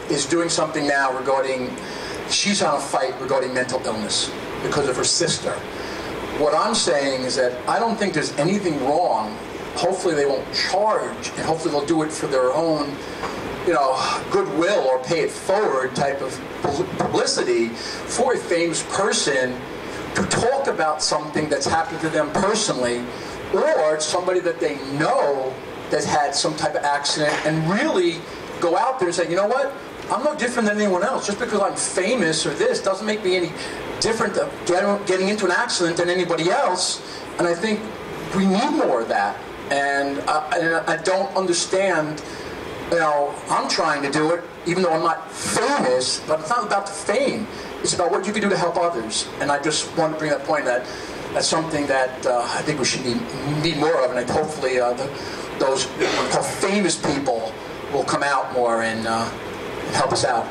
is doing something now regarding. She's on a fight regarding mental illness because of her sister. What I'm saying is that I don't think there's anything wrong. Hopefully they won't charge, and hopefully they'll do it for their own, goodwill or pay it forward type of publicity for a famous person to talk about something that's happened to them personally, or somebody that they know that's had some type of accident, and really go out there and say, you know what? I'm no different than anyone else. Just because I'm famous or this doesn't make me any different than getting into an accident than anybody else. And I think we need more of that. And I don't understand, I'm trying to do it, even though I'm not famous, but it's not about the fame. It's about what you can do to help others. And I just want to bring that point that that's something that I think we should need more of. And hopefully those what we call famous people will come out more and help us out.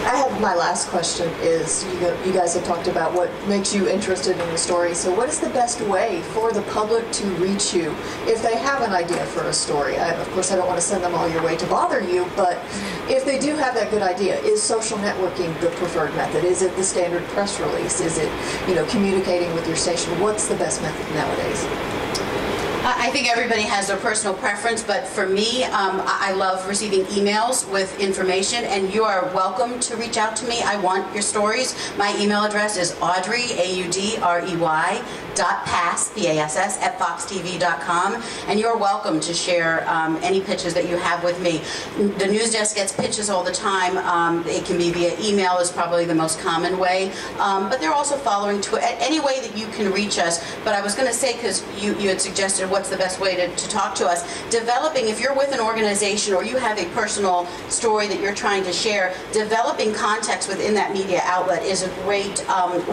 I have my last question is, you guys have talked about what makes you interested in the story. So what is the best way for the public to reach you if they have an idea for a story? Of course, I don't want to send them all your way to bother you, but if they do have that good idea, is social networking the preferred method? Is it the standard press release? Is it, communicating with your station? What's the best method nowadays? I think everybody has their personal preference, but for me, I love receiving emails with information, and you are welcome to reach out to me. I want your stories. My email address is Audrey, AUDREY, .pass, P-A-S-S, @foxtv.com, and you're welcome to share any pitches that you have with me. The news desk gets pitches all the time. It can be via email is probably the most common way, but they're also following Twitter, any way that you can reach us. But I was going to say, because you had suggested what's the best way to talk to us, developing, if you're with an organization or you have a personal story that you're trying to share, developing context within that media outlet is a great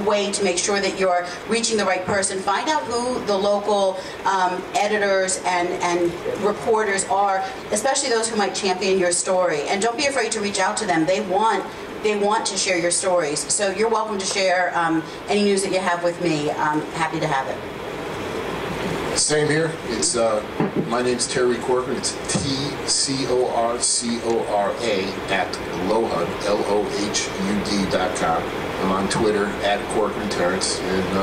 way to make sure that you're reaching the right person. Find out who the local editors and reporters are, especially those who might champion your story. And don't be afraid to reach out to them. They want to share your stories. So you're welcome to share any news that you have with me. I'm happy to have it. Same here. It's my name's Terry Corcoran. It's TCORCORA at LOHUD, LOHUD.com. I'm on Twitter @Corcoran Terrence, and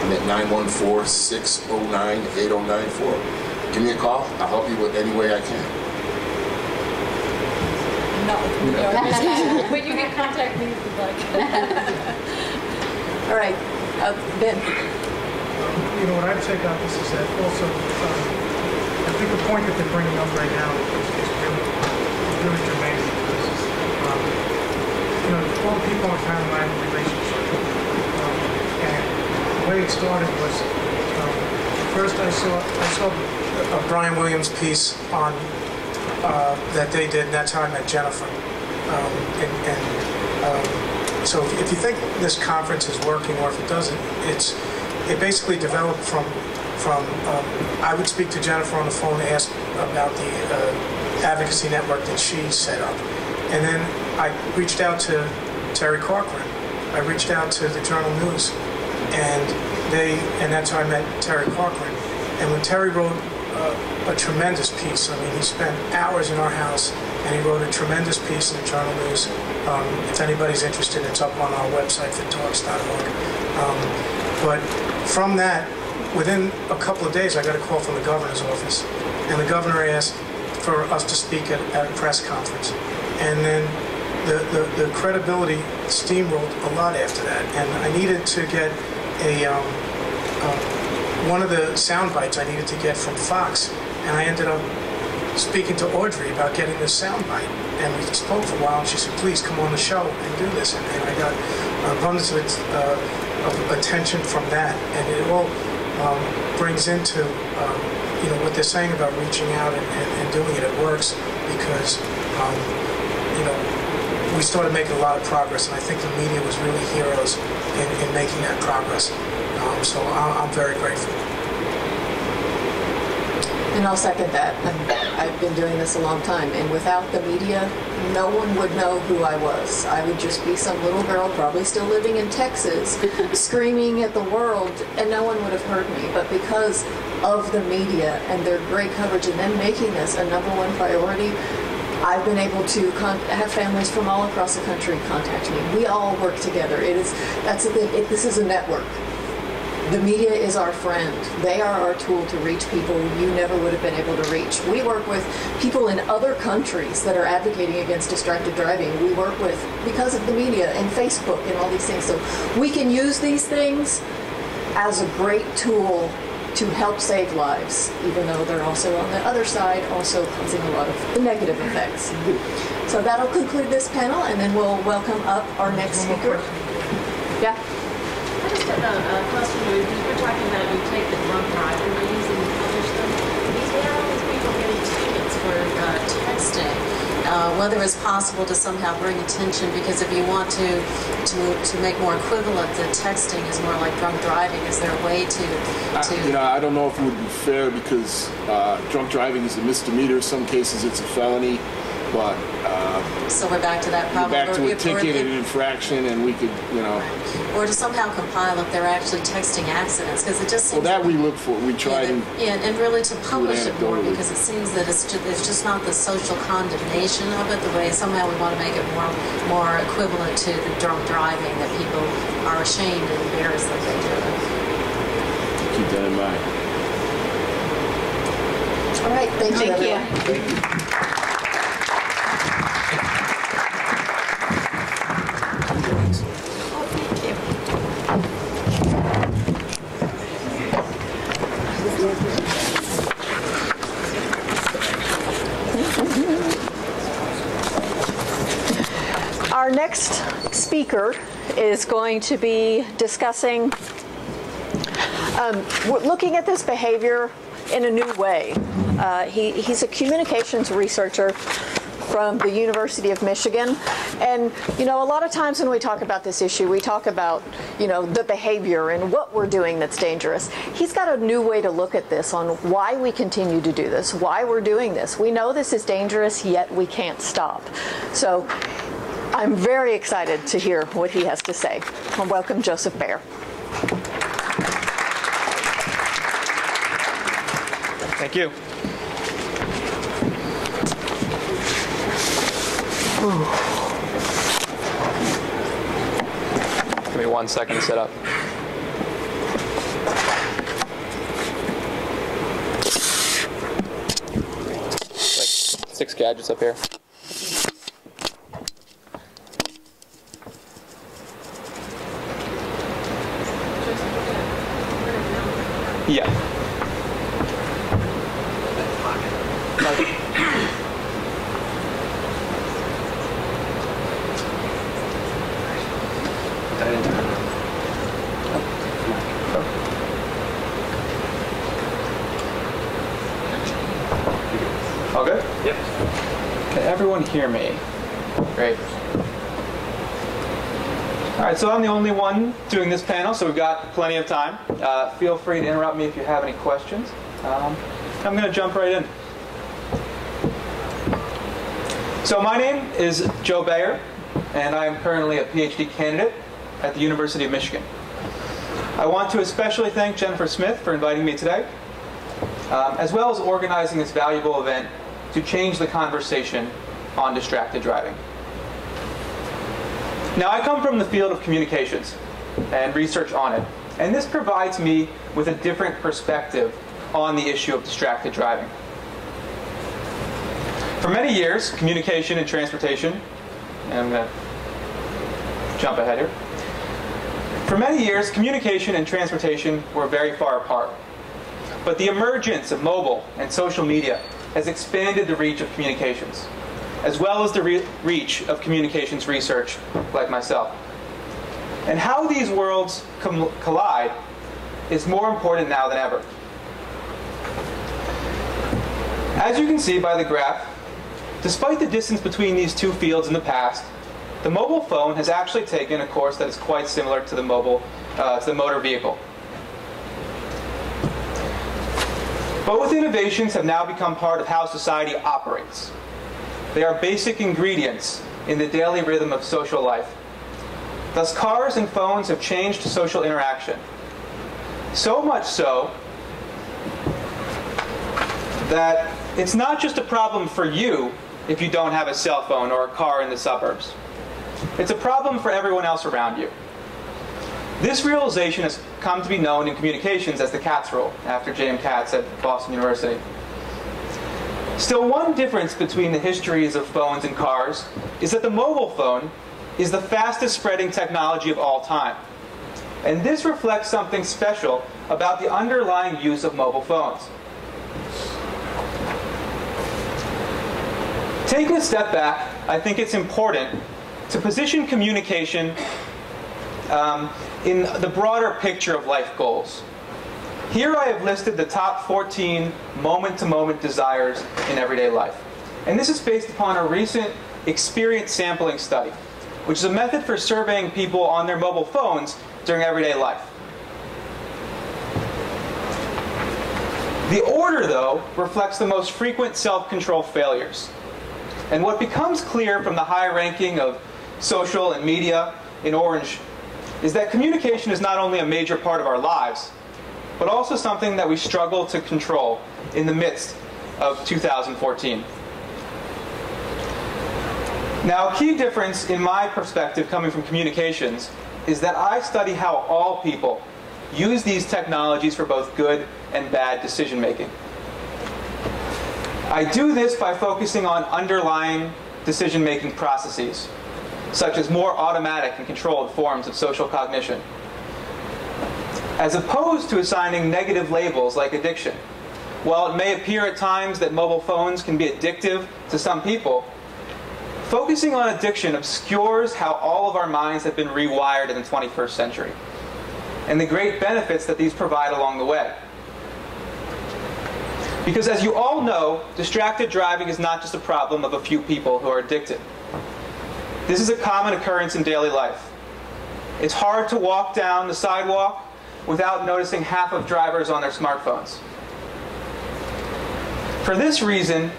I'm at 914-609-8094. Give me a call. I'll help you with any way I can. Not with me, but you can contact me if you'd like. All right, Ben. You know, what I'd take out this is that also, I think the point that they're bringing up right now is really germane. Because, you know, all people in town have a relationship. And the way it started was, first I saw a Brian Williams piece on that they did, and that's how I met Jennifer. So if you think this conference is working, or if it doesn't, it basically developed from I would speak to Jennifer on the phone, ask about the advocacy network that she set up, and then I reached out to Terry Corcoran. I reached out to the Journal News, and that's how I met Terry Corcoran. And when Terry wrote a tremendous piece, I mean, he spent hours in our house, and he wrote a tremendous piece in the Journal News. If anybody's interested, it's up on our website, DORCs.org. But from that, within a couple of days, I got a call from the governor's office, and the governor asked for us to speak at a press conference. And then the credibility steamrolled a lot after that, and I needed to get one of the sound bites I needed to get from Fox, and I ended up speaking to Audrey about getting this sound bite, and we spoke for a while, and she said, please come on the show and do this, and I got an abundance of attention from that, and it all brings into you know, what they're saying about reaching out and doing it. It works because you know, we started making a lot of progress, and I think the media was really heroes in making that progress. So I'm very grateful. And I'll second that. I've been doing this a long time, and without the media, no one would know who I was. I would just be some little girl, probably still living in Texas, screaming at the world, and no one would have heard me. But because of the media and their great coverage and them making this a #1 priority, I've been able to have families from all across the country contact me. We all work together. This is a network. The media is our friend. They are our tool to reach people you never would have been able to reach. We work with people in other countries that are advocating against distracted driving. We work with because of the media and Facebook and all these things. So we can use these things as a great tool to help save lives, even though they're also on the other side, also causing a lot of the negative effects. So that'll conclude this panel, and then we'll welcome up our next speaker. Yeah? I just had a question. You were talking about you take the drunk driver names and you publish them. We have all these people getting tickets for texting. Whether it's possible to somehow bring attention, because if you want to make more equivalent that texting is more like drunk driving, is there a way to you know, I don't know if it would be fair, because drunk driving is a misdemeanor. In some cases it's a felony, but so we're back to that problem. We're back to a ticket and an infraction, and we could, you know, or to somehow compile if they're actually texting accidents, because it just seems. Well, that we look for. We try to. Yeah, and really to publish it more, because it seems that it's just not the social condemnation of it. The way somehow we want to make it more equivalent to the drunk driving that people are ashamed and embarrassed that they do it. Keep that in mind. All right, thank you. Everyone. Thank you. Our next speaker is going to be discussing looking at this behavior in a new way. He's a communications researcher from the University of Michigan. And, you know, a lot of times when we talk about this issue, we talk about, you know, the behavior and what we're doing that's dangerous. He's got a new way to look at this on why we continue to do this, why we're doing this. We know this is dangerous, yet we can't stop. So I'm very excited to hear what he has to say. Well, welcome, Joseph Baer. Thank you. Give me 1 second to set up. 6 gadgets up here. Yeah. All good? Yep. Can everyone hear me? Great. All right, so I'm the only one doing this panel, so we've got plenty of time. Feel free to interrupt me if you have any questions. I'm going to jump right in. So my name is Joe Bayer, and I am currently a PhD candidate at the University of Michigan. I want to especially thank Jennifer Smith for inviting me today, as well as organizing this valuable event to change the conversation on distracted driving. Now, I come from the field of communications and research on it, and this provides me with a different perspective on the issue of distracted driving. For many years, communication and transportation, and I'm going to jump ahead here. For many years, communication and transportation were very far apart. But the emergence of mobile and social media has expanded the reach of communications, as well as the reach of communications research like myself. And how these worlds collide is more important now than ever. As you can see by the graph, despite the distance between these two fields in the past, the mobile phone has actually taken a course that is quite similar to the motor vehicle. Both innovations have now become part of how society operates. They are basic ingredients in the daily rhythm of social life. Thus, cars and phones have changed social interaction. So much so that it's not just a problem for you if you don't have a cell phone or a car in the suburbs. It's a problem for everyone else around you. This realization has come to be known in communications as the Katz rule, after J.M. Katz at Boston University. Still, one difference between the histories of phones and cars is that the mobile phone is the fastest spreading technology of all time. And this reflects something special about the underlying use of mobile phones. Taking a step back, I think it's important to position communication in the broader picture of life goals. Here I have listed the top 14 moment-to-moment desires in everyday life. And this is based upon a recent experience sampling study, which is a method for surveying people on their mobile phones during everyday life. The order, though, reflects the most frequent self-control failures. And what becomes clear from the high ranking of social and media in orange is that communication is not only a major part of our lives, but also something that we struggle to control in the midst of 2014. Now, a key difference in my perspective coming from communications is that I study how all people use these technologies for both good and bad decision making. I do this by focusing on underlying decision-making processes, such as more automatic and controlled forms of social cognition, as opposed to assigning negative labels like addiction. While it may appear at times that mobile phones can be addictive to some people, focusing on addiction obscures how all of our minds have been rewired in the 21st century, and the great benefits that these provide along the way. Because as you all know, distracted driving is not just a problem of a few people who are addicted. This is a common occurrence in daily life. It's hard to walk down the sidewalk without noticing half of drivers on their smartphones. For this reason,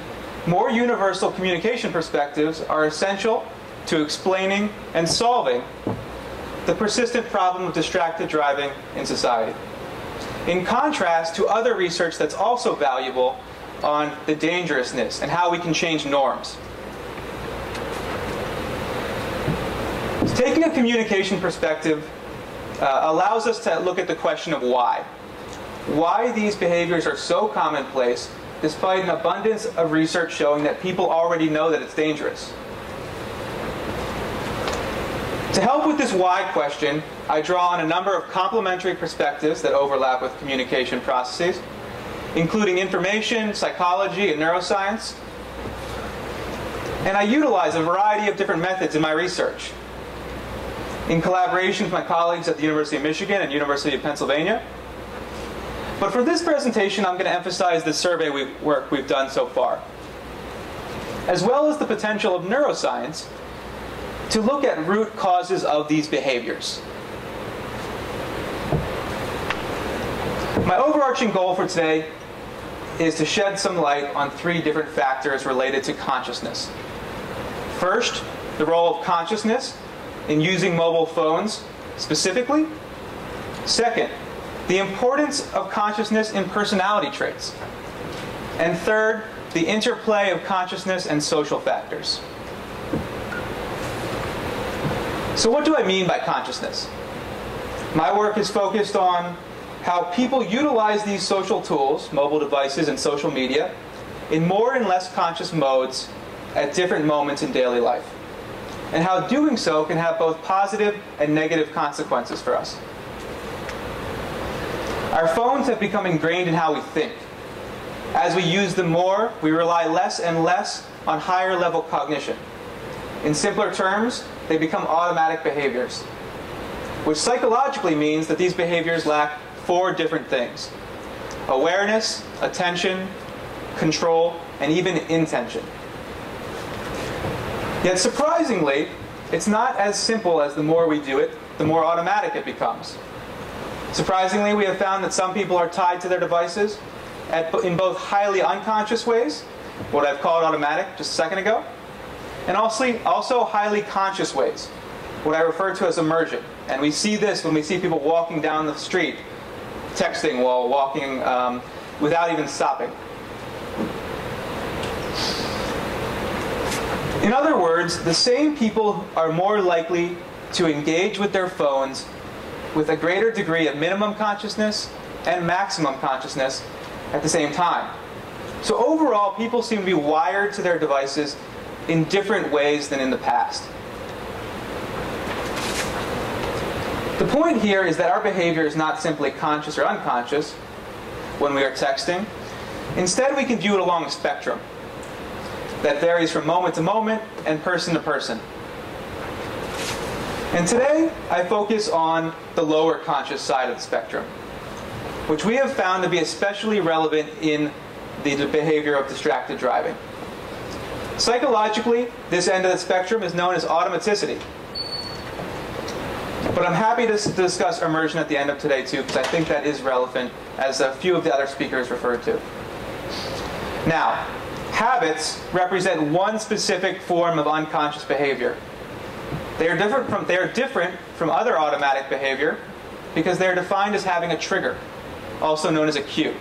more universal communication perspectives are essential to explaining and solving the persistent problem of distracted driving in society. In contrast to other research that's also valuable on the dangerousness and how we can change norms. Taking a communication perspective allows us to look at the question of why. Why these behaviors are so commonplace despite an abundance of research showing that people already know that it's dangerous. To help with this why question, I draw on a number of complementary perspectives that overlap with communication processes, including information, psychology, and neuroscience. And I utilize a variety of different methods in my research, in collaboration with my colleagues at the University of Michigan and University of Pennsylvania. But for this presentation, I'm going to emphasize the survey work we've done so far, as well as the potential of neuroscience to look at root causes of these behaviors. My overarching goal for today is to shed some light on 3 different factors related to consciousness. First, the role of consciousness in using mobile phones specifically. Second, the importance of consciousness in personality traits. And third, the interplay of consciousness and social factors. So what do I mean by consciousness? My work is focused on how people utilize these social tools, mobile devices and social media, in more and less conscious modes at different moments in daily life, and how doing so can have both positive and negative consequences for us. Our phones have become ingrained in how we think. As we use them more, we rely less and less on higher level cognition. In simpler terms, they become automatic behaviors, which psychologically means that these behaviors lack 4 different things: awareness, attention, control, and even intention. Yet surprisingly, it's not as simple as the more we do it, the more automatic it becomes. Surprisingly, we have found that some people are tied to their devices in both highly unconscious ways, what I've called automatic just a second ago, and also highly conscious ways, what I refer to as immersion. And we see this when we see people walking down the street, texting while walking without even stopping. In other words, the same people are more likely to engage with their phones with a greater degree of minimum consciousness and maximum consciousness at the same time. So overall, people seem to be wired to their devices in different ways than in the past. The point here is that our behavior is not simply conscious or unconscious when we are texting. Instead, we can view it along a spectrum that varies from moment to moment and person to person. And today, I focus on the lower conscious side of the spectrum, which we have found to be especially relevant in the behavior of distracted driving. Psychologically, this end of the spectrum is known as automaticity. But I'm happy to discuss immersion at the end of today too, because I think that is relevant, as a few of the other speakers referred to. Now, habits represent one specific form of unconscious behavior. They are different from other automatic behavior because they are defined as having a trigger, also known as a cue,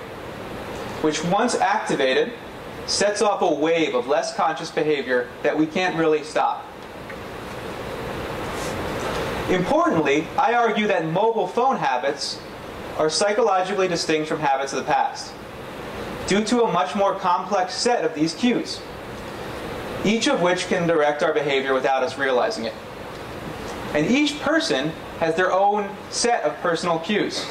which once activated sets off a wave of less conscious behavior that we can't really stop. Importantly, I argue that mobile phone habits are psychologically distinct from habits of the past, due to a much more complex set of these cues, each of which can direct our behavior without us realizing it. And each person has their own set of personal cues.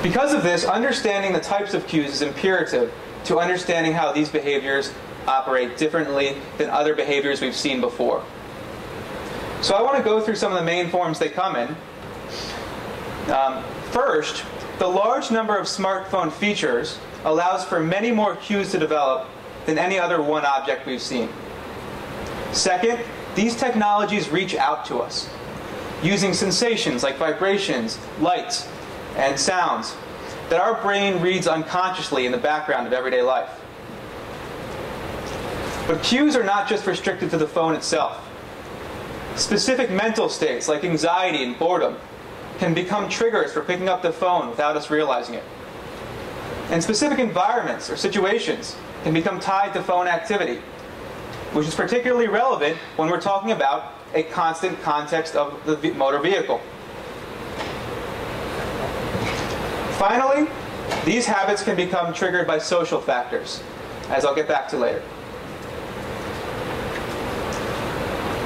Because of this, understanding the types of cues is imperative to understanding how these behaviors operate differently than other behaviors we've seen before. So I want to go through some of the main forms they come in. First, the large number of smartphone features allows for many more cues to develop than any other one object we've seen. Second, these technologies reach out to us, using sensations like vibrations, lights, and sounds that our brain reads unconsciously in the background of everyday life. But cues are not just restricted to the phone itself. Specific mental states like anxiety and boredom can become triggers for picking up the phone without us realizing it. And specific environments or situations can become tied to phone activity, which is particularly relevant when we're talking about a constant context of the motor vehicle. Finally, These habits can become triggered by social factors, as I'll get back to later.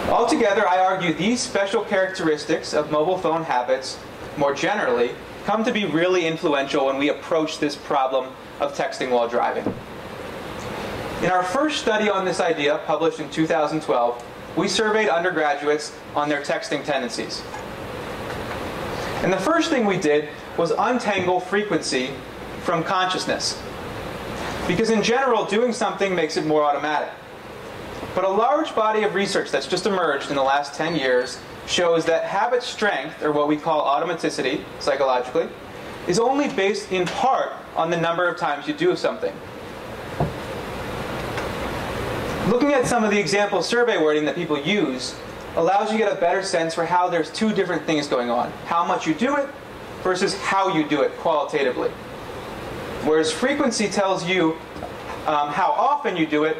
Altogether, I argue these special characteristics of mobile phone habits, more generally, come to be really influential when we approach this problem of texting while driving. In our first study on this idea, published in 2012, we surveyed undergraduates on their texting tendencies. And the first thing we did was untangle frequency from consciousness. Because in general, doing something makes it more automatic. But a large body of research that's just emerged in the last 10 years shows that habit strength, or what we call automaticity psychologically, is only based in part on the number of times you do something. Looking at some of the example survey wording that people use allows you to get a better sense for how there's two different things going on. How much you do it versus how you do it qualitatively. Whereas frequency tells you how often you do it,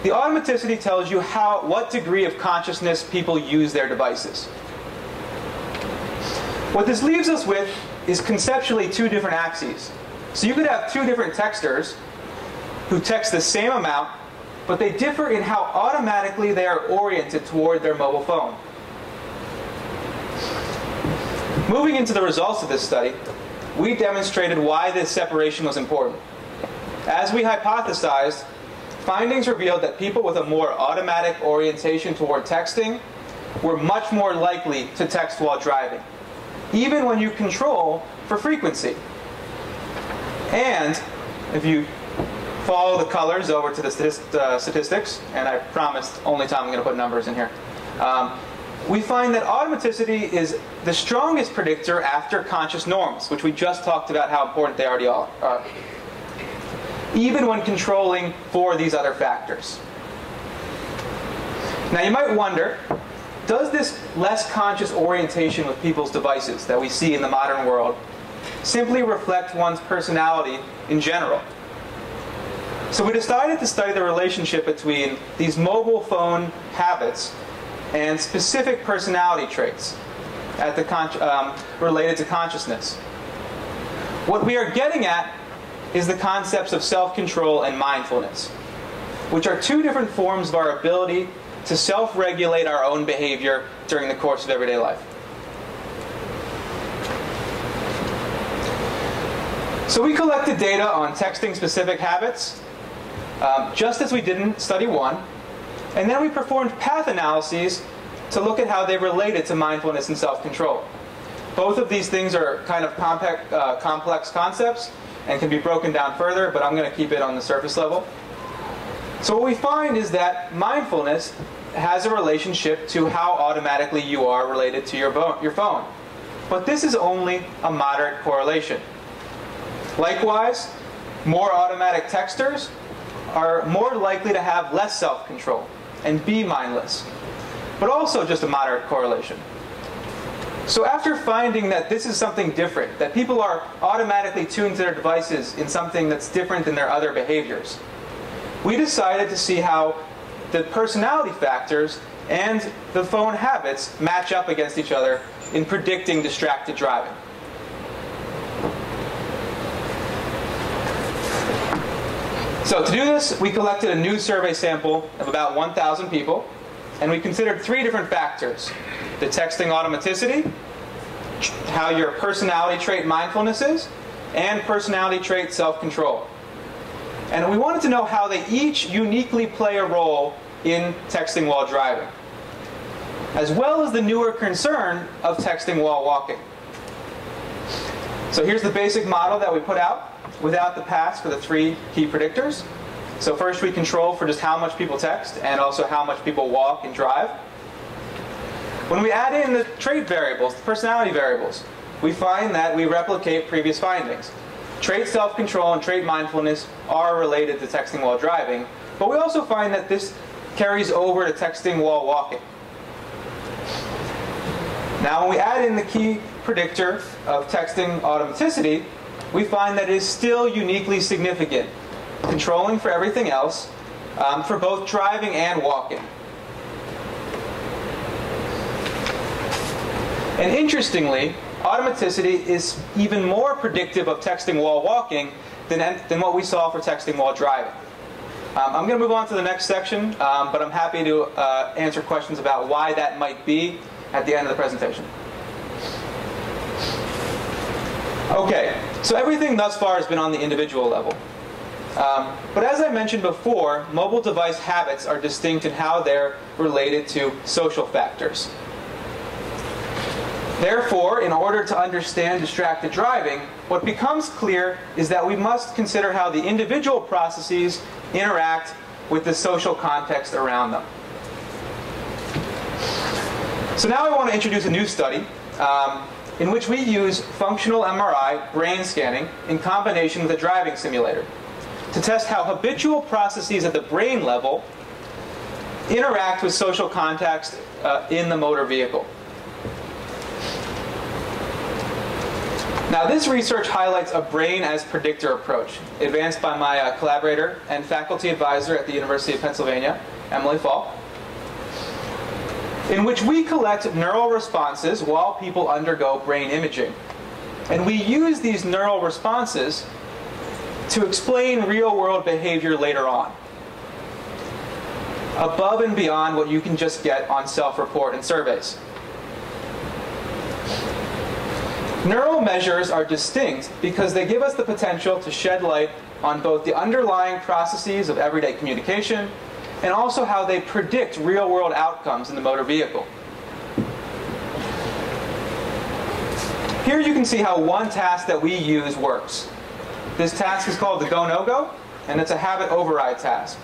the automaticity tells you what degree of consciousness people use their devices. What this leaves us with is conceptually two different axes. So you could have two different texters who text the same amount, but they differ in how automatically they are oriented toward their mobile phone. Moving into the results of this study, we demonstrated why this separation was important. As we hypothesized, findings revealed that people with a more automatic orientation toward texting were much more likely to text while driving, even when you control for frequency. And if you follow the colors over to the statistics, and I promised only time I'm going to put numbers in here, we find that automaticity is the strongest predictor after conscious norms, which we just talked about how important they already are, even when controlling for these other factors. Now you might wonder, does this less conscious orientation with people's devices that we see in the modern world simply reflect one's personality in general? So we decided to study the relationship between these mobile phone habits and specific personality traits at related to consciousness. What we are getting at is the concepts of self-control and mindfulness, which are two different forms of our ability to self-regulate our own behavior during the course of everyday life. So we collected data on texting-specific habits, just as we did in study 1, and then we performed path analyses to look at how they related to mindfulness and self-control. Both of these things are kind of complex concepts and can be broken down further, but I'm going to keep it on the surface level. So what we find is that mindfulness has a relationship to how automatically you are related to your phone. But this is only a moderate correlation. Likewise, more automatic texters are more likely to have less self-control and be mindless, but also just a moderate correlation. So after finding that this is something different, that people are automatically tuned to their devices in something that's different than their other behaviors, we decided to see how the personality factors and the phone habits match up against each other in predicting distracted driving. So to do this, we collected a new survey sample of about 1,000 people, and we considered 3 different factors: the texting automaticity, how your personality trait mindfulness is, and personality trait self-control. And we wanted to know how they each uniquely play a role in texting while driving, as well as the newer concern of texting while walking. So here's the basic model that we put out without the paths for the 3 key predictors. So first we control for just how much people text and also how much people walk and drive. When we add in the trait variables, the personality variables, we find that we replicate previous findings. Trait self-control and trait mindfulness are related to texting while driving, but we also find that this carries over to texting while walking. Now when we add in the key predictor of texting automaticity, we find that it is still uniquely significant, controlling for everything else, for both driving and walking. And interestingly, automaticity is even more predictive of texting while walking than what we saw for texting while driving. I'm going to move on to the next section, but I'm happy to answer questions about why that might be at the end of the presentation. Okay, so everything thus far has been on the individual level. But as I mentioned before, mobile device habits are distinct in how they're related to social factors. Therefore, in order to understand distracted driving, what becomes clear is that we must consider how the individual processes interact with the social context around them. So now I want to introduce a new study in which we use functional MRI brain scanning in combination with a driving simulator to test how habitual processes at the brain level interact with social context in the motor vehicle. Now, this research highlights a brain as predictor approach, advanced by my collaborator and faculty advisor at the University of Pennsylvania, Emily Falk, in which we collect neural responses while people undergo brain imaging. And we use these neural responses to explain real-world behavior later on, above and beyond what you can just get on self-report and surveys. Neural measures are distinct because they give us the potential to shed light on both the underlying processes of everyday communication and also how they predict real-world outcomes in the motor vehicle. Here you can see how one task that we use works. This task is called the go-no-go, and it's a habit override task.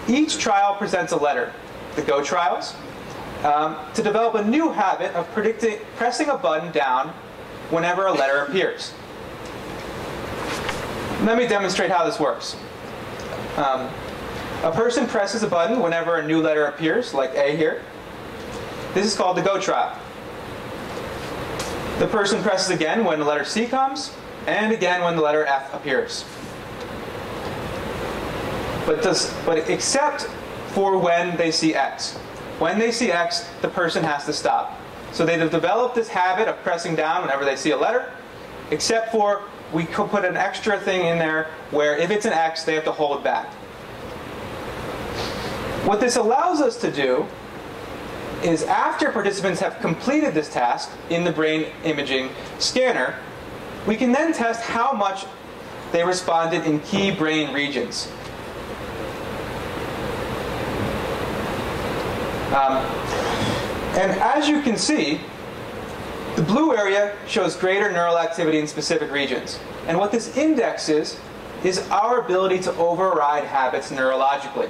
Each trial presents a letter, the go trials, to develop a new habit of pressing a button down whenever a letter appears. Let me demonstrate how this works. A person presses a button whenever a new letter appears, like A here. This is called the go trial. The person presses again when the letter C comes, and again when the letter F appears. But except for when they see X. When they see X, the person has to stop. So they've developed this habit of pressing down whenever they see a letter, except for we could put an extra thing in there where if it's an X, they have to hold back. What this allows us to do is after participants have completed this task in the brain imaging scanner, we can then test how much they responded in key brain regions. And as you can see, the blue area shows greater neural activity in specific regions. And what this indexes is our ability to override habits neurologically.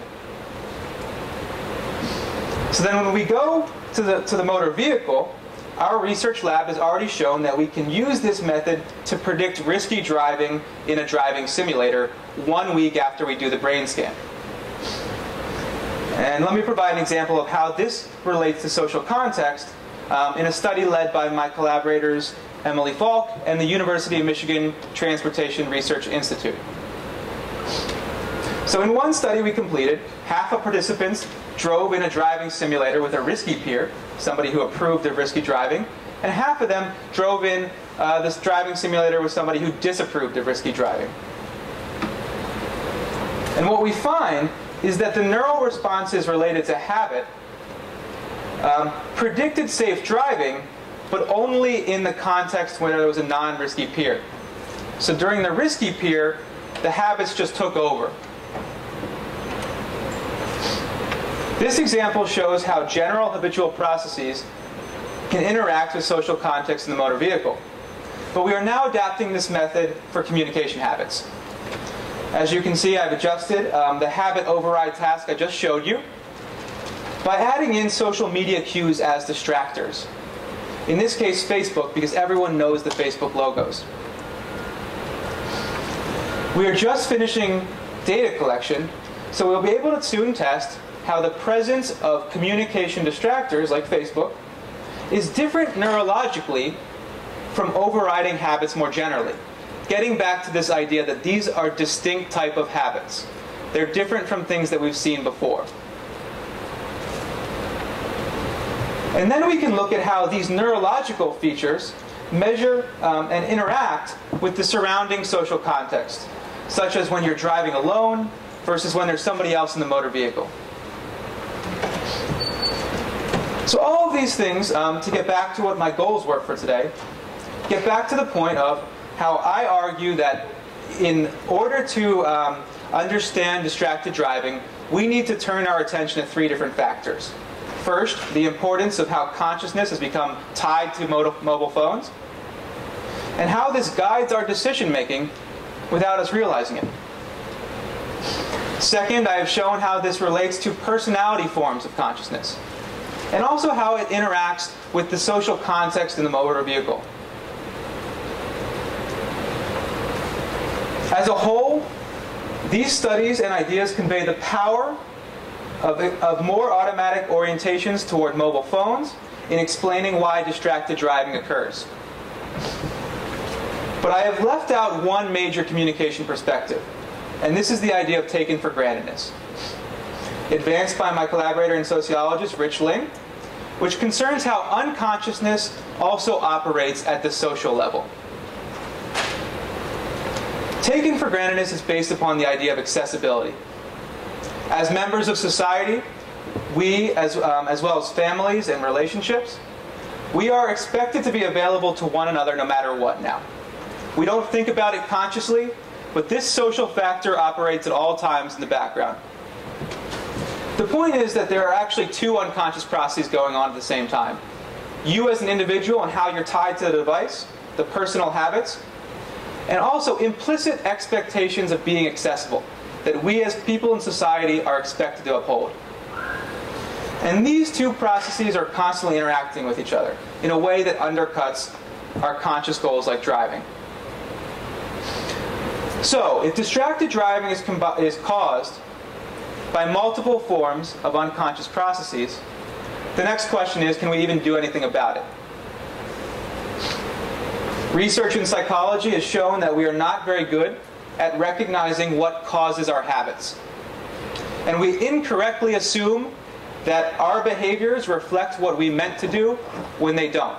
So then when we go to the motor vehicle, our research lab has already shown that we can use this method to predict risky driving in a driving simulator 1 week after we do the brain scan. And let me provide an example of how this relates to social context in a study led by my collaborators Emily Falk and the University of Michigan Transportation Research Institute. So in one study we completed, half of participants drove in a driving simulator with a risky peer, somebody who approved of risky driving, and half of them drove in this driving simulator with somebody who disapproved of risky driving. And what we find is that the neural responses related to habit predicted safe driving, but only in the context where there was a non-risky peer. So during the risky peer, the habits just took over. This example shows how general habitual processes can interact with social context in the motor vehicle. But we are now adapting this method for communication habits. As you can see, I've adjusted the habit override task I just showed you by adding in social media cues as distractors. In this case, Facebook, because everyone knows the Facebook logos. We are just finishing data collection, so we'll be able to soon test how the presence of communication distractors, like Facebook, is different neurologically from overriding habits more generally. Getting back to this idea that these are distinct type of habits. They're different from things that we've seen before. And then we can look at how these neurological features measure and interact with the surrounding social context, such as when you're driving alone versus when there's somebody else in the motor vehicle. So all of these things, to get back to what my goals were for today, get back to the point of how I argue that in order to understand distracted driving, we need to turn our attention to 3 different factors. First, the importance of how consciousness has become tied to mobile phones, and how this guides our decision making without us realizing it. Second, I have shown how this relates to personality forms of consciousness, and also how it interacts with the social context in the motor vehicle. As a whole, these studies and ideas convey the power of more automatic orientations toward mobile phones in explaining why distracted driving occurs. But I have left out one major communication perspective, and this is the idea of taken for grantedness, advanced by my collaborator and sociologist, Rich Ling, which concerns how unconsciousness also operates at the social level. Taken for grantedness is based upon the idea of accessibility. As members of society, we, as well as families and relationships, we are expected to be available to one another no matter what now. We don't think about it consciously, but this social factor operates at all times in the background. The point is that there are actually 2 unconscious processes going on at the same time. You as an individual and how you're tied to the device, the personal habits, and also implicit expectations of being accessible that we as people in society are expected to uphold. And these 2 processes are constantly interacting with each other in a way that undercuts our conscious goals like driving. So, if distracted driving is caused by multiple forms of unconscious processes, the next question is, can we even do anything about it? Research in psychology has shown that we are not very good at recognizing what causes our habits. And we incorrectly assume that our behaviors reflect what we meant to do when they don't.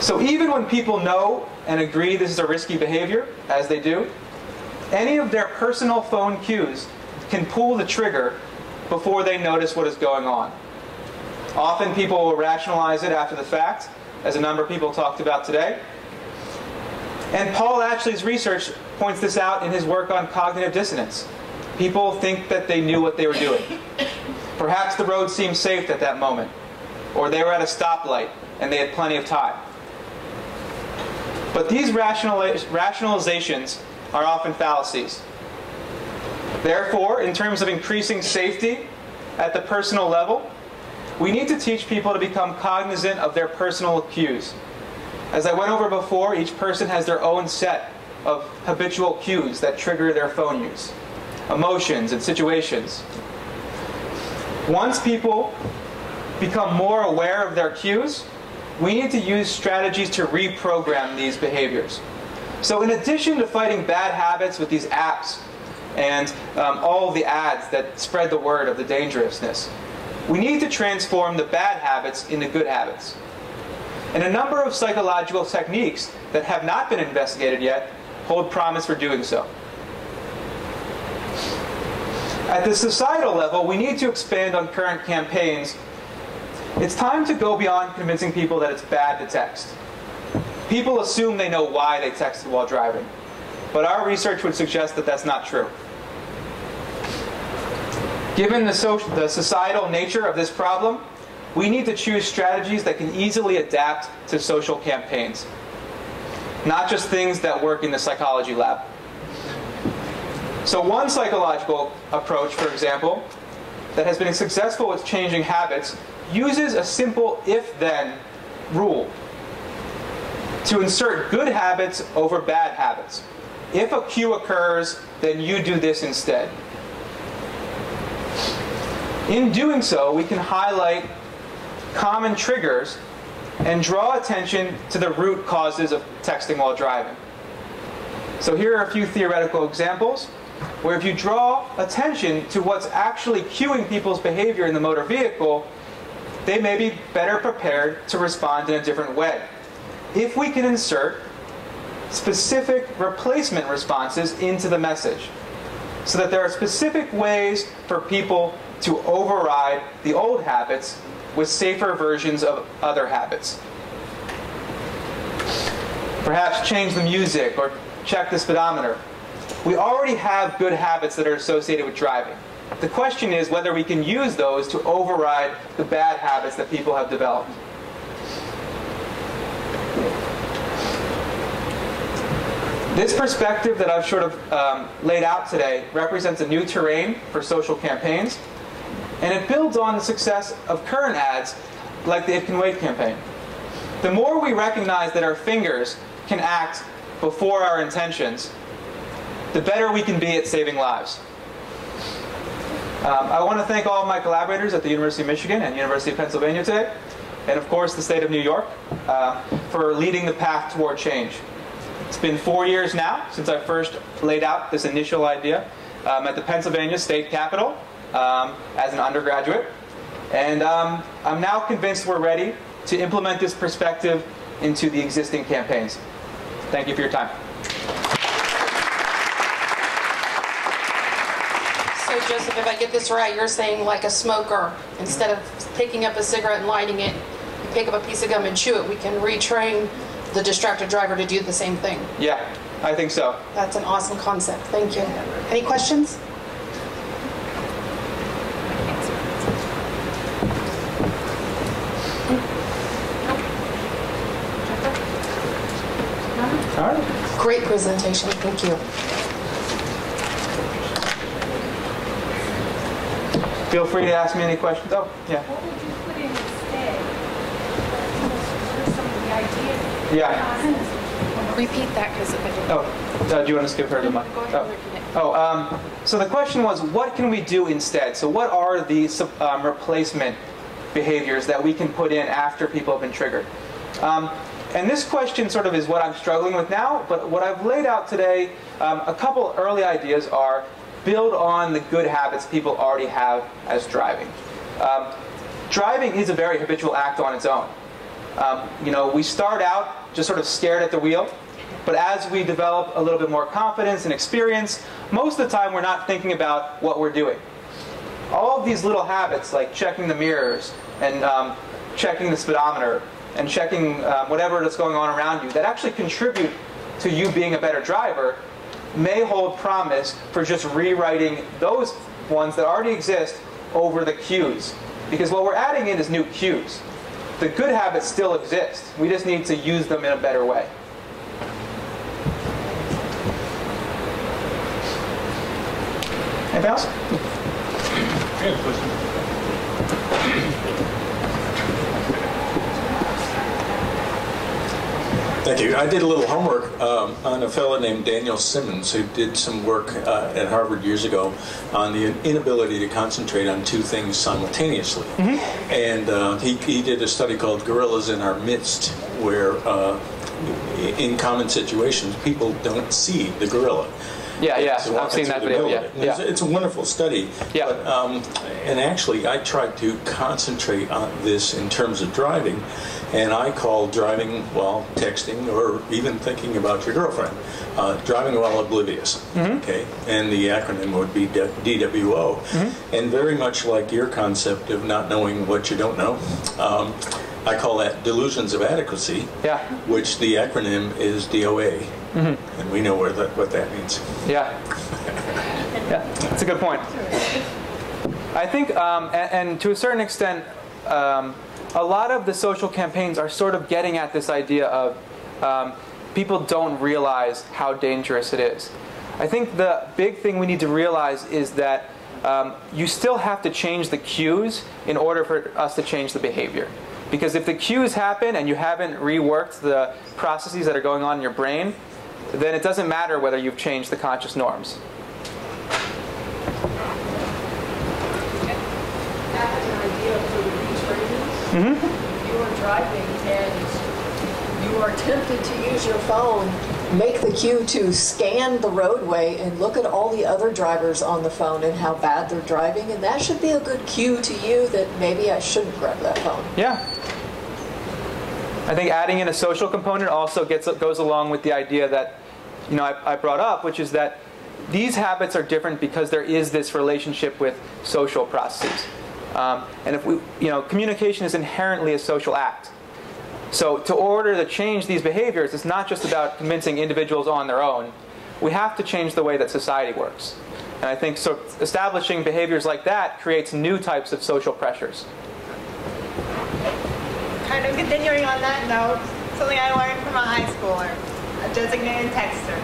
So even when people know and agree this is a risky behavior, as they do, any of their personal phone cues can pull the trigger before they notice what is going on. Often people will rationalize it after the fact, as a number of people talked about today. And Paul Ashley's research points this out in his work on cognitive dissonance. People think that they knew what they were doing. Perhaps the road seemed safe at that moment, or they were at a stoplight and they had plenty of time. But these rationalizations are often fallacies. Therefore, in terms of increasing safety at the personal level, we need to teach people to become cognizant of their personal cues. As I went over before, each person has their own set of habitual cues that trigger their phone use, emotions and situations. Once people become more aware of their cues, we need to use strategies to reprogram these behaviors. So in addition to fighting bad habits with these apps and all of the ads that spread the word of the dangerousness, we need to transform the bad habits into good habits. And a number of psychological techniques that have not been investigated yet hold promise for doing so. At the societal level, we need to expand on current campaigns. It's time to go beyond convincing people that it's bad to text. People assume they know why they texted while driving, but our research would suggest that that's not true. Given the societal nature of this problem, we need to choose strategies that can easily adapt to social campaigns, not just things that work in the psychology lab. So one psychological approach, for example, that has been successful with changing habits uses a simple if-then rule to insert good habits over bad habits. If a cue occurs, then you do this instead. In doing so, we can highlight common triggers and draw attention to the root causes of texting while driving. So here are a few theoretical examples where if you draw attention to what's actually cueing people's behavior in the motor vehicle, they may be better prepared to respond in a different way. If we can insert specific replacement responses into the message, so that there are specific ways for people to override the old habits with safer versions of other habits. Perhaps change the music or check the speedometer. We already have good habits that are associated with driving. The question is whether we can use those to override the bad habits that people have developed. This perspective that I've sort of laid out today represents a new terrain for social campaigns, and it builds on the success of current ads like the It Can Wait campaign. The more we recognize that our fingers can act before our intentions, the better we can be at saving lives. I want to thank all of my collaborators at the University of Michigan and University of Pennsylvania today, and of course the state of New York, for leading the path toward change. It's been 4 years now since I first laid out this initial idea at the Pennsylvania State Capitol as an undergraduate. And I'm now convinced we're ready to implement this perspective into the existing campaigns. Thank you for your time. So Joseph, if I get this right, you're saying like a smoker, instead of picking up a cigarette and lighting it, you pick up a piece of gum and chew it, we can retrain the distracted driver to do the same thing. Yeah, I think so. That's an awesome concept. Thank you. Any questions? All right. Great presentation. Thank you. Feel free to ask me any questions. Oh, yeah. What would you put in instead? What are some of the ideas? Yeah. Repeat that because I didn't. Oh, do you want to skip her the mic? So the question was, what can we do instead? So what are the replacement behaviors that we can put in after people have been triggered? And this question sort of is what I'm struggling with now, but what I've laid out today, a couple early ideas are build on the good habits people already have as driving. Driving is a very habitual act on its own. You know, we start out just sort of scared at the wheel, but as we develop a little bit more confidence and experience, most of the time we're not thinking about what we're doing. All of these little habits, like checking the mirrors and checking the speedometer and checking whatever that's going on around you, that actually contribute to you being a better driver, may hold promise for just rewriting those ones that already exist over the cues. Because what we're adding in is new cues. The good habits still exist. We just need to use them in a better way. Anything else? I have a question. Thank you. I did a little homework on a fellow named Daniel Simmons who did some work at Harvard years ago on the inability to concentrate on two things simultaneously. Mm-hmm. And he did a study called Gorillas in Our Midst, where in common situations people don't see the gorilla. Yeah, I've seen that video. Yeah. It's a wonderful study. Yeah. But, and actually, I tried to concentrate on this in terms of driving, and I call driving while texting or even thinking about your girlfriend, driving while oblivious. Mm-hmm. Okay, and the acronym would be DWO. Mm-hmm. And very much like your concept of not knowing what you don't know, I call that delusions of adequacy. Yeah. Which the acronym is DOA. Mm-hmm. And we know what that means. Yeah. Yeah, that's a good point. I think, and to a certain extent, a lot of the social campaigns are sort of getting at this idea of people don't realize how dangerous it is. I think the big thing we need to realize is that you still have to change the cues in order for us to change the behavior. Because if the cues happen and you haven't reworked the processes that are going on in your brain, then it doesn't matter whether you've changed the conscious norms. I have an idea for the retraining. Mm-hmm. You are driving and you are tempted to use your phone make the cue to scan the roadway and look at all the other drivers on the phone and how bad they're driving, and that should be a good cue to you that maybe I shouldn't grab that phone. Yeah. I think adding in a social component also goes along with the idea that I brought up, which is that these habits are different because there is this relationship with social processes. And if communication is inherently a social act. So to order to change these behaviors, it's not just about convincing individuals on their own. We have to change the way that society works. And I think so establishing behaviors like that creates new types of social pressures. Kind of continuing on that note, something I learned from a high schooler, a designated texter.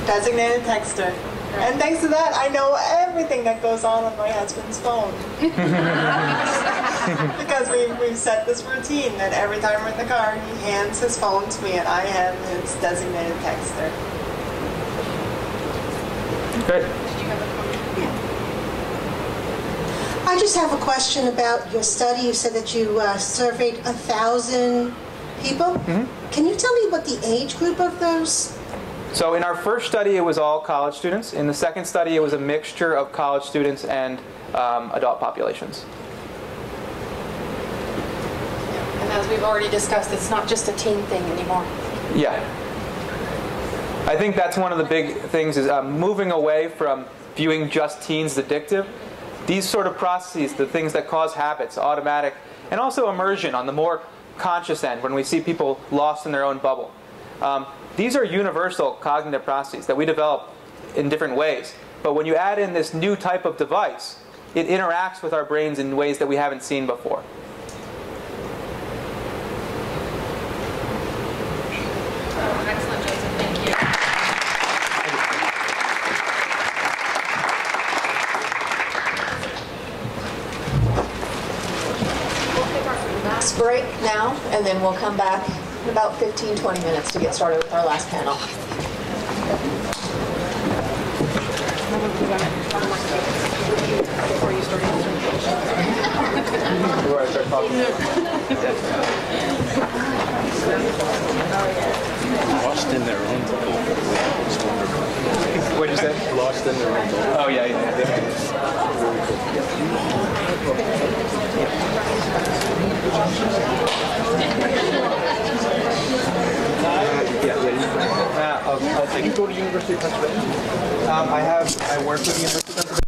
Designated texter. And thanks to that, I know everything that goes on my husband's phone. Because we've set this routine that every time we're in the car, he hands his phone to me and I am his designated texter. Great. Did you have a comment? Yeah. I just have a question about your study. You said that you surveyed 1,000 people. Mm-hmm. Can you tell me what the age group of those? So in our first study, it was all college students. In the second study, it was a mixture of college students and adult populations. And as we've already discussed, it's not just a teen thing anymore. Yeah. I think that's one of the big things is moving away from viewing just teens as addictive. These sort of processes, the things that cause habits, automatic, and also immersion on the more conscious end when we see people lost in their own bubble. These are universal cognitive processes that we develop in different ways. But when you add in this new type of device, it interacts with our brains in ways that we haven't seen before. Excellent, Joseph. Thank you. We'll take our last break now, and then we'll come back in about 15-20 minutes to get started with our last panel. Before you start answering Before I start talking. Lost in their own bubble. What did you say? Lost in their own bubble. Oh, yeah. Can you go to University of Pennsylvania? I work with the University of Pennsylvania.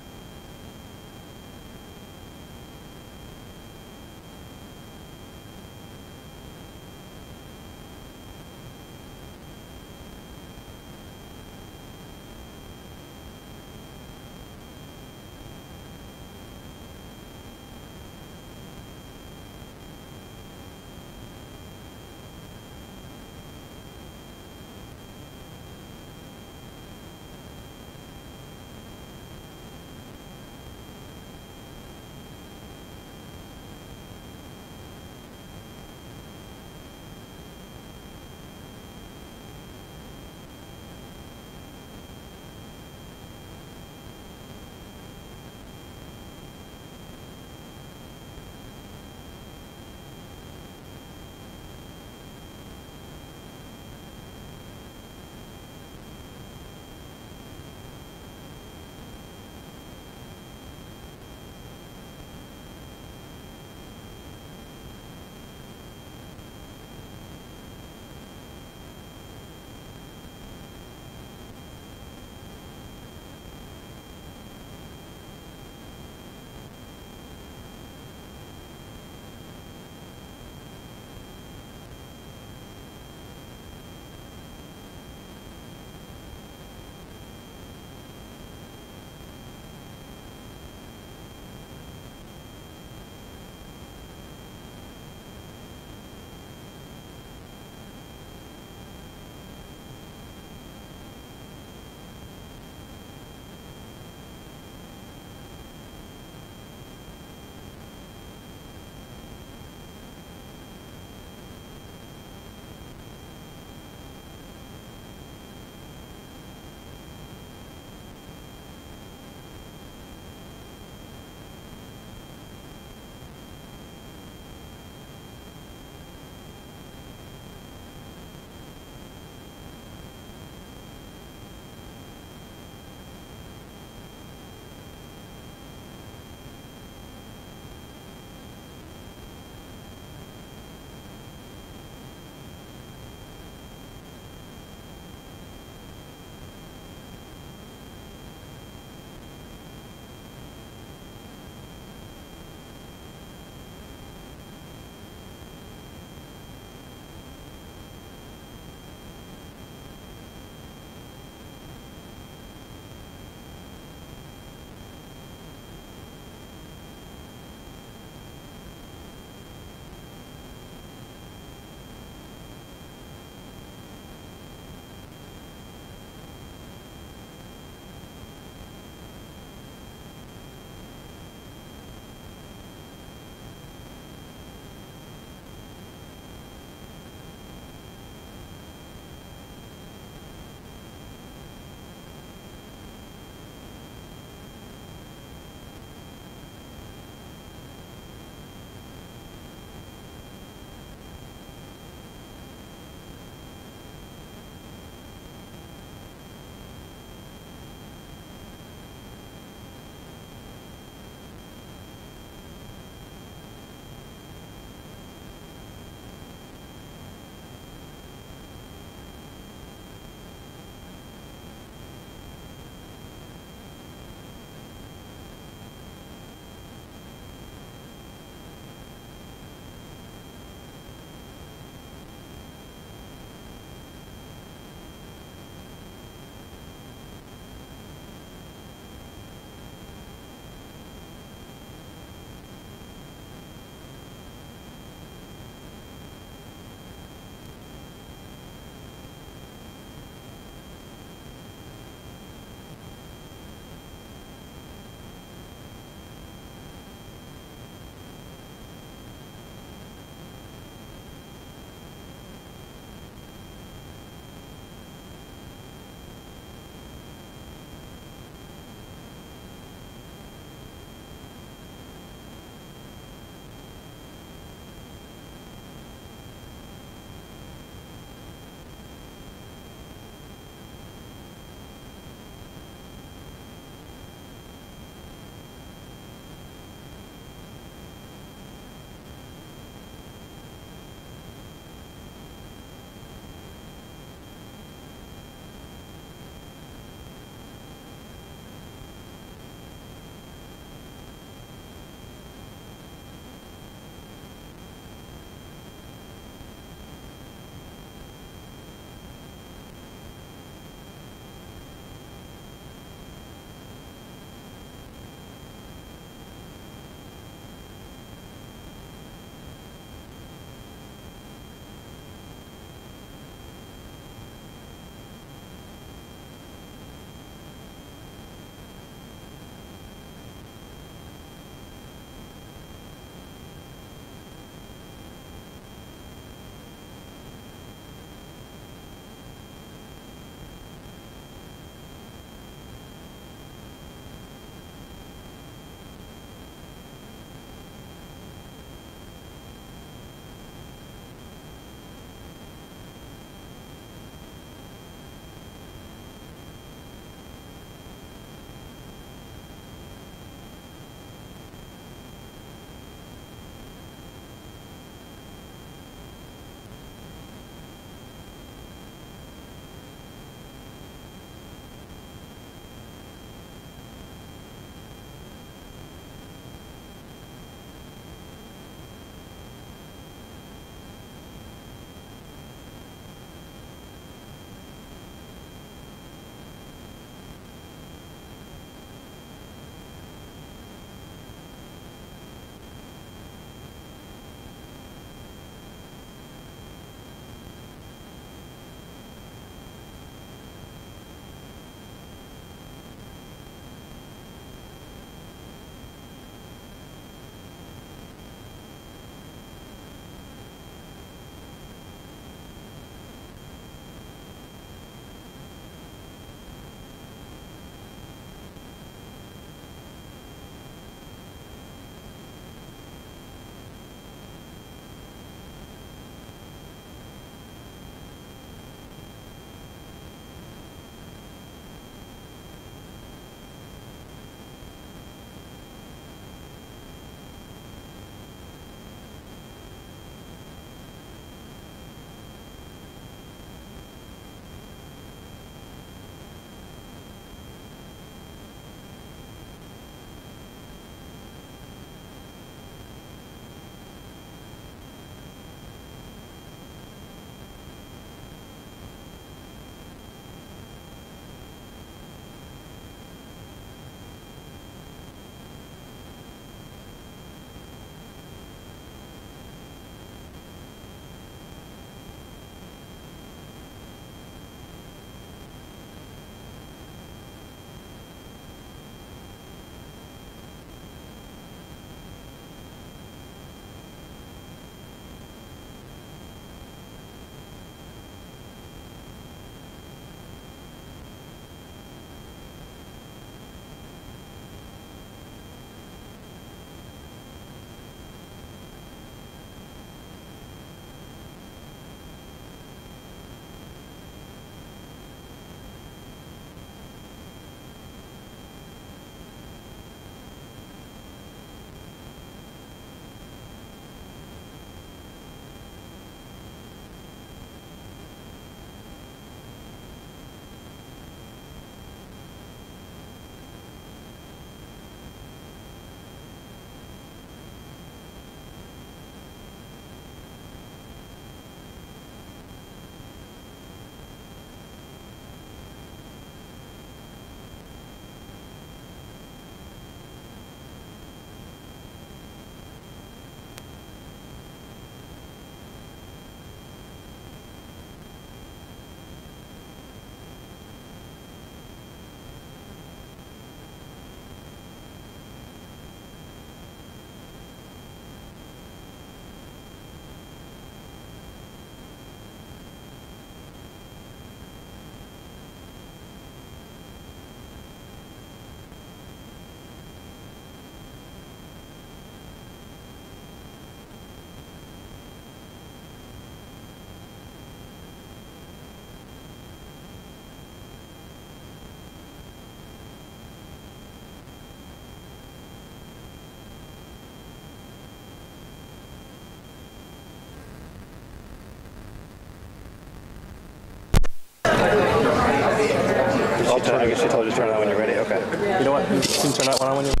I guess you told you to turn it on when you're ready. Okay. You know what? You can turn that one on when you're ready.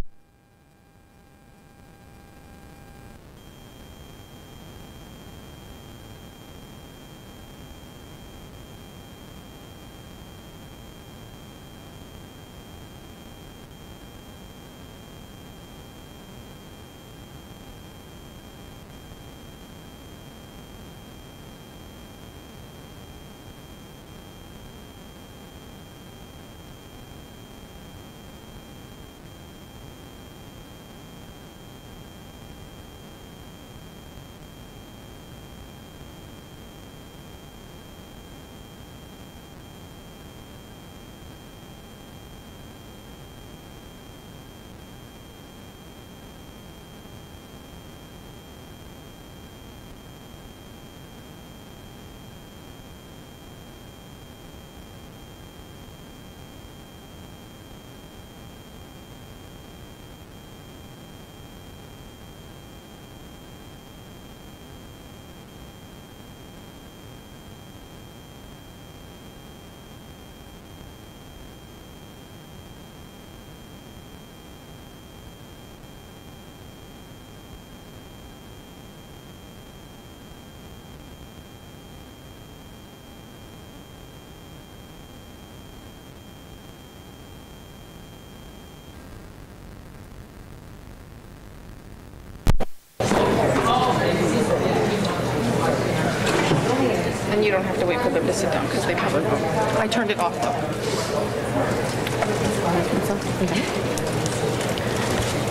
And you don't have to wait for them to sit down because they probably won't. I turned it off though.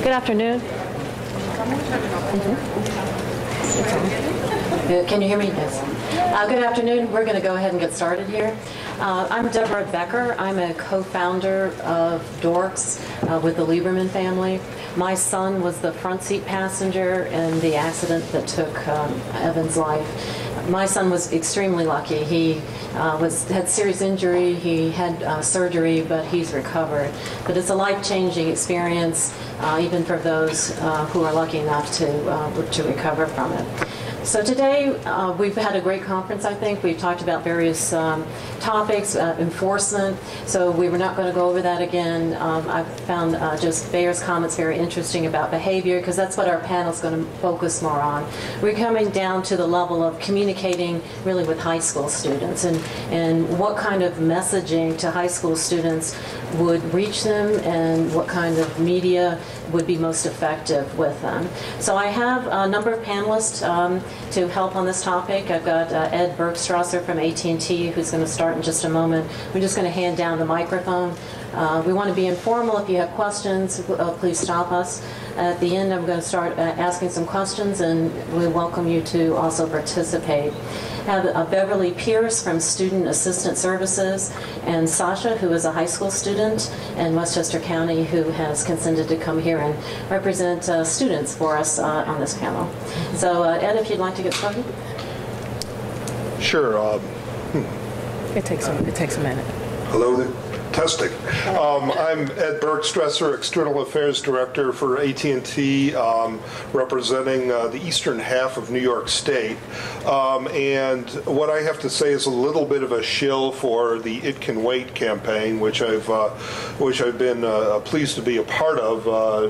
Good afternoon. Can you hear me? Yes. Good afternoon. We're going to go ahead and get started here. I'm Deborah Becker. I'm a co-founder of DORCs with the Lieberman family. My son was the front seat passenger in the accident that took Evan's life. My son was extremely lucky. He had serious injury. He had surgery, but he's recovered. But it's a life-changing experience, even for those who are lucky enough to recover from it. So today, we've had a great conference, I think. We've talked about various topics, enforcement, so we were not going to go over that again. I found just Bayer's comments very interesting about behavior, because that's what our panel is going to focus more on. We're coming down to the level of communicating really with high school students, and what kind of messaging to high school students would reach them, and what kind of media would be most effective with them. So I have a number of panelists to help on this topic. I've got Ed Bergstrasser from AT&T, who's going to start in just a moment. We're just going to hand down the microphone. We want to be informal. If you have questions, please stop us. At the end, I'm going to start asking some questions, and we welcome you to also participate. I have Beverly Pierce from Student Assistant Services, and Sasha, who is a high school student in Westchester County, who has consented to come here and represent students for us on this panel. So Ed, if you'd like to get started. Sure. It takes a minute. Hello there. Testing. I'm Ed Bergstrasser, External Affairs Director for AT&T, representing the eastern half of New York State. And what I have to say is a little bit of a shill for the It Can Wait campaign, which I've been pleased to be a part of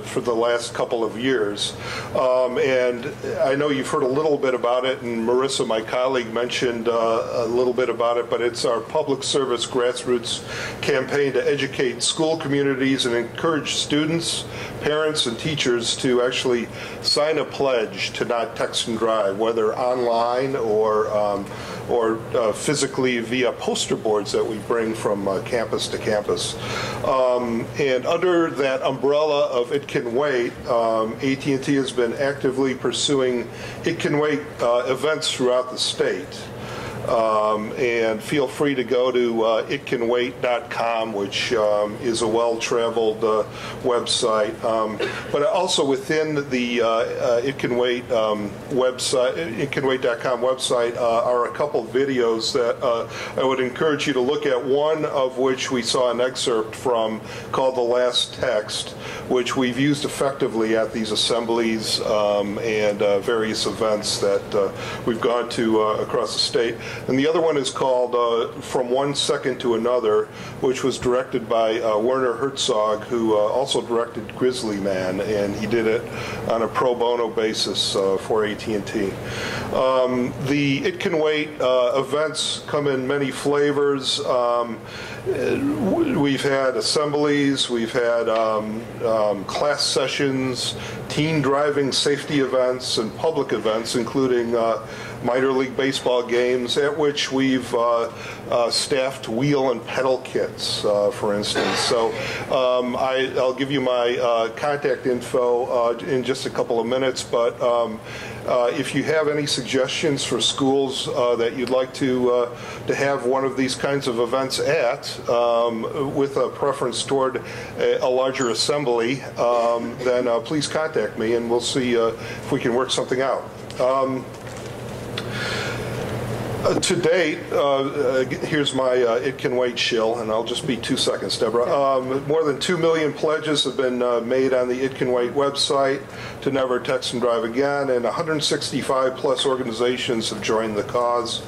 for the last couple of years. And I know you've heard a little bit about it, and Marissa, my colleague, mentioned a little bit about it, but it's our public service grassroots campaign to educate school communities and encourage students, parents, and teachers to actually sign a pledge to not text and drive, whether online or physically via poster boards that we bring from campus to campus. And under that umbrella of It Can Wait, AT&T has been actively pursuing It Can Wait events throughout the state. And feel free to go to itcanwait.com, which is a well-traveled website. But also within the It Can Wait website, itcanwait.com website, are a couple videos that I would encourage you to look at. One of which we saw an excerpt from, called The Last Text, which we've used effectively at these assemblies and various events that we've gone to across the state. And the other one is called From One Second to Another, which was directed by Werner Herzog, who also directed Grizzly Man, and he did it on a pro bono basis for AT&T. The It Can Wait events come in many flavors. We've had assemblies, we've had class sessions, teen driving safety events, and public events, including minor league baseball games, at which we've staffed wheel and pedal kits, for instance. So I'll give you my contact info in just a couple of minutes, but if you have any suggestions for schools that you'd like to have one of these kinds of events at, with a preference toward a larger assembly, then please contact me and we'll see if we can work something out. To date, here's my It Can Wait shill, and I'll just be 2 seconds, Deborah. More than 2 million pledges have been made on the It Can Wait website to never text and drive again, and 165 plus organizations have joined the cause.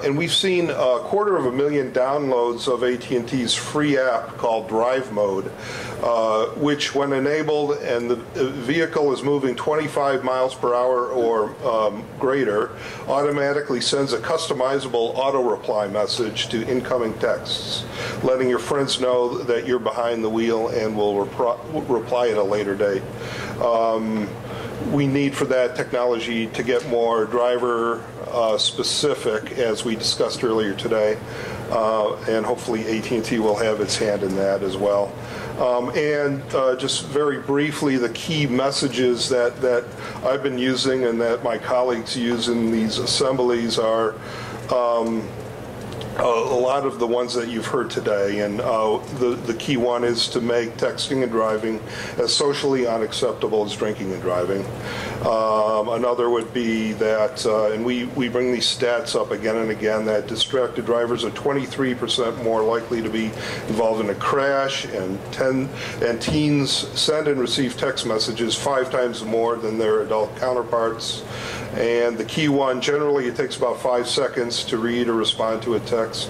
And we've seen 250,000 downloads of AT&T's free app called Drive Mode, which, when enabled and the vehicle is moving 25 miles per hour or greater, automatically sends a customizable auto-reply message to incoming texts, letting your friends know that you're behind the wheel and will reply at a later date. We need for that technology to get more driver specific, as we discussed earlier today, and hopefully AT&T will have its hand in that as well. And just very briefly, the key messages that I've been using and that my colleagues use in these assemblies are a lot of the ones that you've heard today, and the key one is to make texting and driving as socially unacceptable as drinking and driving. Another would be that, and we bring these stats up again and again, that distracted drivers are 23% more likely to be involved in a crash, and teens send and receive text messages 5 times more than their adult counterparts. And the key one, generally it takes about 5 seconds to read or respond to a text,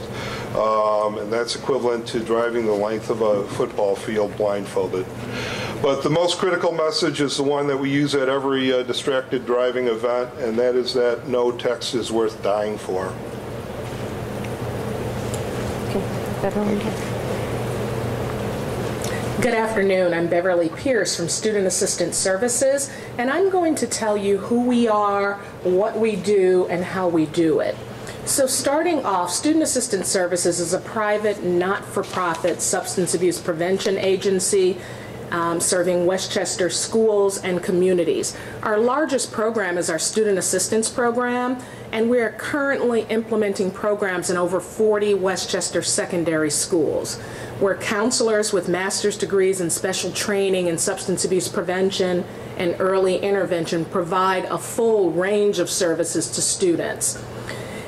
and that's equivalent to driving the length of a football field blindfolded. But the most critical message is the one that we use at every distracted driving event, and that is that no text is worth dying for. Good afternoon. I'm Beverly Pierce from Student Assistance Services, and I'm going to tell you who we are, what we do, and how we do it. So starting off, Student Assistance Services is a private, not-for-profit substance abuse prevention agency serving Westchester schools and communities. Our largest program is our Student Assistance Program, and we are currently implementing programs in over 40 Westchester secondary schools, where counselors with master's degrees in special training in substance abuse prevention and early intervention provide a full range of services to students.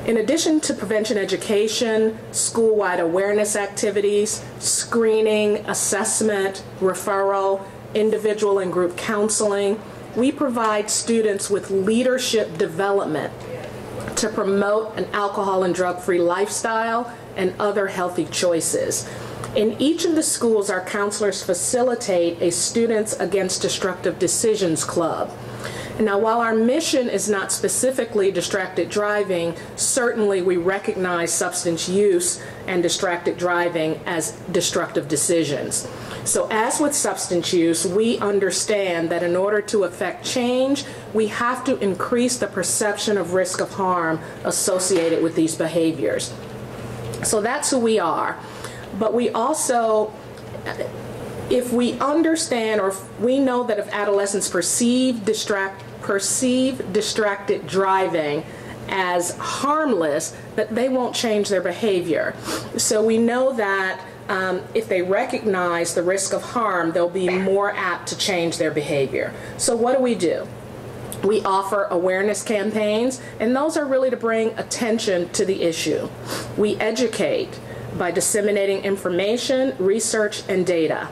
In addition to prevention education, school-wide awareness activities, screening, assessment, referral, individual and group counseling, we provide students with leadership development to promote an alcohol and drug-free lifestyle and other healthy choices. In each of the schools, our counselors facilitate a Students Against Destructive Decisions Club. Now, while our mission is not specifically distracted driving, certainly we recognize substance use and distracted driving as destructive decisions. So as with substance use, we understand that in order to affect change, we have to increase the perception of risk of harm associated with these behaviors. So that's who we are. But we also, if we understand, or if we know that if adolescents perceive distracted driving as harmless, that they won't change their behavior. So we know that if they recognize the risk of harm, they'll be more apt to change their behavior. So what do? We offer awareness campaigns, and those are really to bring attention to the issue. We educate by disseminating information, research, and data.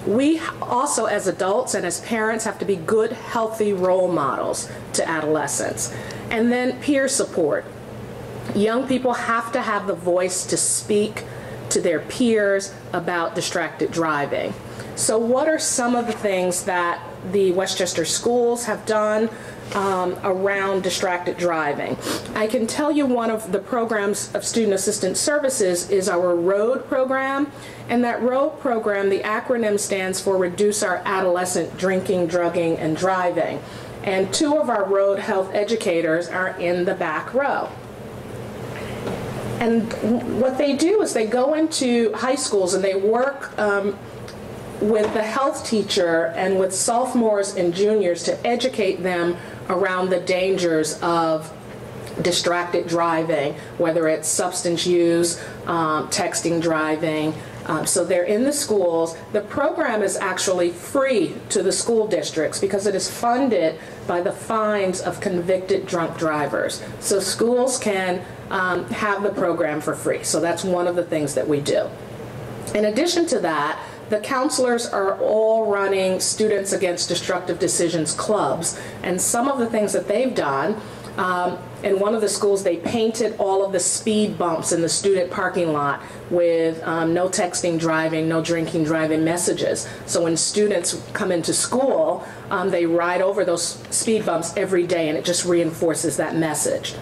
We also, as adults and as parents, have to be good, healthy role models to adolescents. And then peer support. Young people have to have the voice to speak to their peers about distracted driving. So what are some of the things that the Westchester schools have done around distracted driving? I can tell you one of the programs of Student Assistance Services is our ROAD program. And that ROAD program, the acronym stands for Reduce Our Adolescent Drinking, Drugging, and Driving. And 2 of our ROAD health educators are in the back row. And what they do is they go into high schools and they work with the health teacher and with sophomores and juniors to educate them around the dangers of distracted driving, whether it's substance use, texting driving. So they're in the schools. The program is actually free to the school districts because it is funded by the fines of convicted drunk drivers. So schools can have the program for free. So that's one of the things that we do. In addition to that, the counselors are all running Students Against Destructive Decisions clubs, and some of the things that they've done, in one of the schools they painted all of the speed bumps in the student parking lot with no texting driving, no drinking driving messages. So when students come into school, they ride over those speed bumps every day, and it just reinforces that message.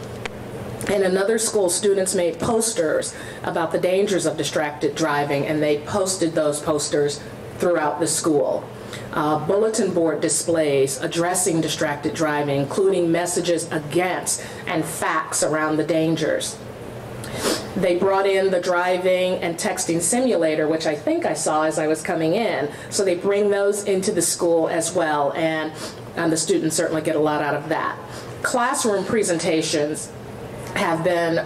In another school, students made posters about the dangers of distracted driving, and they posted those posters throughout the school. Bulletin board displays addressing distracted driving, including messages against and facts around the dangers. They brought in the driving and texting simulator, which I think I saw as I was coming in. So they bring those into the school as well, and the students certainly get a lot out of that. Classroom presentations have been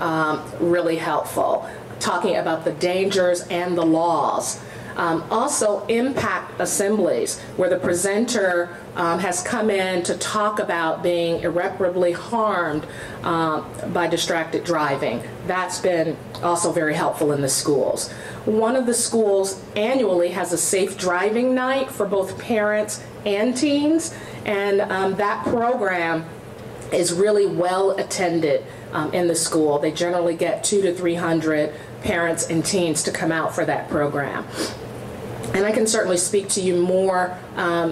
really helpful, talking about the dangers and the laws. Also, impact assemblies, where the presenter has come in to talk about being irreparably harmed by distracted driving. That's been also very helpful in the schools. One of the schools annually has a safe driving night for both parents and teens, and that program is really well attended in the school. They generally get 200 to 300 parents and teens to come out for that program. And I can certainly speak to you more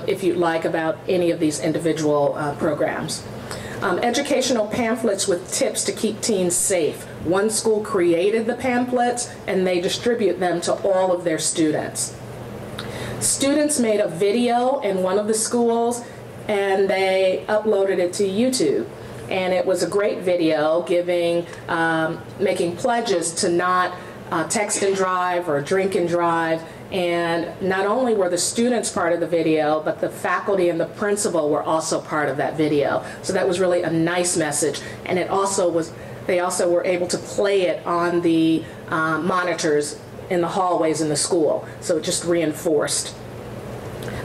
if you'd like about any of these individual programs. Educational pamphlets with tips to keep teens safe. One school created the pamphlets and they distribute them to all of their students. Students made a video in one of the schools and they uploaded it to YouTube. And it was a great video giving, making pledges to not text and drive or drink and drive. And not only were the students part of the video, but the faculty and the principal were also part of that video. So that was really a nice message. And it also was, they also were able to play it on the monitors in the hallways in the school. So it just reinforced.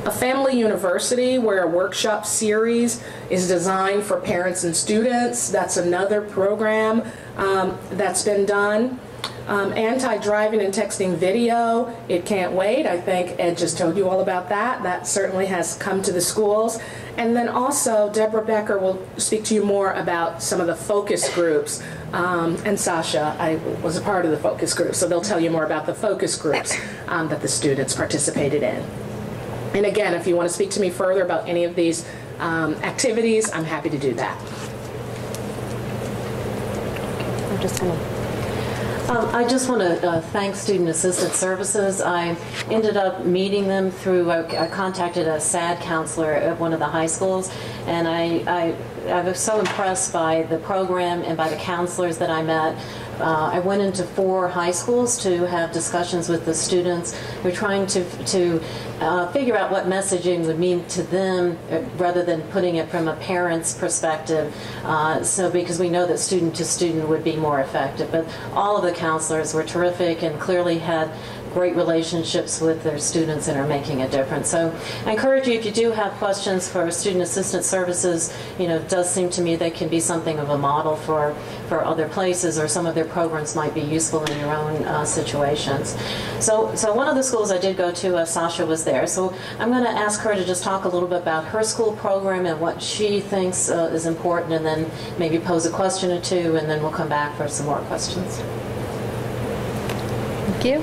A family university, where a workshop series is designed for parents and students. That's another program that's been done. Anti-driving and texting video, it can't wait. I think Ed just told you all about that. That certainly has come to the schools. And then also, Deborah Becker will speak to you more about some of the focus groups. And Sasha, I was a part of the focus group, so they'll tell you more about the focus groups that the students participated in. And again, if you want to speak to me further about any of these activities, I'm happy to do that. I'm just going to... I just want to thank Student Assistance Services. I ended up meeting them through, I contacted a SAD counselor at one of the high schools, and I was so impressed by the program and by the counselors that I met. I went into 4 high schools to have discussions with the students. We're trying to figure out what messaging would mean to them rather than putting it from a parent's perspective. So because we know that student to student would be more effective. But all of the counselors were terrific and clearly had great relationships with their students and are making a difference. So I encourage you, if you do have questions for student assistance services, it does seem to me they can be something of a model for other places, or some of their programs might be useful in your own situations. So one of the schools I did go to, Sasha was there. So I'm going to ask her to just talk a little bit about her school program and what she thinks is important, and then maybe pose a question or two, and then we'll come back for some more questions. Thank you.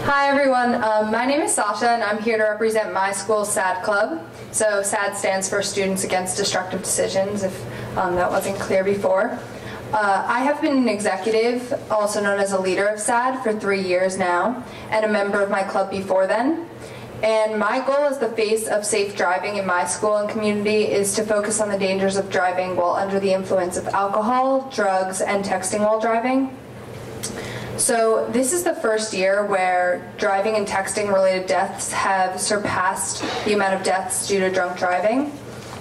Hi everyone, my name is Sasha and I'm here to represent my school's SAD Club. So SAD stands for Students Against Destructive Decisions, if that wasn't clear before. I have been an executive, also known as a leader of SAD, for 3 years now, and a member of my club before then. And my goal as the face of safe driving in my school and community is to focus on the dangers of driving while under the influence of alcohol, drugs, and texting while driving. So this is the first year where driving and texting related deaths have surpassed the amount of deaths due to drunk driving.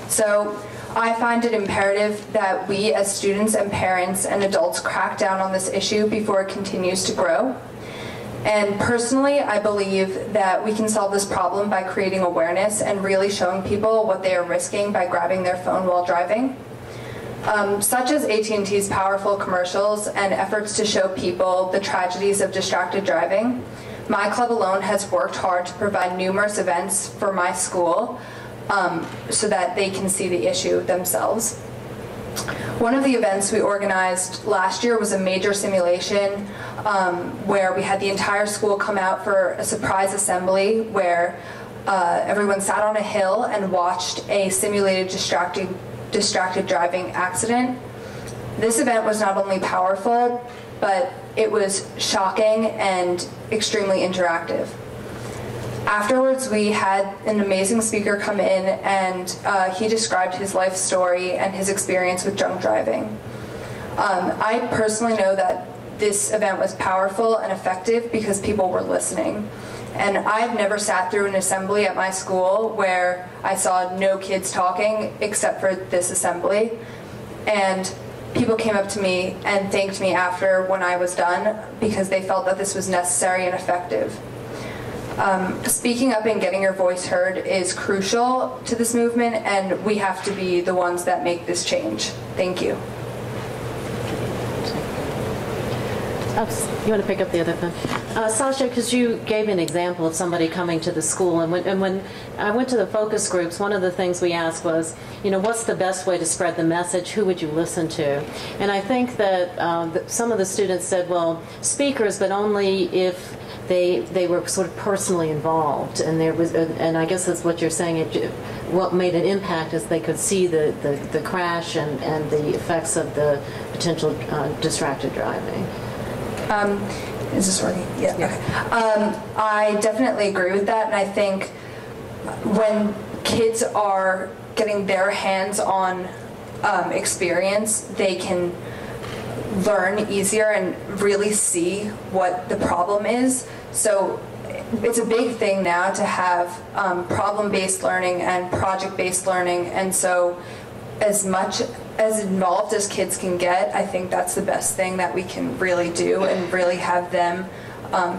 So I find it imperative that we as students and parents and adults crack down on this issue before it continues to grow. And personally, I believe that we can solve this problem by creating awareness and really showing people what they are risking by grabbing their phone while driving. Such as AT&T's powerful commercials and efforts to show people the tragedies of distracted driving, my club alone has worked hard to provide numerous events for my school so that they can see the issue themselves. One of the events we organized last year was a major simulation where we had the entire school come out for a surprise assembly where everyone sat on a hill and watched a simulated distracted driving accident. This event was not only powerful, but it was shocking and extremely interactive. Afterwards, we had an amazing speaker come in and he described his life story and his experience with drunk driving. I personally know that this event was powerful and effective because people were listening. And I've never sat through an assembly at my school where I saw no kids talking except for this assembly. And people came up to me and thanked me after when I was done because they felt that this was necessary and effective. Speaking up and getting your voice heard is crucial to this movement, and we have to be the ones that make this change. Thank you. You want to pick up the other thing? Sasha, because you gave an example of somebody coming to the school, and when I went to the focus groups, one of the things we asked was, what's the best way to spread the message? Who would you listen to? And I think that some of the students said, well, speakers, but only if they were sort of personally involved, and there was, and I guess that's what you're saying. What made an impact is they could see the crash and the effects of the potential distracted driving. Is this working? Yeah. Okay. I definitely agree with that, and I think when kids are getting their hands on experience, they can learn easier and really see what the problem is. So it's a big thing now to have problem-based learning and project-based learning, and so as much as involved as kids can get, I think that's the best thing that we can really do and really have them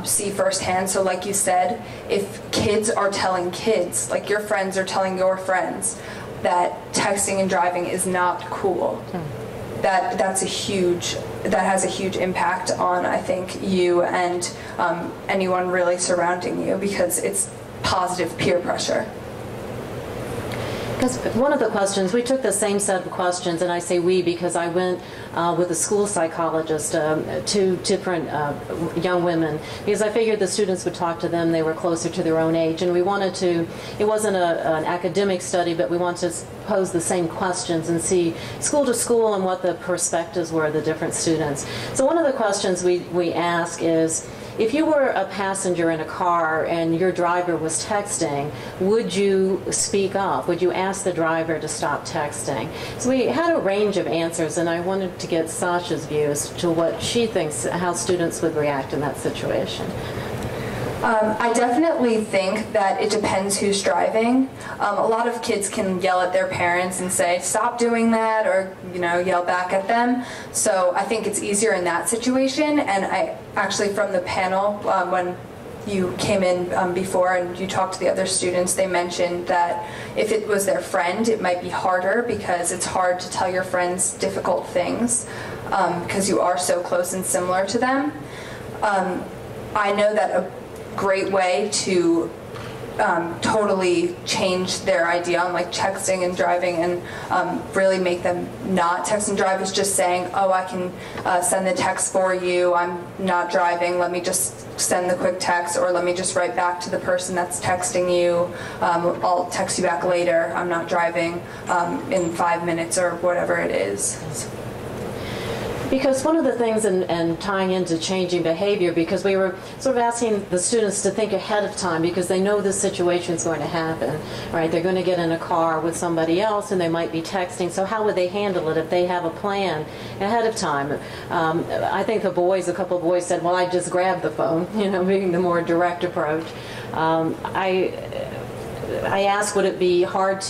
see firsthand. So like you said, if kids are telling kids, like your friends are telling your friends, that texting and driving is not cool, that has a huge impact on, I think, you and anyone really surrounding you, because it's positive peer pressure. Because one of the questions, we took the same set of questions, and I say we because I went with a school psychologist, two different young women, because I figured the students would talk to them, they were closer to their own age, and we wanted to, it wasn't an academic study, but we wanted to pose the same questions and see school to school and what the perspectives were of the different students. So one of the questions we ask is, if you were a passenger in a car and your driver was texting, would you speak up? Would you ask the driver to stop texting? So we had a range of answers, and I wanted to get Sasha's views to what she thinks, how students would react in that situation. I definitely think that it depends who's driving. A lot of kids can yell at their parents and say, stop doing that, or yell back at them. So I think it's easier in that situation. And I actually, from the panel, when you came in before and you talked to the other students, they mentioned that if it was their friend, it might be harder because it's hard to tell your friends difficult things because you are so close and similar to them. I know that a great way to totally change their idea on like texting and driving and really make them not text and drive is just saying, oh, I can send the text for you, I'm not driving, let me just send the quick text, or let me just write back to the person that's texting you, I'll text you back later, I'm not driving in 5 minutes or whatever it is. Because one of the things, and tying into changing behavior, because we were sort of asking the students to think ahead of time because they know this situation is going to happen, right? They're going to get in a car with somebody else and they might be texting, so how would they handle it if they have a plan ahead of time? I think a couple of boys said, well, I just grabbed the phone, being the more direct approach. I asked, would it be hard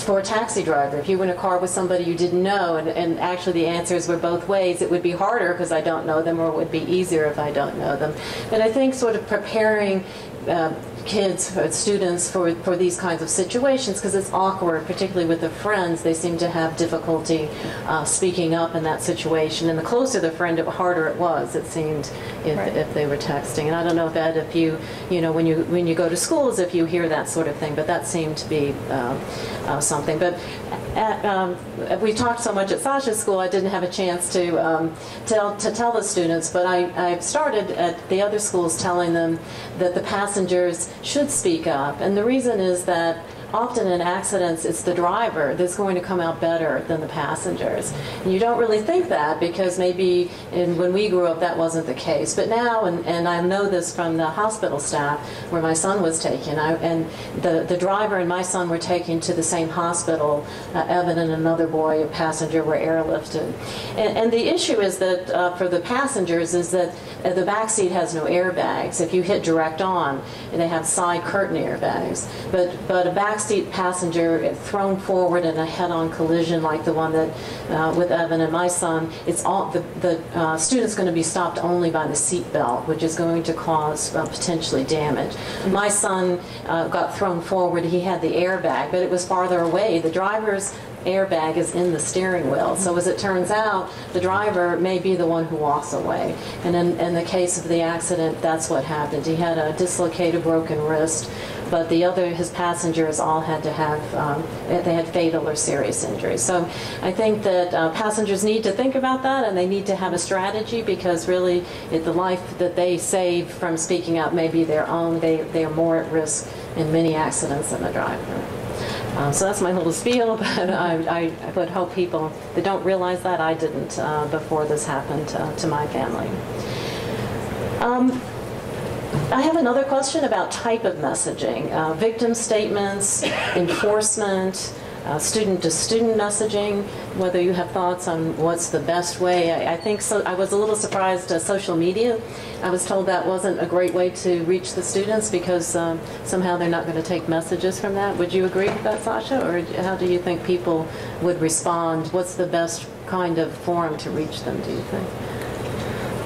for a taxi driver, if you were in a car with somebody you didn't know, and actually the answers were both ways. It would be harder because I don't know them, or it would be easier if I don't know them. And I think sort of preparing kids, students for these kinds of situations, because it's awkward, particularly with the friends. They seem to have difficulty speaking up in that situation. And the closer the friend, the harder it was, it seemed, if they were texting. And I don't know if Ed, if you when you go to schools, if you hear that sort of thing, but that seemed to be something. But we talked so much at Sasha's school, I didn't have a chance to tell the students, but I started at the other schools telling them that the passengers should speak up. And the reason is that often in accidents, it's the driver that's going to come out better than the passengers. And you don't really think that because maybe when we grew up that wasn't the case. But now, and I know this from the hospital staff where my son was taken, and the driver and my son were taken to the same hospital. Evan and another boy, a passenger, were airlifted. And the issue is that for the passengers is that the back seat has no airbags. If you hit direct on, and they have side curtain airbags. But a backseat passenger thrown forward in a head-on collision like the one that with Evan and my son, it's all the student's going to be stopped only by the seat belt, which is going to cause potentially damage. My son got thrown forward. He had the airbag, but it was farther away. The driver's airbag is in the steering wheel. So as it turns out, the driver may be the one who walks away. And in the case of the accident, that's what happened. He had a dislocated, broken wrist, but his passengers all had to have, they had fatal or serious injuries. So I think that passengers need to think about that, and they need to have a strategy, because really the life that they save from speaking up may be their own. They are more at risk in many accidents than the driver. So that's my little spiel, but I would hope people that don't realize that. I didn't before this happened to my family. I have another question about type of messaging. Victim statements, enforcement, student-to-student messaging, whether you have thoughts on what's the best way. I think so. I was a little surprised social media. I was told that wasn't a great way to reach the students because somehow they're not going to take messages from that. Would you agree with that, Sasha? Or how do you think people would respond? What's the best kind of forum to reach them, do you think?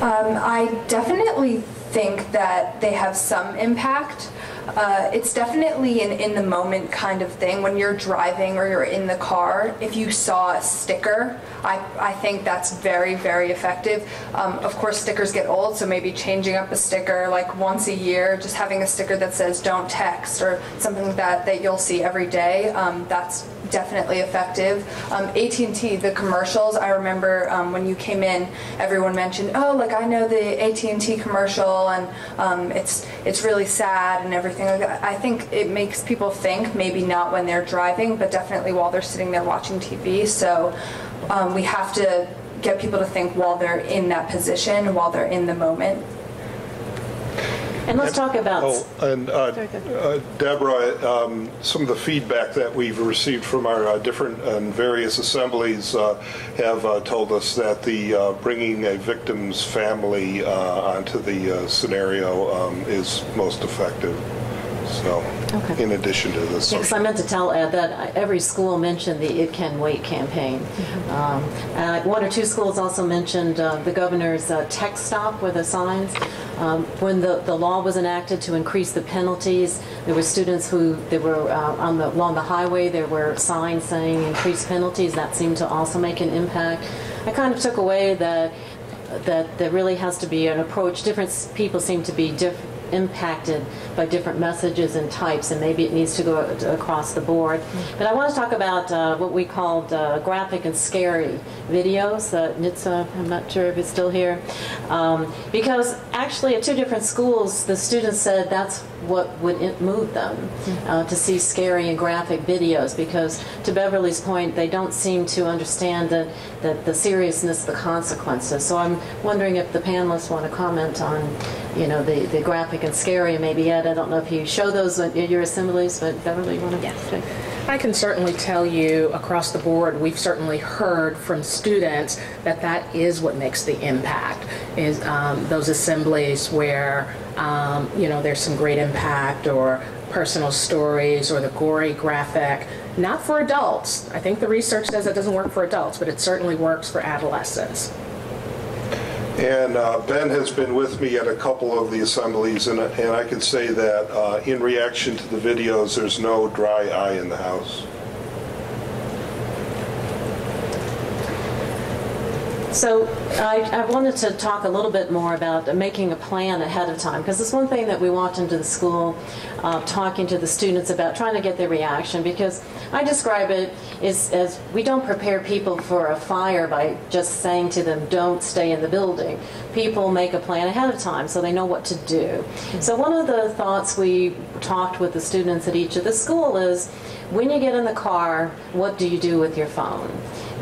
I definitely think that they have some impact. It's definitely an in-the-moment kind of thing. When you're driving or you're in the car, if you saw a sticker, I think that's very, very effective. Of course, stickers get old, so maybe changing up a sticker like once a year, just having a sticker that says don't text or something like that you'll see every day, that's definitely effective. AT&T, the commercials, I remember when you came in, everyone mentioned, oh, like I know the AT&T commercial, and it's really sad and everything. I think it makes people think, maybe not when they're driving, but definitely while they're sitting there watching TV. So we have to get people to think while they're in that position, while they're in the moment. And let's talk about... Deborah, some of the feedback that we've received from our different and various assemblies have told us that the bringing a victim's family onto the scenario is most effective. So, okay. In addition to this. Yes, I meant to tell Ed that every school mentioned the It Can Wait campaign. Mm-hmm. One or two schools also mentioned the governor's text stop with the signs. When the law was enacted to increase the penalties, there were students who they were along the highway. There were signs saying increased penalties. That seemed to also make an impact. I kind of took away that there really has to be an approach. Different people seem to be impacted by different messages and types, and maybe it needs to go across the board. But I want to talk about what we called graphic and scary videos. NYDDS, I'm not sure if it's still here. Because actually at 2 different schools, the students said that's what would move them to see scary and graphic videos, because to Beverly's point, they don't seem to understand the seriousness of the consequences. So I'm wondering if the panelists want to comment on, the graphic and scary, and maybe Ed, I don't know if you show those at your assemblies, but Beverly, you want to? Yes. I can certainly tell you across the board, we've certainly heard from students that is what makes the impact, is those assemblies where, there's some great impact or personal stories or the gory graphic, not for adults. I think the research says it doesn't work for adults, but it certainly works for adolescents. And Ben has been with me at a couple of the assemblies, and I can say that in reaction to the videos, there's no dry eye in the house. So I wanted to talk a little bit more about making a plan ahead of time, because it's one thing that we walked into the school talking to the students about, trying to get their reaction, because I describe it as we don't prepare people for a fire by just saying to them, don't stay in the building. People make a plan ahead of time so they know what to do. So one of the thoughts we talked with the students at each of the school is, when you get in the car, what do you do with your phone?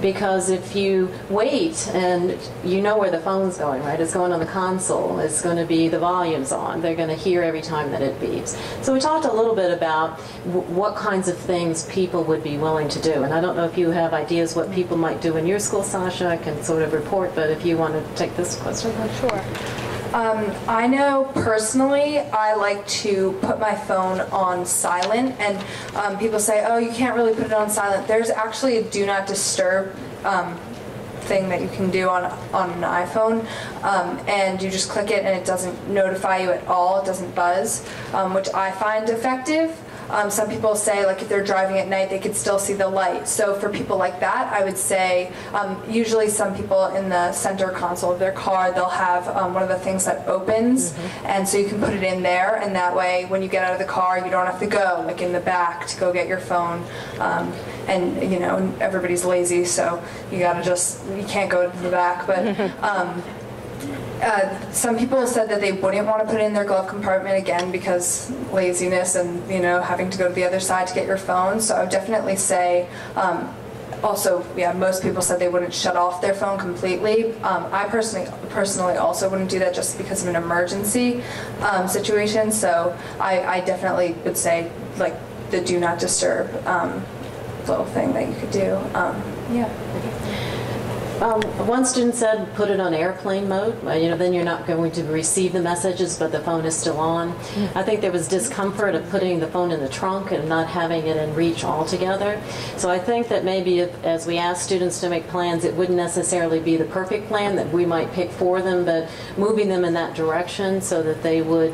Because if you wait and you know where the phone's going, right? It's going on the console. It's going to be, the volume's on. They're going to hear every time that it beeps. So we talked a little bit about what kinds of things people would be willing to do. And I don't know if you have ideas what people might do in your school, Sasha. I can sort of report, but if you want to take this question. Sure. I know personally I like to put my phone on silent, and people say, oh, you can't really put it on silent. There's actually a do not disturb thing that you can do on an iPhone, and you just click it and it doesn't notify you at all. It doesn't buzz, which I find effective. Some people say, like, if they're driving at night, they could still see the light. So for people like that, I would say, usually some people in the center console of their car, they'll have one of the things that opens, and so you can put it in there, and that way when you get out of the car, you don't have to go, like, in the back to go get your phone. And, everybody's lazy, so you can't go to the back, but some people said that they wouldn't want to put it in their glove compartment, again, because laziness and, having to go to the other side to get your phone. So I would definitely say, also, most people said they wouldn't shut off their phone completely. I personally also wouldn't do that just because of an emergency situation. So I definitely would say, like, the do not disturb little thing that you could do. One student said put it on airplane mode. Then you're not going to receive the messages, but the phone is still on. I think there was discomfort of putting the phone in the trunk and not having it in reach altogether. So I think that maybe as we ask students to make plans, it wouldn't necessarily be the perfect plan that we might pick for them, but moving them in that direction so that they would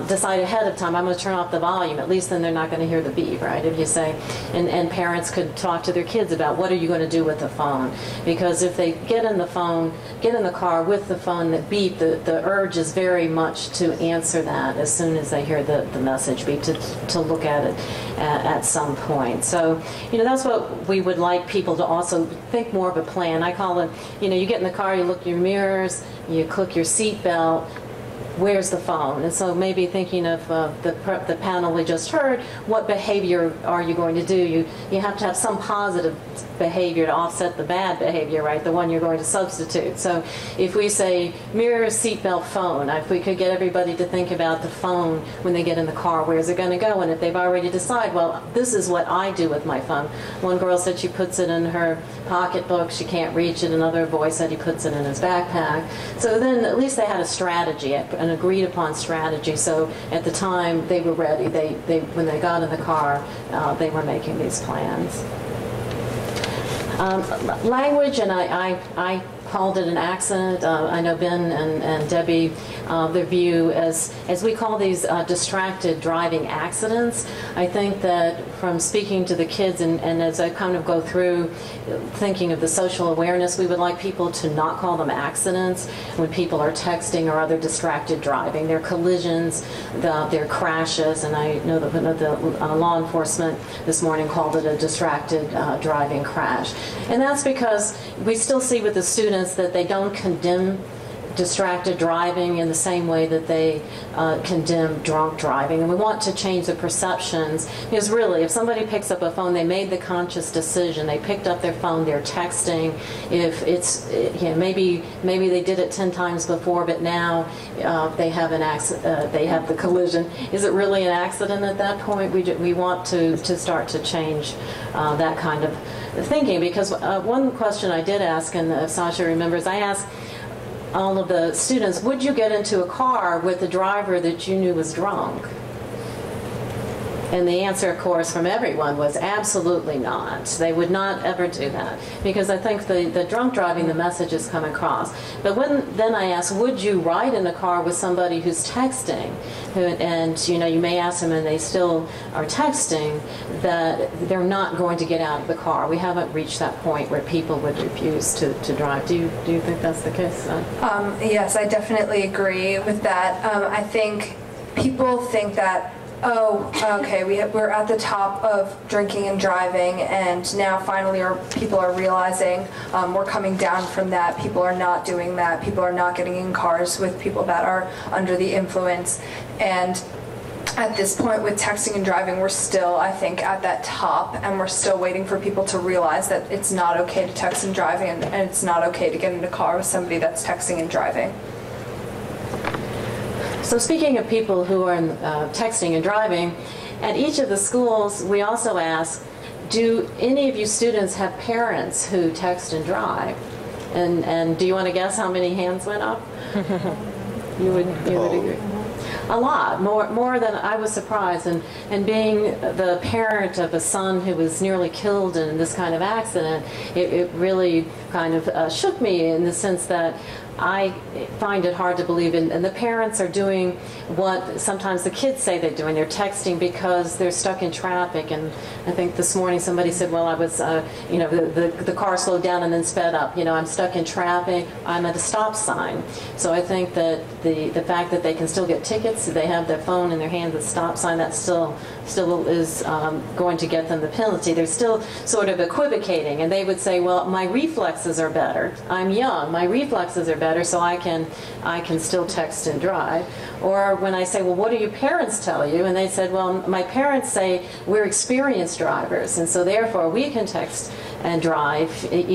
decide ahead of time, I'm going to turn off the volume. At least then they're not going to hear the beep, right? If you say, and parents could talk to their kids about what are you going to do with the phone? Because if they get in the car with the phone that beep, the urge is very much to answer that as soon as they hear the message beep, to look at it at some point. So, that's what we would like people to also think more of a plan. I call it, you get in the car, you look in your mirrors, you click your seat belt, where's the phone? And so maybe thinking of the panel we just heard, what behavior are you going to do? You have to have some positive behavior to offset the bad behavior, right? The one you're going to substitute. So if we say mirror, seatbelt, phone, if we could get everybody to think about the phone when they get in the car, where's it going to go? And if they've already decided, well, this is what I do with my phone. One girl said she puts it in her pocketbook, she can't reach it. Another boy said he puts it in his backpack. So then at least they had a strategy, an agreed upon strategy. So at the time they were ready. When they got in the car, they were making these plans. Language, and I called it an accident. I know Ben and Debbie, their view as we call these distracted driving accidents. I think that from speaking to the kids and as I kind of go through thinking of the social awareness, we would like people to not call them accidents when people are texting or other distracted driving. They're collisions, they're crashes, and I know that the law enforcement this morning called it a distracted driving crash. And that's because we still see with the students that they don't condemn distracted driving in the same way that they condemn drunk driving. And we want to change the perceptions, because really, if somebody picks up a phone, they made the conscious decision. They picked up their phone, they're texting. If it's, maybe they did it 10 times before, but now they have an accident, they have the collision. Is it really an accident at that point? We want to start to change that kind of thinking, because one question I did ask, and if Sasha remembers, I asked all of the students, would you get into a car with a driver that you knew was drunk? And the answer, of course, from everyone was absolutely not. They would not ever do that, because I think the drunk driving, the message has come across. But then I asked, would you ride in a car with somebody who's texting? And you may ask them, and they still are texting, that they're not going to get out of the car. We haven't reached that point where people would refuse to drive. Do you think that's the case? Yes, I definitely agree with that. I think people think that, oh, okay, we're at the top of drinking and driving, and now finally people are realizing we're coming down from that. People are not doing that. People are not getting in cars with people that are under the influence. And at this point with texting and driving, we're still, I think, at that top, and we're still waiting for people to realize that it's not okay to text and drive, and it's not okay to get in a car with somebody that's texting and driving. So speaking of people who are texting and driving, at each of the schools we also ask, do any of you students have parents who text and drive? And do you want to guess how many hands went up? You would agree? A lot, more than I was surprised. And being the parent of a son who was nearly killed in this kind of accident, it really kind of shook me in the sense that I find it hard to believe, and the parents are doing what sometimes the kids say they're doing. They're texting because they're stuck in traffic. And I think this morning somebody said, well, I was, the car slowed down and then sped up. I'm stuck in traffic. I'm at a stop sign. So I think that the fact that they can still get tickets, they have their phone in their hand, the stop sign, that still is going to get them the penalty. They're still sort of equivocating, and they would say, well, my reflexes are better. I'm young. My reflexes are better, so I can still text and drive. Or when I say, well, what do your parents tell you? And they said, well, my parents say we're experienced drivers, and so therefore we can text and drive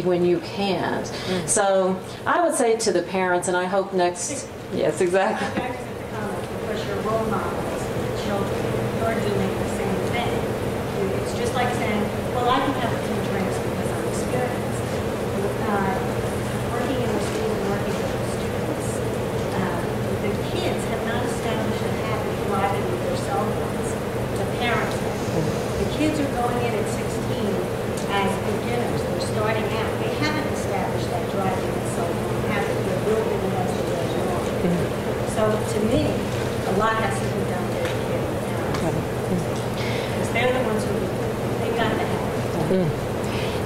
when you can't. So I would say to the parents, and I hope next, yes, exactly. Because you're role models for the children, you're doing the same thing. It's just like saying, well, I can have a few drinks because I'm experienced. Working in the school and working with the students, the kids have not established a habit of driving with their cell phones. The parents have. The kids are going in at 16 as beginners. They're starting out. They haven't established that driving with cell phone habit. They're building it as they go along. So to me, a lot has to be done to educate the parents. Because they're the ones who, they got the habit.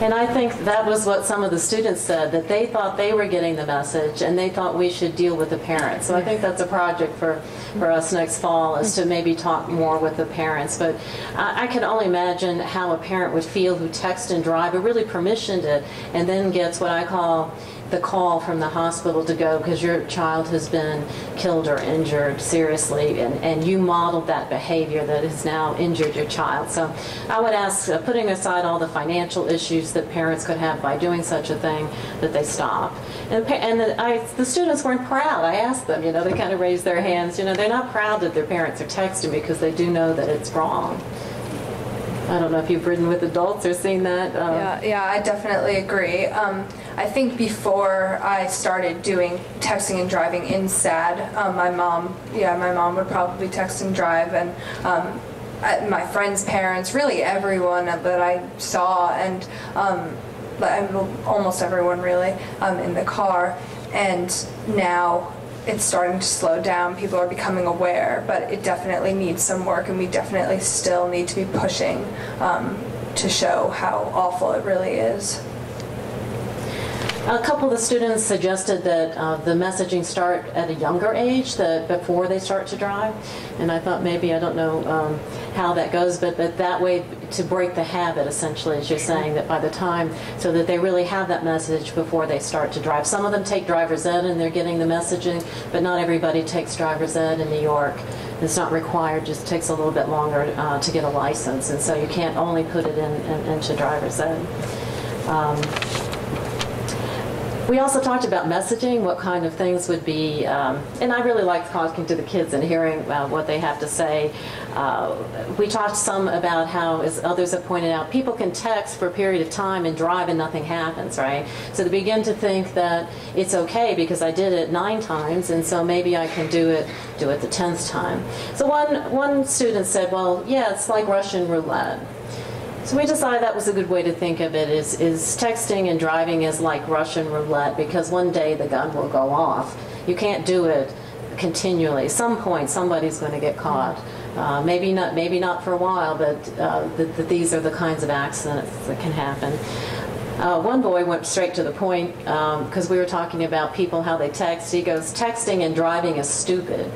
And I think that was what some of the students said, that they thought they were getting the message and they thought we should deal with the parents. So I think that's a project for us next fall, is to maybe talk more with the parents. But I can only imagine how a parent would feel who texts and drive, or really permissioned it, and then gets what I call the call from the hospital to go because your child has been killed or injured seriously, and you modeled that behavior that has now injured your child. So I would ask, putting aside all the financial issues that parents could have by doing such a thing, that they stop. And the students weren't proud. I asked them, they kind of raised their hands. They're not proud that their parents are texting because they do know that it's wrong. I don't know if you've ridden with adults or seen that. Yeah, I definitely agree. I think before I started doing texting and driving in SAD, my mom would probably text and drive, and my friends' parents, really everyone that I saw, and almost everyone really, in the car. And now it's starting to slow down. People are becoming aware, but it definitely needs some work, and we definitely still need to be pushing to show how awful it really is. A couple of the students suggested that the messaging start at a younger age, that before they start to drive. And I thought maybe, I don't know how that goes, but that way to break the habit, essentially, as you're saying, that by the time, so that they really have that message before they start to drive. Some of them take driver's ed and they're getting the messaging, but not everybody takes driver's ed in New York. It's not required, just takes a little bit longer to get a license, and so you can't only put it into driver's ed. We also talked about messaging, what kind of things would be, and I really liked talking to the kids and hearing what they have to say. We talked some about how, as others have pointed out, people can text for a period of time and drive and nothing happens, right? So they begin to think that it's okay because I did it 9 times, and so maybe I can do it the 10th time. So one student said, well, yeah, it's like Russian roulette. So we decided that was a good way to think of it, is texting and driving is like Russian roulette, because one day the gun will go off. You can't do it continually. Some point somebody's going to get caught. Maybe not for a while, but these are the kinds of accidents that can happen. One boy went straight to the point, because we were talking about people, how they text. He goes, texting and driving is stupid.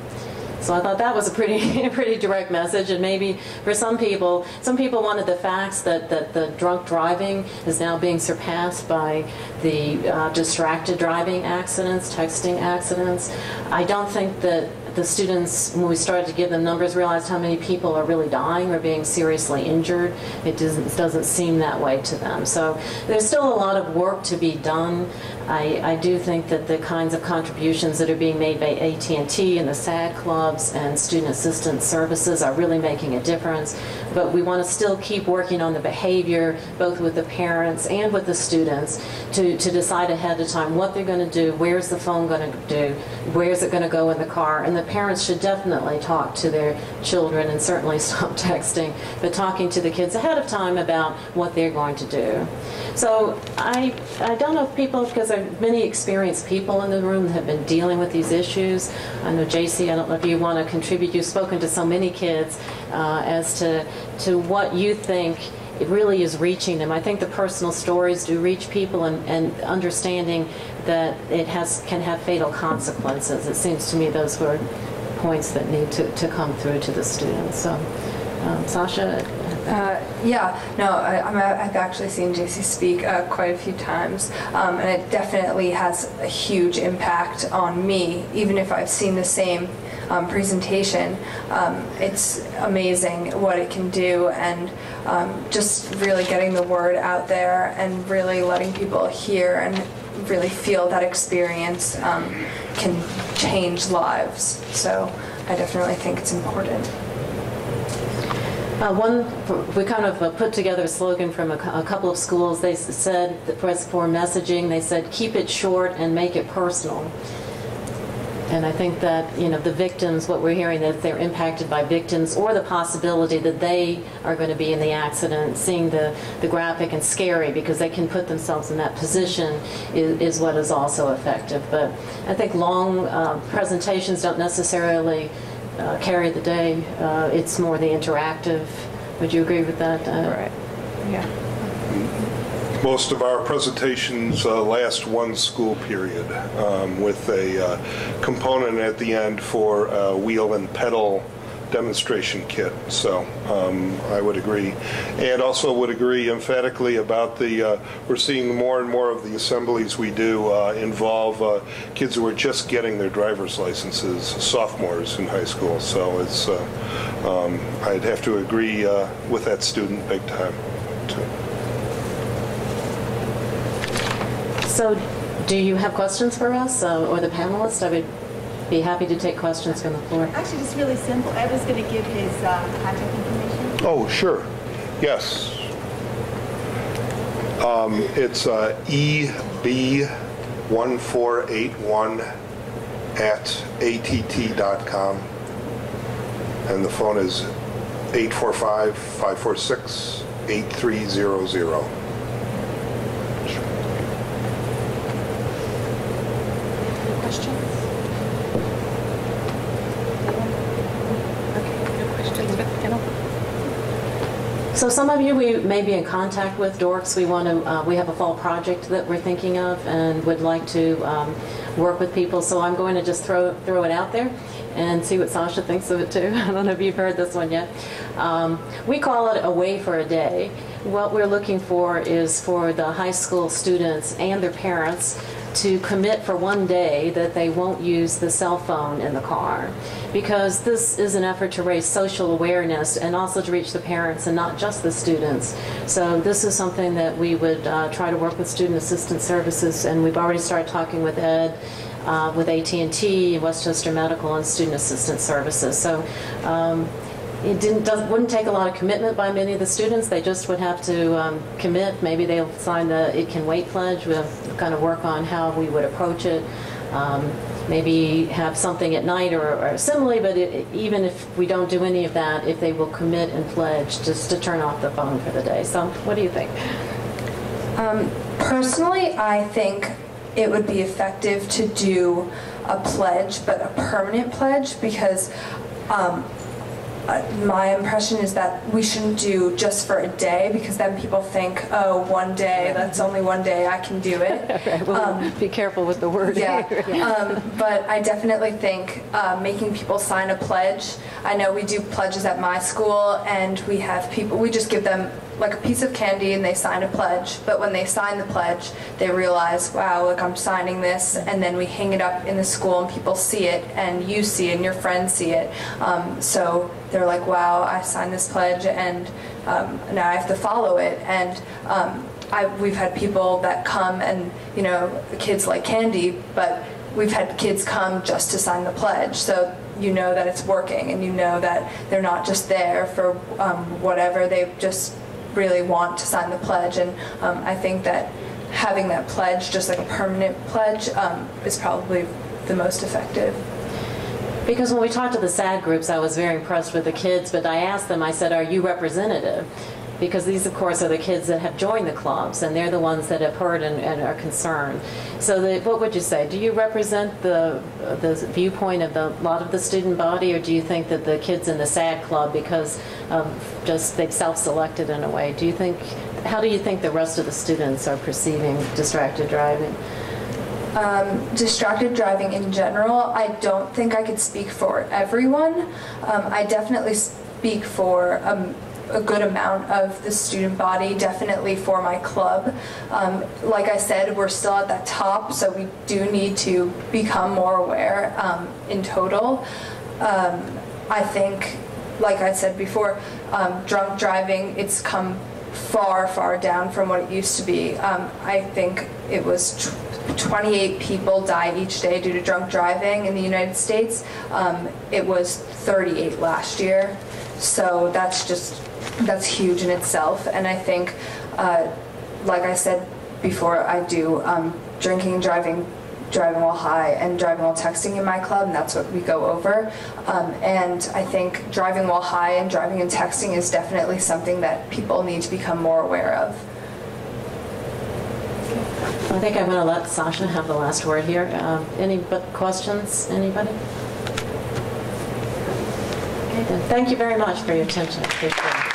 So I thought that was a pretty direct message, and maybe for some people wanted the facts that the drunk driving is now being surpassed by the distracted driving accidents, texting accidents. I don't think that the students, when we started to give them numbers, realized how many people are really dying or being seriously injured. It doesn't seem that way to them. So there's still a lot of work to be done. I do think that the kinds of contributions that are being made by AT&T and the SAD clubs and student assistance services are really making a difference. But we want to still keep working on the behavior, both with the parents and with the students, to decide ahead of time what they're going to do, where's the phone going to do, where's it going to go in the car. And the parents should definitely talk to their children, and certainly stop texting, but talking to the kids ahead of time about what they're going to do. So I don't know if people, because there are many experienced people in the room that have been dealing with these issues. I know, JC, I don't know if you want to contribute. You've spoken to so many kids as to what you think it really is reaching them. I think the personal stories do reach people, and understanding that it can have fatal consequences. It seems to me those were points that need to come through to the students. So, Sasha? Yeah, no, I've actually seen JC speak quite a few times, and it definitely has a huge impact on me, even if I've seen the same presentation. It's amazing what it can do, and just really getting the word out there and really letting people hear and really feel that experience can change lives. So I definitely think it's important. We kind of put together a slogan from a couple of schools. They said that for messaging, they said, keep it short and make it personal. And I think that, the victims, what we're hearing, that they're impacted by victims, or the possibility that they are going to be in the accident, seeing the graphic and scary, because they can put themselves in that position, is what is also effective. But I think long presentations don't necessarily carry the day. It's more the interactive. Would you agree with that? Right. Yeah. Most of our presentations last one school period, with a component at the end for a wheel and pedal demonstration kit. So I would agree. And also would agree emphatically about we're seeing more and more of the assemblies we do involve kids who are just getting their driver's licenses, sophomores in high school. So it's, I'd have to agree with that student big time too. So do you have questions for us or the panelists? I would be happy to take questions from the floor. Actually, it's really simple. Ed was going to give his contact information. Oh, sure. Yes. It's eb1481@att.com. And the phone is 845-546-8300. So some of you we may be in contact with DORCs. We have a fall project that we're thinking of and would like to work with people. So I'm going to just throw it out there and see what Sasha thinks of it too. I don't know if you've heard this one yet. We call it Away for a Day. What we're looking for is for the high school students and their parents to commit for one day that they won't use the cell phone in the car, because this is an effort to raise social awareness and also to reach the parents and not just the students. So this is something that we would try to work with Student Assistance Services, and we've already started talking with Ed, with AT&T, Westchester Medical, and Student Assistance Services. So it wouldn't take a lot of commitment by many of the students. They just would have to commit. Maybe they'll sign the It Can Wait pledge. We'll kind of work on how we would approach it. Maybe have something at night or similarly, but even if we don't do any of that, if they will commit and pledge just to turn off the phone for the day. So what do you think? Personally, I think it would be effective to do a pledge, but a permanent pledge, because my impression is that we shouldn't do just for a day, because then people think, oh, one day, that's only one day, I can do it. Okay, well, be careful with the word. Yeah, but I definitely think making people sign a pledge. I know we do pledges at my school, and we have people, we just give them like a piece of candy and they sign a pledge, but when they sign the pledge they realize, wow, look, I'm signing this, and then we hang it up in the school and people see it, and you see it and your friends see it, so they're like, wow, I signed this pledge, and now I have to follow it. And we've had people that come, and you know, the kids like candy, but we've had kids come just to sign the pledge, so you know that it's working, and you know that they're not just there for whatever, they just really want to sign the pledge. And I think that having that pledge, just like a permanent pledge, is probably the most effective. Because when we talked to the SAD groups, I was very impressed with the kids, but I asked them, I said, are you representative? Because these, of course, are the kids that have joined the clubs, and they're the ones that have heard and are concerned. So what would you say? Do you represent the viewpoint of a lot of the student body, or do you think that the kids in the SAD club, because of just they've self-selected in a way, how do you think the rest of the students are perceiving distracted driving? Distracted driving in general, I don't think I could speak for everyone. I definitely speak for a good amount of the student body, definitely for my club. Like I said, we're still at that top, so we do need to become more aware in total. I think, like I said before, drunk driving, it's come far, far down from what it used to be. I think it was 28 people die each day due to drunk driving in the United States. It was 38 last year. So that's huge in itself. And I think, like I said before, I do drinking, driving while high, and driving while texting in my club, and that's what we go over. And I think driving while high and driving and texting is definitely something that people need to become more aware of. I think I'm going to let Sasha have the last word here. Any questions? Anybody? Okay, then. Thank you very much for your attention. Appreciate it.